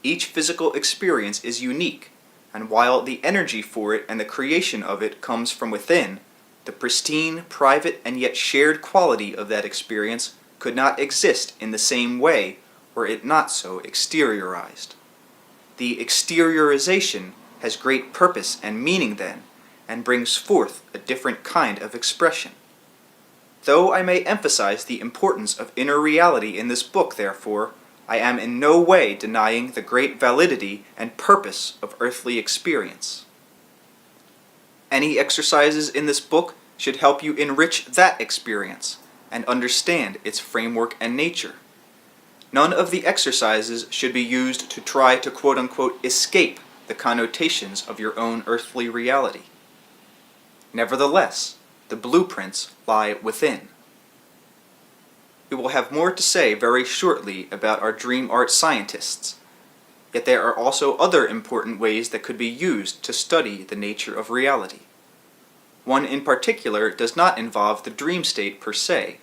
Each physical experience is unique, And while the energy for it and the creation of it comes from within, the pristine, private, and yet shared quality of that experience could not exist in the same way were it not so exteriorized. The exteriorization has great purpose and meaning then, and brings forth a different kind of expression. Though I may emphasize the importance of inner reality in this book, therefore, I am in no way denying the great validity and purpose of earthly experience. Any exercises in this book should help you enrich that experience and understand its framework and nature. None of the exercises should be used to try to quote-unquote escape the connotations of your own earthly reality. Nevertheless, the blueprints lie within. We will have more to say very shortly about our dream art scientists, yet there are also other important ways that could be used to study the nature of reality. One in particular does not involve the dream state per se.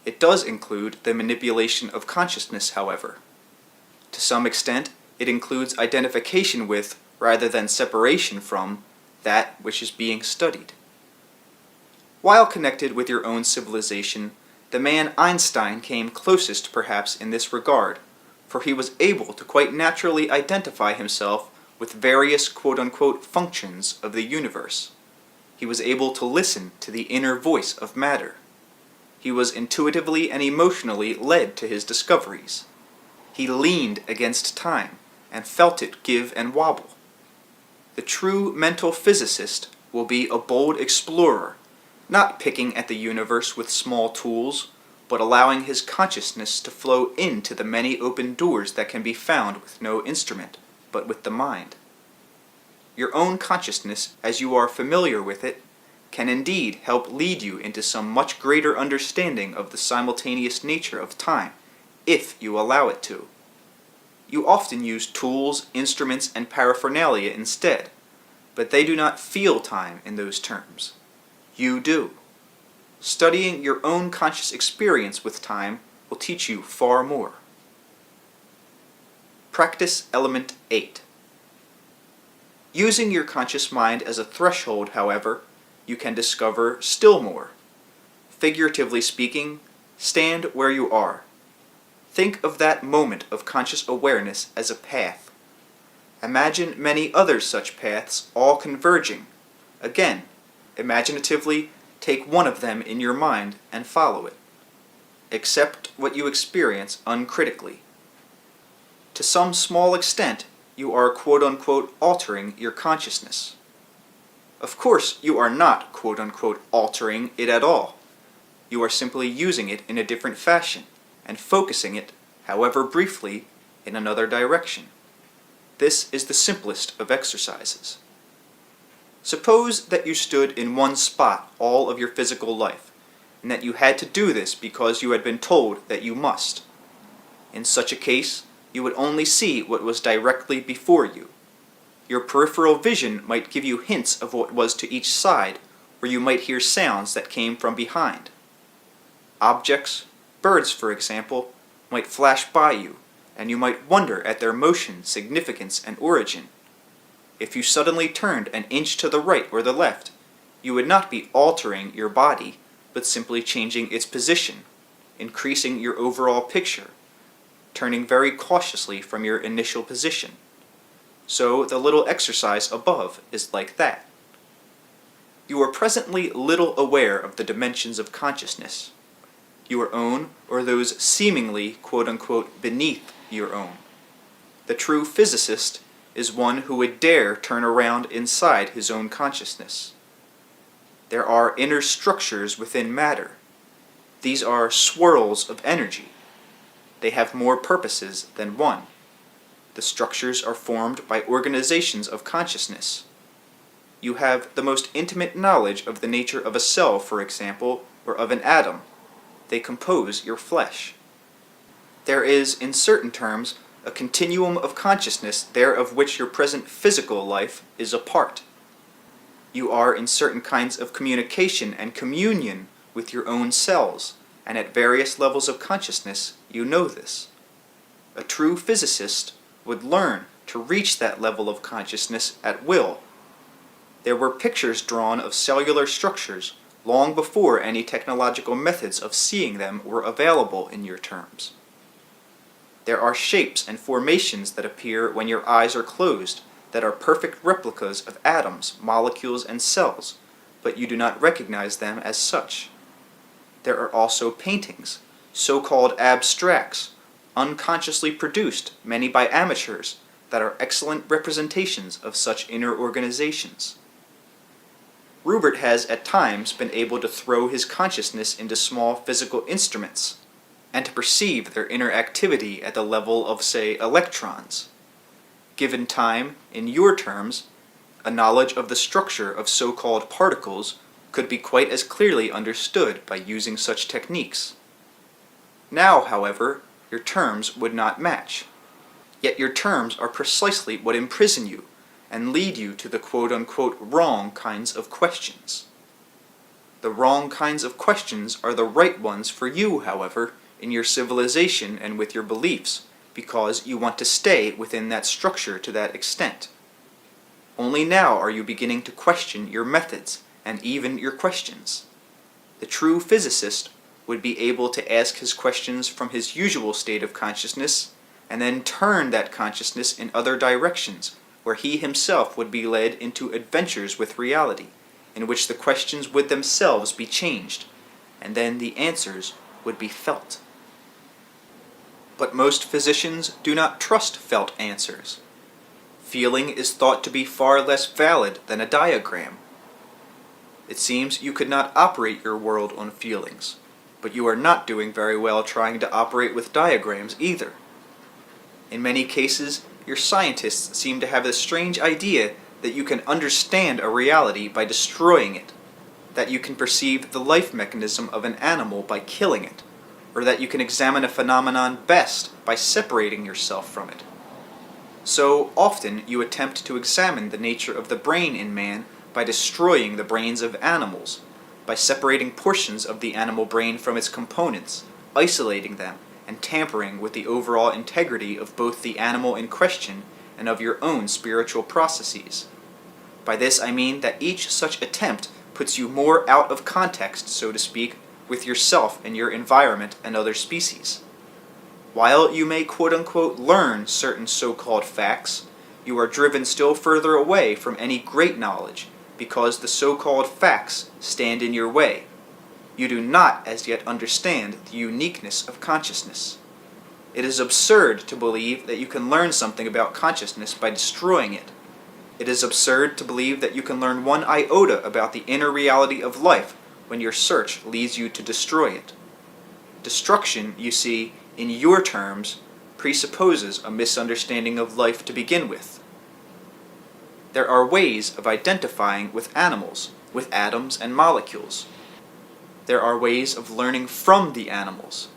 It does include the manipulation of consciousness, however. To some extent, it includes identification with, rather than separation from, that which is being studied. While connected with your own civilization, the man Einstein came closest perhaps in this regard, for he was able to quite naturally identify himself with various quote-unquote functions of the universe. He was able to listen to the inner voice of matter. He was intuitively and emotionally led to his discoveries. He leaned against time and felt it give and wobble. The true mental physicist will be a bold explorer, not picking at the universe with small tools, but allowing his consciousness to flow into the many open doors that can be found with no instrument, but with the mind. Your own consciousness, as you are familiar with it, can indeed help lead you into some much greater understanding of the simultaneous nature of time, if you allow it to. You often use tools, instruments, and paraphernalia instead, but they do not feel time in those terms. You do. Studying your own conscious experience with time will teach you far more. Practice Element 8. Using your conscious mind as a threshold, however, you can discover still more. Figuratively speaking, stand where you are. Think of that moment of conscious awareness as a path. Imagine many other such paths all converging. Again, imaginatively, take one of them in your mind and follow it. Accept what you experience uncritically. To some small extent, you are quote-unquote altering your consciousness. Of course, you are not quote-unquote altering it at all. You are simply using it in a different fashion and focusing it, however briefly, in another direction. This is the simplest of exercises. Suppose that you stood in one spot all of your physical life, and that you had to do this because you had been told that you must. In such a case, you would only see what was directly before you. Your peripheral vision might give you hints of what was to each side, or you might hear sounds that came from behind. Objects, birds for example, might flash by you, and you might wonder at their motion, significance, and origin. If you suddenly turned an inch to the right or the left, you would not be altering your body, but simply changing its position, increasing your overall picture, turning very cautiously from your initial position. So the little exercise above is like that. You are presently little aware of the dimensions of consciousness, your own or those seemingly quote-unquote beneath your own. The true physicist is one who would dare turn around inside his own consciousness. There are inner structures within matter. These are swirls of energy. They have more purposes than one. The structures are formed by organizations of consciousness. You have the most intimate knowledge of the nature of a cell, for example, or of an atom. They compose your flesh. There is, in certain terms, a continuum of consciousness there of which your present physical life is a part. You are in certain kinds of communication and communion with your own cells, and at various levels of consciousness you know this. A true physicist would learn to reach that level of consciousness at will. There were pictures drawn of cellular structures long before any technological methods of seeing them were available in your terms. There are shapes and formations that appear when your eyes are closed that are perfect replicas of atoms, molecules, and cells, but you do not recognize them as such. There are also paintings, so-called abstracts, unconsciously produced, many by amateurs, that are excellent representations of such inner organizations. Rupert has at times been able to throw his consciousness into small physical instruments, and to perceive their inner activity at the level of, say, electrons. Given time, in your terms, a knowledge of the structure of so-called particles could be quite as clearly understood by using such techniques. Now, however, your terms would not match. Yet your terms are precisely what imprison you and lead you to the quote-unquote wrong kinds of questions. The wrong kinds of questions are the right ones for you, however, in your civilization and with your beliefs, because you want to stay within that structure to that extent. Only now are you beginning to question your methods and even your questions. The true physicist would be able to ask his questions from his usual state of consciousness and then turn that consciousness in other directions, where he himself would be led into adventures with reality, in which the questions would themselves be changed, and then the answers would be felt. But most physicians do not trust felt answers. Feeling is thought to be far less valid than a diagram. It seems you could not operate your world on feelings, but you are not doing very well trying to operate with diagrams either. In many cases, your scientists seem to have the strange idea that you can understand a reality by destroying it, that you can perceive the life mechanism of an animal by killing it, or that you can examine a phenomenon best by separating yourself from it. So often you attempt to examine the nature of the brain in man by destroying the brains of animals, by separating portions of the animal brain from its components, isolating them, and tampering with the overall integrity of both the animal in question and of your own spiritual processes. By this I mean that each such attempt puts you more out of context, so to speak, with yourself and your environment and other species. While you may quote-unquote learn certain so-called facts, you are driven still further away from any great knowledge because the so-called facts stand in your way. You do not as yet understand the uniqueness of consciousness. It is absurd to believe that you can learn something about consciousness by destroying it. It is absurd to believe that you can learn one iota about the inner reality of life when your search leads you to destroy it. Destruction, you see, in your terms, presupposes a misunderstanding of life to begin with. There are ways of identifying with animals, with atoms and molecules. There are ways of learning from the animals.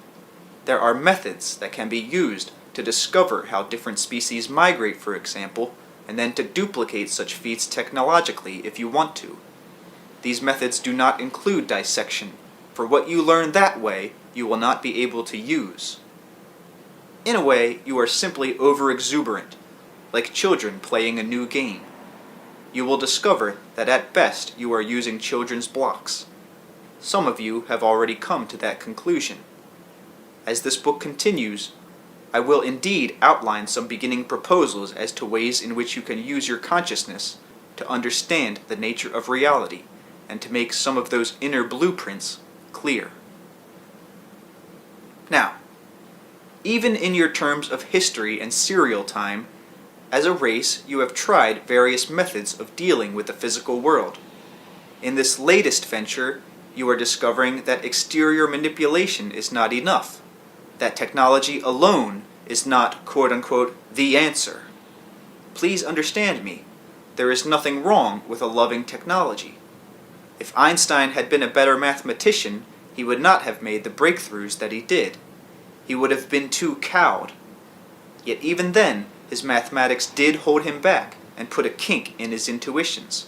There are methods that can be used to discover how different species migrate, for example, and then to duplicate such feats technologically if you want to. These methods do not include dissection, for what you learn that way you will not be able to use. In a way, you are simply overexuberant, like children playing a new game. You will discover that at best you are using children's blocks. Some of you have already come to that conclusion. As this book continues, I will indeed outline some beginning proposals as to ways in which you can use your consciousness to understand the nature of reality and to make some of those inner blueprints clear. Now, even in your terms of history and serial time, as a race you have tried various methods of dealing with the physical world. In this latest venture, you are discovering that exterior manipulation is not enough, that technology alone is not quote-unquote the answer. Please understand me, there is nothing wrong with a loving technology. If Einstein had been a better mathematician, he would not have made the breakthroughs that he did. He would have been too cowed. Yet even then, his mathematics did hold him back and put a kink in his intuitions.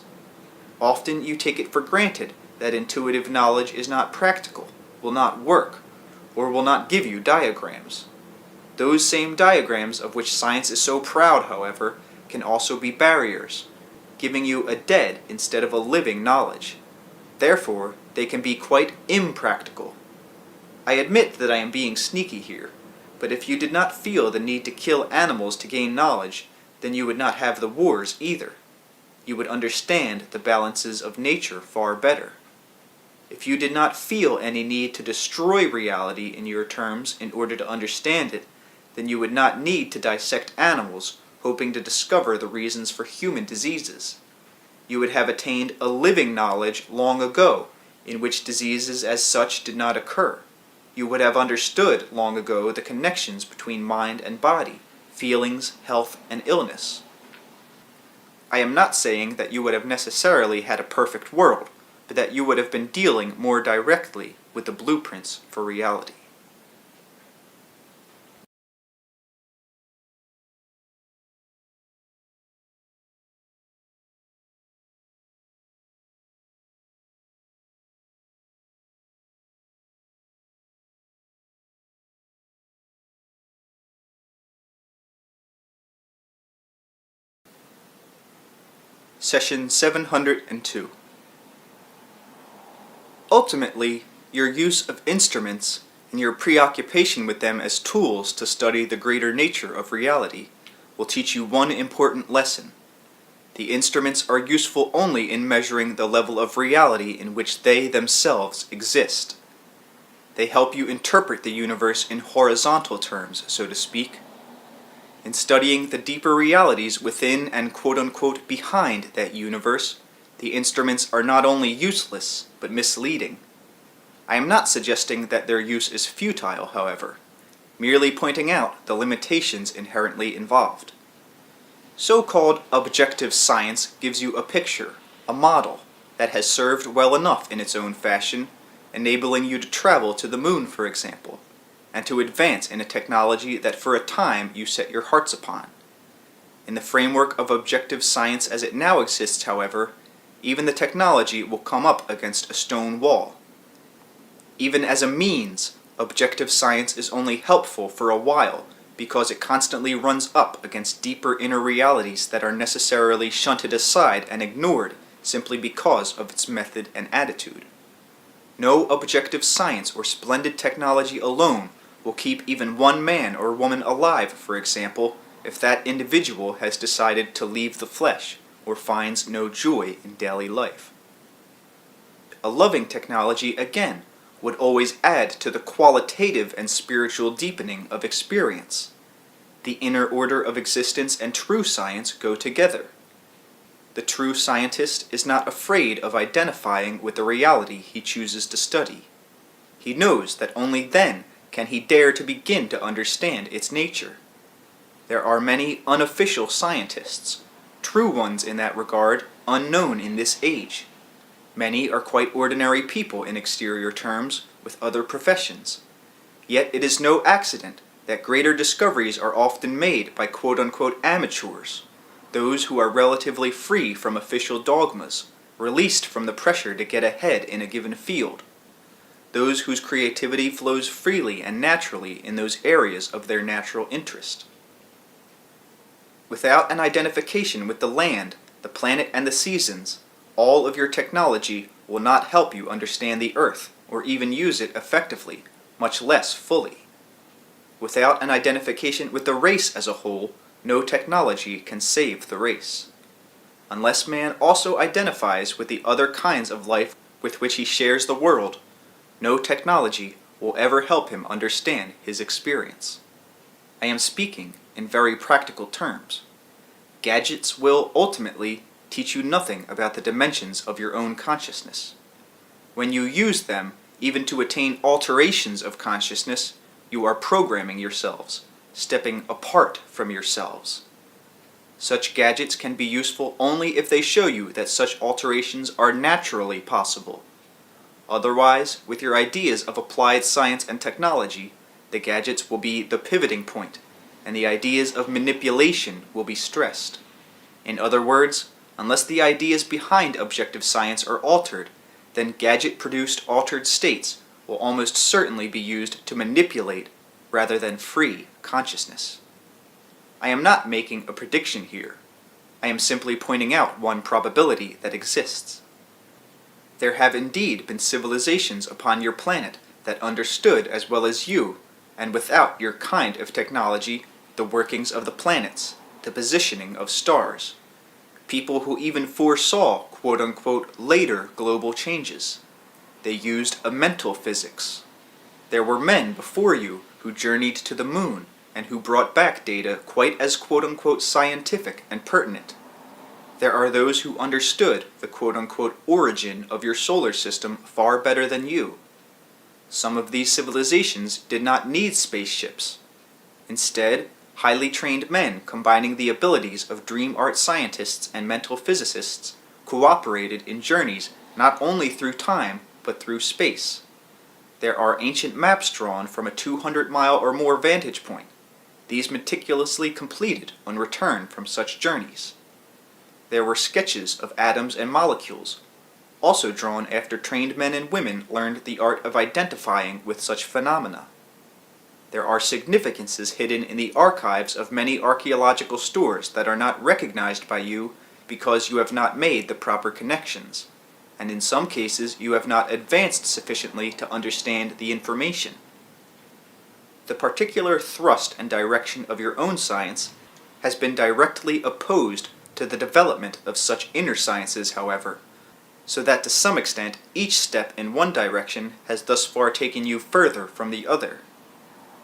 Often you take it for granted that intuitive knowledge is not practical, will not work, or will not give you diagrams. Those same diagrams of which science is so proud, however, can also be barriers, giving you a dead instead of a living knowledge. Therefore, they can be quite impractical. I admit that I am being sneaky here, but if you did not feel the need to kill animals to gain knowledge, then you would not have the wars either. You would understand the balances of nature far better. If you did not feel any need to destroy reality in your terms in order to understand it, then you would not need to dissect animals, hoping to discover the reasons for human diseases. You would have attained a living knowledge long ago, in which diseases as such did not occur. You would have understood long ago the connections between mind and body, feelings, health, and illness. I am not saying that you would have necessarily had a perfect world, but that you would have been dealing more directly with the blueprints for reality. Session 702. Ultimately, your use of instruments and your preoccupation with them as tools to study the greater nature of reality will teach you one important lesson. The instruments are useful only in measuring the level of reality in which they themselves exist. They help you interpret the universe in horizontal terms, so to speak. In studying the deeper realities within and quote-unquote behind that universe, the instruments are not only useless, but misleading. I am not suggesting that their use is futile, however, merely pointing out the limitations inherently involved. So-called objective science gives you a picture, a model, that has served well enough in its own fashion, enabling you to travel to the moon, for example, and to advance in a technology that for a time you set your hearts upon. In the framework of objective science as it now exists, however, even the technology will come up against a stone wall. Even as a means, objective science is only helpful for a while because it constantly runs up against deeper inner realities that are necessarily shunted aside and ignored simply because of its method and attitude. No objective science or splendid technology alone will keep even one man or woman alive, for example, if that individual has decided to leave the flesh or finds no joy in daily life. A loving technology, again, would always add to the qualitative and spiritual deepening of experience. The inner order of existence and true science go together. The true scientist is not afraid of identifying with the reality he chooses to study. He knows that only then can he dare to begin to understand its nature. There are many unofficial scientists, true ones in that regard, unknown in this age. Many are quite ordinary people in exterior terms, with other professions. Yet it is no accident that greater discoveries are often made by quote-unquote amateurs, those who are relatively free from official dogmas, released from the pressure to get ahead in a given field, those whose creativity flows freely and naturally in those areas of their natural interest. Without an identification with the land, the planet, and the seasons, all of your technology will not help you understand the Earth or even use it effectively, much less fully. Without an identification with the race as a whole, no technology can save the race. Unless man also identifies with the other kinds of life with which he shares the world, no technology will ever help him understand his experience. I am speaking in very practical terms. Gadgets will ultimately teach you nothing about the dimensions of your own consciousness. When you use them, even to attain alterations of consciousness, you are programming yourselves, stepping apart from yourselves. Such gadgets can be useful only if they show you that such alterations are naturally possible. Otherwise, with your ideas of applied science and technology, the gadgets will be the pivoting point, and the ideas of manipulation will be stressed. In other words, unless the ideas behind objective science are altered, then gadget-produced altered states will almost certainly be used to manipulate rather than free consciousness. I am not making a prediction here. I am simply pointing out one probability that exists. There have indeed been civilizations upon your planet that understood as well as you, and without your kind of technology, the workings of the planets, the positioning of stars. People who even foresaw quote-unquote later global changes. They used a mental physics. There were men before you who journeyed to the moon and who brought back data quite as quote-unquote scientific and pertinent. There are those who understood the quote-unquote origin of your solar system far better than you. Some of these civilizations did not need spaceships. Instead, highly trained men combining the abilities of dream art scientists and mental physicists cooperated in journeys not only through time, but through space. There are ancient maps drawn from a 200-mile or more vantage point, these meticulously completed on return from such journeys. There were sketches of atoms and molecules, also drawn after trained men and women learned the art of identifying with such phenomena. There are significances hidden in the archives of many archaeological stores that are not recognized by you because you have not made the proper connections, and in some cases you have not advanced sufficiently to understand the information. The particular thrust and direction of your own science has been directly opposed to the development of such inner sciences, however, so that to some extent each step in one direction has thus far taken you further from the other.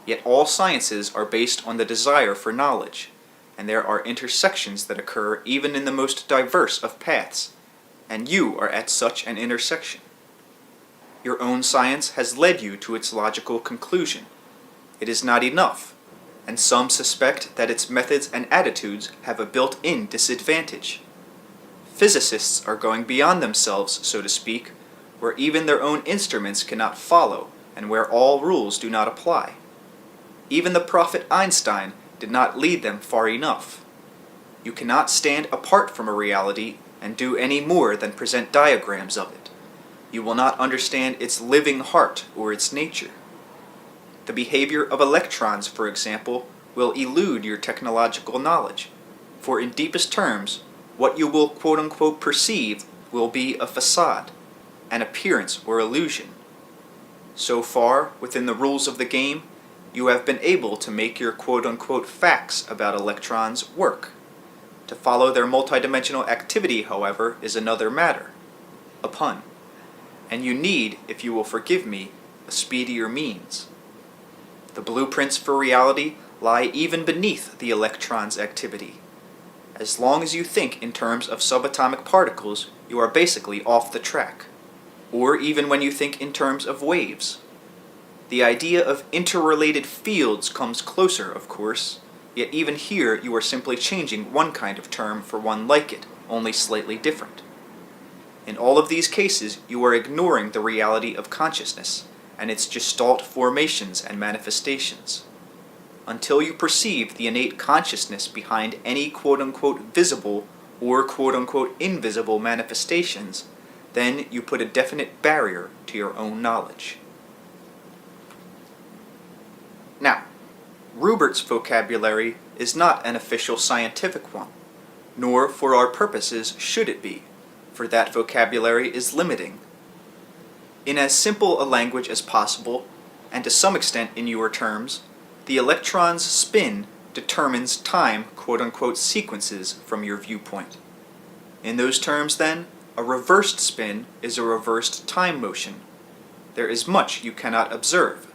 Yet all sciences are based on the desire for knowledge, and there are intersections that occur even in the most diverse of paths, and you are at such an intersection. Your own science has led you to its logical conclusion. It is not enough, and some suspect that its methods and attitudes have a built-in disadvantage. Physicists are going beyond themselves, so to speak, where even their own instruments cannot follow, and where all rules do not apply. Even the prophet Einstein did not lead them far enough. You cannot stand apart from a reality and do any more than present diagrams of it. You will not understand its living heart or its nature. The behavior of electrons, for example, will elude your technological knowledge, for in deepest terms, what you will quote-unquote perceive will be a facade, an appearance or illusion. So far, within the rules of the game, you have been able to make your quote-unquote facts about electrons work. To follow their multidimensional activity, however, is another matter, a pun. And you need, if you will forgive me, a speedier means. The blueprints for reality lie even beneath the electron's activity. As long as you think in terms of subatomic particles, you are basically off the track. Or even when you think in terms of waves. The idea of interrelated fields comes closer, of course, yet even here you are simply changing one kind of term for one like it, only slightly different. In all of these cases, you are ignoring the reality of consciousness, and its gestalt formations and manifestations. Until you perceive the innate consciousness behind any quote-unquote visible or quote-unquote invisible manifestations, then you put a definite barrier to your own knowledge. Now, Rubert's vocabulary is not an official scientific one, nor for our purposes should it be, for that vocabulary is limiting. In as simple a language as possible, and to some extent in your terms, the electron's spin determines time quote-unquote sequences from your viewpoint. In those terms, then, a reversed spin is a reversed time motion. There is much you cannot observe.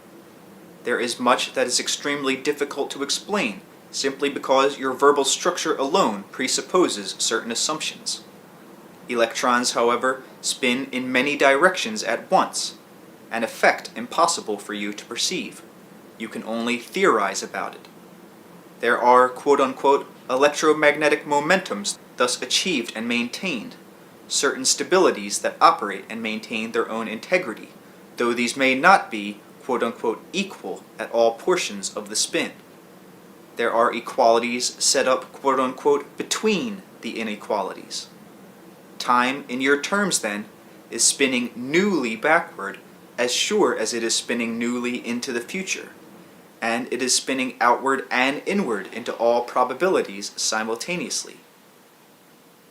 There is much that is extremely difficult to explain, simply because your verbal structure alone presupposes certain assumptions. Electrons, however, spin in many directions at once, an effect impossible for you to perceive. You can only theorize about it. There are quote-unquote electromagnetic momentums thus achieved and maintained, certain stabilities that operate and maintain their own integrity, though these may not be quote-unquote equal at all portions of the spin. There are equalities set up quote-unquote between the inequalities. Time, in your terms then, is spinning newly backward as sure as it is spinning newly into the future. and it is spinning outward and inward into all probabilities simultaneously.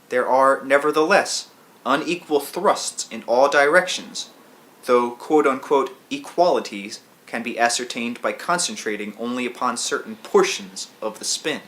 There are, nevertheless, unequal thrusts in all directions, though quote-unquote equalities can be ascertained by concentrating only upon certain portions of the spin.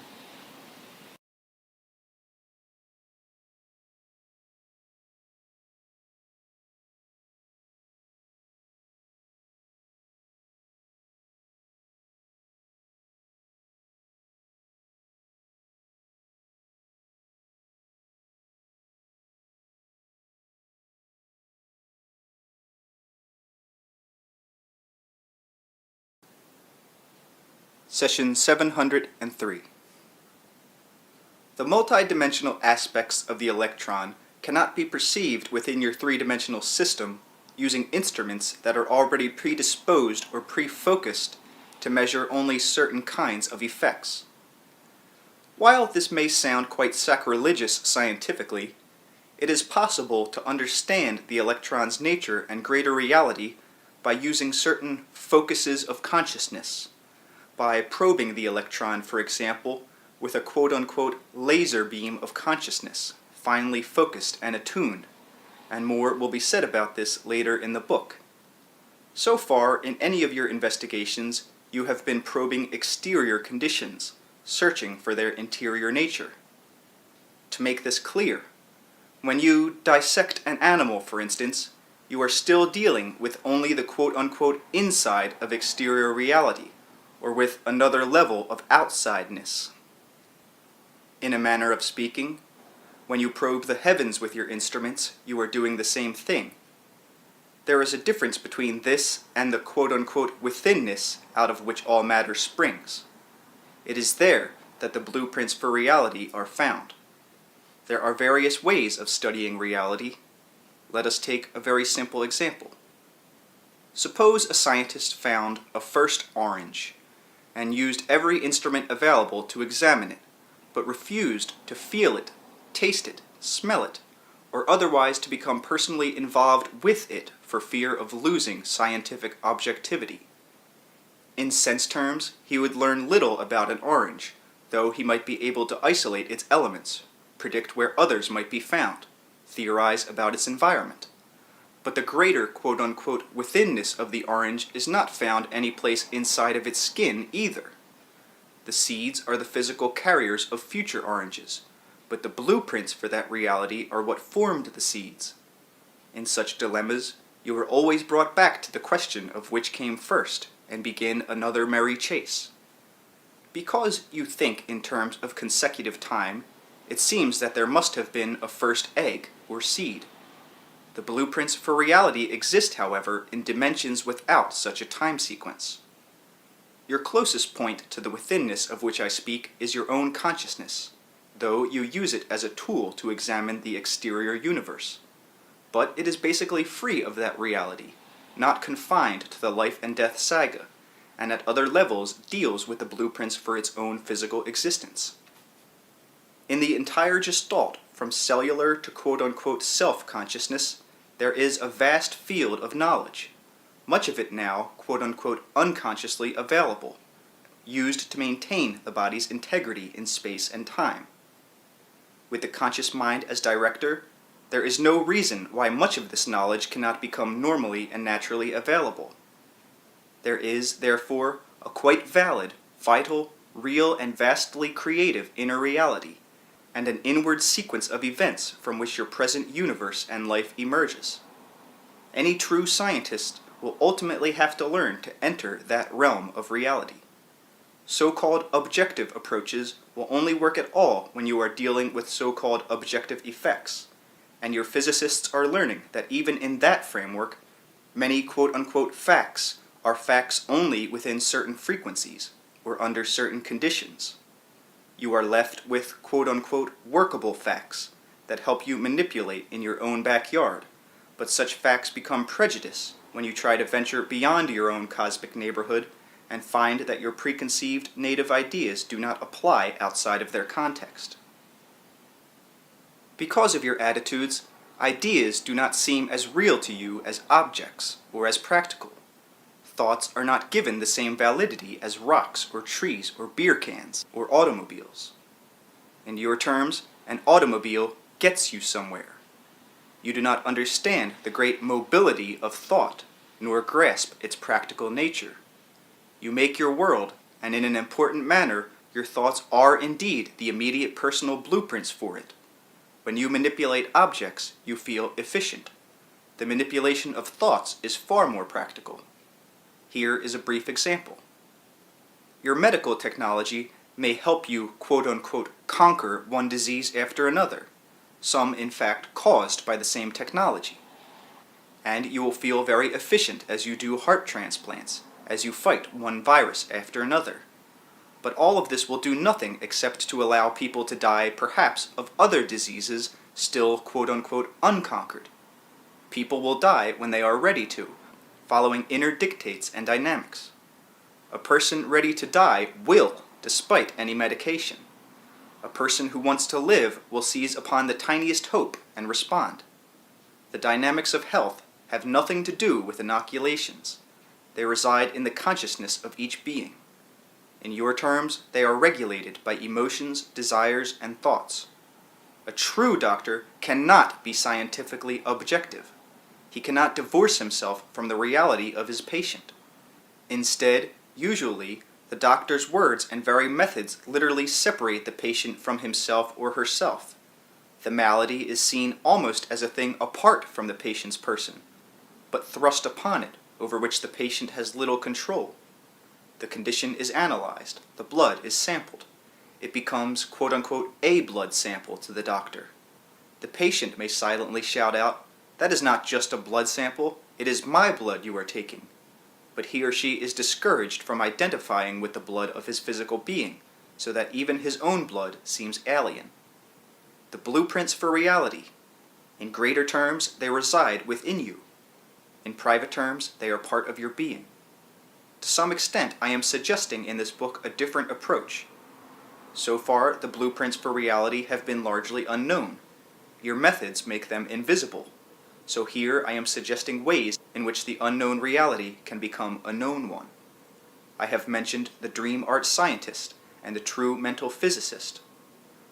Session 703. The multidimensional aspects of the electron cannot be perceived within your three-dimensional system using instruments that are already predisposed or pre-focused to measure only certain kinds of effects. While this may sound quite sacrilegious scientifically, it is possible to understand the electron's nature and greater reality by using certain focuses of consciousness. By probing the electron, for example, with a quote-unquote laser beam of consciousness, finely focused and attuned, and more will be said about this later in the book. So far, in any of your investigations, you have been probing exterior conditions, searching for their interior nature. To make this clear, when you dissect an animal, for instance, you are still dealing with only the quote-unquote inside of exterior reality, or with another level of outsideness. In a manner of speaking, when you probe the heavens with your instruments, you are doing the same thing. There is a difference between this and the quote-unquote withinness out of which all matter springs. It is there that the blueprints for reality are found. There are various ways of studying reality. Let us take a very simple example. Suppose a scientist found a first orange and used every instrument available to examine it, but refused to feel it, taste it, smell it, or otherwise to become personally involved with it for fear of losing scientific objectivity. In sense terms, he would learn little about an orange, though he might be able to isolate its elements, predict where others might be found, theorize about its environment. But the greater quote-unquote withinness of the orange is not found any place inside of its skin either. The seeds are the physical carriers of future oranges, but the blueprints for that reality are what formed the seeds. In such dilemmas, you are always brought back to the question of which came first, and begin another merry chase. Because you think in terms of consecutive time, it seems that there must have been a first egg or seed. The blueprints for reality exist, however, in dimensions without such a time sequence. Your closest point to the withinness of which I speak is your own consciousness, though you use it as a tool to examine the exterior universe. But it is basically free of that reality, not confined to the life and death saga, and at other levels deals with the blueprints for its own physical existence. In the entire Gestalt, from cellular to quote-unquote self-consciousness, there is a vast field of knowledge, much of it now quote-unquote unconsciously available, used to maintain the body's integrity in space and time. With the conscious mind as director, there is no reason why much of this knowledge cannot become normally and naturally available. There is, therefore, a quite valid, vital, real, and vastly creative inner reality, and an inward sequence of events from which your present universe and life emerges. Any true scientist will ultimately have to learn to enter that realm of reality. So-called objective approaches will only work at all when you are dealing with so-called objective effects, and your physicists are learning that even in that framework, many quote-unquote facts are facts only within certain frequencies, or under certain conditions. You are left with quote-unquote workable facts that help you manipulate in your own backyard, but such facts become prejudice when you try to venture beyond your own cosmic neighborhood and find that your preconceived native ideas do not apply outside of their context. Because of your attitudes, ideas do not seem as real to you as objects or as practical. Thoughts are not given the same validity as rocks or trees or beer cans or automobiles. In your terms, an automobile gets you somewhere. You do not understand the great mobility of thought, nor grasp its practical nature. You make your world, and in an important manner, your thoughts are indeed the immediate personal blueprints for it. When you manipulate objects, you feel efficient. The manipulation of thoughts is far more practical. Here is a brief example. Your medical technology may help you quote-unquote conquer one disease after another, some in fact caused by the same technology. And you will feel very efficient as you do heart transplants, as you fight one virus after another. But all of this will do nothing except to allow people to die perhaps of other diseases still quote-unquote unconquered. People will die when they are ready to, following inner dictates and dynamics. A person ready to die will, despite any medication. A person who wants to live will seize upon the tiniest hope and respond. The dynamics of health have nothing to do with inoculations. They reside in the consciousness of each being. In your terms, they are regulated by emotions, desires, and thoughts. A true doctor cannot be scientifically objective. He cannot divorce himself from the reality of his patient. Instead, usually, the doctor's words and very methods literally separate the patient from himself or herself. The malady is seen almost as a thing apart from the patient's person, but thrust upon it, over which the patient has little control. The condition is analyzed, the blood is sampled. It becomes quote-unquote a blood sample to the doctor. The patient may silently shout out, "That is not just a blood sample, it is my blood you are taking." But he or she is discouraged from identifying with the blood of his physical being, so that even his own blood seems alien. The blueprints for reality. In greater terms, they reside within you. In private terms, they are part of your being. To some extent, I am suggesting in this book a different approach. So far, the blueprints for reality have been largely unknown. Your methods make them invisible. So here I am suggesting ways in which the unknown reality can become a known one. I have mentioned the dream art scientist and the true mental physicist.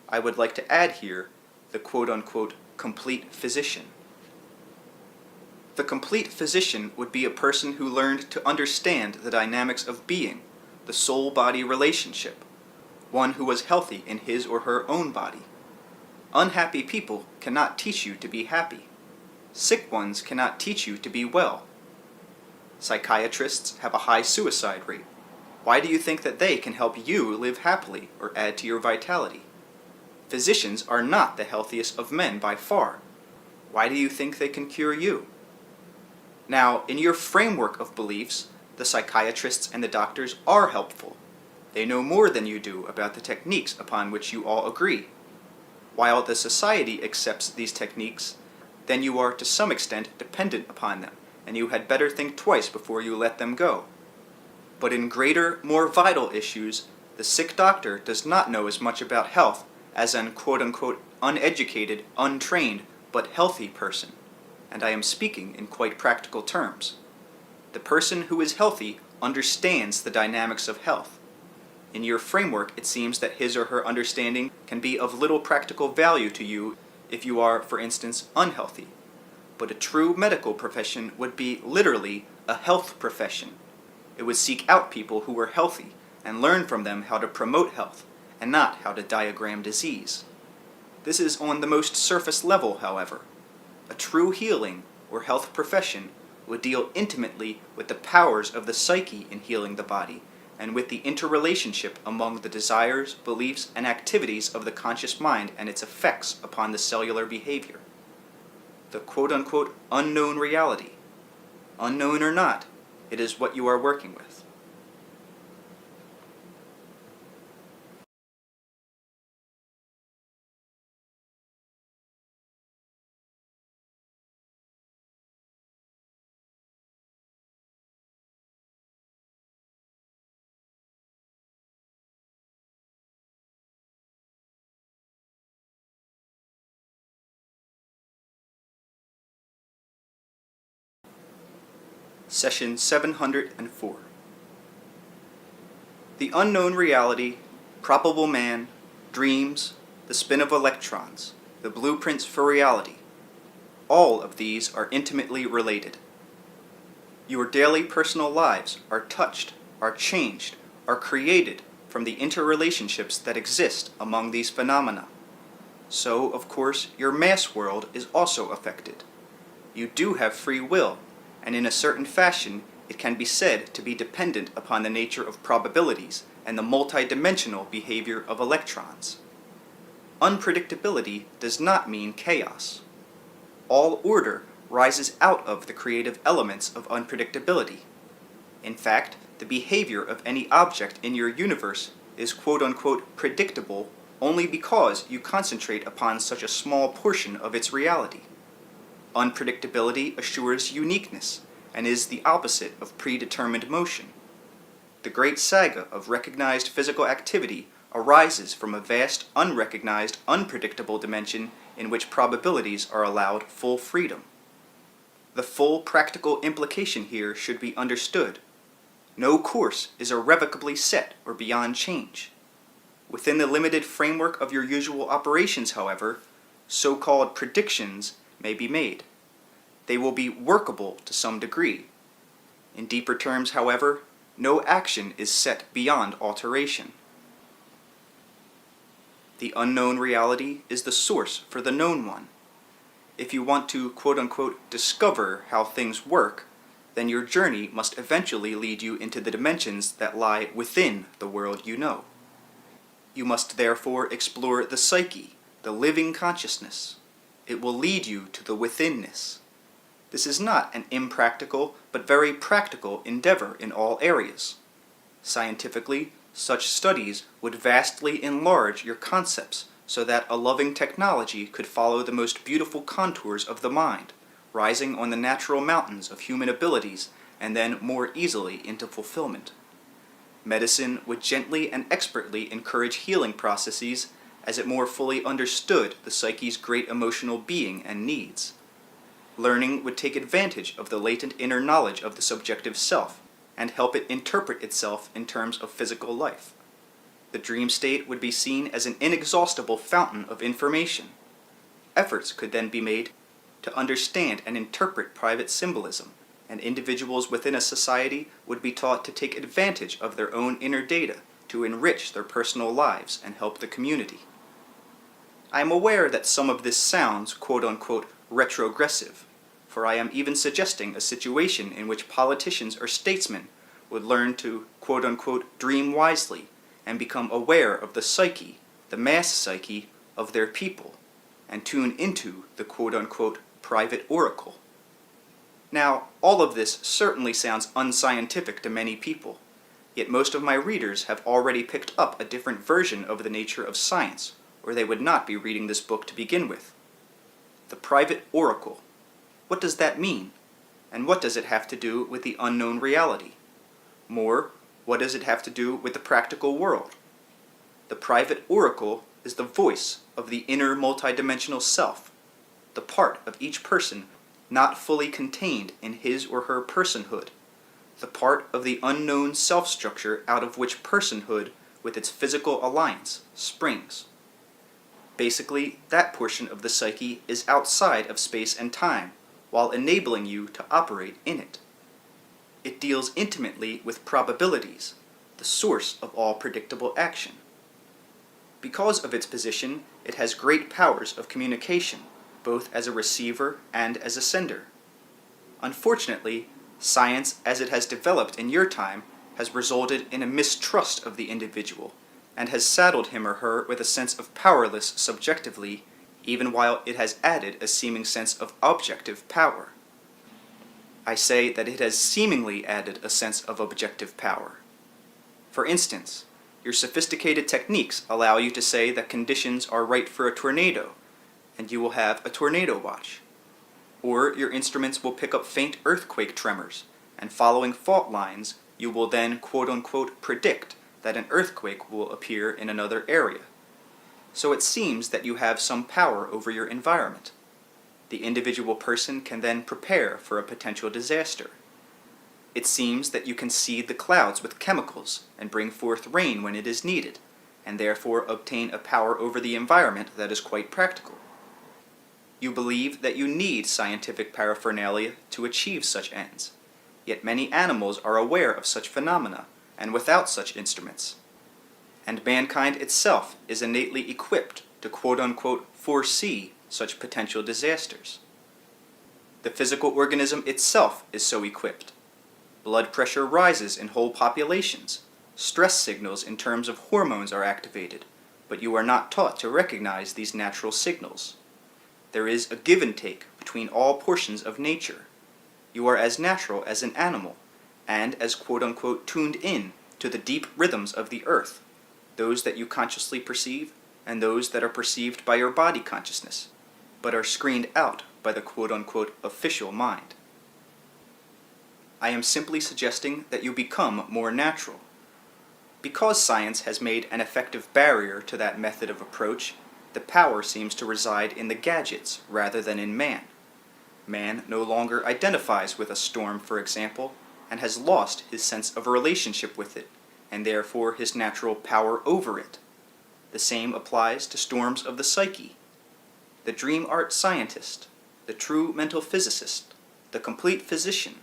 I would like to add here the quote-unquote complete physician. The complete physician would be a person who learned to understand the dynamics of being, the soul-body relationship, one who was healthy in his or her own body. Unhappy people cannot teach you to be happy. Sick ones cannot teach you to be well. Psychiatrists have a high suicide rate. Why do you think that they can help you live happily or add to your vitality? Physicians are not the healthiest of men by far. Why do you think they can cure you? Now, in your framework of beliefs, the psychiatrists and the doctors are helpful. They know more than you do about the techniques upon which you all agree. While the society accepts these techniques, then you are to some extent dependent upon them, and you had better think twice before you let them go. But in greater, more vital issues, the sick doctor does not know as much about health as an quote-unquote uneducated, untrained, but healthy person. And I am speaking in quite practical terms. The person who is healthy understands the dynamics of health. In your framework, it seems that his or her understanding can be of little practical value to you if you are, for instance, unhealthy. But a true medical profession would be literally a health profession. It would seek out people who were healthy and learn from them how to promote health and not how to diagram disease. This is on the most surface level, however. A true healing or health profession would deal intimately with the powers of the psyche in healing the body and with the interrelationship among the desires, beliefs, and activities of the conscious mind and its effects upon the cellular behavior. The quote-unquote unknown reality. Unknown or not, it is what you are working with. Session 704. The unknown reality, probable man, dreams, the spin of electrons, the blueprints for reality. All of these are intimately related. Your daily personal lives are touched, are changed, are created from the interrelationships that exist among these phenomena. So, of course, your mass world is also affected. You do have free will, and in a certain fashion it can be said to be dependent upon the nature of probabilities and the multidimensional behavior of electrons. Unpredictability does not mean chaos. All order rises out of the creative elements of unpredictability. In fact, the behavior of any object in your universe is quote-unquote predictable only because you concentrate upon such a small portion of its reality. Unpredictability assures uniqueness and is the opposite of predetermined motion. The great saga of recognized physical activity arises from a vast, unrecognized, unpredictable dimension in which probabilities are allowed full freedom. The full practical implication here should be understood. No course is irrevocably set or beyond change. Within the limited framework of your usual operations, however, so-called predictions may be made. They will be workable to some degree. In deeper terms, however, no action is set beyond alteration. The unknown reality is the source for the known one. If you want to quote-unquote discover how things work, then your journey must eventually lead you into the dimensions that lie within the world you know. You must therefore explore the psyche, the living consciousness. It will lead you to the withinness. This is not an impractical, but very practical endeavor in all areas. Scientifically, such studies would vastly enlarge your concepts so that a loving technology could follow the most beautiful contours of the mind, rising on the natural mountains of human abilities and then more easily into fulfillment. Medicine would gently and expertly encourage healing processes as it more fully understood the psyche's great emotional being and needs. Learning would take advantage of the latent inner knowledge of the subjective self and help it interpret itself in terms of physical life. The dream state would be seen as an inexhaustible fountain of information. Efforts could then be made to understand and interpret private symbolism, and individuals within a society would be taught to take advantage of their own inner data to enrich their personal lives and help the community. I am aware that some of this sounds quote-unquote retrogressive, for I am even suggesting a situation in which politicians or statesmen would learn to quote-unquote dream wisely and become aware of the psyche, the mass psyche, of their people, and tune into the quote-unquote private oracle. Now, all of this certainly sounds unscientific to many people, yet most of my readers have already picked up a different version of the nature of science, or they would not be reading this book to begin with. The private oracle. What does that mean? And what does it have to do with the unknown reality? More, what does it have to do with the practical world? The private oracle is the voice of the inner multidimensional self, the part of each person not fully contained in his or her personhood, the part of the unknown self-structure out of which personhood, with its physical alliance, springs. Basically, that portion of the psyche is outside of space and time, while enabling you to operate in it. It deals intimately with probabilities, the source of all predictable action. Because of its position, it has great powers of communication, both as a receiver and as a sender. Unfortunately, science as it has developed in your time has resulted in a mistrust of the individual, and has saddled him or her with a sense of powerless subjectively, even while it has added a seeming sense of objective power. I say that it has seemingly added a sense of objective power. For instance, your sophisticated techniques allow you to say that conditions are right for a tornado, and you will have a tornado watch. Or your instruments will pick up faint earthquake tremors, and following fault lines, you will then quote-unquote predict that an earthquake will appear in another area. So it seems that you have some power over your environment. The individual person can then prepare for a potential disaster. It seems that you can seed the clouds with chemicals and bring forth rain when it is needed, and therefore obtain a power over the environment that is quite practical. You believe that you need scientific paraphernalia to achieve such ends, yet many animals are aware of such phenomena and without such instruments. And mankind itself is innately equipped to quote-unquote foresee such potential disasters. The physical organism itself is so equipped. Blood pressure rises in whole populations. Stress signals in terms of hormones are activated, but you are not taught to recognize these natural signals. There is a give and take between all portions of nature. You are as natural as an animal, and as quote-unquote tuned in to the deep rhythms of the earth, those that you consciously perceive and those that are perceived by your body consciousness, but are screened out by the quote-unquote official mind. I am simply suggesting that you become more natural. Because science has made an effective barrier to that method of approach, the power seems to reside in the gadgets rather than in man. Man no longer identifies with a storm, for example, and has lost his sense of relationship with it, and therefore his natural power over it. The same applies to storms of the psyche. The dream art scientist, the true mental physicist, the complete physician.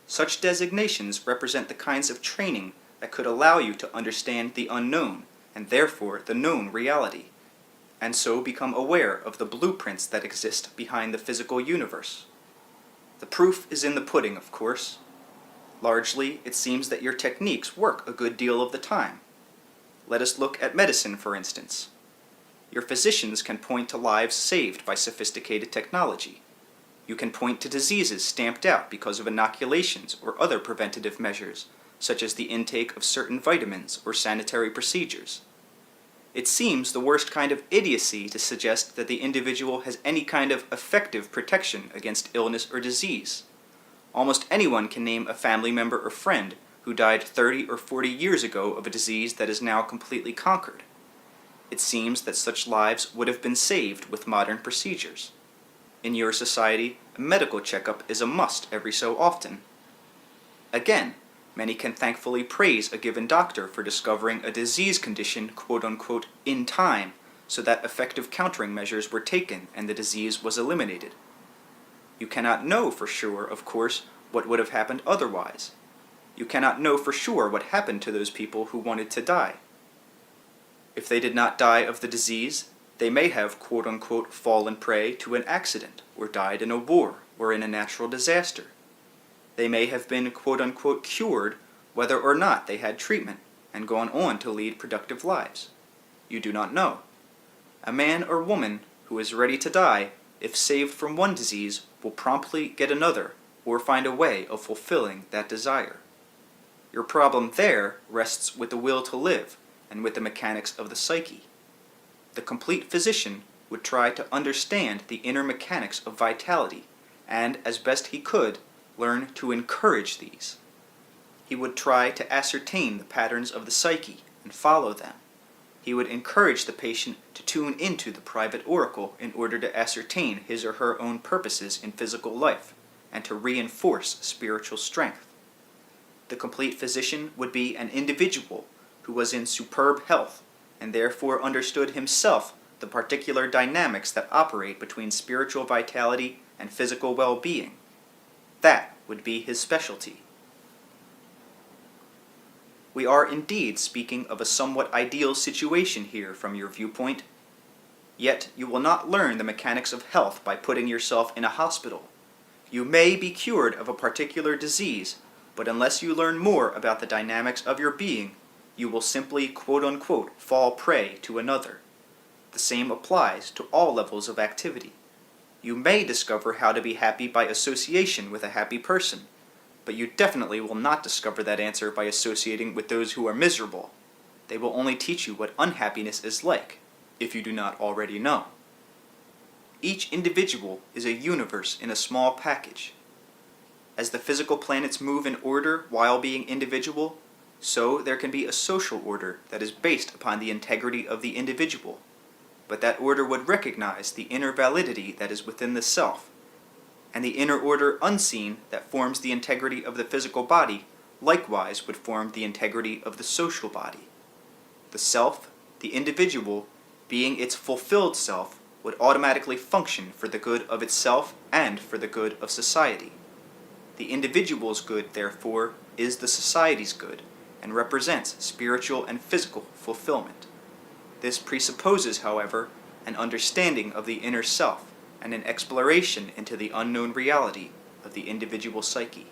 Such designations represent the kinds of training that could allow you to understand the unknown, and therefore the known reality, and so become aware of the blueprints that exist behind the physical universe. The proof is in the pudding, of course. Largely, it seems that your techniques work a good deal of the time. Let us look at medicine, for instance. Your physicians can point to lives saved by sophisticated technology. You can point to diseases stamped out because of inoculations or other preventative measures, such as the intake of certain vitamins or sanitary procedures. It seems the worst kind of idiocy to suggest that the individual has any kind of effective protection against illness or disease. Almost anyone can name a family member or friend who died 30 or 40 years ago of a disease that is now completely conquered. It seems that such lives would have been saved with modern procedures. In your society, a medical checkup is a must every so often. Again, many can thankfully praise a given doctor for discovering a disease condition quote-unquote in time, so that effective countering measures were taken and the disease was eliminated. You cannot know for sure, of course, what would have happened otherwise. You cannot know for sure what happened to those people who wanted to die. If they did not die of the disease, they may have quote-unquote fallen prey to an accident, or died in a war, or in a natural disaster. They may have been quote-unquote cured whether or not they had treatment, and gone on to lead productive lives. You do not know. A man or woman who is ready to die, if saved from one disease, will promptly get another, or find a way of fulfilling that desire. Your problem there rests with the will to live, and with the mechanics of the psyche. The complete physician would try to understand the inner mechanics of vitality, and, as best he could, learn to encourage these. He would try to ascertain the patterns of the psyche and follow them. He would encourage the patient to tune into the private oracle in order to ascertain his or her own purposes in physical life, and to reinforce spiritual strength. The complete physician would be an individual who was in superb health, and therefore understood himself the particular dynamics that operate between spiritual vitality and physical well-being. That would be his specialty. We are indeed speaking of a somewhat ideal situation here from your viewpoint. Yet you will not learn the mechanics of health by putting yourself in a hospital. You may be cured of a particular disease, but unless you learn more about the dynamics of your being, you will simply quote-unquote fall prey to another. The same applies to all levels of activity. You may discover how to be happy by association with a happy person, but you definitely will not discover that answer by associating with those who are miserable. They will only teach you what unhappiness is like, if you do not already know. Each individual is a universe in a small package. As the physical planets move in order while being individual, so there can be a social order that is based upon the integrity of the individual, but that order would recognize the inner validity that is within the self, and the inner order unseen that forms the integrity of the physical body likewise would form the integrity of the social body. The self, the individual, being its fulfilled self, would automatically function for the good of itself and for the good of society. The individual's good, therefore, is the society's good, and represents spiritual and physical fulfillment. This presupposes, however, an understanding of the inner self and an exploration into the unknown reality of the individual psyche.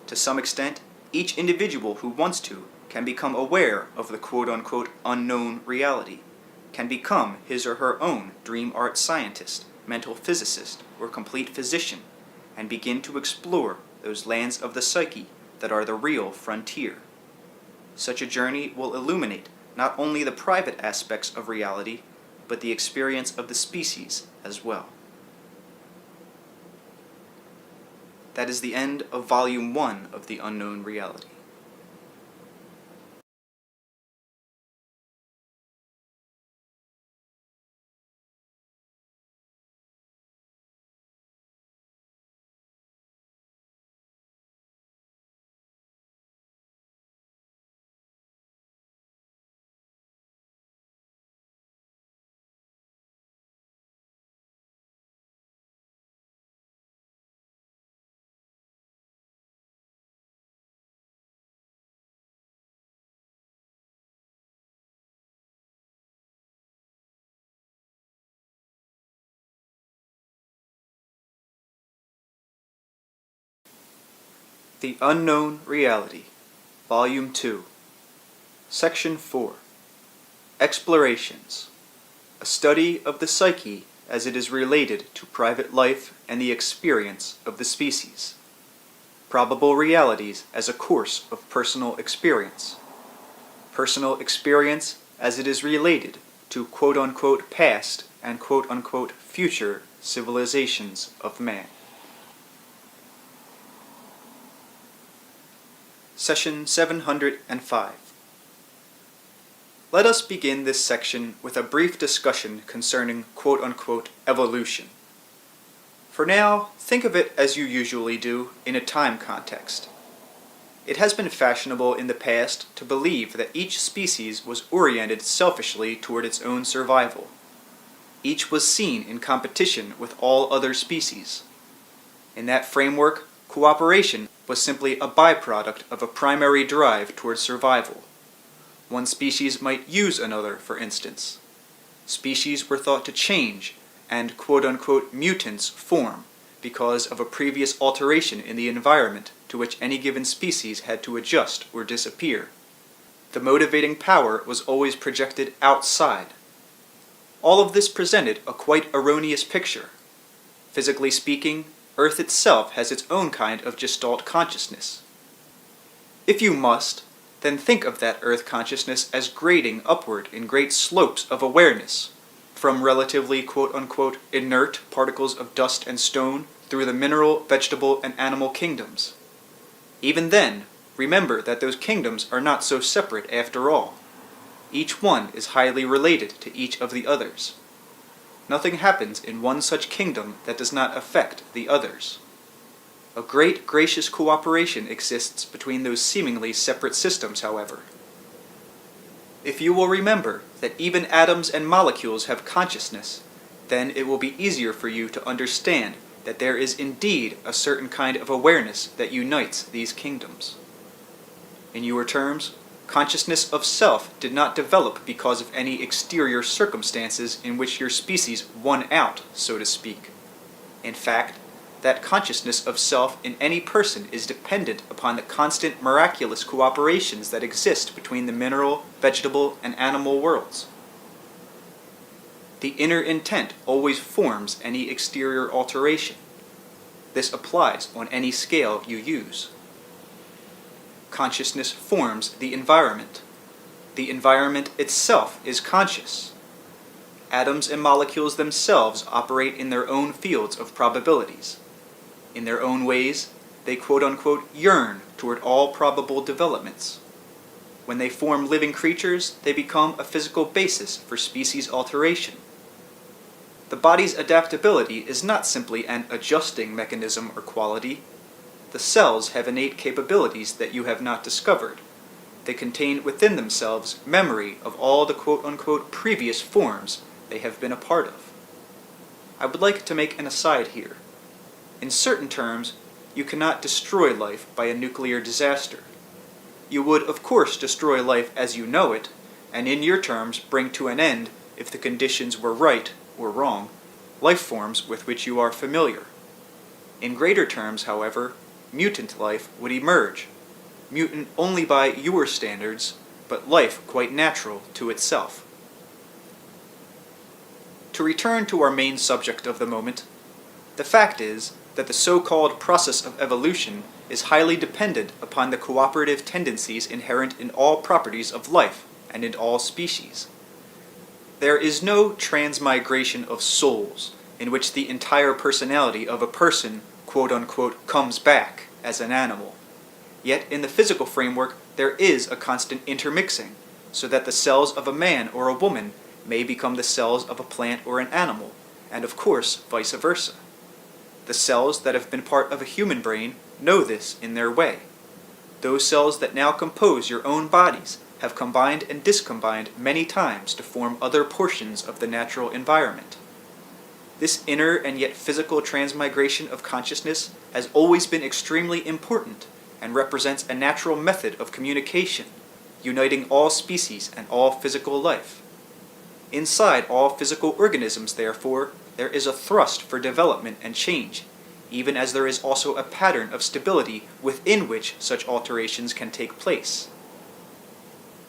To some extent, each individual who wants to can become aware of the quote-unquote unknown reality, can become his or her own dream art scientist, mental physicist, or complete physician, and begin to explore those lands of the psyche that are the real frontier. Such a journey will illuminate not only the private aspects of reality, but the experience of the species as well. That is the end of Volume 1 of The Unknown Reality. The Unknown Reality, Volume 2, Section 4, Explorations, a study of the psyche as it is related to private life and the experience of the species. Probable realities as a course of personal experience. Personal experience as it is related to quote-unquote past and quote-unquote future civilizations of man. Session 705. Let us begin this section with a brief discussion concerning quote-unquote evolution. For now, think of it as you usually do in a time context. It has been fashionable in the past to believe that each species was oriented selfishly toward its own survival. Each was seen in competition with all other species. In that framework, cooperation was simply a byproduct of a primary drive toward survival. One species might use another, for instance. Species were thought to change and quote-unquote mutants form because of a previous alteration in the environment to which any given species had to adjust or disappear. The motivating power was always projected outside. All of this presented a quite erroneous picture. Physically speaking, Earth itself has its own kind of gestalt consciousness. If you must, then think of that Earth consciousness as grading upward in great slopes of awareness, from relatively quote-unquote inert particles of dust and stone through the mineral, vegetable, and animal kingdoms. Even then, remember that those kingdoms are not so separate after all. Each one is highly related to each of the others. Nothing happens in one such kingdom that does not affect the others. A great gracious cooperation exists between those seemingly separate systems, however. If you will remember that even atoms and molecules have consciousness, then it will be easier for you to understand that there is indeed a certain kind of awareness that unites these kingdoms. In your terms, consciousness of self did not develop because of any exterior circumstances in which your species won out, so to speak. In fact, that consciousness of self in any person is dependent upon the constant miraculous cooperations that exist between the mineral, vegetable, and animal worlds. The inner intent always forms any exterior alteration. This applies on any scale you use. Consciousness forms the environment. The environment itself is conscious. Atoms and molecules themselves operate in their own fields of probabilities. In their own ways, they quote-unquote yearn toward all probable developments. When they form living creatures, they become a physical basis for species alteration. The body's adaptability is not simply an adjusting mechanism or quality. The cells have innate capabilities that you have not discovered. They contain within themselves memory of all the quote-unquote previous forms they have been a part of. I would like to make an aside here. In certain terms, you cannot destroy life by a nuclear disaster. You would, of course, destroy life as you know it, and in your terms bring to an end, if the conditions were right or wrong, life forms with which you are familiar. In greater terms, however, mutant life would emerge, mutant only by your standards, but life quite natural to itself. To return to our main subject of the moment, the fact is that the so-called process of evolution is highly dependent upon the cooperative tendencies inherent in all properties of life and in all species. There is no transmigration of souls in which the entire personality of a person, quote-unquote, comes back as an animal. Yet in the physical framework there is a constant intermixing, so that the cells of a man or a woman may become the cells of a plant or an animal, and of course vice versa. The cells that have been part of a human brain know this in their way. Those cells that now compose your own bodies have combined and discombined many times to form other portions of the natural environment. This inner and yet physical transmigration of consciousness has always been extremely important and represents a natural method of communication, uniting all species and all physical life. Inside all physical organisms, therefore, there is a thrust for development and change, even as there is also a pattern of stability within which such alterations can take place.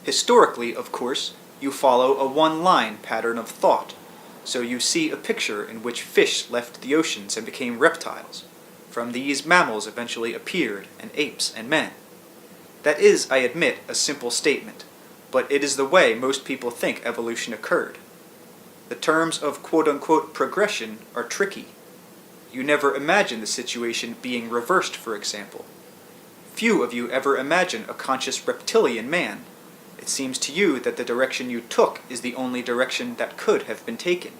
Historically, of course, you follow a one-line pattern of thought, so you see a picture in which fish left the oceans and became reptiles. From these, mammals eventually appeared, and apes and men. That is, I admit, a simple statement, but it is the way most people think evolution occurred. The terms of quote-unquote progression are tricky. You never imagine the situation being reversed, for example. Few of you ever imagine a conscious reptilian man. It seems to you that the direction you took is the only direction that could have been taken.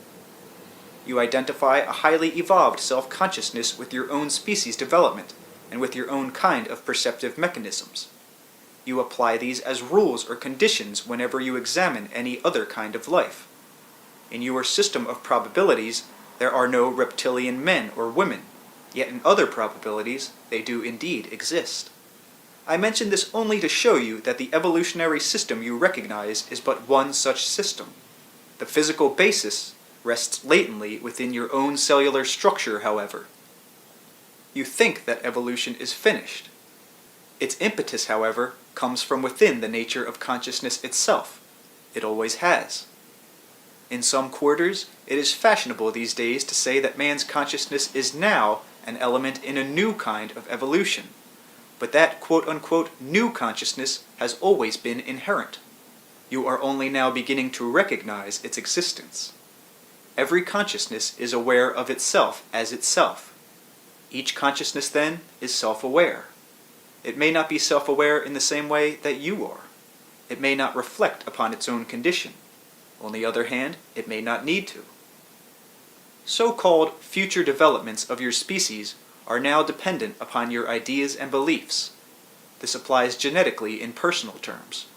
You identify a highly evolved self-consciousness with your own species development and with your own kind of perceptive mechanisms. You apply these as rules or conditions whenever you examine any other kind of life. In your system of probabilities, there are no reptilian men or women, yet in other probabilities, they do indeed exist. I mention this only to show you that the evolutionary system you recognize is but one such system. The physical basis rests latently within your own cellular structure, however. You think that evolution is finished. Its impetus, however, comes from within the nature of consciousness itself. It always has. In some quarters, it is fashionable these days to say that man's consciousness is now an element in a new kind of evolution. But that quote-unquote new consciousness has always been inherent. You are only now beginning to recognize its existence. Every consciousness is aware of itself as itself. Each consciousness, then, is self-aware. It may not be self-aware in the same way that you are. It may not reflect upon its own condition. On the other hand, it may not need to. So-called future developments of your species are now dependent upon your ideas and beliefs. This applies genetically in personal terms.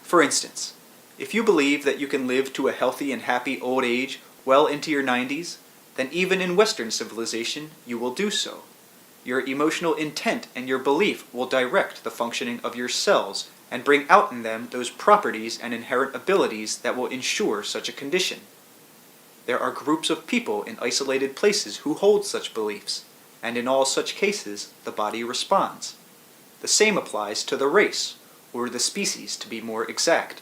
For instance, if you believe that you can live to a healthy and happy old age well into your 90s, then even in Western civilization you will do so. Your emotional intent and your belief will direct the functioning of your cells and bring out in them those properties and inherent abilities that will ensure such a condition. There are groups of people in isolated places who hold such beliefs, and in all such cases the body responds. The same applies to the race, or the species to be more exact.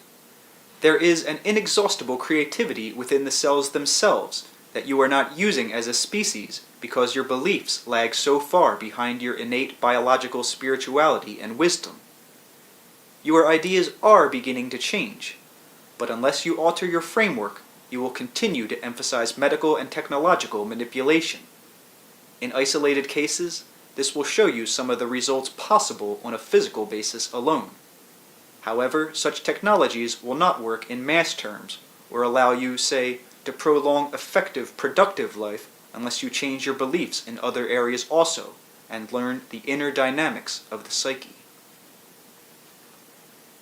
There is an inexhaustible creativity within the cells themselves that you are not using as a species because your beliefs lag so far behind your innate biological spirituality and wisdom. Your ideas are beginning to change, but unless you alter your framework, you will continue to emphasize medical and technological manipulation. In isolated cases, this will show you some of the results possible on a physical basis alone. However, such technologies will not work in mass terms, or allow you, say, to prolong effective, productive life unless you change your beliefs in other areas also and learn the inner dynamics of the psyche.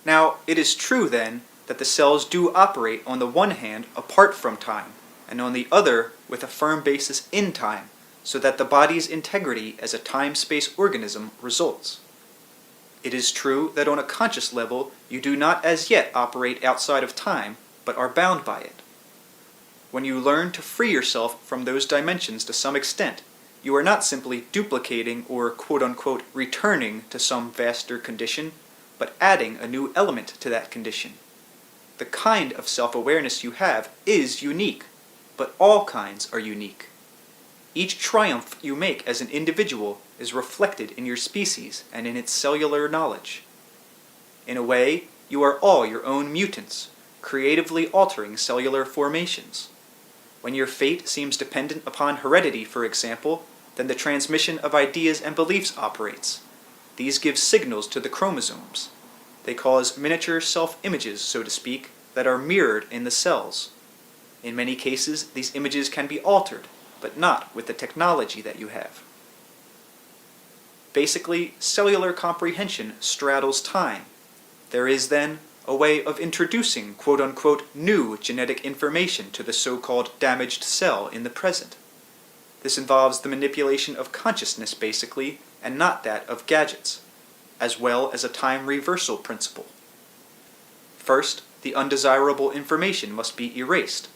Now, it is true then that the cells do operate on the one hand apart from time, and on the other with a firm basis in time, so that the body's integrity as a time-space organism results. It is true that on a conscious level you do not as yet operate outside of time, but are bound by it. When you learn to free yourself from those dimensions to some extent, you are not simply duplicating or quote-unquote returning to some vaster condition, but adding a new element to that condition. The kind of self-awareness you have is unique, but all kinds are unique. Each triumph you make as an individual is reflected in your species and in its cellular knowledge. In a way, you are all your own mutants, creatively altering cellular formations. When your fate seems dependent upon heredity, for example, then the transmission of ideas and beliefs operates. These give signals to the chromosomes. They cause miniature self-images, so to speak, that are mirrored in the cells. In many cases, these images can be altered, but not with the technology that you have. Basically, cellular comprehension straddles time. There is, then, a way of introducing quote-unquote new genetic information to the so-called damaged cell in the present. This involves the manipulation of consciousness, basically, and not that of gadgets, as well as a time reversal principle. First, the undesirable information must be erased.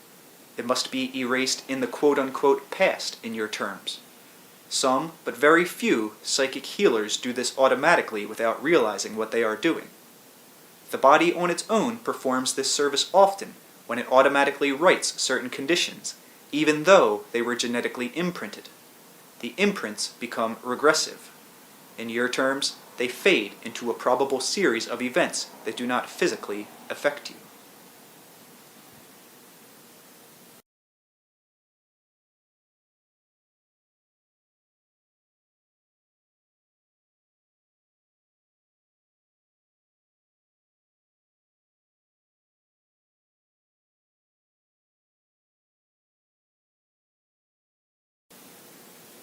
It must be erased in the quote-unquote past, in your terms. Some, but very few, psychic healers do this automatically without realizing what they are doing. The body on its own performs this service often when it automatically writes certain conditions, even though they were genetically imprinted. The imprints become regressive. In your terms, they fade into a probable series of events that do not physically affect you.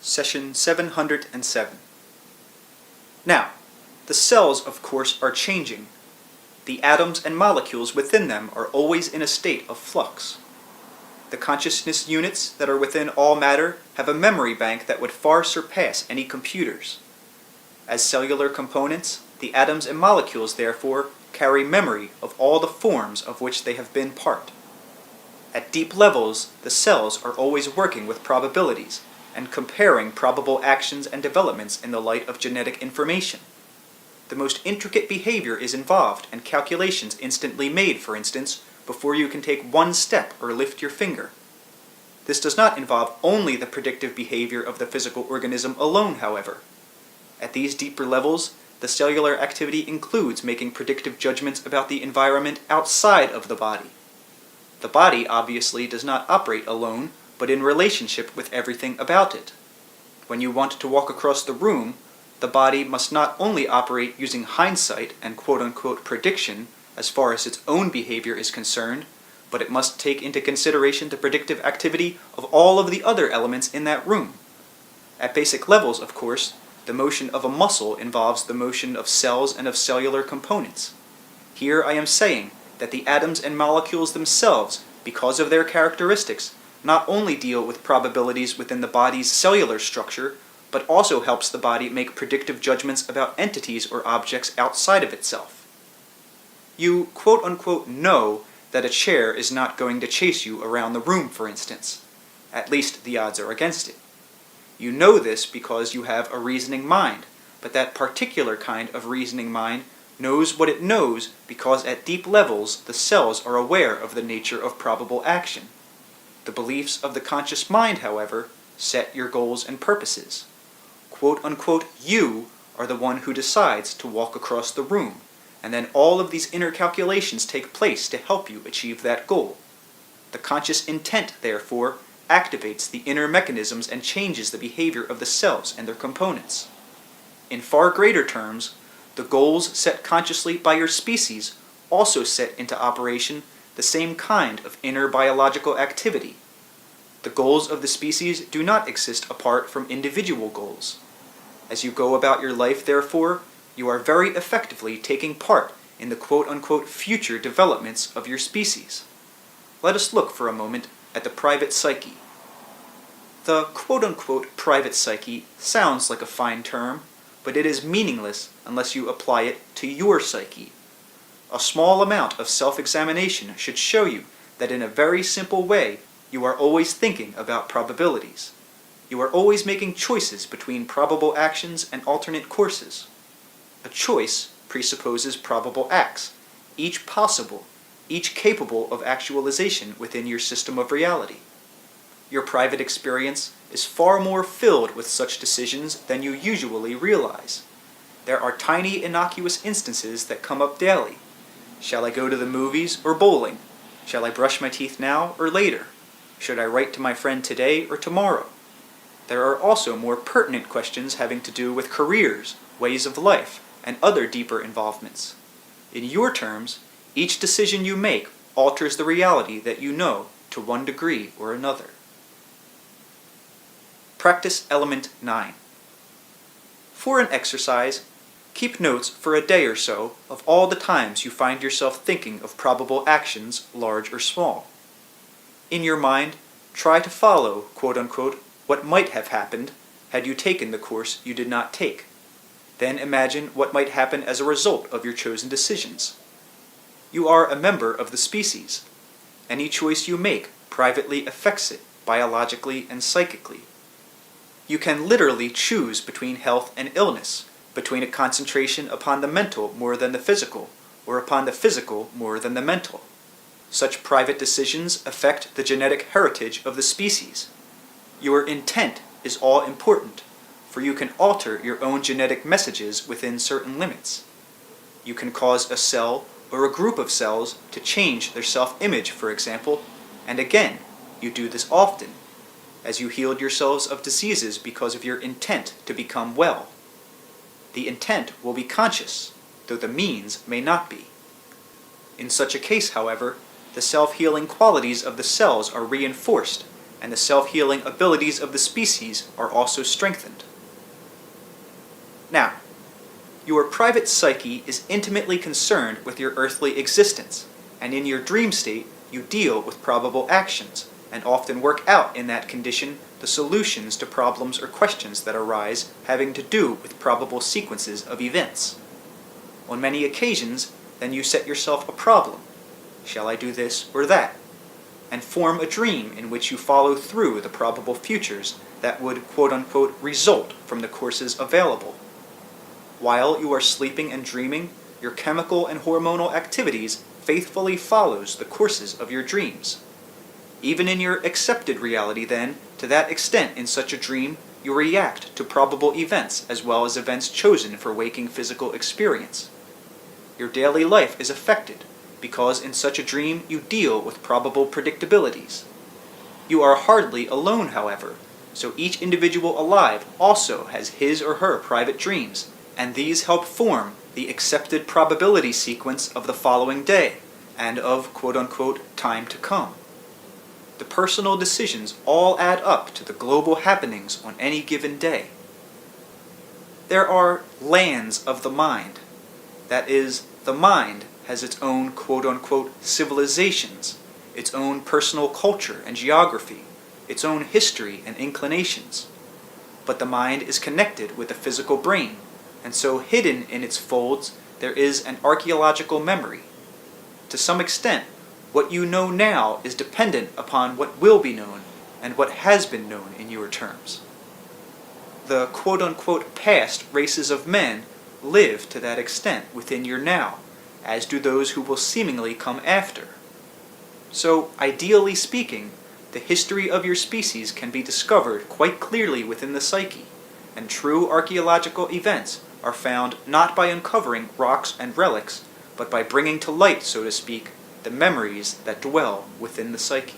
Session 707. Now, the cells, of course, are changing. The atoms and molecules within them are always in a state of flux. The consciousness units that are within all matter have a memory bank that would far surpass any computers. As cellular components, the atoms and molecules, therefore, carry memory of all the forms of which they have been part. At deep levels, the cells are always working with probabilities, and comparing probable actions and developments in the light of genetic information. The most intricate behavior is involved and calculations instantly made, for instance, before you can take one step or lift your finger. This does not involve only the predictive behavior of the physical organism alone, however. At these deeper levels, the cellular activity includes making predictive judgments about the environment outside of the body. The body obviously does not operate alone, but in relationship with everything about it. When you want to walk across the room, the body must not only operate using hindsight and quote-unquote prediction as far as its own behavior is concerned, but it must take into consideration the predictive activity of all of the other elements in that room. At basic levels, of course, the motion of a muscle involves the motion of cells and of cellular components. Here I am saying that the atoms and molecules themselves, because of their characteristics, not only deal with probabilities within the body's cellular structure, but also helps the body make predictive judgments about entities or objects outside of itself. You quote-unquote know that a chair is not going to chase you around the room, for instance. At least the odds are against it. You know this because you have a reasoning mind, but that particular kind of reasoning mind knows what it knows because at deep levels the cells are aware of the nature of probable action. The beliefs of the conscious mind, however, set your goals and purposes. Quote-unquote you are the one who decides to walk across the room, and then all of these inner calculations take place to help you achieve that goal. The conscious intent, therefore, activates the inner mechanisms and changes the behavior of the cells and their components. In far greater terms, the goals set consciously by your species also set into operation the same kind of inner biological activity. The goals of the species do not exist apart from individual goals. As you go about your life, therefore, you are very effectively taking part in the quote-unquote future developments of your species. Let us look for a moment at the private psyche. The quote-unquote private psyche sounds like a fine term, but it is meaningless unless you apply it to your psyche. A small amount of self-examination should show you that in a very simple way you are always thinking about probabilities. You are always making choices between probable actions and alternate courses. A choice presupposes probable acts, each possible, each capable of actualization within your system of reality. Your private experience is far more filled with such decisions than you usually realize. There are tiny innocuous instances that come up daily. Shall I go to the movies or bowling? Shall I brush my teeth now or later? Should I write to my friend today or tomorrow? There are also more pertinent questions having to do with careers, ways of life, and other deeper involvements. In your terms, each decision you make alters the reality that you know to one degree or another. Practice Element 9. For an exercise, keep notes for a day or so of all the times you find yourself thinking of probable actions, large or small. In your mind, try to follow, quote-unquote, what might have happened had you taken the course you did not take. Then imagine what might happen as a result of your chosen decisions. You are a member of the species. Any choice you make privately affects it, biologically and psychically. You can literally choose between health and illness, between a concentration upon the mental more than the physical, or upon the physical more than the mental. Such private decisions affect the genetic heritage of the species. Your intent is all important, for you can alter your own genetic messages within certain limits. You can cause a cell or a group of cells to change their self-image, for example, and again, you do this often, as you healed yourselves of diseases because of your intent to become well. The intent will be conscious, though the means may not be. In such a case, however, the self-healing qualities of the cells are reinforced, and the self-healing abilities of the species are also strengthened. Now, your private psyche is intimately concerned with your earthly existence, and in your dream state, you deal with probable actions, and often work out in that condition the solutions to problems or questions that arise having to do with probable sequences of events. On many occasions, then you set yourself a problem. Shall I do this or that? And form a dream in which you follow through the probable futures that would quote-unquote result from the courses available. While you are sleeping and dreaming, your chemical and hormonal activities faithfully follows the courses of your dreams. Even in your accepted reality then, to that extent in such a dream, you react to probable events as well as events chosen for waking physical experience. Your daily life is affected, because in such a dream you deal with probable predictabilities. You are hardly alone, however, so each individual alive also has his or her private dreams, and these help form the accepted probability sequence of the following day, and of quote-unquote time to come. The personal decisions all add up to the global happenings on any given day. There are lands of the mind. That is, the mind has its own quote-unquote civilizations, its own personal culture and geography, its own history and inclinations. But the mind is connected with the physical brain, and so hidden in its folds there is an archaeological memory. To some extent, what you know now is dependent upon what will be known and what has been known in your terms. The quote-unquote past races of men live to that extent within your now, as do those who will seemingly come after. So, ideally speaking, the history of your species can be discovered quite clearly within the psyche, and true archaeological events are found not by uncovering rocks and relics, but by bringing to light, so to speak, the memories that dwell within the psyche.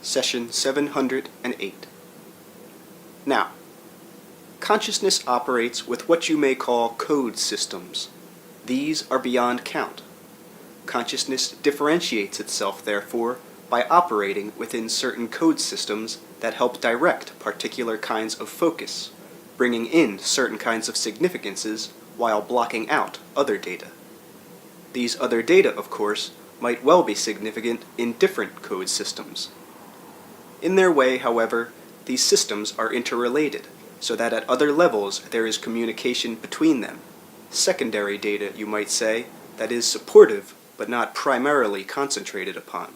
Session 708. Now, consciousness operates with what you may call code systems. These are beyond count. Consciousness differentiates itself, therefore, by operating within certain code systems that help direct particular kinds of focus, bringing in certain kinds of significances while blocking out other data. These other data, of course, might well be significant in different code systems. In their way, however, these systems are interrelated, so that at other levels there is communication between them, secondary data, you might say, that is supportive but not primarily concentrated upon.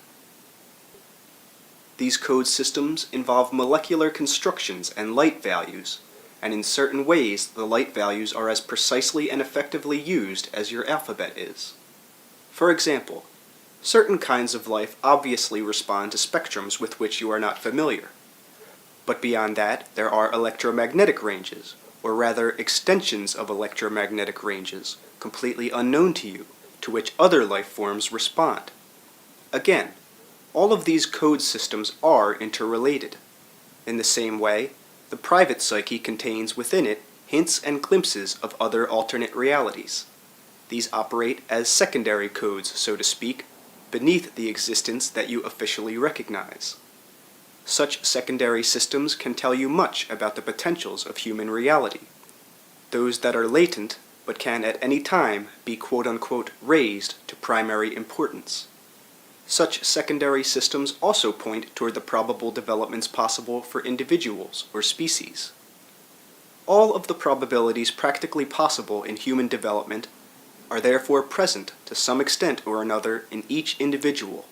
These code systems involve molecular constructions and light values, and in certain ways the light values are as precisely and effectively used as your alphabet is. For example, certain kinds of life obviously respond to spectrums with which you are not familiar. But beyond that, there are electromagnetic ranges, or rather extensions of electromagnetic ranges, completely unknown to you, to which other life forms respond. Again, all of these code systems are interrelated. In the same way, the private psyche contains within it hints and glimpses of other alternate realities. These operate as secondary codes, so to speak, beneath the existence that you officially recognize. Such secondary systems can tell you much about the potentials of human reality. Those that are latent, but can at any time be quote-unquote raised to primary importance. Such secondary systems also point toward the probable developments possible for individuals or species. All of the probabilities practically possible in human development are therefore present to some extent or another in each individual.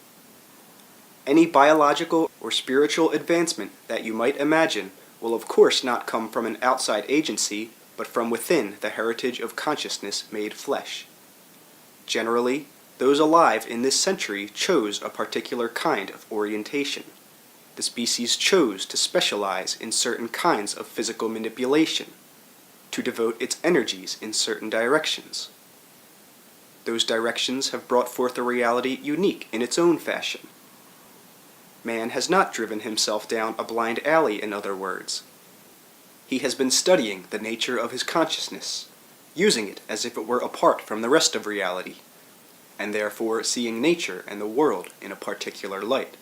Any biological or spiritual advancement that you might imagine will of course not come from an outside agency, but from within the heritage of consciousness made flesh. Generally, those alive in this century chose a particular kind of orientation. The species chose to specialize in certain kinds of physical manipulation, to devote its energies in certain directions. Those directions have brought forth a reality unique in its own fashion. Man has not driven himself down a blind alley, in other words. He has been studying the nature of his consciousness, using it as if it were apart from the rest of reality, and therefore seeing nature and the world in a particular light.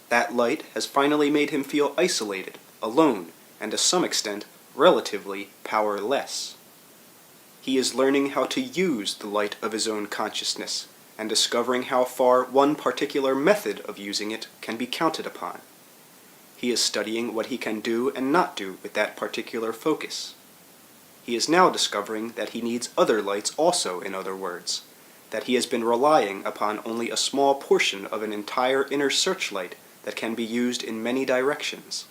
That light has finally made him feel isolated, alone, and to some extent, relatively powerless. He is learning how to use the light of his own consciousness, and discovering how far one particular method of using it can be counted upon. He is studying what he can do and not do with that particular focus. He is now discovering that he needs other lights also, in other words, that he has been relying upon only a small portion of an entire inner searchlight that can be used in many directions.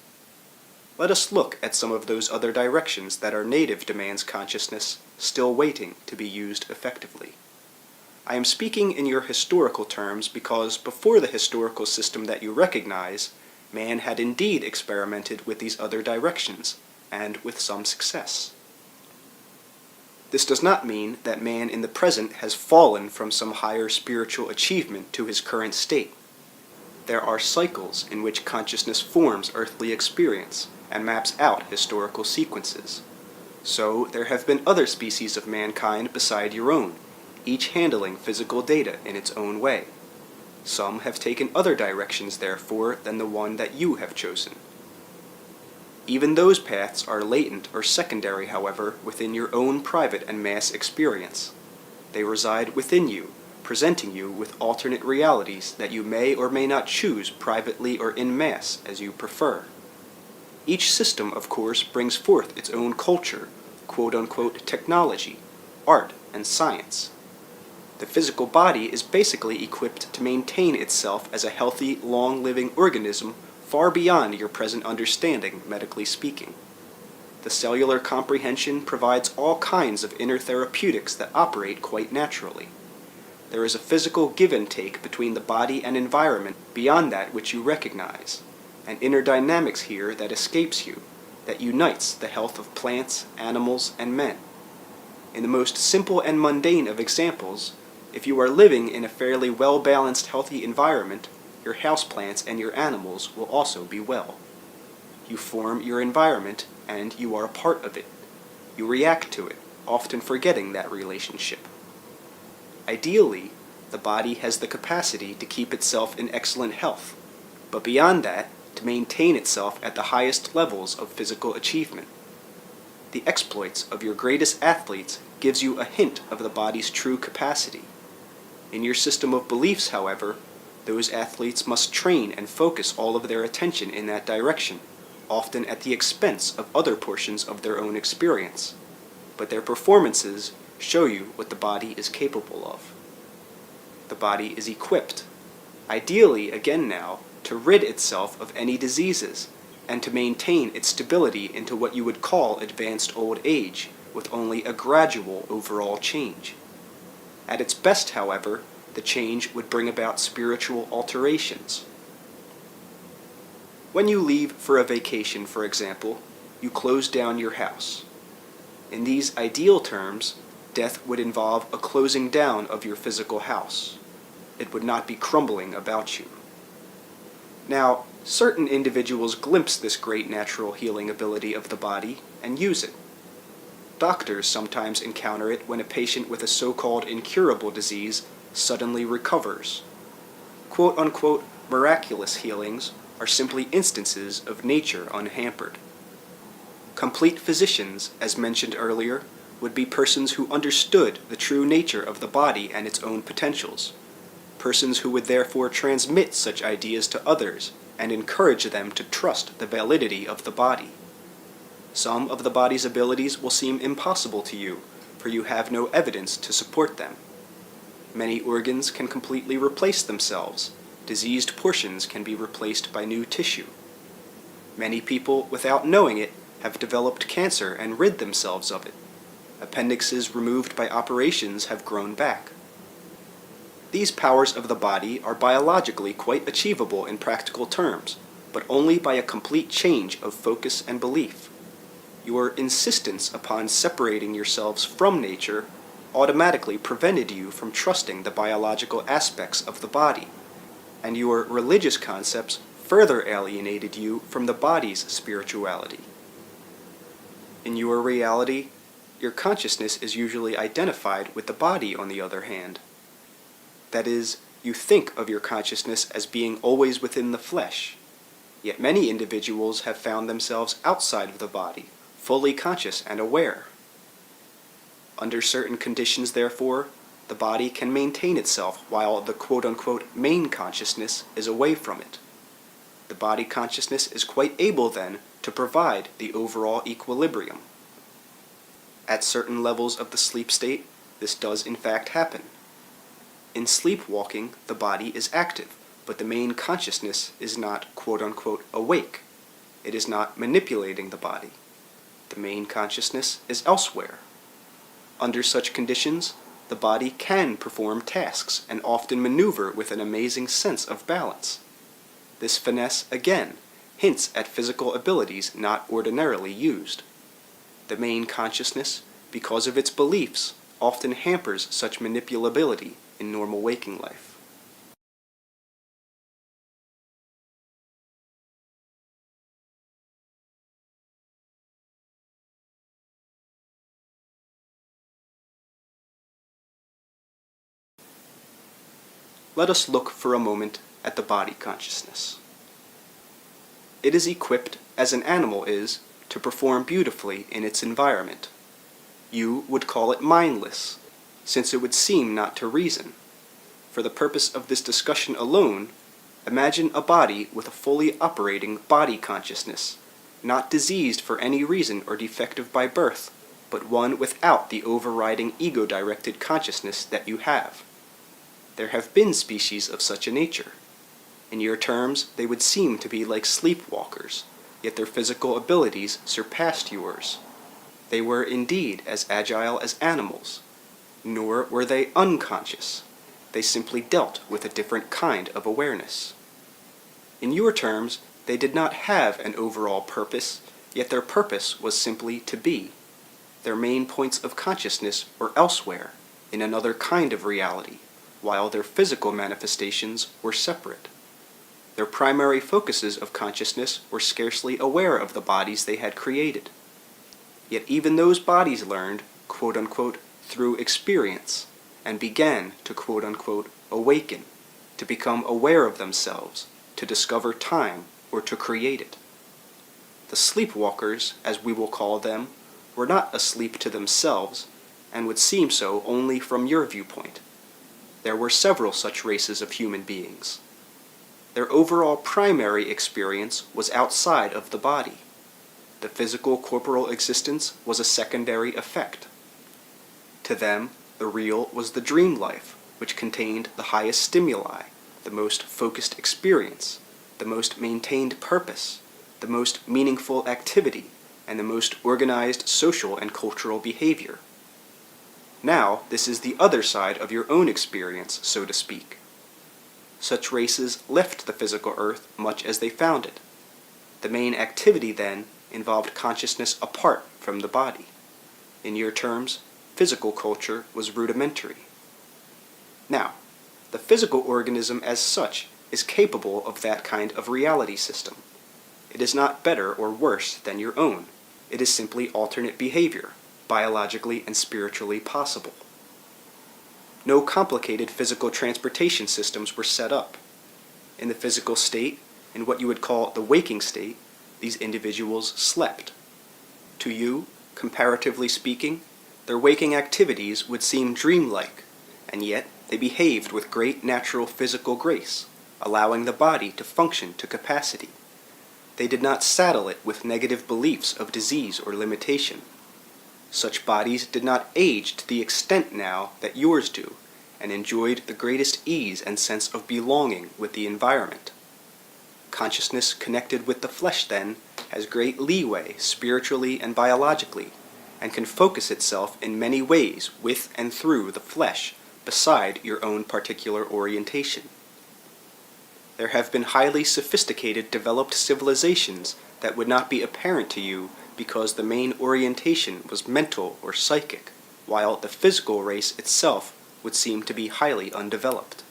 Let us look at some of those other directions that are native to man's consciousness, still waiting to be used effectively. I am speaking in your historical terms because before the historical system that you recognize, man had indeed experimented with these other directions, and with some success. This does not mean that man in the present has fallen from some higher spiritual achievement to his current state. There are cycles in which consciousness forms earthly experience and maps out historical sequences. So there have been other species of mankind beside your own, each handling physical data in its own way. Some have taken other directions, therefore, than the one that you have chosen. Even those paths are latent or secondary, however, within your own private and mass experience. They reside within you, presenting you with alternate realities that you may or may not choose privately or in mass as you prefer. Each system, of course, brings forth its own culture, quote-unquote technology, art, and science. The physical body is basically equipped to maintain itself as a healthy, long-living organism far beyond your present understanding, medically speaking. The cellular comprehension provides all kinds of inner therapeutics that operate quite naturally. There is a physical give and take between the body and environment beyond that which you recognize, an inner dynamics here that escapes you, that unites the health of plants, animals, and men. In the most simple and mundane of examples, if you are living in a fairly well-balanced, healthy environment, your houseplants and your animals will also be well. You form your environment, and you are a part of it. You react to it, often forgetting that relationship. Ideally, the body has the capacity to keep itself in excellent health, but beyond that, to maintain itself at the highest levels of physical achievement. The exploits of your greatest athletes gives you a hint of the body's true capacity. In your system of beliefs, however, those athletes must train and focus all of their attention in that direction, often at the expense of other portions of their own experience. But their performances show you what the body is capable of. The body is equipped, ideally again now, to rid itself of any diseases, and to maintain its stability into what you would call advanced old age, with only a gradual overall change. At its best, however, the change would bring about spiritual alterations. When you leave for a vacation, for example, you close down your house. In these ideal terms, death would involve a closing down of your physical house. It would not be crumbling about you. Now, certain individuals glimpse this great natural healing ability of the body and use it. Doctors sometimes encounter it when a patient with a so-called incurable disease suddenly recovers. Quote-unquote miraculous healings are simply instances of nature unhampered. Complete physicians, as mentioned earlier, would be persons who understood the true nature of the body and its own potentials. Persons who would therefore transmit such ideas to others and encourage them to trust the validity of the body. Some of the body's abilities will seem impossible to you, for you have no evidence to support them. Many organs can completely replace themselves. Diseased portions can be replaced by new tissue. Many people, without knowing it, have developed cancer and rid themselves of it. Appendixes removed by operations have grown back. These powers of the body are biologically quite achievable in practical terms, but only by a complete change of focus and belief. Your insistence upon separating yourselves from nature automatically prevented you from trusting the biological aspects of the body, and your religious concepts further alienated you from the body's spirituality. In your reality, your consciousness is usually identified with the body, on the other hand. That is, you think of your consciousness as being always within the flesh, yet many individuals have found themselves outside of the body, fully conscious and aware. Under certain conditions, therefore, the body can maintain itself while the quote-unquote main consciousness is away from it. The body consciousness is quite able, then, to provide the overall equilibrium. At certain levels of the sleep state, this does in fact happen. In sleepwalking, the body is active, but the main consciousness is not quote-unquote awake. It is not manipulating the body. The main consciousness is elsewhere. Under such conditions, the body can perform tasks and often maneuver with an amazing sense of balance. This finesse, again, hints at physical abilities not ordinarily used. The main consciousness, because of its beliefs, often hampers such manipulability in normal waking life. Let us look for a moment at the body consciousness. It is equipped, as an animal is, to perform beautifully in its environment. You would call it mindless, since it would seem not to reason. For the purpose of this discussion alone, imagine a body with a fully operating body consciousness, not diseased for any reason or defective by birth, but one without the overriding ego-directed consciousness that you have. There have been species of such a nature. In your terms, they would seem to be like sleepwalkers, yet their physical abilities surpassed yours. They were indeed as agile as animals, nor were they unconscious. They simply dealt with a different kind of awareness. In your terms, they did not have an overall purpose, yet their purpose was simply to be. Their main points of consciousness were elsewhere, in another kind of reality, while their physical manifestations were separate. their primary focuses of consciousness were scarcely aware of the bodies they had created. Yet even those bodies learned, quote-unquote, through experience, and began to, quote-unquote, awaken, to become aware of themselves, to discover time, or to create it. The sleepwalkers, as we will call them, were not asleep to themselves, and would seem so only from your viewpoint. There were several such races of human beings. Their overall primary experience was outside of the body. The physical corporal existence was a secondary effect. To them, the real was the dream life, which contained the highest stimuli, the most focused experience, the most maintained purpose, the most meaningful activity, and the most organized social and cultural behavior. Now, this is the other side of your own experience, so to speak. Such races left the physical earth much as they found it. The main activity, then, involved consciousness apart from the body. In your terms, physical culture was rudimentary. Now, the physical organism as such is capable of that kind of reality system. It is not better or worse than your own. It is simply alternate behavior, biologically and spiritually possible. No complicated physical transportation systems were set up. In the physical state, in what you would call the waking state, these individuals slept. To you, comparatively speaking, their waking activities would seem dreamlike, and yet they behaved with great natural physical grace, allowing the body to function to capacity. They did not saddle it with negative beliefs of disease or limitation. Such bodies did not age to the extent now that yours do, and enjoyed the greatest ease and sense of belonging with the environment. Consciousness connected with the flesh, then, has great leeway spiritually and biologically, and can focus itself in many ways with and through the flesh, beside your own particular orientation. There have been highly sophisticated developed civilizations that would not be apparent to you because the main orientation was mental or psychic, while the physical race itself would seem to be highly undeveloped.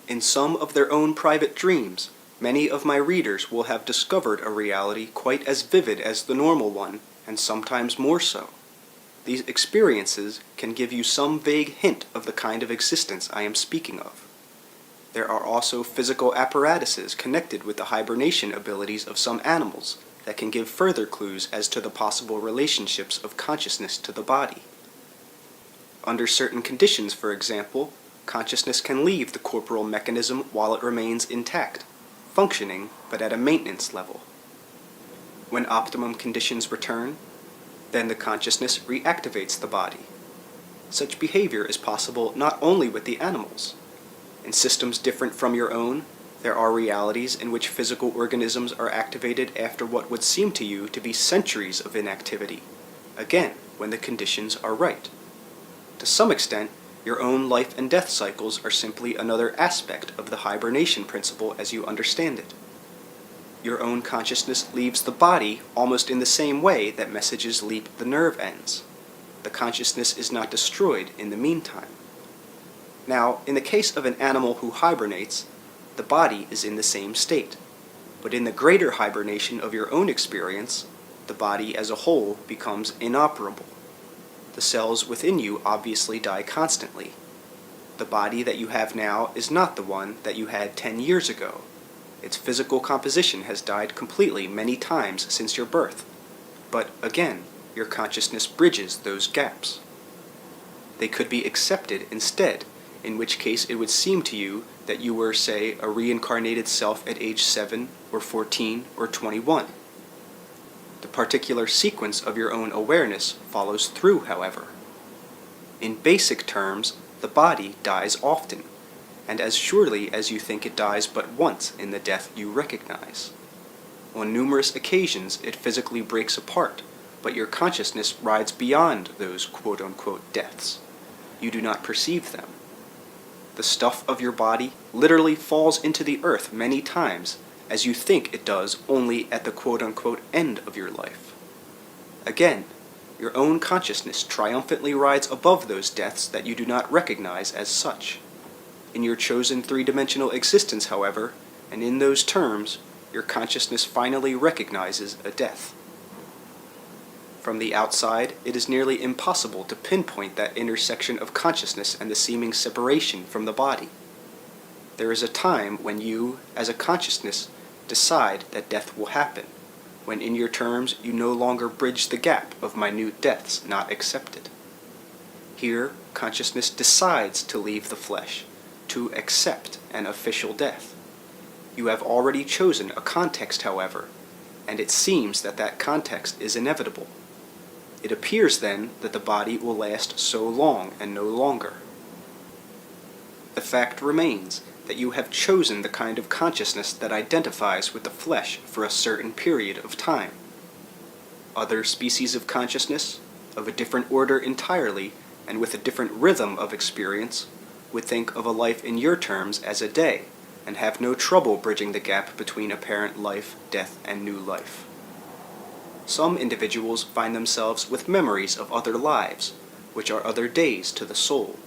In some of their own private dreams, many of my readers will have discovered a reality quite as vivid as the normal one, and sometimes more so. These experiences can give you some vague hint of the kind of existence I am speaking of. There are also physical apparatuses connected with the hibernation abilities of some animals that can give further clues as to the possible relationships of consciousness to the body. Under certain conditions, for example, consciousness can leave the corporal mechanism while it remains intact, functioning but at a maintenance level. When optimum conditions return, then the consciousness reactivates the body. Such behavior is possible not only with the animals. In systems different from your own, there are realities in which physical organisms are activated after what would seem to you to be centuries of inactivity, again, when the conditions are right. To some extent, your own life and death cycles are simply another aspect of the hibernation principle as you understand it. Your own consciousness leaves the body almost in the same way that messages leave the nerve ends. The consciousness is not destroyed in the meantime. Now, in the case of an animal who hibernates, the body is in the same state. But in the greater hibernation of your own experience, the body as a whole becomes inoperable. The cells within you obviously die constantly. The body that you have now is not the one that you had 10 years ago. Its physical composition has died completely many times since your birth. But again, your consciousness bridges those gaps. They could be accepted instead, in which case it would seem to you that you were, say, a reincarnated self at age 7 or 14 or 21. The particular sequence of your own awareness follows through, however. In basic terms, the body dies often, and as surely as you think it dies but once in the death you recognize. On numerous occasions it physically breaks apart, but your consciousness rides beyond those quote-unquote deaths. You do not perceive them. The stuff of your body literally falls into the earth many times, as you think it does only at the quote-unquote end of your life. Again, your own consciousness triumphantly rides above those deaths that you do not recognize as such. In your chosen three-dimensional existence, however, and in those terms, your consciousness finally recognizes a death. From the outside, it is nearly impossible to pinpoint that intersection of consciousness and the seeming separation from the body. There is a time when you, as a consciousness, decide that death will happen, when in your terms you no longer bridge the gap of minute deaths not accepted. Here, consciousness decides to leave the flesh, to accept an official death. You have already chosen a context, however, and it seems that that context is inevitable. It appears then that the body will last so long and no longer. The fact remains that you have chosen the kind of consciousness that identifies with the flesh for a certain period of time. Other species of consciousness, of a different order entirely, and with a different rhythm of experience, would think of a life in your terms as a day, and have no trouble bridging the gap between apparent life, death, and new life. Some individuals find themselves with memories of other lives, which are other days to the soul.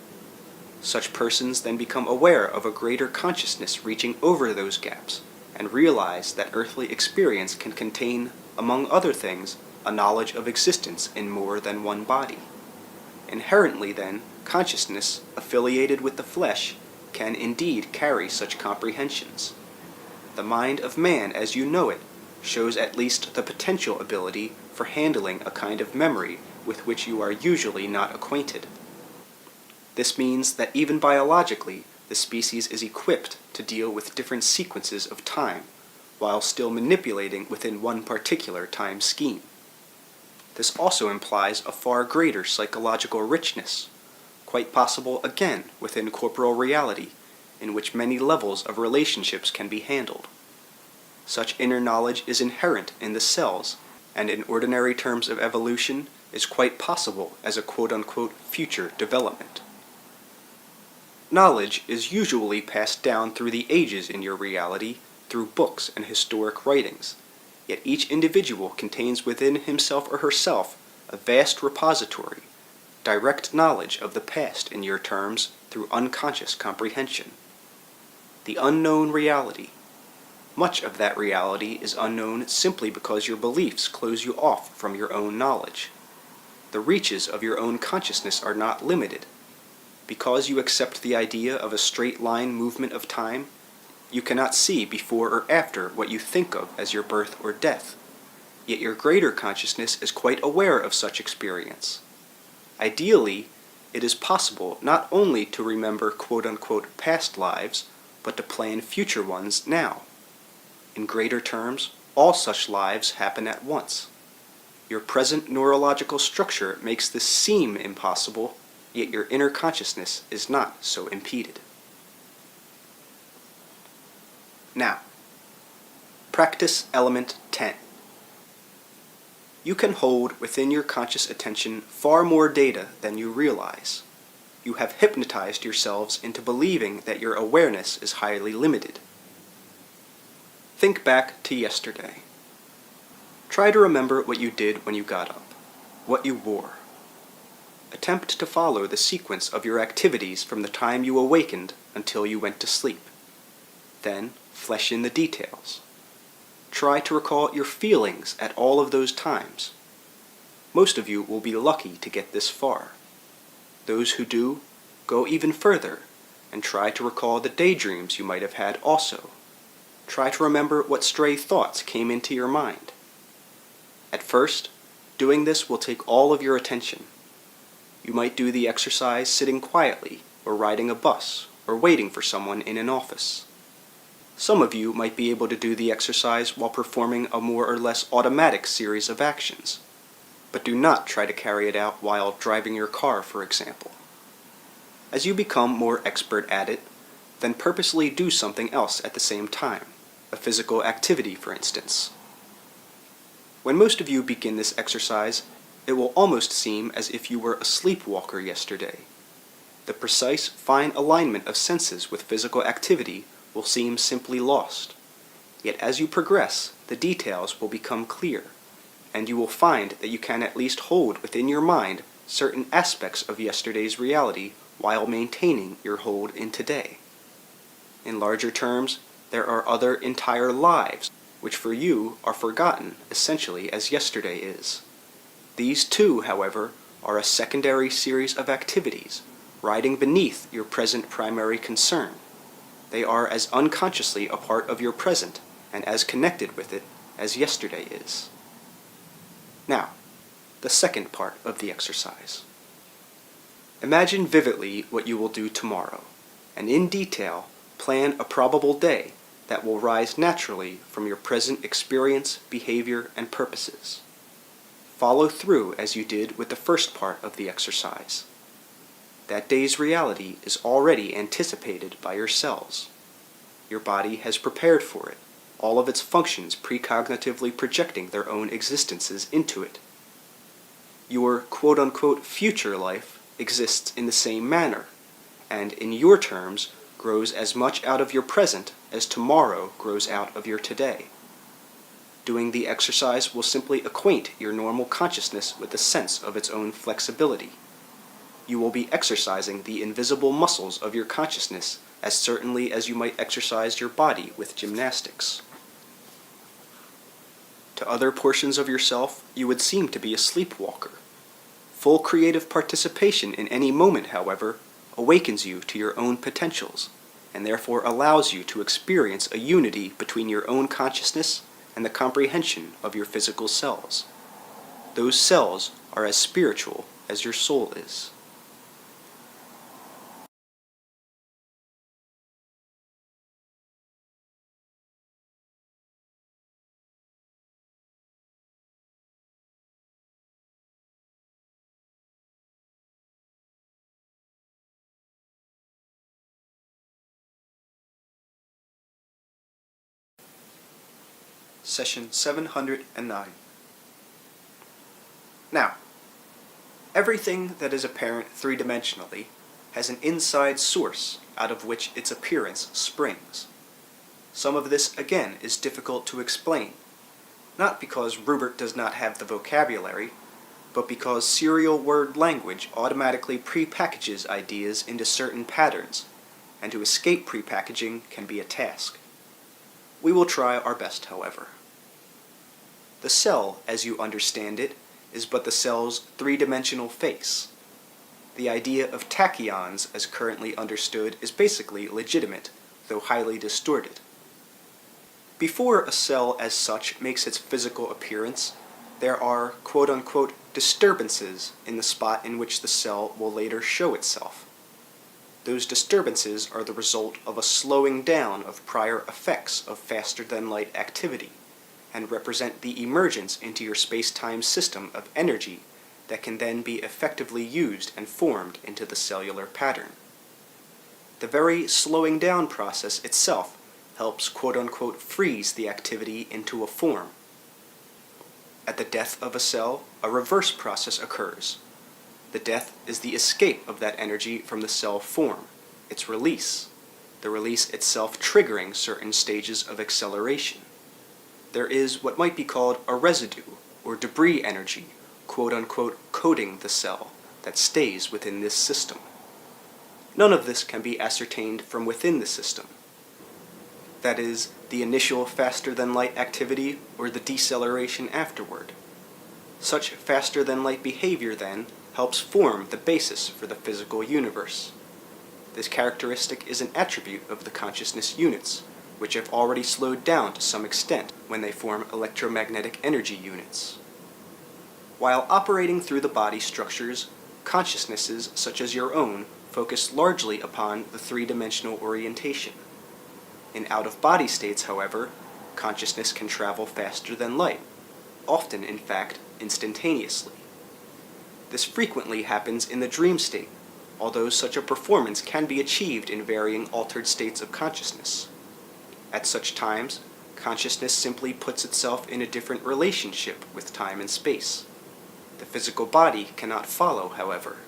Such persons then become aware of a greater consciousness reaching over those gaps, and realize that earthly experience can contain, among other things, a knowledge of existence in more than one body. Inherently, then, consciousness, affiliated with the flesh, can indeed carry such comprehensions. The mind of man as you know it shows at least the potential ability for handling a kind of memory with which you are usually not acquainted. This means that even biologically, the species is equipped to deal with different sequences of time, while still manipulating within one particular time scheme. This also implies a far greater psychological richness, quite possible again within corporal reality, in which many levels of relationships can be handled. Such inner knowledge is inherent in the cells, and in ordinary terms of evolution is quite possible as a quote-unquote future development. Knowledge is usually passed down through the ages in your reality through books and historic writings, yet each individual contains within himself or herself a vast repository, direct knowledge of the past in your terms through unconscious comprehension. The unknown reality. Much of that reality is unknown simply because your beliefs close you off from your own knowledge. The reaches of your own consciousness are not limited. Because you accept the idea of a straight line movement of time, you cannot see before or after what you think of as your birth or death. Yet your greater consciousness is quite aware of such experience. Ideally, it is possible not only to remember quote-unquote past lives, but to plan future ones now. In greater terms, all such lives happen at once. Your present neurological structure makes this seem impossible, yet your inner consciousness is not so impeded. Now, practice element 10. You can hold within your conscious attention far more data than you realize. You have hypnotized yourselves into believing that your awareness is highly limited. Think back to yesterday. Try to remember what you did when you got up, what you wore. Attempt to follow the sequence of your activities from the time you awakened until you went to sleep. Then, flesh in the details. Try to recall your feelings at all of those times. Most of you will be lucky to get this far. Those who do, go even further and try to recall the daydreams you might have had also. Try to remember what stray thoughts came into your mind. At first, doing this will take all of your attention. You might do the exercise sitting quietly, or riding a bus, or waiting for someone in an office. Some of you might be able to do the exercise while performing a more or less automatic series of actions, but do not try to carry it out while driving your car, for example. As you become more expert at it, then purposely do something else at the same time, a physical activity, for instance. When most of you begin this exercise, it will almost seem as if you were a sleepwalker yesterday. The precise, fine alignment of senses with physical activity will seem simply lost. Yet as you progress, the details will become clear, and you will find that you can at least hold within your mind certain aspects of yesterday's reality while maintaining your hold in today. In larger terms, there are other entire lives, which for you are forgotten essentially as yesterday is. These too, however, are a secondary series of activities, riding beneath your present primary concern. They are as unconsciously a part of your present and as connected with it as yesterday is. Now, the second part of the exercise. Imagine vividly what you will do tomorrow, and in detail plan a probable day that will rise naturally from your present experience, behavior, and purposes. Follow through as you did with the first part of the exercise. That day's reality is already anticipated by your cells. Your body has prepared for it, all of its functions precognitively projecting their own existences into it. Your quote-unquote future life exists in the same manner, and in your terms grows as much out of your present as tomorrow grows out of your today. Doing the exercise will simply acquaint your normal consciousness with a sense of its own flexibility. You will be exercising the invisible muscles of your consciousness as certainly as you might exercise your body with gymnastics. To other portions of yourself, you would seem to be a sleepwalker. Full creative participation in any moment, however, awakens you to your own potentials, and therefore allows you to experience a unity between your own consciousness and the comprehension of your physical cells. Those cells are as spiritual as your soul is. Session 709. Now, everything that is apparent three-dimensionally has an inside source out of which its appearance springs. Some of this, again, is difficult to explain, not because Rupert does not have the vocabulary, but because serial word language automatically prepackages ideas into certain patterns, and to escape prepackaging can be a task. We will try our best, however. The cell, as you understand it, is but the cell's three-dimensional face. The idea of tachyons, as currently understood, is basically legitimate, though highly distorted. Before a cell as such makes its physical appearance, there are quote-unquote disturbances in the spot in which the cell will later show itself. Those disturbances are the result of a slowing down of prior effects of faster-than-light activity, and represent the emergence into your space-time system of energy that can then be effectively used and formed into the cellular pattern. The very slowing down process itself helps quote-unquote freeze the activity into a form. At the death of a cell, a reverse process occurs. The death is the escape of that energy from the cell form, its release, the release itself triggering certain stages of acceleration. There is what might be called a residue, or debris energy, quote-unquote coating the cell, that stays within this system. None of this can be ascertained from within the system. That is, the initial faster-than-light activity or the deceleration afterward. Such faster-than-light behavior, then, helps form the basis for the physical universe. This characteristic is an attribute of the consciousness units, which have already slowed down to some extent when they form electromagnetic energy units. While operating through the body structures, consciousnesses such as your own focus largely upon the three-dimensional orientation. In out-of-body states, however, consciousness can travel faster than light, often, in fact, instantaneously. This frequently happens in the dream state, although such a performance can be achieved in varying altered states of consciousness. At such times, consciousness simply puts itself in a different relationship with time and space. The physical body cannot follow, however.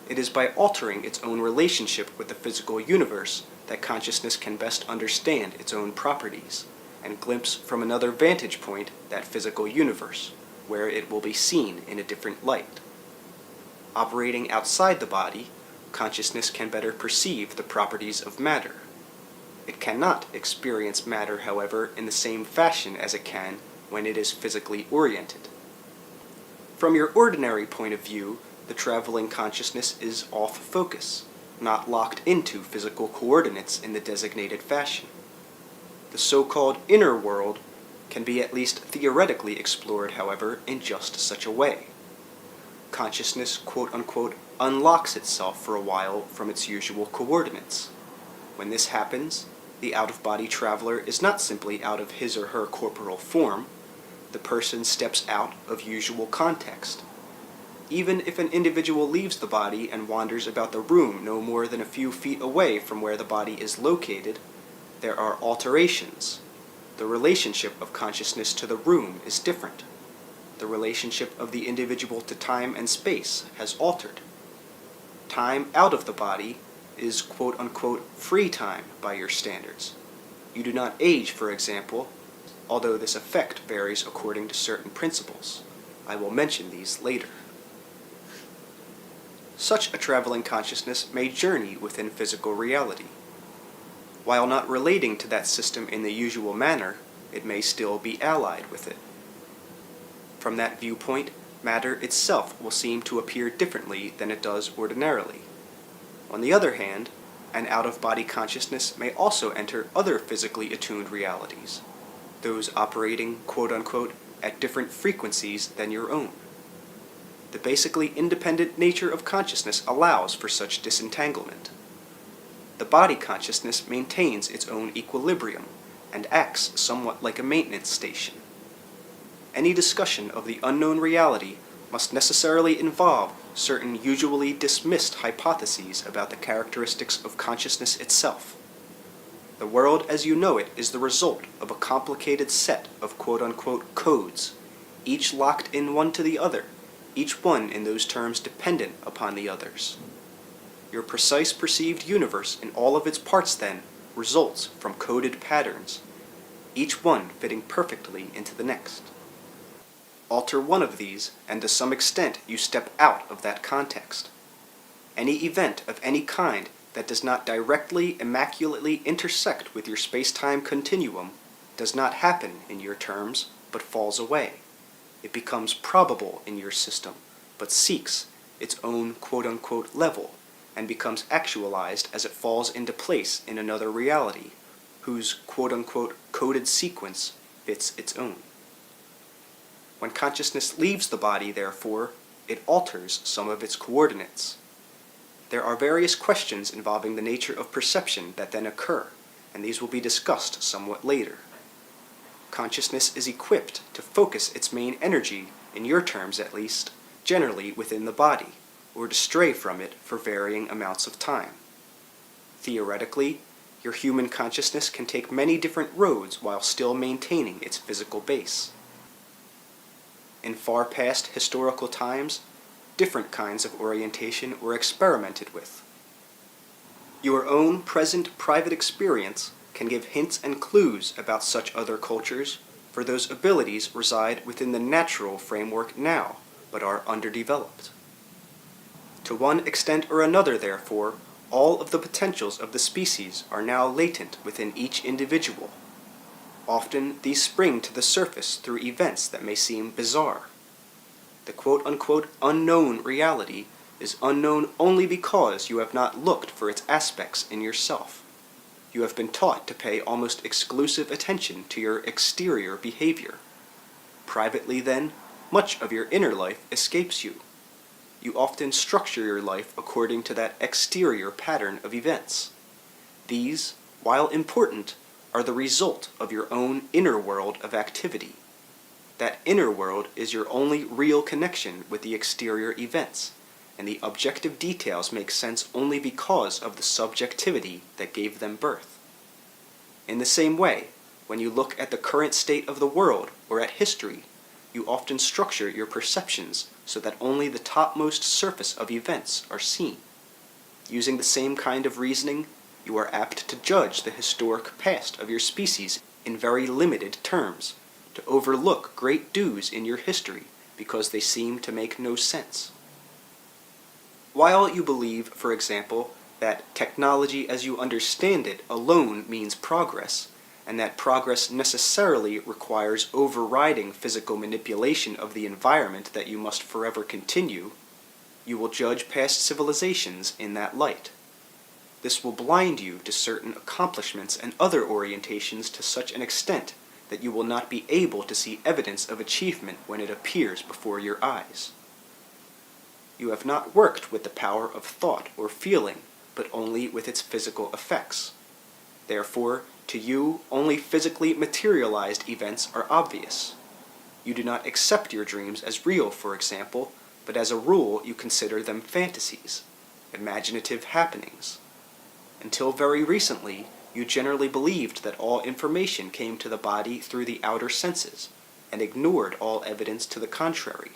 It is by altering its own relationship with the physical universe that consciousness can best understand its own properties, and glimpse from another vantage point that physical universe, where it will be seen in a different light. Operating outside the body, consciousness can better perceive the properties of matter. It cannot experience matter, however, in the same fashion as it can when it is physically oriented. From your ordinary point of view, the traveling consciousness is off focus, not locked into physical coordinates in the designated fashion. The so-called inner world can be at least theoretically explored, however, in just such a way. Consciousness, quote-unquote, unlocks itself for a while from its usual coordinates. When this happens, the out-of-body traveler is not simply out of his or her corporal form. The person steps out of usual context. Even if an individual leaves the body and wanders about the room no more than a few feet away from where the body is located, there are alterations. The relationship of consciousness to the room is different. The relationship of the individual to time and space has altered. Time out of the body is quote-unquote free time by your standards. You do not age, for example, although this effect varies according to certain principles. I will mention these later. Such a traveling consciousness may journey within physical reality. While not relating to that system in the usual manner, it may still be allied with it. From that viewpoint, matter itself will seem to appear differently than it does ordinarily. On the other hand, an out-of-body consciousness may also enter other physically attuned realities, those operating, quote-unquote, at different frequencies than your own. The basically independent nature of consciousness allows for such disentanglement. The body consciousness maintains its own equilibrium and acts somewhat like a maintenance station. Any discussion of the unknown reality must necessarily involve certain usually dismissed hypotheses about the characteristics of consciousness itself. The world as you know it is the result of a complicated set of quote-unquote codes, each locked in one to the other, each one in those terms dependent upon the others. Your precise perceived universe in all of its parts, then, results from coded patterns, each one fitting perfectly into the next. Alter one of these, and to some extent you step out of that context. Any event of any kind that does not directly, immaculately intersect with your space-time continuum does not happen in your terms, but falls away. It becomes probable in your system, but seeks its own quote-unquote level, and becomes actualized as it falls into place in another reality, whose quote-unquote coded sequence fits its own. When consciousness leaves the body, therefore, it alters some of its coordinates. There are various questions involving the nature of perception that then occur, and these will be discussed somewhat later. Consciousness is equipped to focus its main energy, in your terms at least, generally within the body, or to stray from it for varying amounts of time. Theoretically, your human consciousness can take many different roads while still maintaining its physical base. In far past historical times, different kinds of orientation were experimented with. Your own present private experience can give hints and clues about such other cultures, for those abilities reside within the natural framework now, but are underdeveloped. To one extent or another, therefore, all of the potentials of the species are now latent within each individual. Often these spring to the surface through events that may seem bizarre. The quote-unquote unknown reality is unknown only because you have not looked for its aspects in yourself. You have been taught to pay almost exclusive attention to your exterior behavior. Privately, then, much of your inner life escapes you. You often structure your life according to that exterior pattern of events. These, while important, are the result of your own inner world of activity. That inner world is your only real connection with the exterior events, and the objective details make sense only because of the subjectivity that gave them birth. In the same way, when you look at the current state of the world or at history, you often structure your perceptions so that only the topmost surface of events are seen. Using the same kind of reasoning, you are apt to judge the historic past of your species in very limited terms, to overlook great do's in your history because they seem to make no sense. While you believe, for example, that technology as you understand it alone means progress, and that progress necessarily requires overriding physical manipulation of the environment that you must forever continue, you will judge past civilizations in that light. This will blind you to certain accomplishments and other orientations to such an extent that you will not be able to see evidence of achievement when it appears before your eyes. You have not worked with the power of thought or feeling, but only with its physical effects. Therefore, to you, only physically materialized events are obvious. You do not accept your dreams as real, for example, but as a rule you consider them fantasies, imaginative happenings. Until very recently, you generally believed that all information came to the body through the outer senses, and ignored all evidence to the contrary.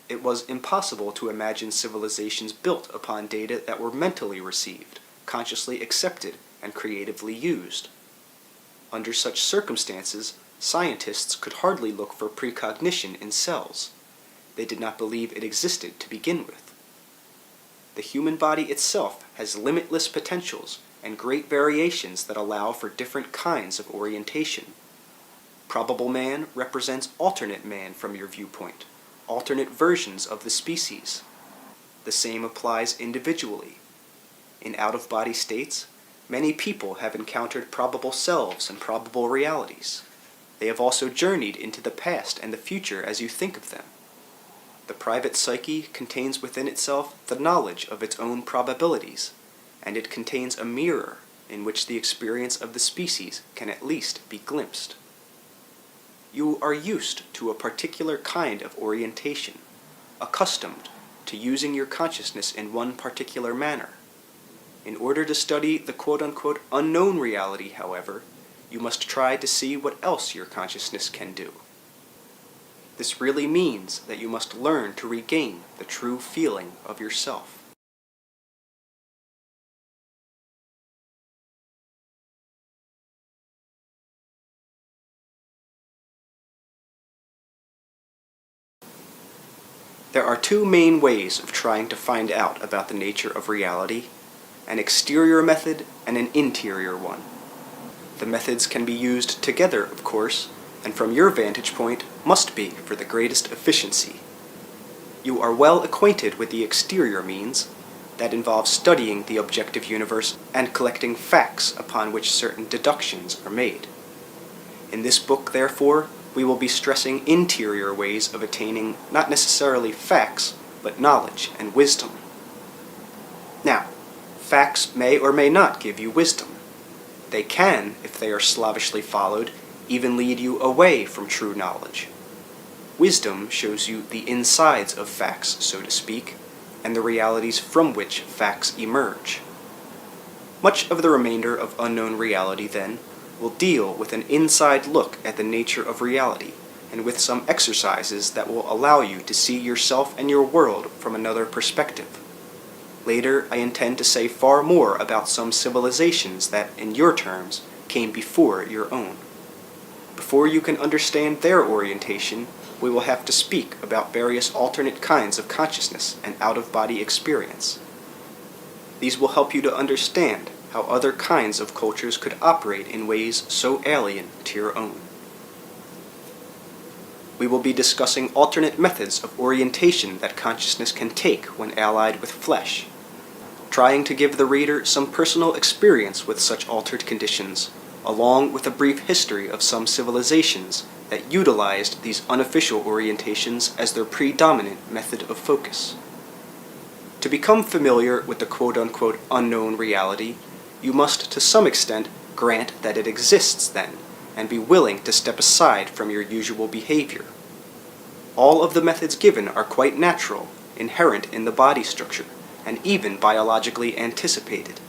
It was impossible to imagine civilizations built upon data that were mentally received, consciously accepted, and creatively used. Under such circumstances, scientists could hardly look for precognition in cells. They did not believe it existed to begin with. The human body itself has limitless potentials and great variations that allow for different kinds of orientation. Probable man represents alternate man from your viewpoint, alternate versions of the species. The same applies individually. In out-of-body states, many people have encountered probable selves and probable realities. They have also journeyed into the past and the future as you think of them. The private psyche contains within itself the knowledge of its own probabilities, and it contains a mirror in which the experience of the species can at least be glimpsed. You are used to a particular kind of orientation, accustomed to using your consciousness in one particular manner. In order to study the quote-unquote unknown reality, however, you must try to see what else your consciousness can do. This really means that you must learn to regain the true feeling of yourself. There are two main ways of trying to find out about the nature of reality: an exterior method and an interior one. The methods can be used together, of course, and from your vantage point must be for the greatest efficiency. You are well acquainted with the exterior means. That involves studying the objective universe and collecting facts upon which certain deductions are made. In this book, therefore, we will be stressing interior ways of attaining not necessarily facts, but knowledge and wisdom. Now, facts may or may not give you wisdom. They can, if they are slavishly followed, even lead you away from true knowledge. Wisdom shows you the insides of facts, so to speak, and the realities from which facts emerge. Much of the remainder of Unknown Reality, then, will deal with an inside look at the nature of reality, and with some exercises that will allow you to see yourself and your world from another perspective. Later, I intend to say far more about some civilizations that, in your terms, came before your own. Before you can understand their orientation, we will have to speak about various alternate kinds of consciousness and out-of-body experience. These will help you to understand how other kinds of cultures could operate in ways so alien to your own. We will be discussing alternate methods of orientation that consciousness can take when allied with flesh, trying to give the reader some personal experience with such altered conditions, along with a brief history of some civilizations that utilized these unofficial orientations as their predominant method of focus. To become familiar with the quote-unquote unknown reality, you must to some extent grant that it exists then, and be willing to step aside from your usual behavior. All of the methods given are quite natural, inherent in the body structure, and even biologically anticipated.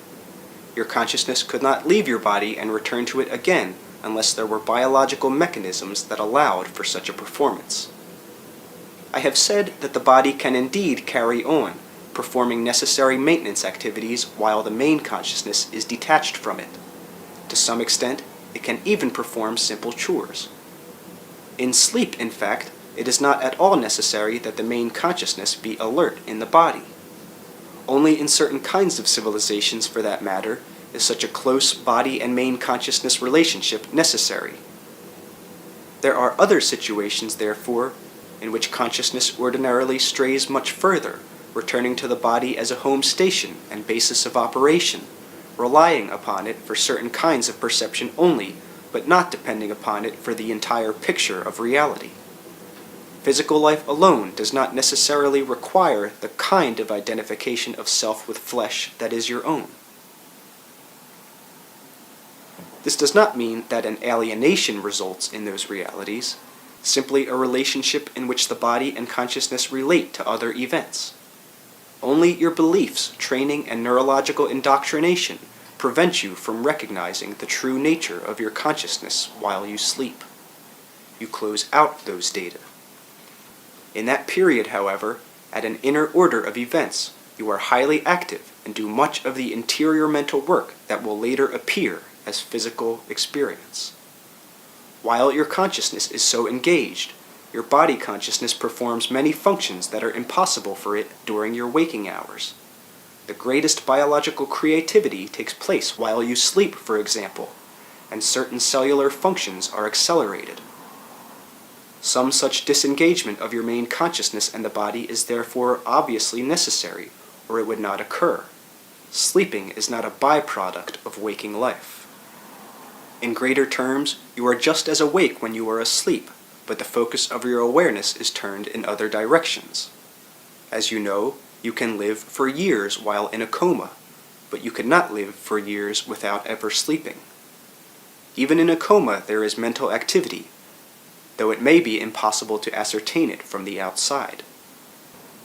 Your consciousness could not leave your body and return to it again unless there were biological mechanisms that allowed for such a performance. I have said that the body can indeed carry on, performing necessary maintenance activities while the main consciousness is detached from it. To some extent, it can even perform simple chores. In sleep, in fact, it is not at all necessary that the main consciousness be alert in the body. Only in certain kinds of civilizations, for that matter, is such a close body and main consciousness relationship necessary. There are other situations, therefore, in which consciousness ordinarily strays much further, returning to the body as a home station and basis of operation, relying upon it for certain kinds of perception only, but not depending upon it for the entire picture of reality. Physical life alone does not necessarily require the kind of identification of self with flesh that is your own. This does not mean that an alienation results in those realities, simply a relationship in which the body and consciousness relate to other events. Only your beliefs, training, and neurological indoctrination prevent you from recognizing the true nature of your consciousness while you sleep. You close out those data. In that period, however, at an inner order of events, you are highly active and do much of the interior mental work that will later appear as physical experience. While your consciousness is so engaged, your body consciousness performs many functions that are impossible for it during your waking hours. The greatest biological creativity takes place while you sleep, for example, and certain cellular functions are accelerated. Some such disengagement of your main consciousness and the body is therefore obviously necessary, or it would not occur. Sleeping is not a byproduct of waking life. In greater terms, you are just as awake when you are asleep, but the focus of your awareness is turned in other directions. As you know, you can live for years while in a coma, but you cannot live for years without ever sleeping. Even in a coma, there is mental activity, though it may be impossible to ascertain it from the outside.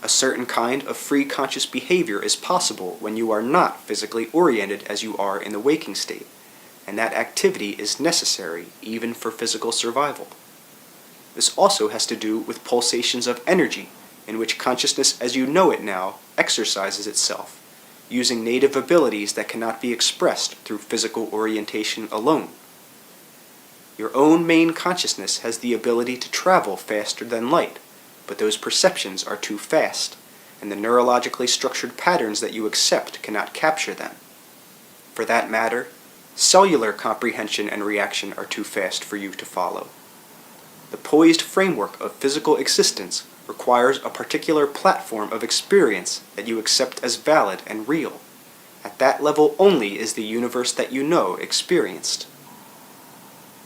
A certain kind of free conscious behavior is possible when you are not physically oriented as you are in the waking state, and that activity is necessary even for physical survival. This also has to do with pulsations of energy, in which consciousness as you know it now exercises itself, using native abilities that cannot be expressed through physical orientation alone. Your own main consciousness has the ability to travel faster than light, but those perceptions are too fast, and the neurologically structured patterns that you accept cannot capture them. For that matter, cellular comprehension and reaction are too fast for you to follow. The poised framework of physical existence requires a particular platform of experience that you accept as valid and real. At that level only is the universe that you know experienced.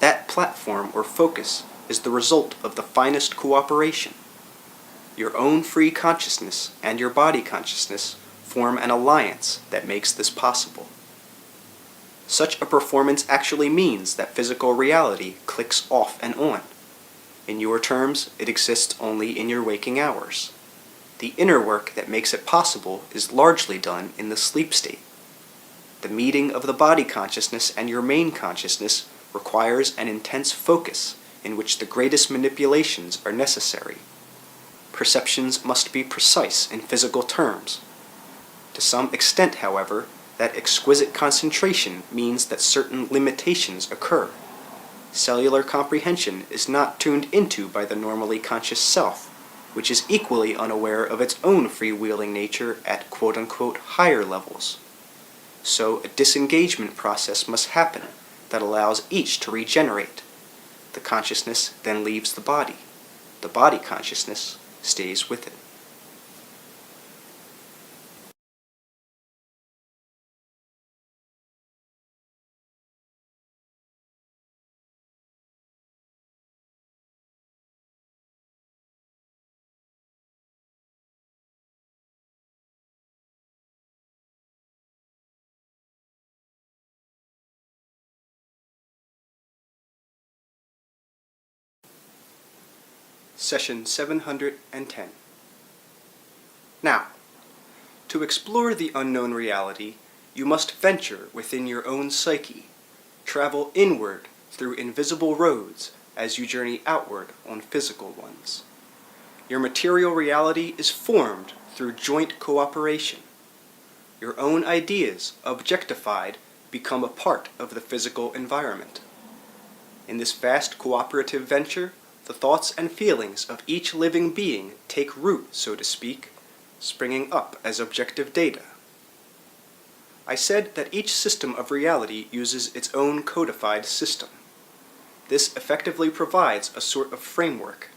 That platform or focus is the result of the finest cooperation. Your own free consciousness and your body consciousness form an alliance that makes this possible. Such a performance actually means that physical reality clicks off and on. In your terms, it exists only in your waking hours. The inner work that makes it possible is largely done in the sleep state. The meeting of the body consciousness and your main consciousness requires an intense focus in which the greatest manipulations are necessary. Perceptions must be precise in physical terms. To some extent, however, that exquisite concentration means that certain limitations occur. Cellular comprehension is not tuned into by the normally conscious self, which is equally unaware of its own freewheeling nature at quote-unquote higher levels. So a disengagement process must happen that allows each to regenerate. The consciousness then leaves the body. The body consciousness stays with it. Session 710. Now, to explore the unknown reality, you must venture within your own psyche, travel inward through invisible roads as you journey outward on physical ones. Your material reality is formed through joint cooperation. Your own ideas, objectified, become a part of the physical environment. In this vast cooperative venture, the thoughts and feelings of each living being take root, so to speak, springing up as objective data. I said that each system of reality uses its own codified system. This effectively provides a sort of framework.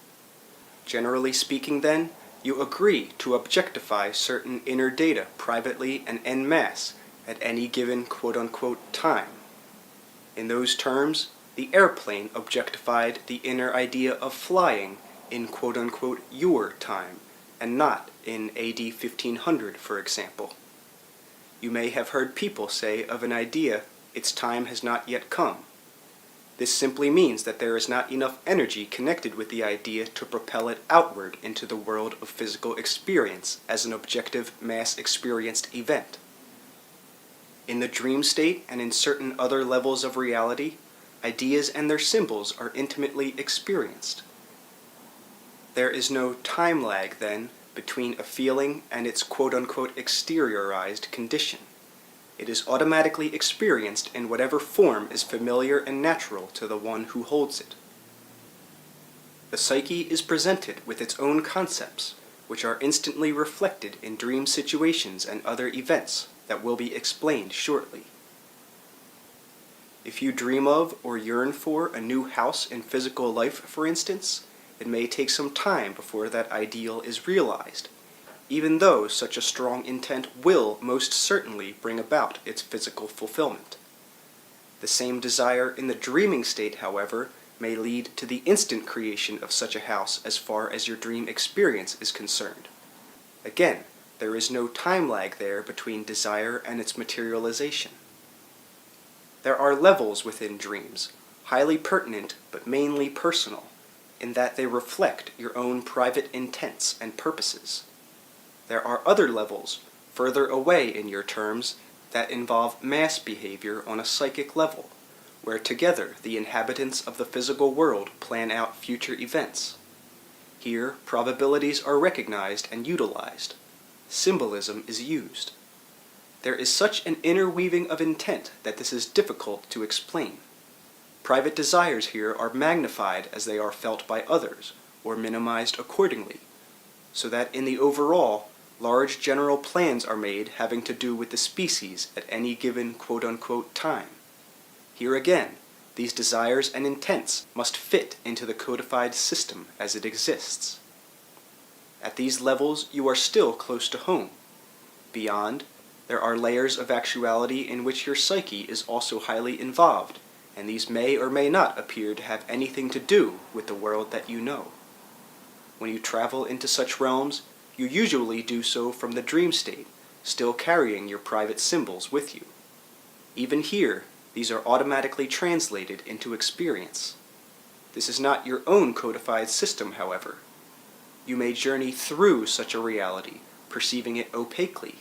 Generally speaking, then, you agree to objectify certain inner data privately and en masse at any given quote-unquote time. In those terms, the airplane objectified the inner idea of flying in quote-unquote your time, and not in AD 1500, for example. You may have heard people say of an idea, its time has not yet come. This simply means that there is not enough energy connected with the idea to propel it outward into the world of physical experience as an objective, mass-experienced event. In the dream state and in certain other levels of reality, ideas and their symbols are intimately experienced. There is no time lag, then, between a feeling and its quote-unquote exteriorized condition. It is automatically experienced in whatever form is familiar and natural to the one who holds it. The psyche is presented with its own concepts, which are instantly reflected in dream situations and other events that will be explained shortly. If you dream of or yearn for a new house in physical life, for instance, it may take some time before that ideal is realized, even though such a strong intent will most certainly bring about its physical fulfillment. The same desire in the dreaming state, however, may lead to the instant creation of such a house as far as your dream experience is concerned. Again, there is no time lag there between desire and its materialization. There are levels within dreams, highly pertinent but mainly personal, in that they reflect your own private intents and purposes. There are other levels, further away in your terms, that involve mass behavior on a psychic level, where together the inhabitants of the physical world plan out future events. Here, probabilities are recognized and utilized. Symbolism is used. There is such an interweaving of intent that this is difficult to explain. Private desires here are magnified as they are felt by others, or minimized accordingly, so that in the overall, large general plans are made having to do with the species at any given quote-unquote time. Here again, these desires and intents must fit into the codified system as it exists. At these levels, you are still close to home. Beyond, there are layers of actuality in which your psyche is also highly involved, and these may or may not appear to have anything to do with the world that you know. When you travel into such realms, you usually do so from the dream state, still carrying your private symbols with you. Even here, these are automatically translated into experience. This is not your own codified system, however. You may journey through such a reality, perceiving it opaquely,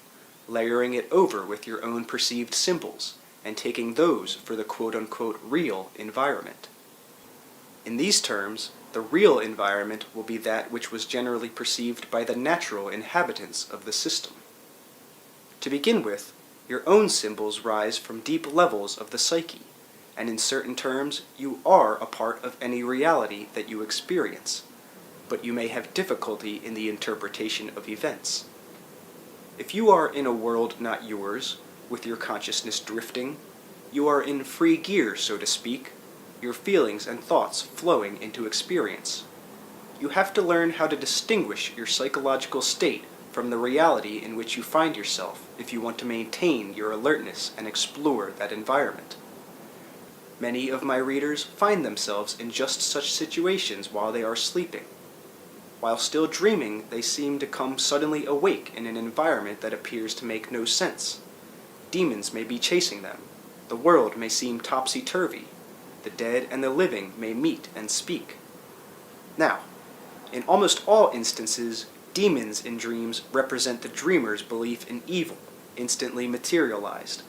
layering it over with your own perceived symbols, and taking those for the quote-unquote real environment. In these terms, the real environment will be that which was generally perceived by the natural inhabitants of the system. To begin with, your own symbols rise from deep levels of the psyche, and in certain terms you are a part of any reality that you experience, but you may have difficulty in the interpretation of events. If you are in a world not yours, with your consciousness drifting, you are in free gear, so to speak, your feelings and thoughts flowing into experience. You have to learn how to distinguish your psychological state from the reality in which you find yourself if you want to maintain your alertness and explore that environment. Many of my readers find themselves in just such situations while they are sleeping. While still dreaming, they seem to come suddenly awake in an environment that appears to make no sense. Demons may be chasing them. The world may seem topsy-turvy. The dead and the living may meet and speak. Now, in almost all instances, demons in dreams represent the dreamer's belief in evil, instantly materialized.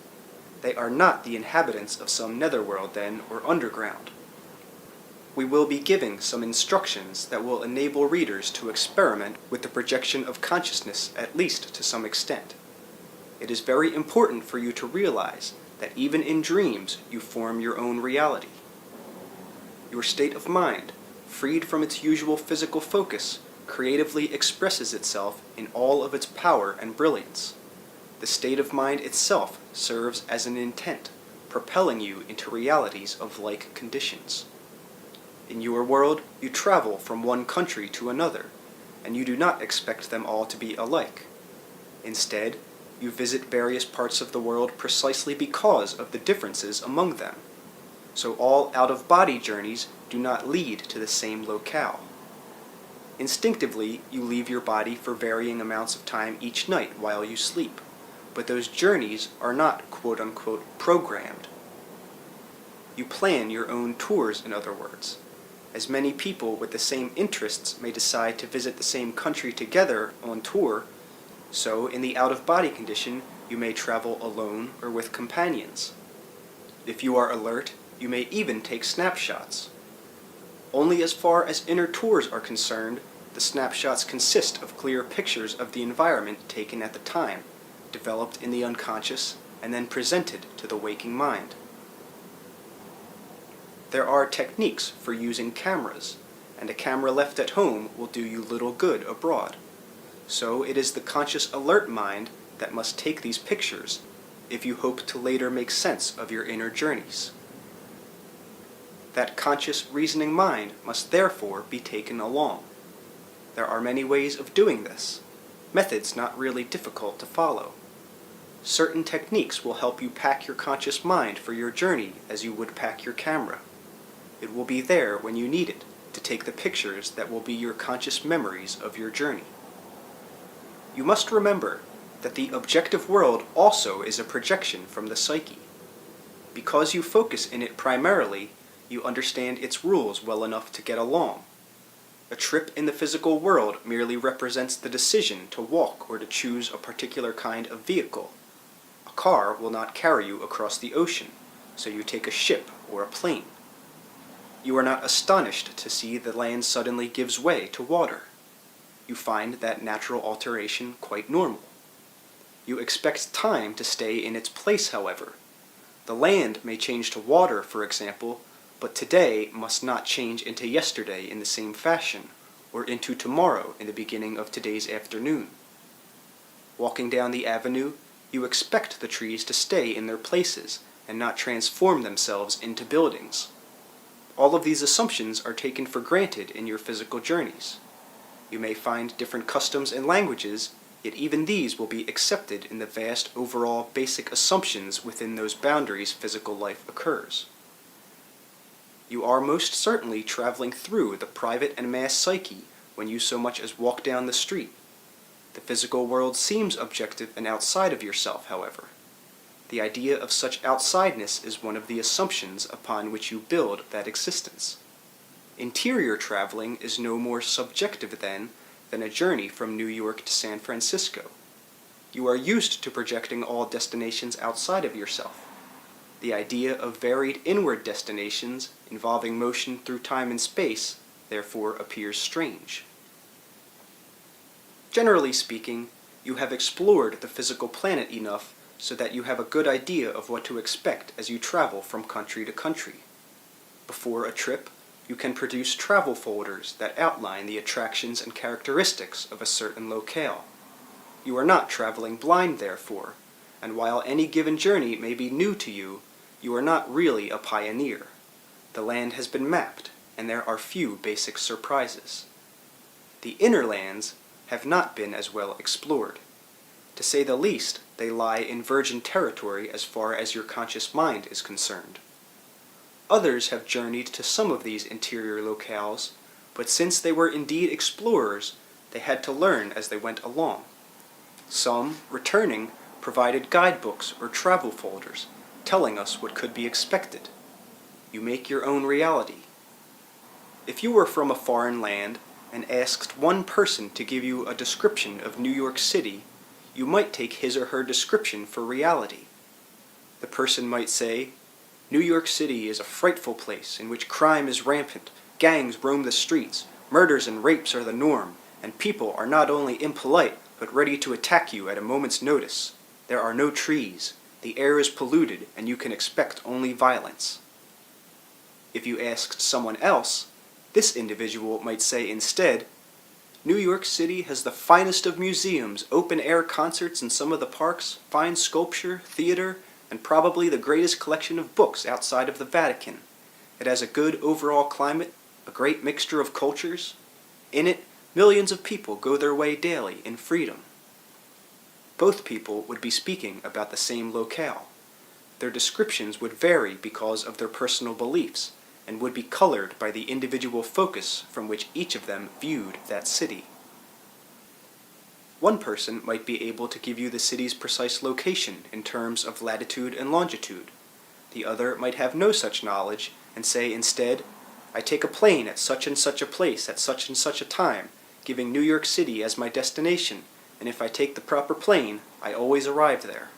They are not the inhabitants of some netherworld, then, or underground. We will be giving some instructions that will enable readers to experiment with the projection of consciousness, at least to some extent. It is very important for you to realize that even in dreams you form your own reality. Your state of mind, freed from its usual physical focus, creatively expresses itself in all of its power and brilliance. The state of mind itself serves as an intent, propelling you into realities of like conditions. In your world, you travel from one country to another, and you do not expect them all to be alike. Instead, you visit various parts of the world precisely because of the differences among them. So all out-of-body journeys do not lead to the same locale. Instinctively, you leave your body for varying amounts of time each night while you sleep, but those journeys are not quote-unquote programmed. You plan your own tours, in other words. As many people with the same interests may decide to visit the same country together on tour, so in the out-of-body condition, you may travel alone or with companions. If you are alert, you may even take snapshots. Only as far as inner tours are concerned, the snapshots consist of clear pictures of the environment taken at the time, developed in the unconscious, and then presented to the waking mind. There are techniques for using cameras, and a camera left at home will do you little good abroad. So it is the conscious alert mind that must take these pictures if you hope to later make sense of your inner journeys. That conscious reasoning mind must therefore be taken along. There are many ways of doing this, methods not really difficult to follow. Certain techniques will help you pack your conscious mind for your journey as you would pack your camera. It will be there when you need it to take the pictures that will be your conscious memories of your journey. You must remember that the objective world also is a projection from the psyche. Because you focus in it primarily, you understand its rules well enough to get along. A trip in the physical world merely represents the decision to walk or to choose a particular kind of vehicle. A car will not carry you across the ocean, so you take a ship or a plane. You are not astonished to see the land suddenly gives way to water. You find that natural alteration quite normal. You expect time to stay in its place, however. The land may change to water, for example, but today must not change into yesterday in the same fashion, or into tomorrow in the beginning of today's afternoon. Walking down the avenue, you expect the trees to stay in their places and not transform themselves into buildings. All of these assumptions are taken for granted in your physical journeys. You may find different customs and languages, yet even these will be accepted in the vast overall basic assumptions within those boundaries physical life occurs. You are most certainly traveling through the private and mass psyche when you so much as walk down the street. The physical world seems objective and outside of yourself, however. The idea of such outsideness is one of the assumptions upon which you build that existence. Interior traveling is no more subjective then than a journey from New York to San Francisco. You are used to projecting all destinations outside of yourself. The idea of varied inward destinations involving motion through time and space therefore appears strange. Generally speaking, you have explored the physical planet enough so that you have a good idea of what to expect as you travel from country to country. Before a trip, you can produce travel folders that outline the attractions and characteristics of a certain locale. You are not traveling blind, therefore, and while any given journey may be new to you, you are not really a pioneer. The land has been mapped, and there are few basic surprises. The inner lands have not been as well explored. To say the least, they lie in virgin territory as far as your conscious mind is concerned. Others have journeyed to some of these interior locales, but since they were indeed explorers, they had to learn as they went along. Some, returning, provided guidebooks or travel folders, telling us what could be expected. You make your own reality. If you were from a foreign land and asked one person to give you a description of New York City, you might take his or her description for reality. The person might say, "New York City is a frightful place in which crime is rampant, gangs roam the streets, murders and rapes are the norm, and people are not only impolite but ready to attack you at a moment's notice. There are no trees, the air is polluted, and you can expect only violence." If you asked someone else, this individual might say instead, New York City has the finest of museums, open-air concerts in some of the parks, fine sculpture, theater, and probably the greatest collection of books outside of the Vatican. It has a good overall climate, a great mixture of cultures. In it, millions of people go their way daily in freedom. Both people would be speaking about the same locale. Their descriptions would vary because of their personal beliefs, and would be colored by the individual focus from which each of them viewed that city. One person might be able to give you the city's precise location in terms of latitude and longitude. The other might have no such knowledge and say instead, I take a plane at such and such a place at such and such a time, giving New York City as my destination, and if I take the proper plane, I always arrive there.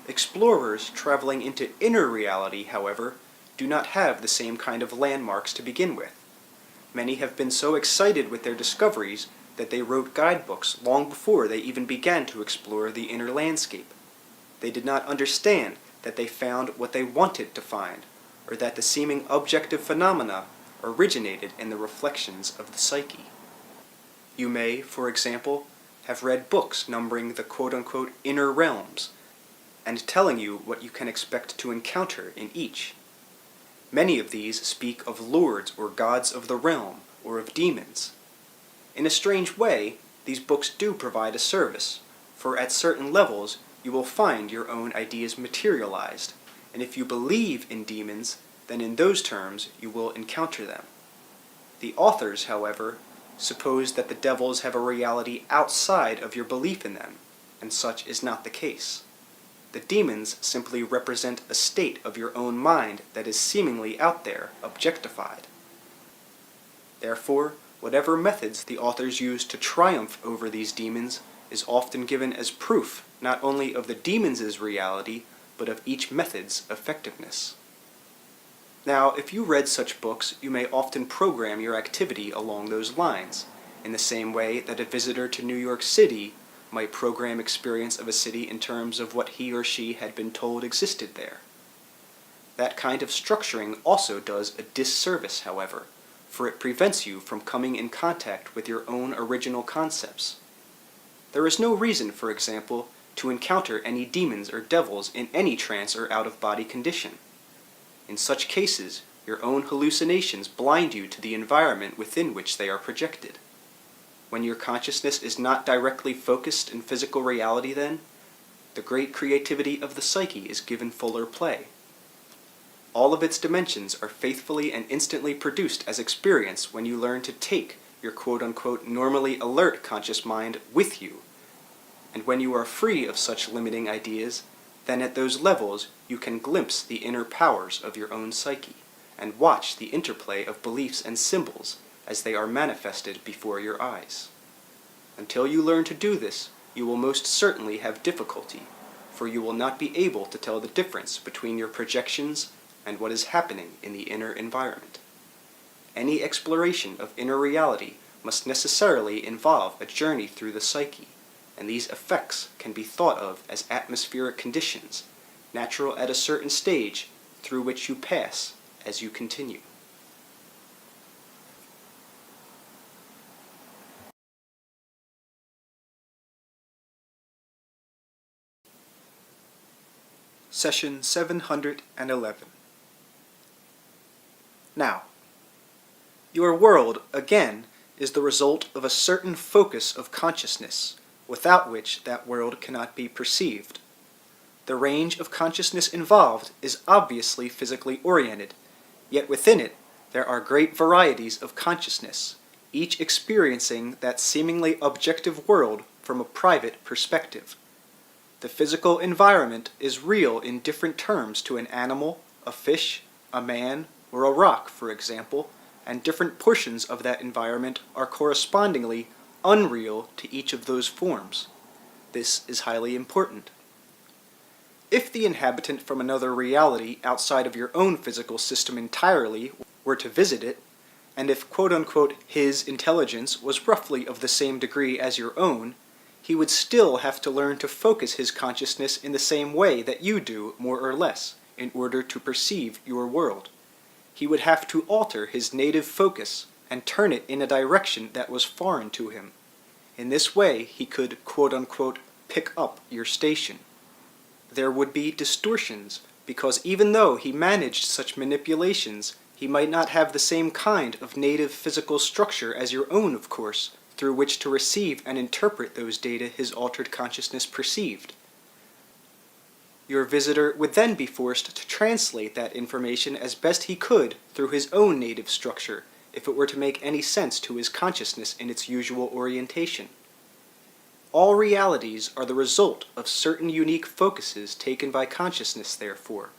Explorers traveling into inner reality, however, do not have the same kind of landmarks to begin with. Many have been so excited with their discoveries that they wrote guidebooks long before they even began to explore the inner landscape. They did not understand that they found what they wanted to find, or that the seeming objective phenomena originated in the reflections of the psyche. You may, for example, have read books numbering the quote-unquote inner realms, and telling you what you can expect to encounter in each. Many of these speak of lords or gods of the realm, or of demons. In a strange way, these books do provide a service, for at certain levels you will find your own ideas materialized, and if you believe in demons, then in those terms you will encounter them. The authors, however, suppose that the devils have a reality outside of your belief in them, and such is not the case. The demons simply represent a state of your own mind that is seemingly out there, objectified. Therefore, whatever methods the authors use to triumph over these demons is often given as proof not only of the demons' reality, but of each method's effectiveness. Now, if you read such books, you may often program your activity along those lines, in the same way that a visitor to New York City might program experience of a city in terms of what he or she had been told existed there. That kind of structuring also does a disservice, however, for it prevents you from coming in contact with your own original concepts. There is no reason, for example, to encounter any demons or devils in any trance or out-of-body condition. In such cases, your own hallucinations blind you to the environment within which they are projected. When your consciousness is not directly focused in physical reality then, the great creativity of the psyche is given fuller play. All of its dimensions are faithfully and instantly produced as experience when you learn to take your quote-unquote normally alert conscious mind with you. And when you are free of such limiting ideas, then at those levels you can glimpse the inner powers of your own psyche, and watch the interplay of beliefs and symbols as they are manifested before your eyes. Until you learn to do this, you will most certainly have difficulty, for you will not be able to tell the difference between your projections and what is happening in the inner environment. Any exploration of inner reality must necessarily involve a journey through the psyche, and these effects can be thought of as atmospheric conditions, natural at a certain stage, through which you pass as you continue. Session 711. Now, your world, again, is the result of a certain focus of consciousness, without which that world cannot be perceived. The range of consciousness involved is obviously physically oriented, yet within it there are great varieties of consciousness, each experiencing that seemingly objective world from a private perspective. The physical environment is real in different terms to an animal, a fish, a man, or a rock, for example, and different portions of that environment are correspondingly unreal to each of those forms. This is highly important. If the inhabitant from another reality outside of your own physical system entirely were to visit it, and if quote-unquote his intelligence was roughly of the same degree as your own, he would still have to learn to focus his consciousness in the same way that you do, more or less, in order to perceive your world. He would have to alter his native focus and turn it in a direction that was foreign to him. In this way, he could quote-unquote pick up your station. There would be distortions, because even though he managed such manipulations, he might not have the same kind of native physical structure as your own, of course, through which to receive and interpret those data his altered consciousness perceived. Your visitor would then be forced to translate that information as best he could through his own native structure, if it were to make any sense to his consciousness in its usual orientation. All realities are the result of certain unique focuses taken by consciousness, therefore.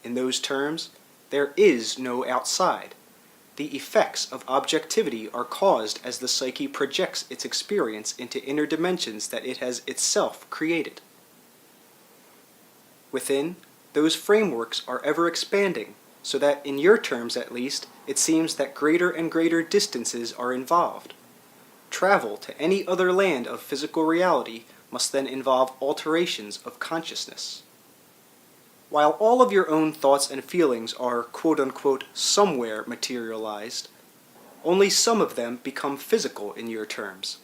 In those terms, there is no outside. The effects of objectivity are caused as the psyche projects its experience into inner dimensions that it has itself created. Within, those frameworks are ever expanding, so that in your terms at least, it seems that greater and greater distances are involved. Travel to any other land of physical reality must then involve alterations of consciousness. While all of your own thoughts and feelings are quote-unquote somewhere materialized, only some of them become physical in your terms.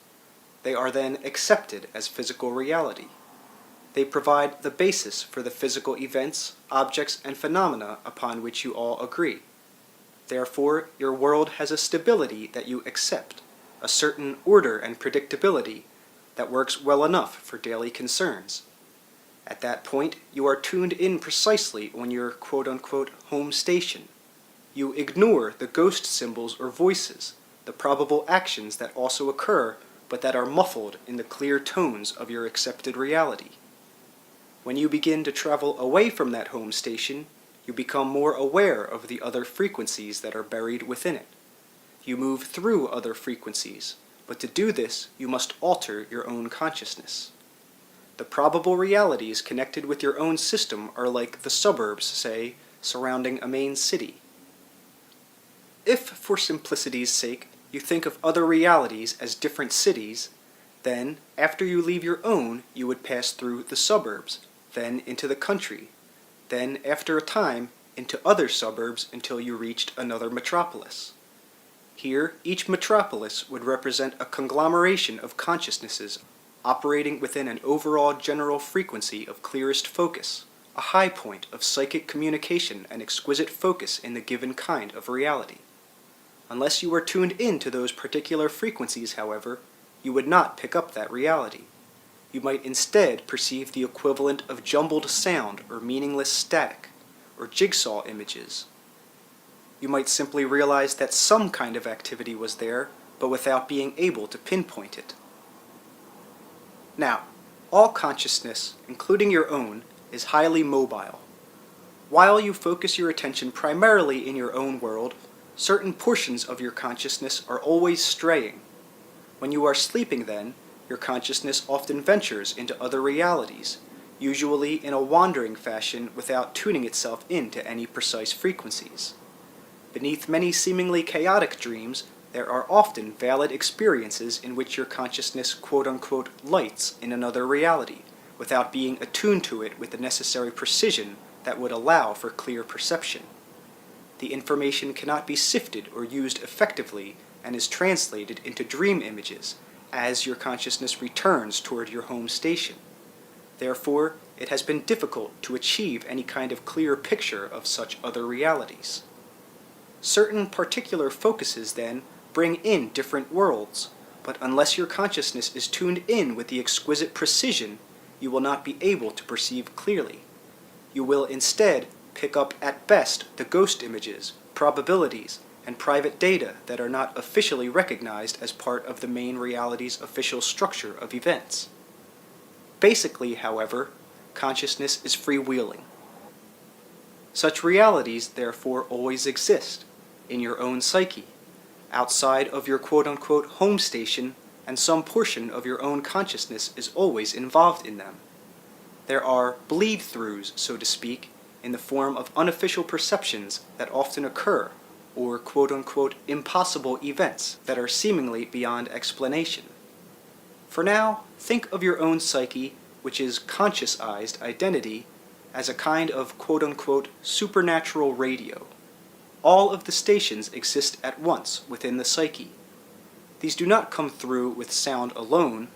They are then accepted as physical reality. They provide the basis for the physical events, objects, and phenomena upon which you all agree. Therefore, your world has a stability that you accept, a certain order and predictability that works well enough for daily concerns. At that point, you are tuned in precisely on your quote-unquote home station. You ignore the ghost symbols or voices, the probable actions that also occur but that are muffled in the clear tones of your accepted reality. When you begin to travel away from that home station, you become more aware of the other frequencies that are buried within it. You move through other frequencies, but to do this, you must alter your own consciousness. The probable realities connected with your own system are like the suburbs, say, surrounding a main city. If, for simplicity's sake, you think of other realities as different cities, then, after you leave your own, you would pass through the suburbs, then into the country, then, after a time, into other suburbs until you reached another metropolis. Here, each metropolis would represent a conglomeration of consciousnesses operating within an overall general frequency of clearest focus, a high point of psychic communication and exquisite focus in the given kind of reality. Unless you are tuned in to those particular frequencies, however, you would not pick up that reality. You might instead perceive the equivalent of jumbled sound or meaningless static, or jigsaw images. You might simply realize that some kind of activity was there, but without being able to pinpoint it. Now, all consciousness, including your own, is highly mobile. While you focus your attention primarily in your own world, certain portions of your consciousness are always straying. When you are sleeping then, your consciousness often ventures into other realities, usually in a wandering fashion without tuning itself into any precise frequencies. Beneath many seemingly chaotic dreams, there are often valid experiences in which your consciousness quote-unquote lights in another reality, without being attuned to it with the necessary precision that would allow for clear perception. The information cannot be sifted or used effectively and is translated into dream images as your consciousness returns toward your home station. Therefore, it has been difficult to achieve any kind of clear picture of such other realities. Certain particular focuses, then, bring in different worlds, but unless your consciousness is tuned in with the exquisite precision, you will not be able to perceive clearly. You will instead pick up at best the ghost images, probabilities, and private data that are not officially recognized as part of the main reality's official structure of events. Basically, however, consciousness is freewheeling. Such realities, therefore, always exist, in your own psyche, outside of your quote-unquote home station, and some portion of your own consciousness is always involved in them. There are bleed-throughs, so to speak, in the form of unofficial perceptions that often occur, or quote-unquote impossible events that are seemingly beyond explanation. For now, think of your own psyche, which is consciousized identity, as a kind of quote-unquote supernatural radio. all of the stations exist at once within the psyche. These do not come through with sound alone,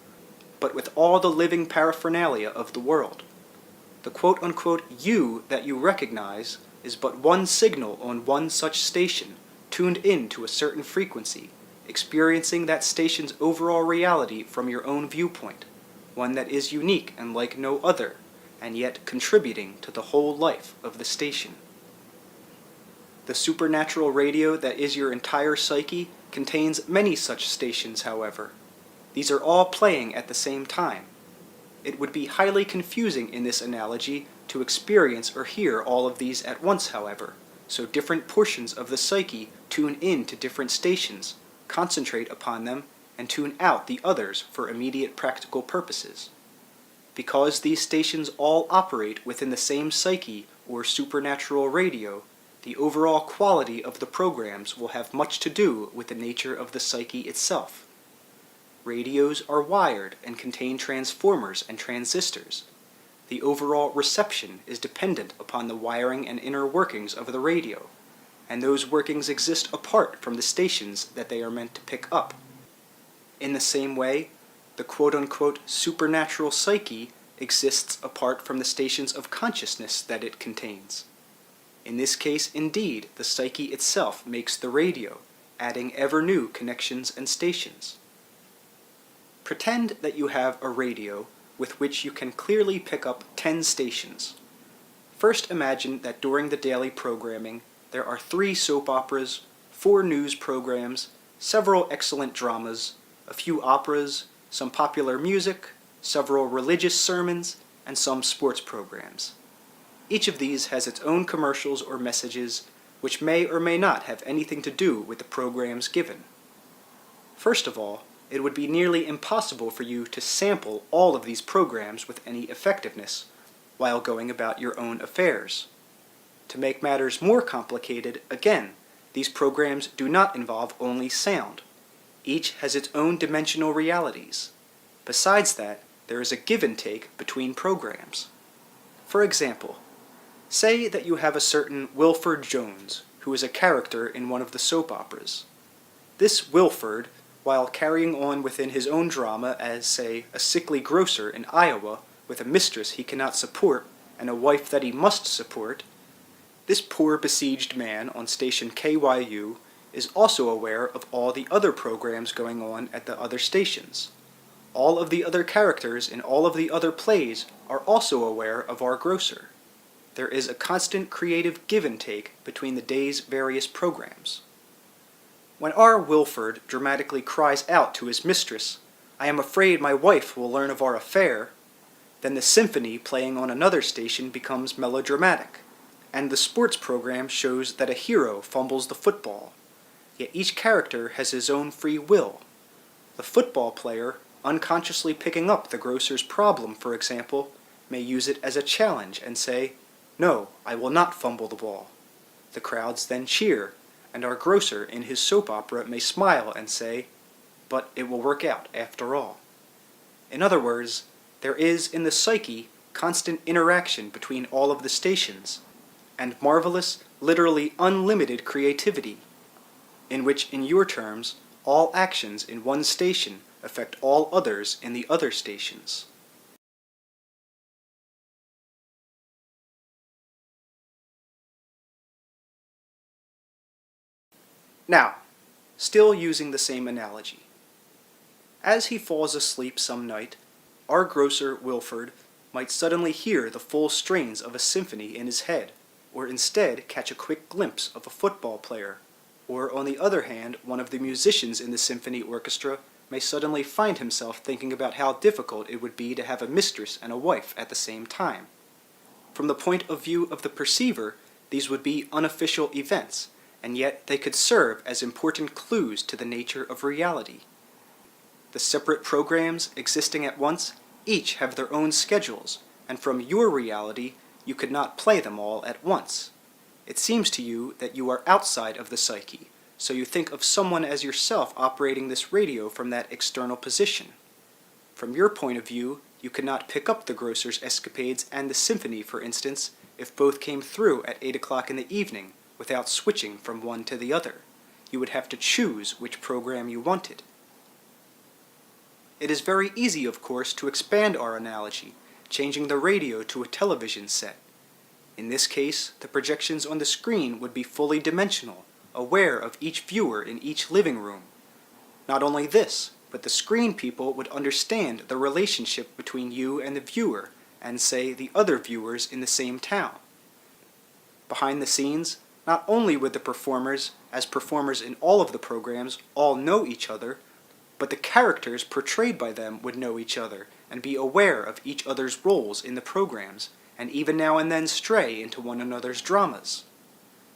but with all the living paraphernalia of the world. The quote-unquote you that you recognize is but one signal on one such station, tuned in to a certain frequency, experiencing that station's overall reality from your own viewpoint, one that is unique and like no other, and yet contributing to the whole life of the station. The supernatural radio that is your entire psyche contains many such stations, however. These are all playing at the same time. It would be highly confusing in this analogy to experience or hear all of these at once, however, so different portions of the psyche tune in to different stations, concentrate upon them, and tune out the others for immediate practical purposes. Because these stations all operate within the same psyche or supernatural radio, the overall quality of the programs will have much to do with the nature of the psyche itself. Radios are wired and contain transformers and transistors. The overall reception is dependent upon the wiring and inner workings of the radio, and those workings exist apart from the stations that they are meant to pick up. In the same way, the quote-unquote supernatural psyche exists apart from the stations of consciousness that it contains. In this case, indeed, the psyche itself makes the radio, adding ever new connections and stations. Pretend that you have a radio with which you can clearly pick up 10 stations. First, imagine that during the daily programming, there are 3 soap operas, 4 news programs, several excellent dramas, a few operas, some popular music, several religious sermons, and some sports programs. Each of these has its own commercials or messages, which may or may not have anything to do with the programs given. First of all, it would be nearly impossible for you to sample all of these programs with any effectiveness while going about your own affairs. To make matters more complicated, again, these programs do not involve only sound. Each has its own dimensional realities. Besides that, there is a give and take between programs. For example, say that you have a certain Wilford Jones, who is a character in one of the soap operas. This Wilford, while carrying on within his own drama as, say, a sickly grocer in Iowa with a mistress he cannot support and a wife that he must support, this poor besieged man on station KYU is also aware of all the other programs going on at the other stations. All of the other characters in all of the other plays are also aware of our grocer. There is a constant creative give and take between the day's various programs. When our Wilford dramatically cries out to his mistress, "I am afraid my wife will learn of our affair," then the symphony playing on another station becomes melodramatic, and the sports program shows that a hero fumbles the football. Yet each character has his own free will. The football player, unconsciously picking up the grocer's problem, for example, may use it as a challenge and say, "No, I will not fumble the ball." The crowds then cheer, and our grocer in his soap opera may smile and say, "But it will work out after all." In other words, there is in the psyche constant interaction between all of the stations, and marvelous, literally unlimited creativity, in which, in your terms, all actions in one station affect all others in the other stations. Now, still using the same analogy. As he falls asleep some night, our grocer Wilford might suddenly hear the full strains of a symphony in his head, or instead catch a quick glimpse of a football player, or on the other hand, one of the musicians in the symphony orchestra may suddenly find himself thinking about how difficult it would be to have a mistress and a wife at the same time. From the point of view of the perceiver, these would be unofficial events, and yet they could serve as important clues to the nature of reality. The separate programs existing at once each have their own schedules, and from your reality you could not play them all at once. It seems to you that you are outside of the psyche, so you think of someone as yourself operating this radio from that external position. From your point of view, you could not pick up the grocer's escapades and the symphony, for instance, if both came through at 8 o'clock in the evening, without switching from one to the other. You would have to choose which program you wanted. It is very easy, of course, to expand our analogy, changing the radio to a television set. In this case, the projections on the screen would be fully dimensional, aware of each viewer in each living room. Not only this, but the screen people would understand the relationship between you and the viewer, and say the other viewers in the same town. Behind the scenes, not only would the performers, as performers in all of the programs, all know each other, but the characters portrayed by them would know each other and be aware of each other's roles in the programs, and even now and then stray into one another's dramas.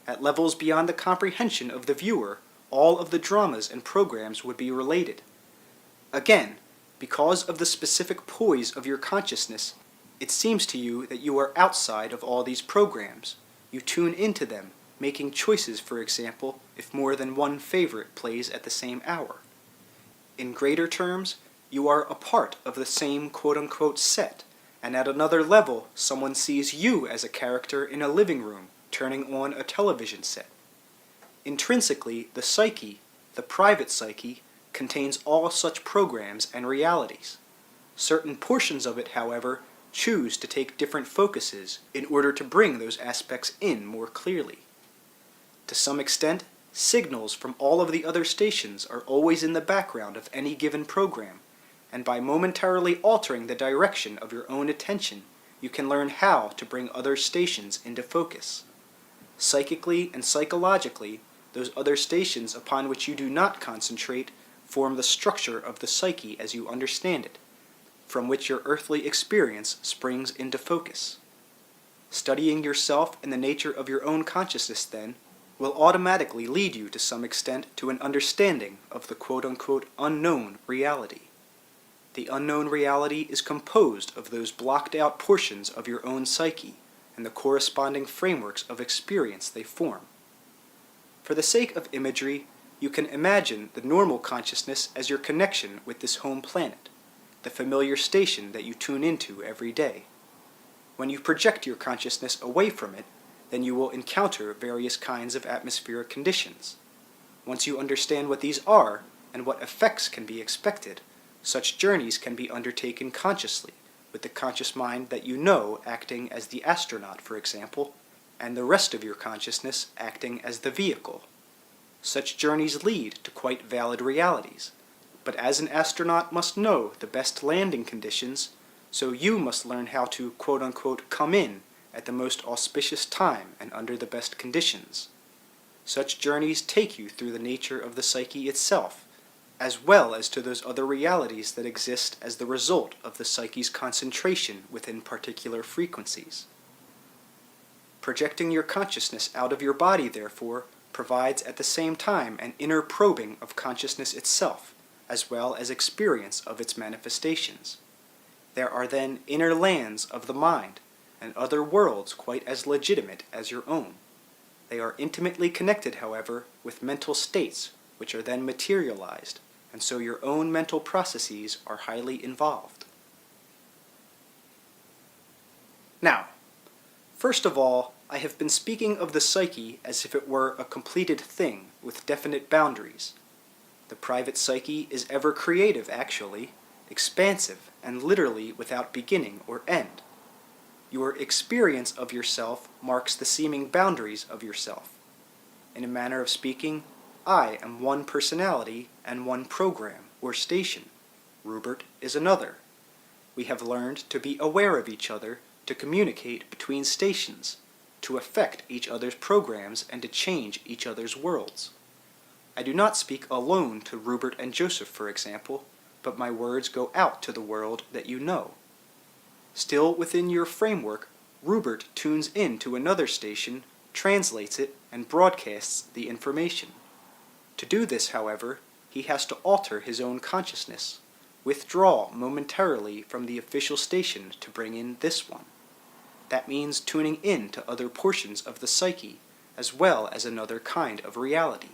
At levels beyond the comprehension of the viewer, all of the dramas and programs would be related. Again, because of the specific poise of your consciousness, it seems to you that you are outside of all these programs. You tune into them, making choices, for example, if more than one favorite plays at the same hour. In greater terms, you are a part of the same quote-unquote set, and at another level, someone sees you as a character in a living room, turning on a television set. Intrinsically, the psyche, the private psyche, contains all such programs and realities. Certain portions of it, however, choose to take different focuses in order to bring those aspects in more clearly. To some extent, signals from all of the other stations are always in the background of any given program, and by momentarily altering the direction of your own attention, you can learn how to bring other stations into focus. Psychically and psychologically, those other stations upon which you do not concentrate form the structure of the psyche as you understand it, from which your earthly experience springs into focus. Studying yourself and the nature of your own consciousness, then, will automatically lead you to some extent to an understanding of the quote-unquote unknown reality. The unknown reality is composed of those blocked-out portions of your own psyche and the corresponding frameworks of experience they form. For the sake of imagery, you can imagine the normal consciousness as your connection with this home planet, the familiar station that you tune into every day. When you project your consciousness away from it, then you will encounter various kinds of atmospheric conditions. Once you understand what these are and what effects can be expected, such journeys can be undertaken consciously, with the conscious mind that you know acting as the astronaut, for example, and the rest of your consciousness acting as the vehicle. Such journeys lead to quite valid realities, but as an astronaut must know the best landing conditions, so you must learn how to quote-unquote come in at the most auspicious time and under the best conditions. Such journeys take you through the nature of the psyche itself, as well as to those other realities that exist as the result of the psyche's concentration within particular frequencies. Projecting your consciousness out of your body, therefore, provides at the same time an inner probing of consciousness itself, as well as experience of its manifestations. There are then inner lands of the mind, and other worlds quite as legitimate as your own. They are intimately connected, however, with mental states, which are then materialized, and so your own mental processes are highly involved. Now, first of all, I have been speaking of the psyche as if it were a completed thing with definite boundaries. The private psyche is ever creative, actually, expansive, and literally without beginning or end. Your experience of yourself marks the seeming boundaries of yourself. In a manner of speaking, I am one personality and one program or station. Rupert is another. We have learned to be aware of each other, to communicate between stations, to affect each other's programs, and to change each other's worlds. I do not speak alone to Rupert and Joseph, for example, but my words go out to the world that you know. Still within your framework, Rupert tunes in to another station, translates it, and broadcasts the information. To do this, however, he has to alter his own consciousness, withdraw momentarily from the official station to bring in this one. That means tuning in to other portions of the psyche, as well as another kind of reality.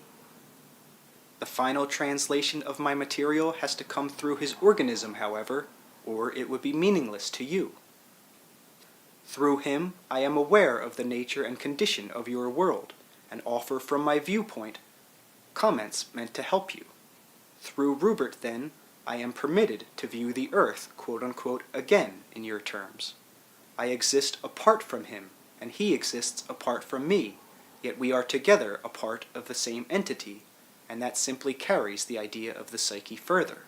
The final translation of my material has to come through his organism, however, or it would be meaningless to you. Through him, I am aware of the nature and condition of your world, and offer from my viewpoint comments meant to help you. Through Rupert, then, I am permitted to view the earth, quote-unquote, again in your terms. I exist apart from him, and he exists apart from me, yet we are together a part of the same entity, and that simply carries the idea of the psyche further.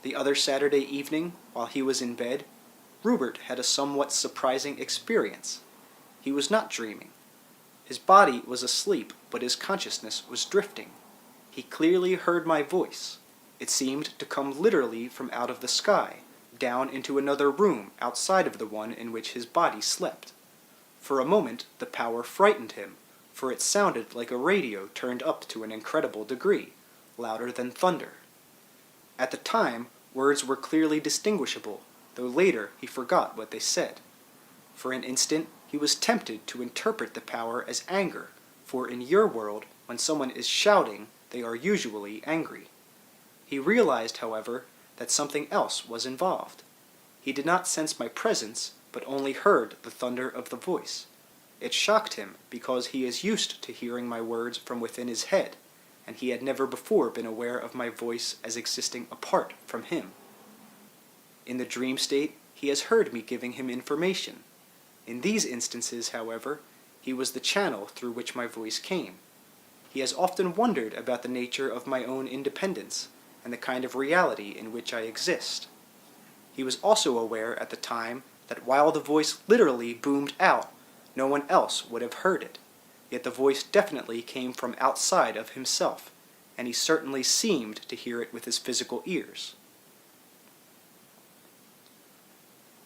The other Saturday evening, while he was in bed, Rupert had a somewhat surprising experience. He was not dreaming. His body was asleep, but his consciousness was drifting. He clearly heard my voice. It seemed to come literally from out of the sky, down into another room outside of the one in which his body slept. For a moment, the power frightened him, for it sounded like a radio turned up to an incredible degree, louder than thunder. At the time, words were clearly distinguishable, though later he forgot what they said. For an instant, he was tempted to interpret the power as anger, for in your world, when someone is shouting, they are usually angry. He realized, however, that something else was involved. He did not sense my presence, but only heard the thunder of the voice. It shocked him because he is used to hearing my words from within his head, and he had never before been aware of my voice as existing apart from him. In the dream state, he has heard me giving him information. In these instances, however, he was the channel through which my voice came. He has often wondered about the nature of my own independence, and the kind of reality in which I exist. He was also aware at the time that while the voice literally boomed out, no one else would have heard it, yet the voice definitely came from outside of himself, and he certainly seemed to hear it with his physical ears.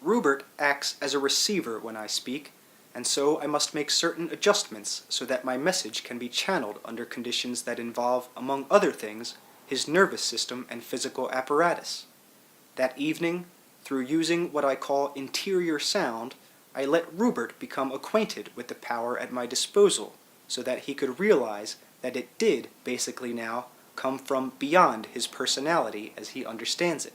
Rupert acts as a receiver when I speak, and so I must make certain adjustments so that my message can be channeled under conditions that involve, among other things, his nervous system and physical apparatus. That evening, through using what I call interior sound, I let Rupert become acquainted with the power at my disposal so that he could realize that it did, basically now, come from beyond his personality as he understands it.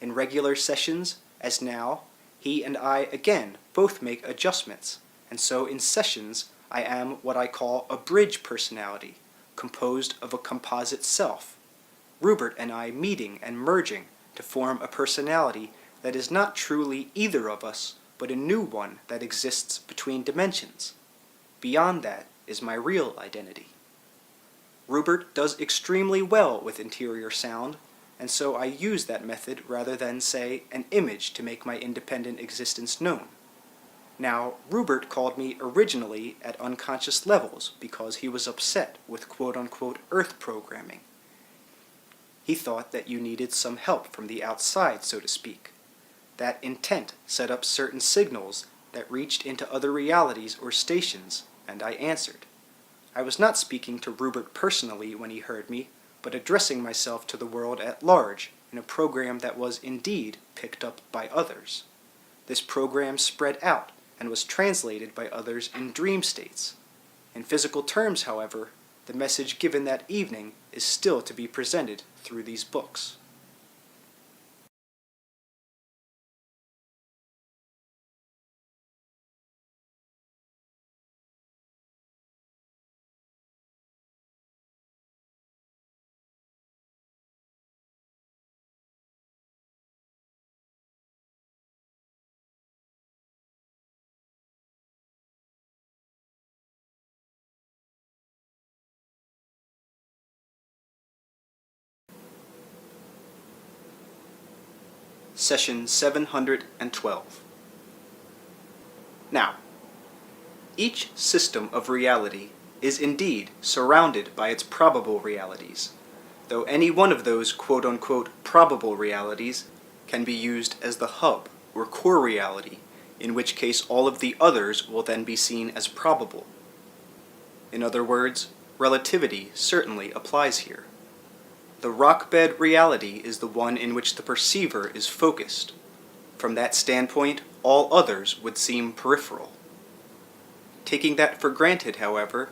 In regular sessions, as now, he and I again both make adjustments, and so in sessions I am what I call a bridge personality, composed of a composite self, Rupert and I meeting and merging to form a personality that is not truly either of us, but a new one that exists between dimensions. Beyond that is my real identity. Rupert does extremely well with interior sound, and so I use that method rather than, say, an image to make my independent existence known. Now, Rupert called me originally at unconscious levels because he was upset with quote-unquote Earth programming. He thought that you needed some help from the outside, so to speak. That intent set up certain signals that reached into other realities or stations, and I answered. I was not speaking to Rupert personally when he heard me, but addressing myself to the world at large in a program that was indeed picked up by others. This program spread out and was translated by others in dream states. In physical terms, however, the message given that evening is still to be presented through these books. Session 712. Now, each system of reality is indeed surrounded by its probable realities, though any one of those quote-unquote probable realities can be used as the hub or core reality, in which case all of the others will then be seen as probable. In other words, relativity certainly applies here. The rock-bed reality is the one in which the perceiver is focused. From that standpoint, all others would seem peripheral. Taking that for granted, however,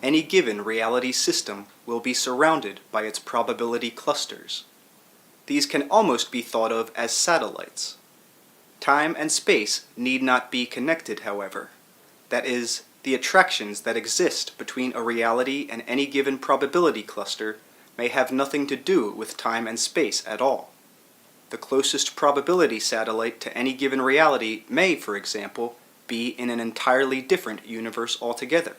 any given reality system will be surrounded by its probability clusters. These can almost be thought of as satellites. Time and space need not be connected, however. That is, The attractions that exist between a reality and any given probability cluster may have nothing to do with time and space at all. The closest probability satellite to any given reality may, for example, be in an entirely different universe altogether.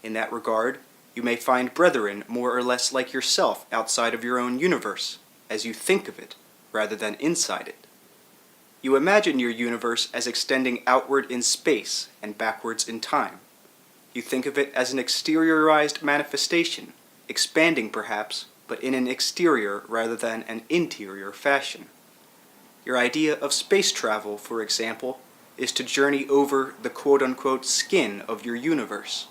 In that regard, you may find brethren more or less like yourself outside of your own universe, as you think of it, rather than inside it. You imagine your universe as extending outward in space and backwards in time. You think of it as an exteriorized manifestation, expanding perhaps, but in an exterior rather than an interior fashion. Your idea of space travel, for example, is to journey over the quote-unquote skin of your universe.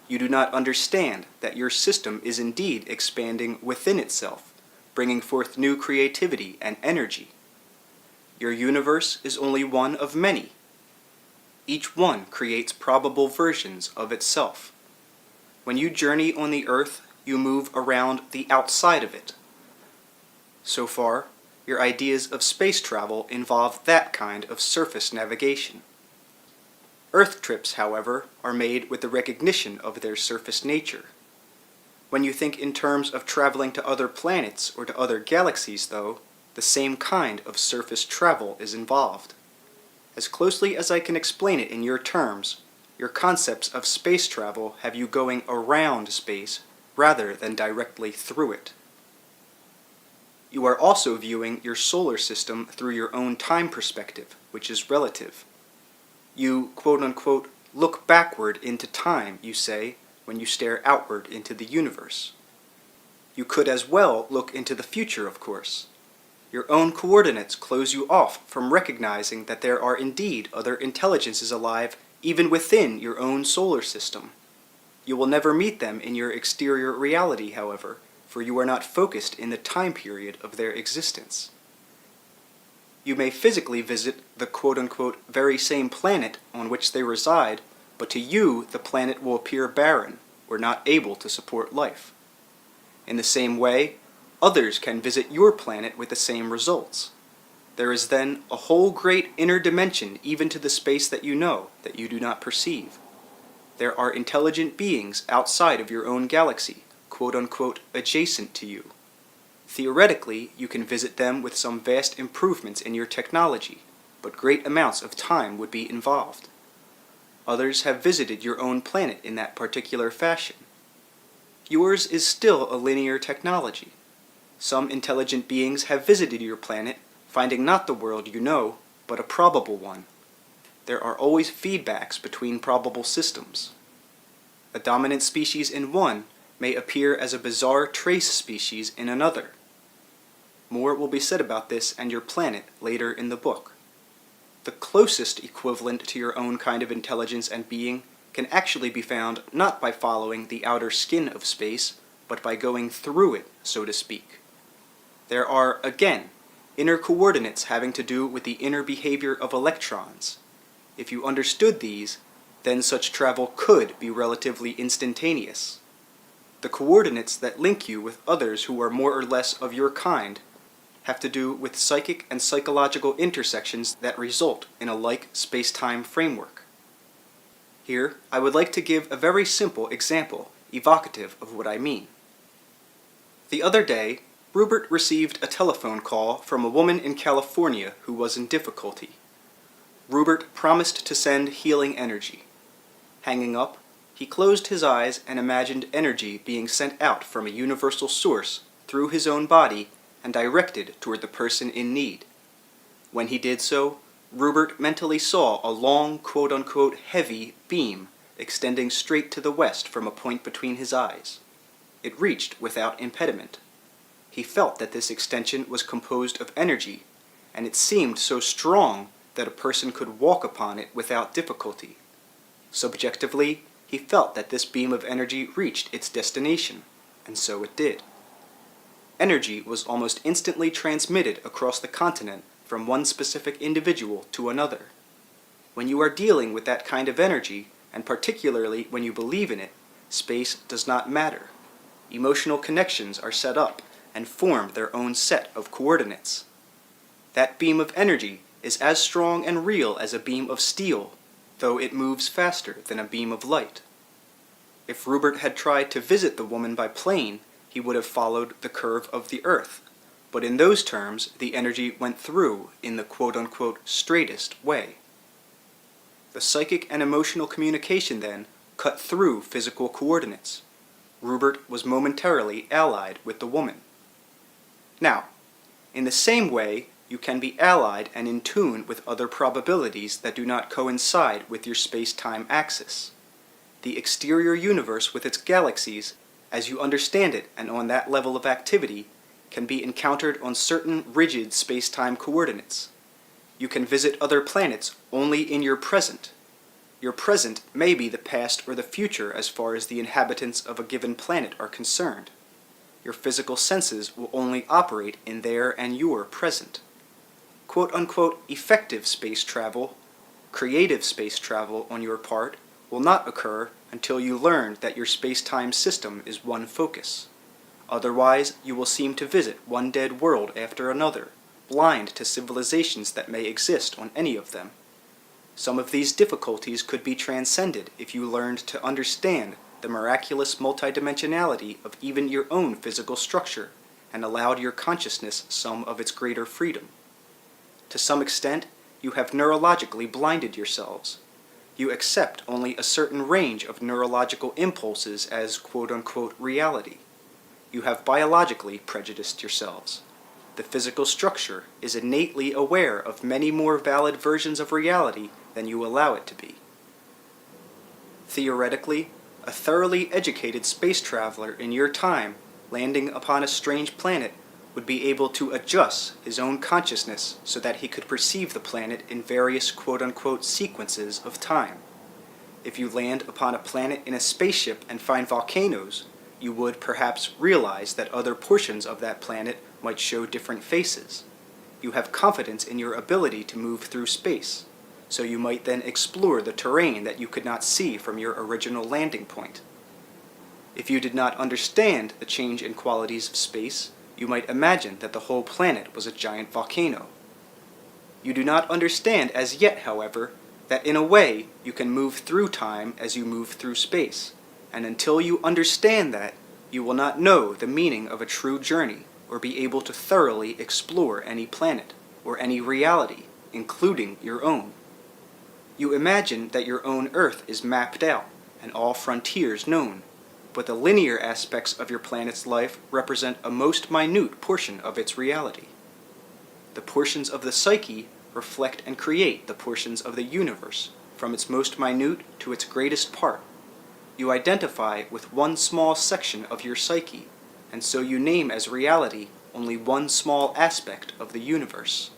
You do not understand that your system is indeed expanding within itself, bringing forth new creativity and energy. Your universe is only one of many. Each one creates probable versions of itself. When you journey on the earth, you move around the outside of it. So far, your ideas of space travel involve that kind of surface navigation. Earth trips, however, are made with the recognition of their surface nature. When you think in terms of traveling to other planets or to other galaxies, though, the same kind of surface travel is involved. As closely as I can explain it in your terms, your concepts of space travel have you going around space rather than directly through it. You are also viewing your solar system through your own time perspective, which is relative. You, quote-unquote, look backward into time, you say, when you stare outward into the universe. You could as well look into the future, of course. Your own coordinates close you off from recognizing that there are indeed other intelligences alive even within your own solar system. You will never meet them in your exterior reality, however, for you are not focused in the time period of their existence. You may physically visit the quote-unquote very same planet on which they reside, but to you the planet will appear barren or not able to support life. In the same way, others can visit your planet with the same results. There is then a whole great inner dimension even to the space that you know, that you do not perceive. There are intelligent beings outside of your own galaxy, quote-unquote adjacent to you. Theoretically, you can visit them with some vast improvements in your technology, but great amounts of time would be involved. Others have visited your own planet in that particular fashion. Yours is still a linear technology. Some intelligent beings have visited your planet, finding not the world you know, but a probable one. There are always feedbacks between probable systems. A dominant species in one may appear as a bizarre trace species in another. More will be said about this and your planet later in the book. The closest equivalent to your own kind of intelligence and being can actually be found not by following the outer skin of space, but by going through it, so to speak. There are, again, inner coordinates having to do with the inner behavior of electrons. If you understood these, then such travel could be relatively instantaneous. The coordinates that link you with others who are more or less of your kind have to do with psychic and psychological intersections that result in a like space-time framework. Here, I would like to give a very simple example, evocative of what I mean. The other day, Rupert received a telephone call from a woman in California who was in difficulty. Rupert promised to send healing energy. Hanging up, he closed his eyes and imagined energy being sent out from a universal source through his own body and directed toward the person in need. When he did so, Rupert mentally saw a long, quote-unquote heavy beam extending straight to the west from a point between his eyes. It reached without impediment. He felt that this extension was composed of energy, and it seemed so strong that a person could walk upon it without difficulty. Subjectively, he felt that this beam of energy reached its destination, and so it did. Energy was almost instantly transmitted across the continent from one specific individual to another. When you are dealing with that kind of energy, and particularly when you believe in it, space does not matter. Emotional connections are set up and form their own set of coordinates. That beam of energy is as strong and real as a beam of steel, though it moves faster than a beam of light. If Rupert had tried to visit the woman by plane, he would have followed the curve of the Earth, but in those terms, the energy went through in the quote-unquote straightest way. The psychic and emotional communication, then, cut through physical coordinates. Rupert was momentarily allied with the woman. Now, in the same way, you can be allied and in tune with other probabilities that do not coincide with your space-time axis. The exterior universe with its galaxies, as you understand it and on that level of activity, can be encountered on certain rigid space-time coordinates. You can visit other planets only in your present. Your present may be the past or the future as far as the inhabitants of a given planet are concerned. Your physical senses will only operate in their and your present. Quote-unquote effective space travel, creative space travel on your part, will not occur until you learn that your space-time system is one focus. Otherwise, you will seem to visit one dead world after another, blind to civilizations that may exist on any of them. Some of these difficulties could be transcended if you learned to understand the miraculous multidimensionality of even your own physical structure and allowed your consciousness some of its greater freedom. To some extent, you have neurologically blinded yourselves. You accept only a certain range of neurological impulses as quote-unquote reality. You have biologically prejudiced yourselves. The physical structure is innately aware of many more valid versions of reality than you allow it to be. Theoretically, a thoroughly educated space traveler in your time, landing upon a strange planet, would be able to adjust his own consciousness so that he could perceive the planet in various quote-unquote sequences of time. If you land upon a planet in a spaceship and find volcanoes, you would perhaps realize that other portions of that planet might show different faces. You have confidence in your ability to move through space, so you might then explore the terrain that you could not see from your original landing point. If you did not understand the change in qualities of space, you might imagine that the whole planet was a giant volcano. You do not understand as yet, however, that in a way you can move through time as you move through space, and until you understand that, you will not know the meaning of a true journey or be able to thoroughly explore any planet or any reality, including your own. You imagine that your own Earth is mapped out and all frontiers known, but the linear aspects of your planet's life represent a most minute portion of its reality. The portions of the psyche reflect and create the portions of the universe, from its most minute to its greatest part. You identify with one small section of your psyche, and so you name as reality only one small aspect of the universe.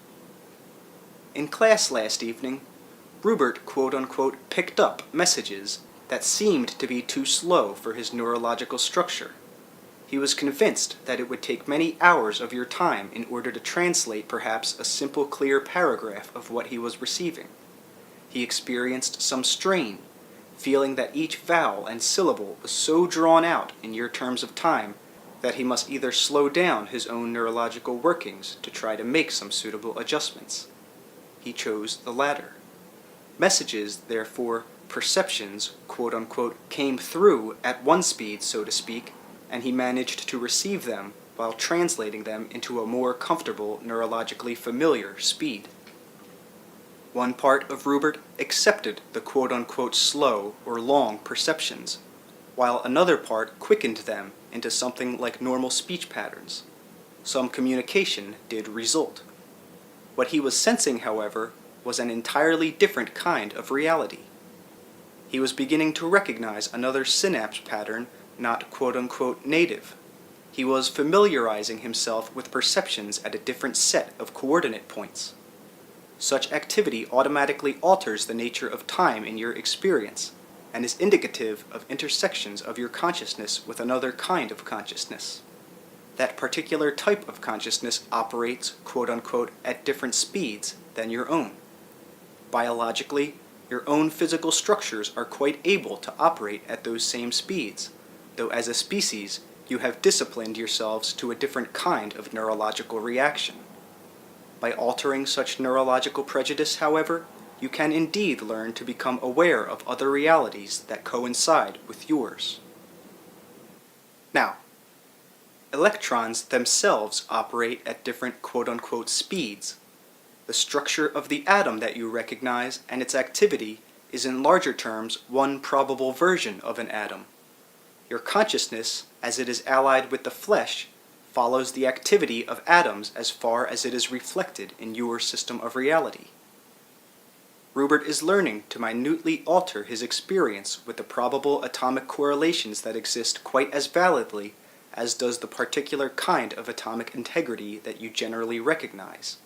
In class last evening, Rupert quote-unquote picked up messages that seemed to be too slow for his neurological structure. He was convinced that it would take many hours of your time in order to translate perhaps a simple clear paragraph of what he was receiving. He experienced some strain, feeling that each vowel and syllable was so drawn out in your terms of time that he must either slow down his own neurological workings to try to make some suitable adjustments. He chose the latter. Messages, therefore, perceptions, quote-unquote, came through at one speed, so to speak, and he managed to receive them while translating them into a more comfortable, neurologically familiar speed. One part of Rupert accepted the quote-unquote slow or long perceptions, while another part quickened them into something like normal speech patterns. Some communication did result. What he was sensing, however, was an entirely different kind of reality. He was beginning to recognize another synapse pattern not quote-unquote native. He was familiarizing himself with perceptions at a different set of coordinate points. Such activity automatically alters the nature of time in your experience, and is indicative of intersections of your consciousness with another kind of consciousness. That particular type of consciousness operates, quote-unquote, at different speeds than your own. Biologically, your own physical structures are quite able to operate at those same speeds, though as a species, you have disciplined yourselves to a different kind of neurological reaction. By altering such neurological prejudice, however, you can indeed learn to become aware of other realities that coincide with yours. Now, electrons themselves operate at different quote-unquote speeds. The structure of the atom that you recognize and its activity is in larger terms one probable version of an atom. Your consciousness, as it is allied with the flesh, follows the activity of atoms as far as it is reflected in your system of reality. Rupert is learning to minutely alter his experience with the probable atomic correlations that exist quite as validly as does the particular kind of atomic integrity that you generally recognize.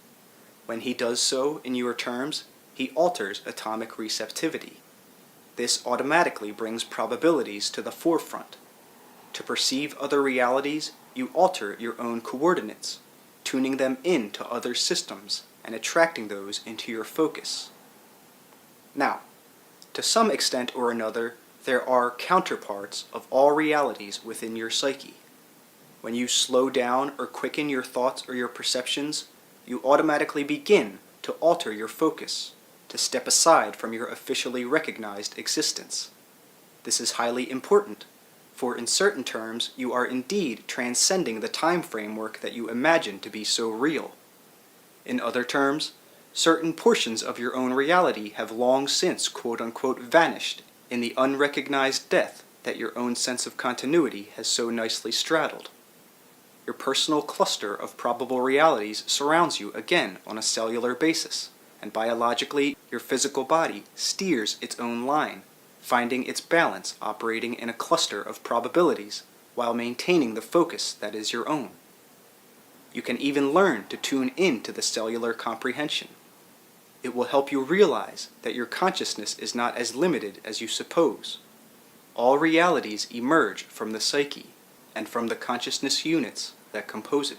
When he does so in your terms, he alters atomic receptivity. This automatically brings probabilities to the forefront. To perceive other realities, you alter your own coordinates, tuning them into other systems and attracting those into your focus. Now, to some extent or another, there are counterparts of all realities within your psyche. When you slow down or quicken your thoughts or your perceptions, you automatically begin to alter your focus, to step aside from your officially recognized existence. This is highly important, for in certain terms you are indeed transcending the time framework that you imagine to be so real. In other terms, certain portions of your own reality have long since quote-unquote vanished in the unrecognized death that your own sense of continuity has so nicely straddled. Your personal cluster of probable realities surrounds you again on a cellular basis, and biologically your physical body steers its own line, finding its balance operating in a cluster of probabilities while maintaining the focus that is your own. You can even learn to tune in to the cellular comprehension. It will help you realize that your consciousness is not as limited as you suppose. All realities emerge from the psyche and from the consciousness units that compose it.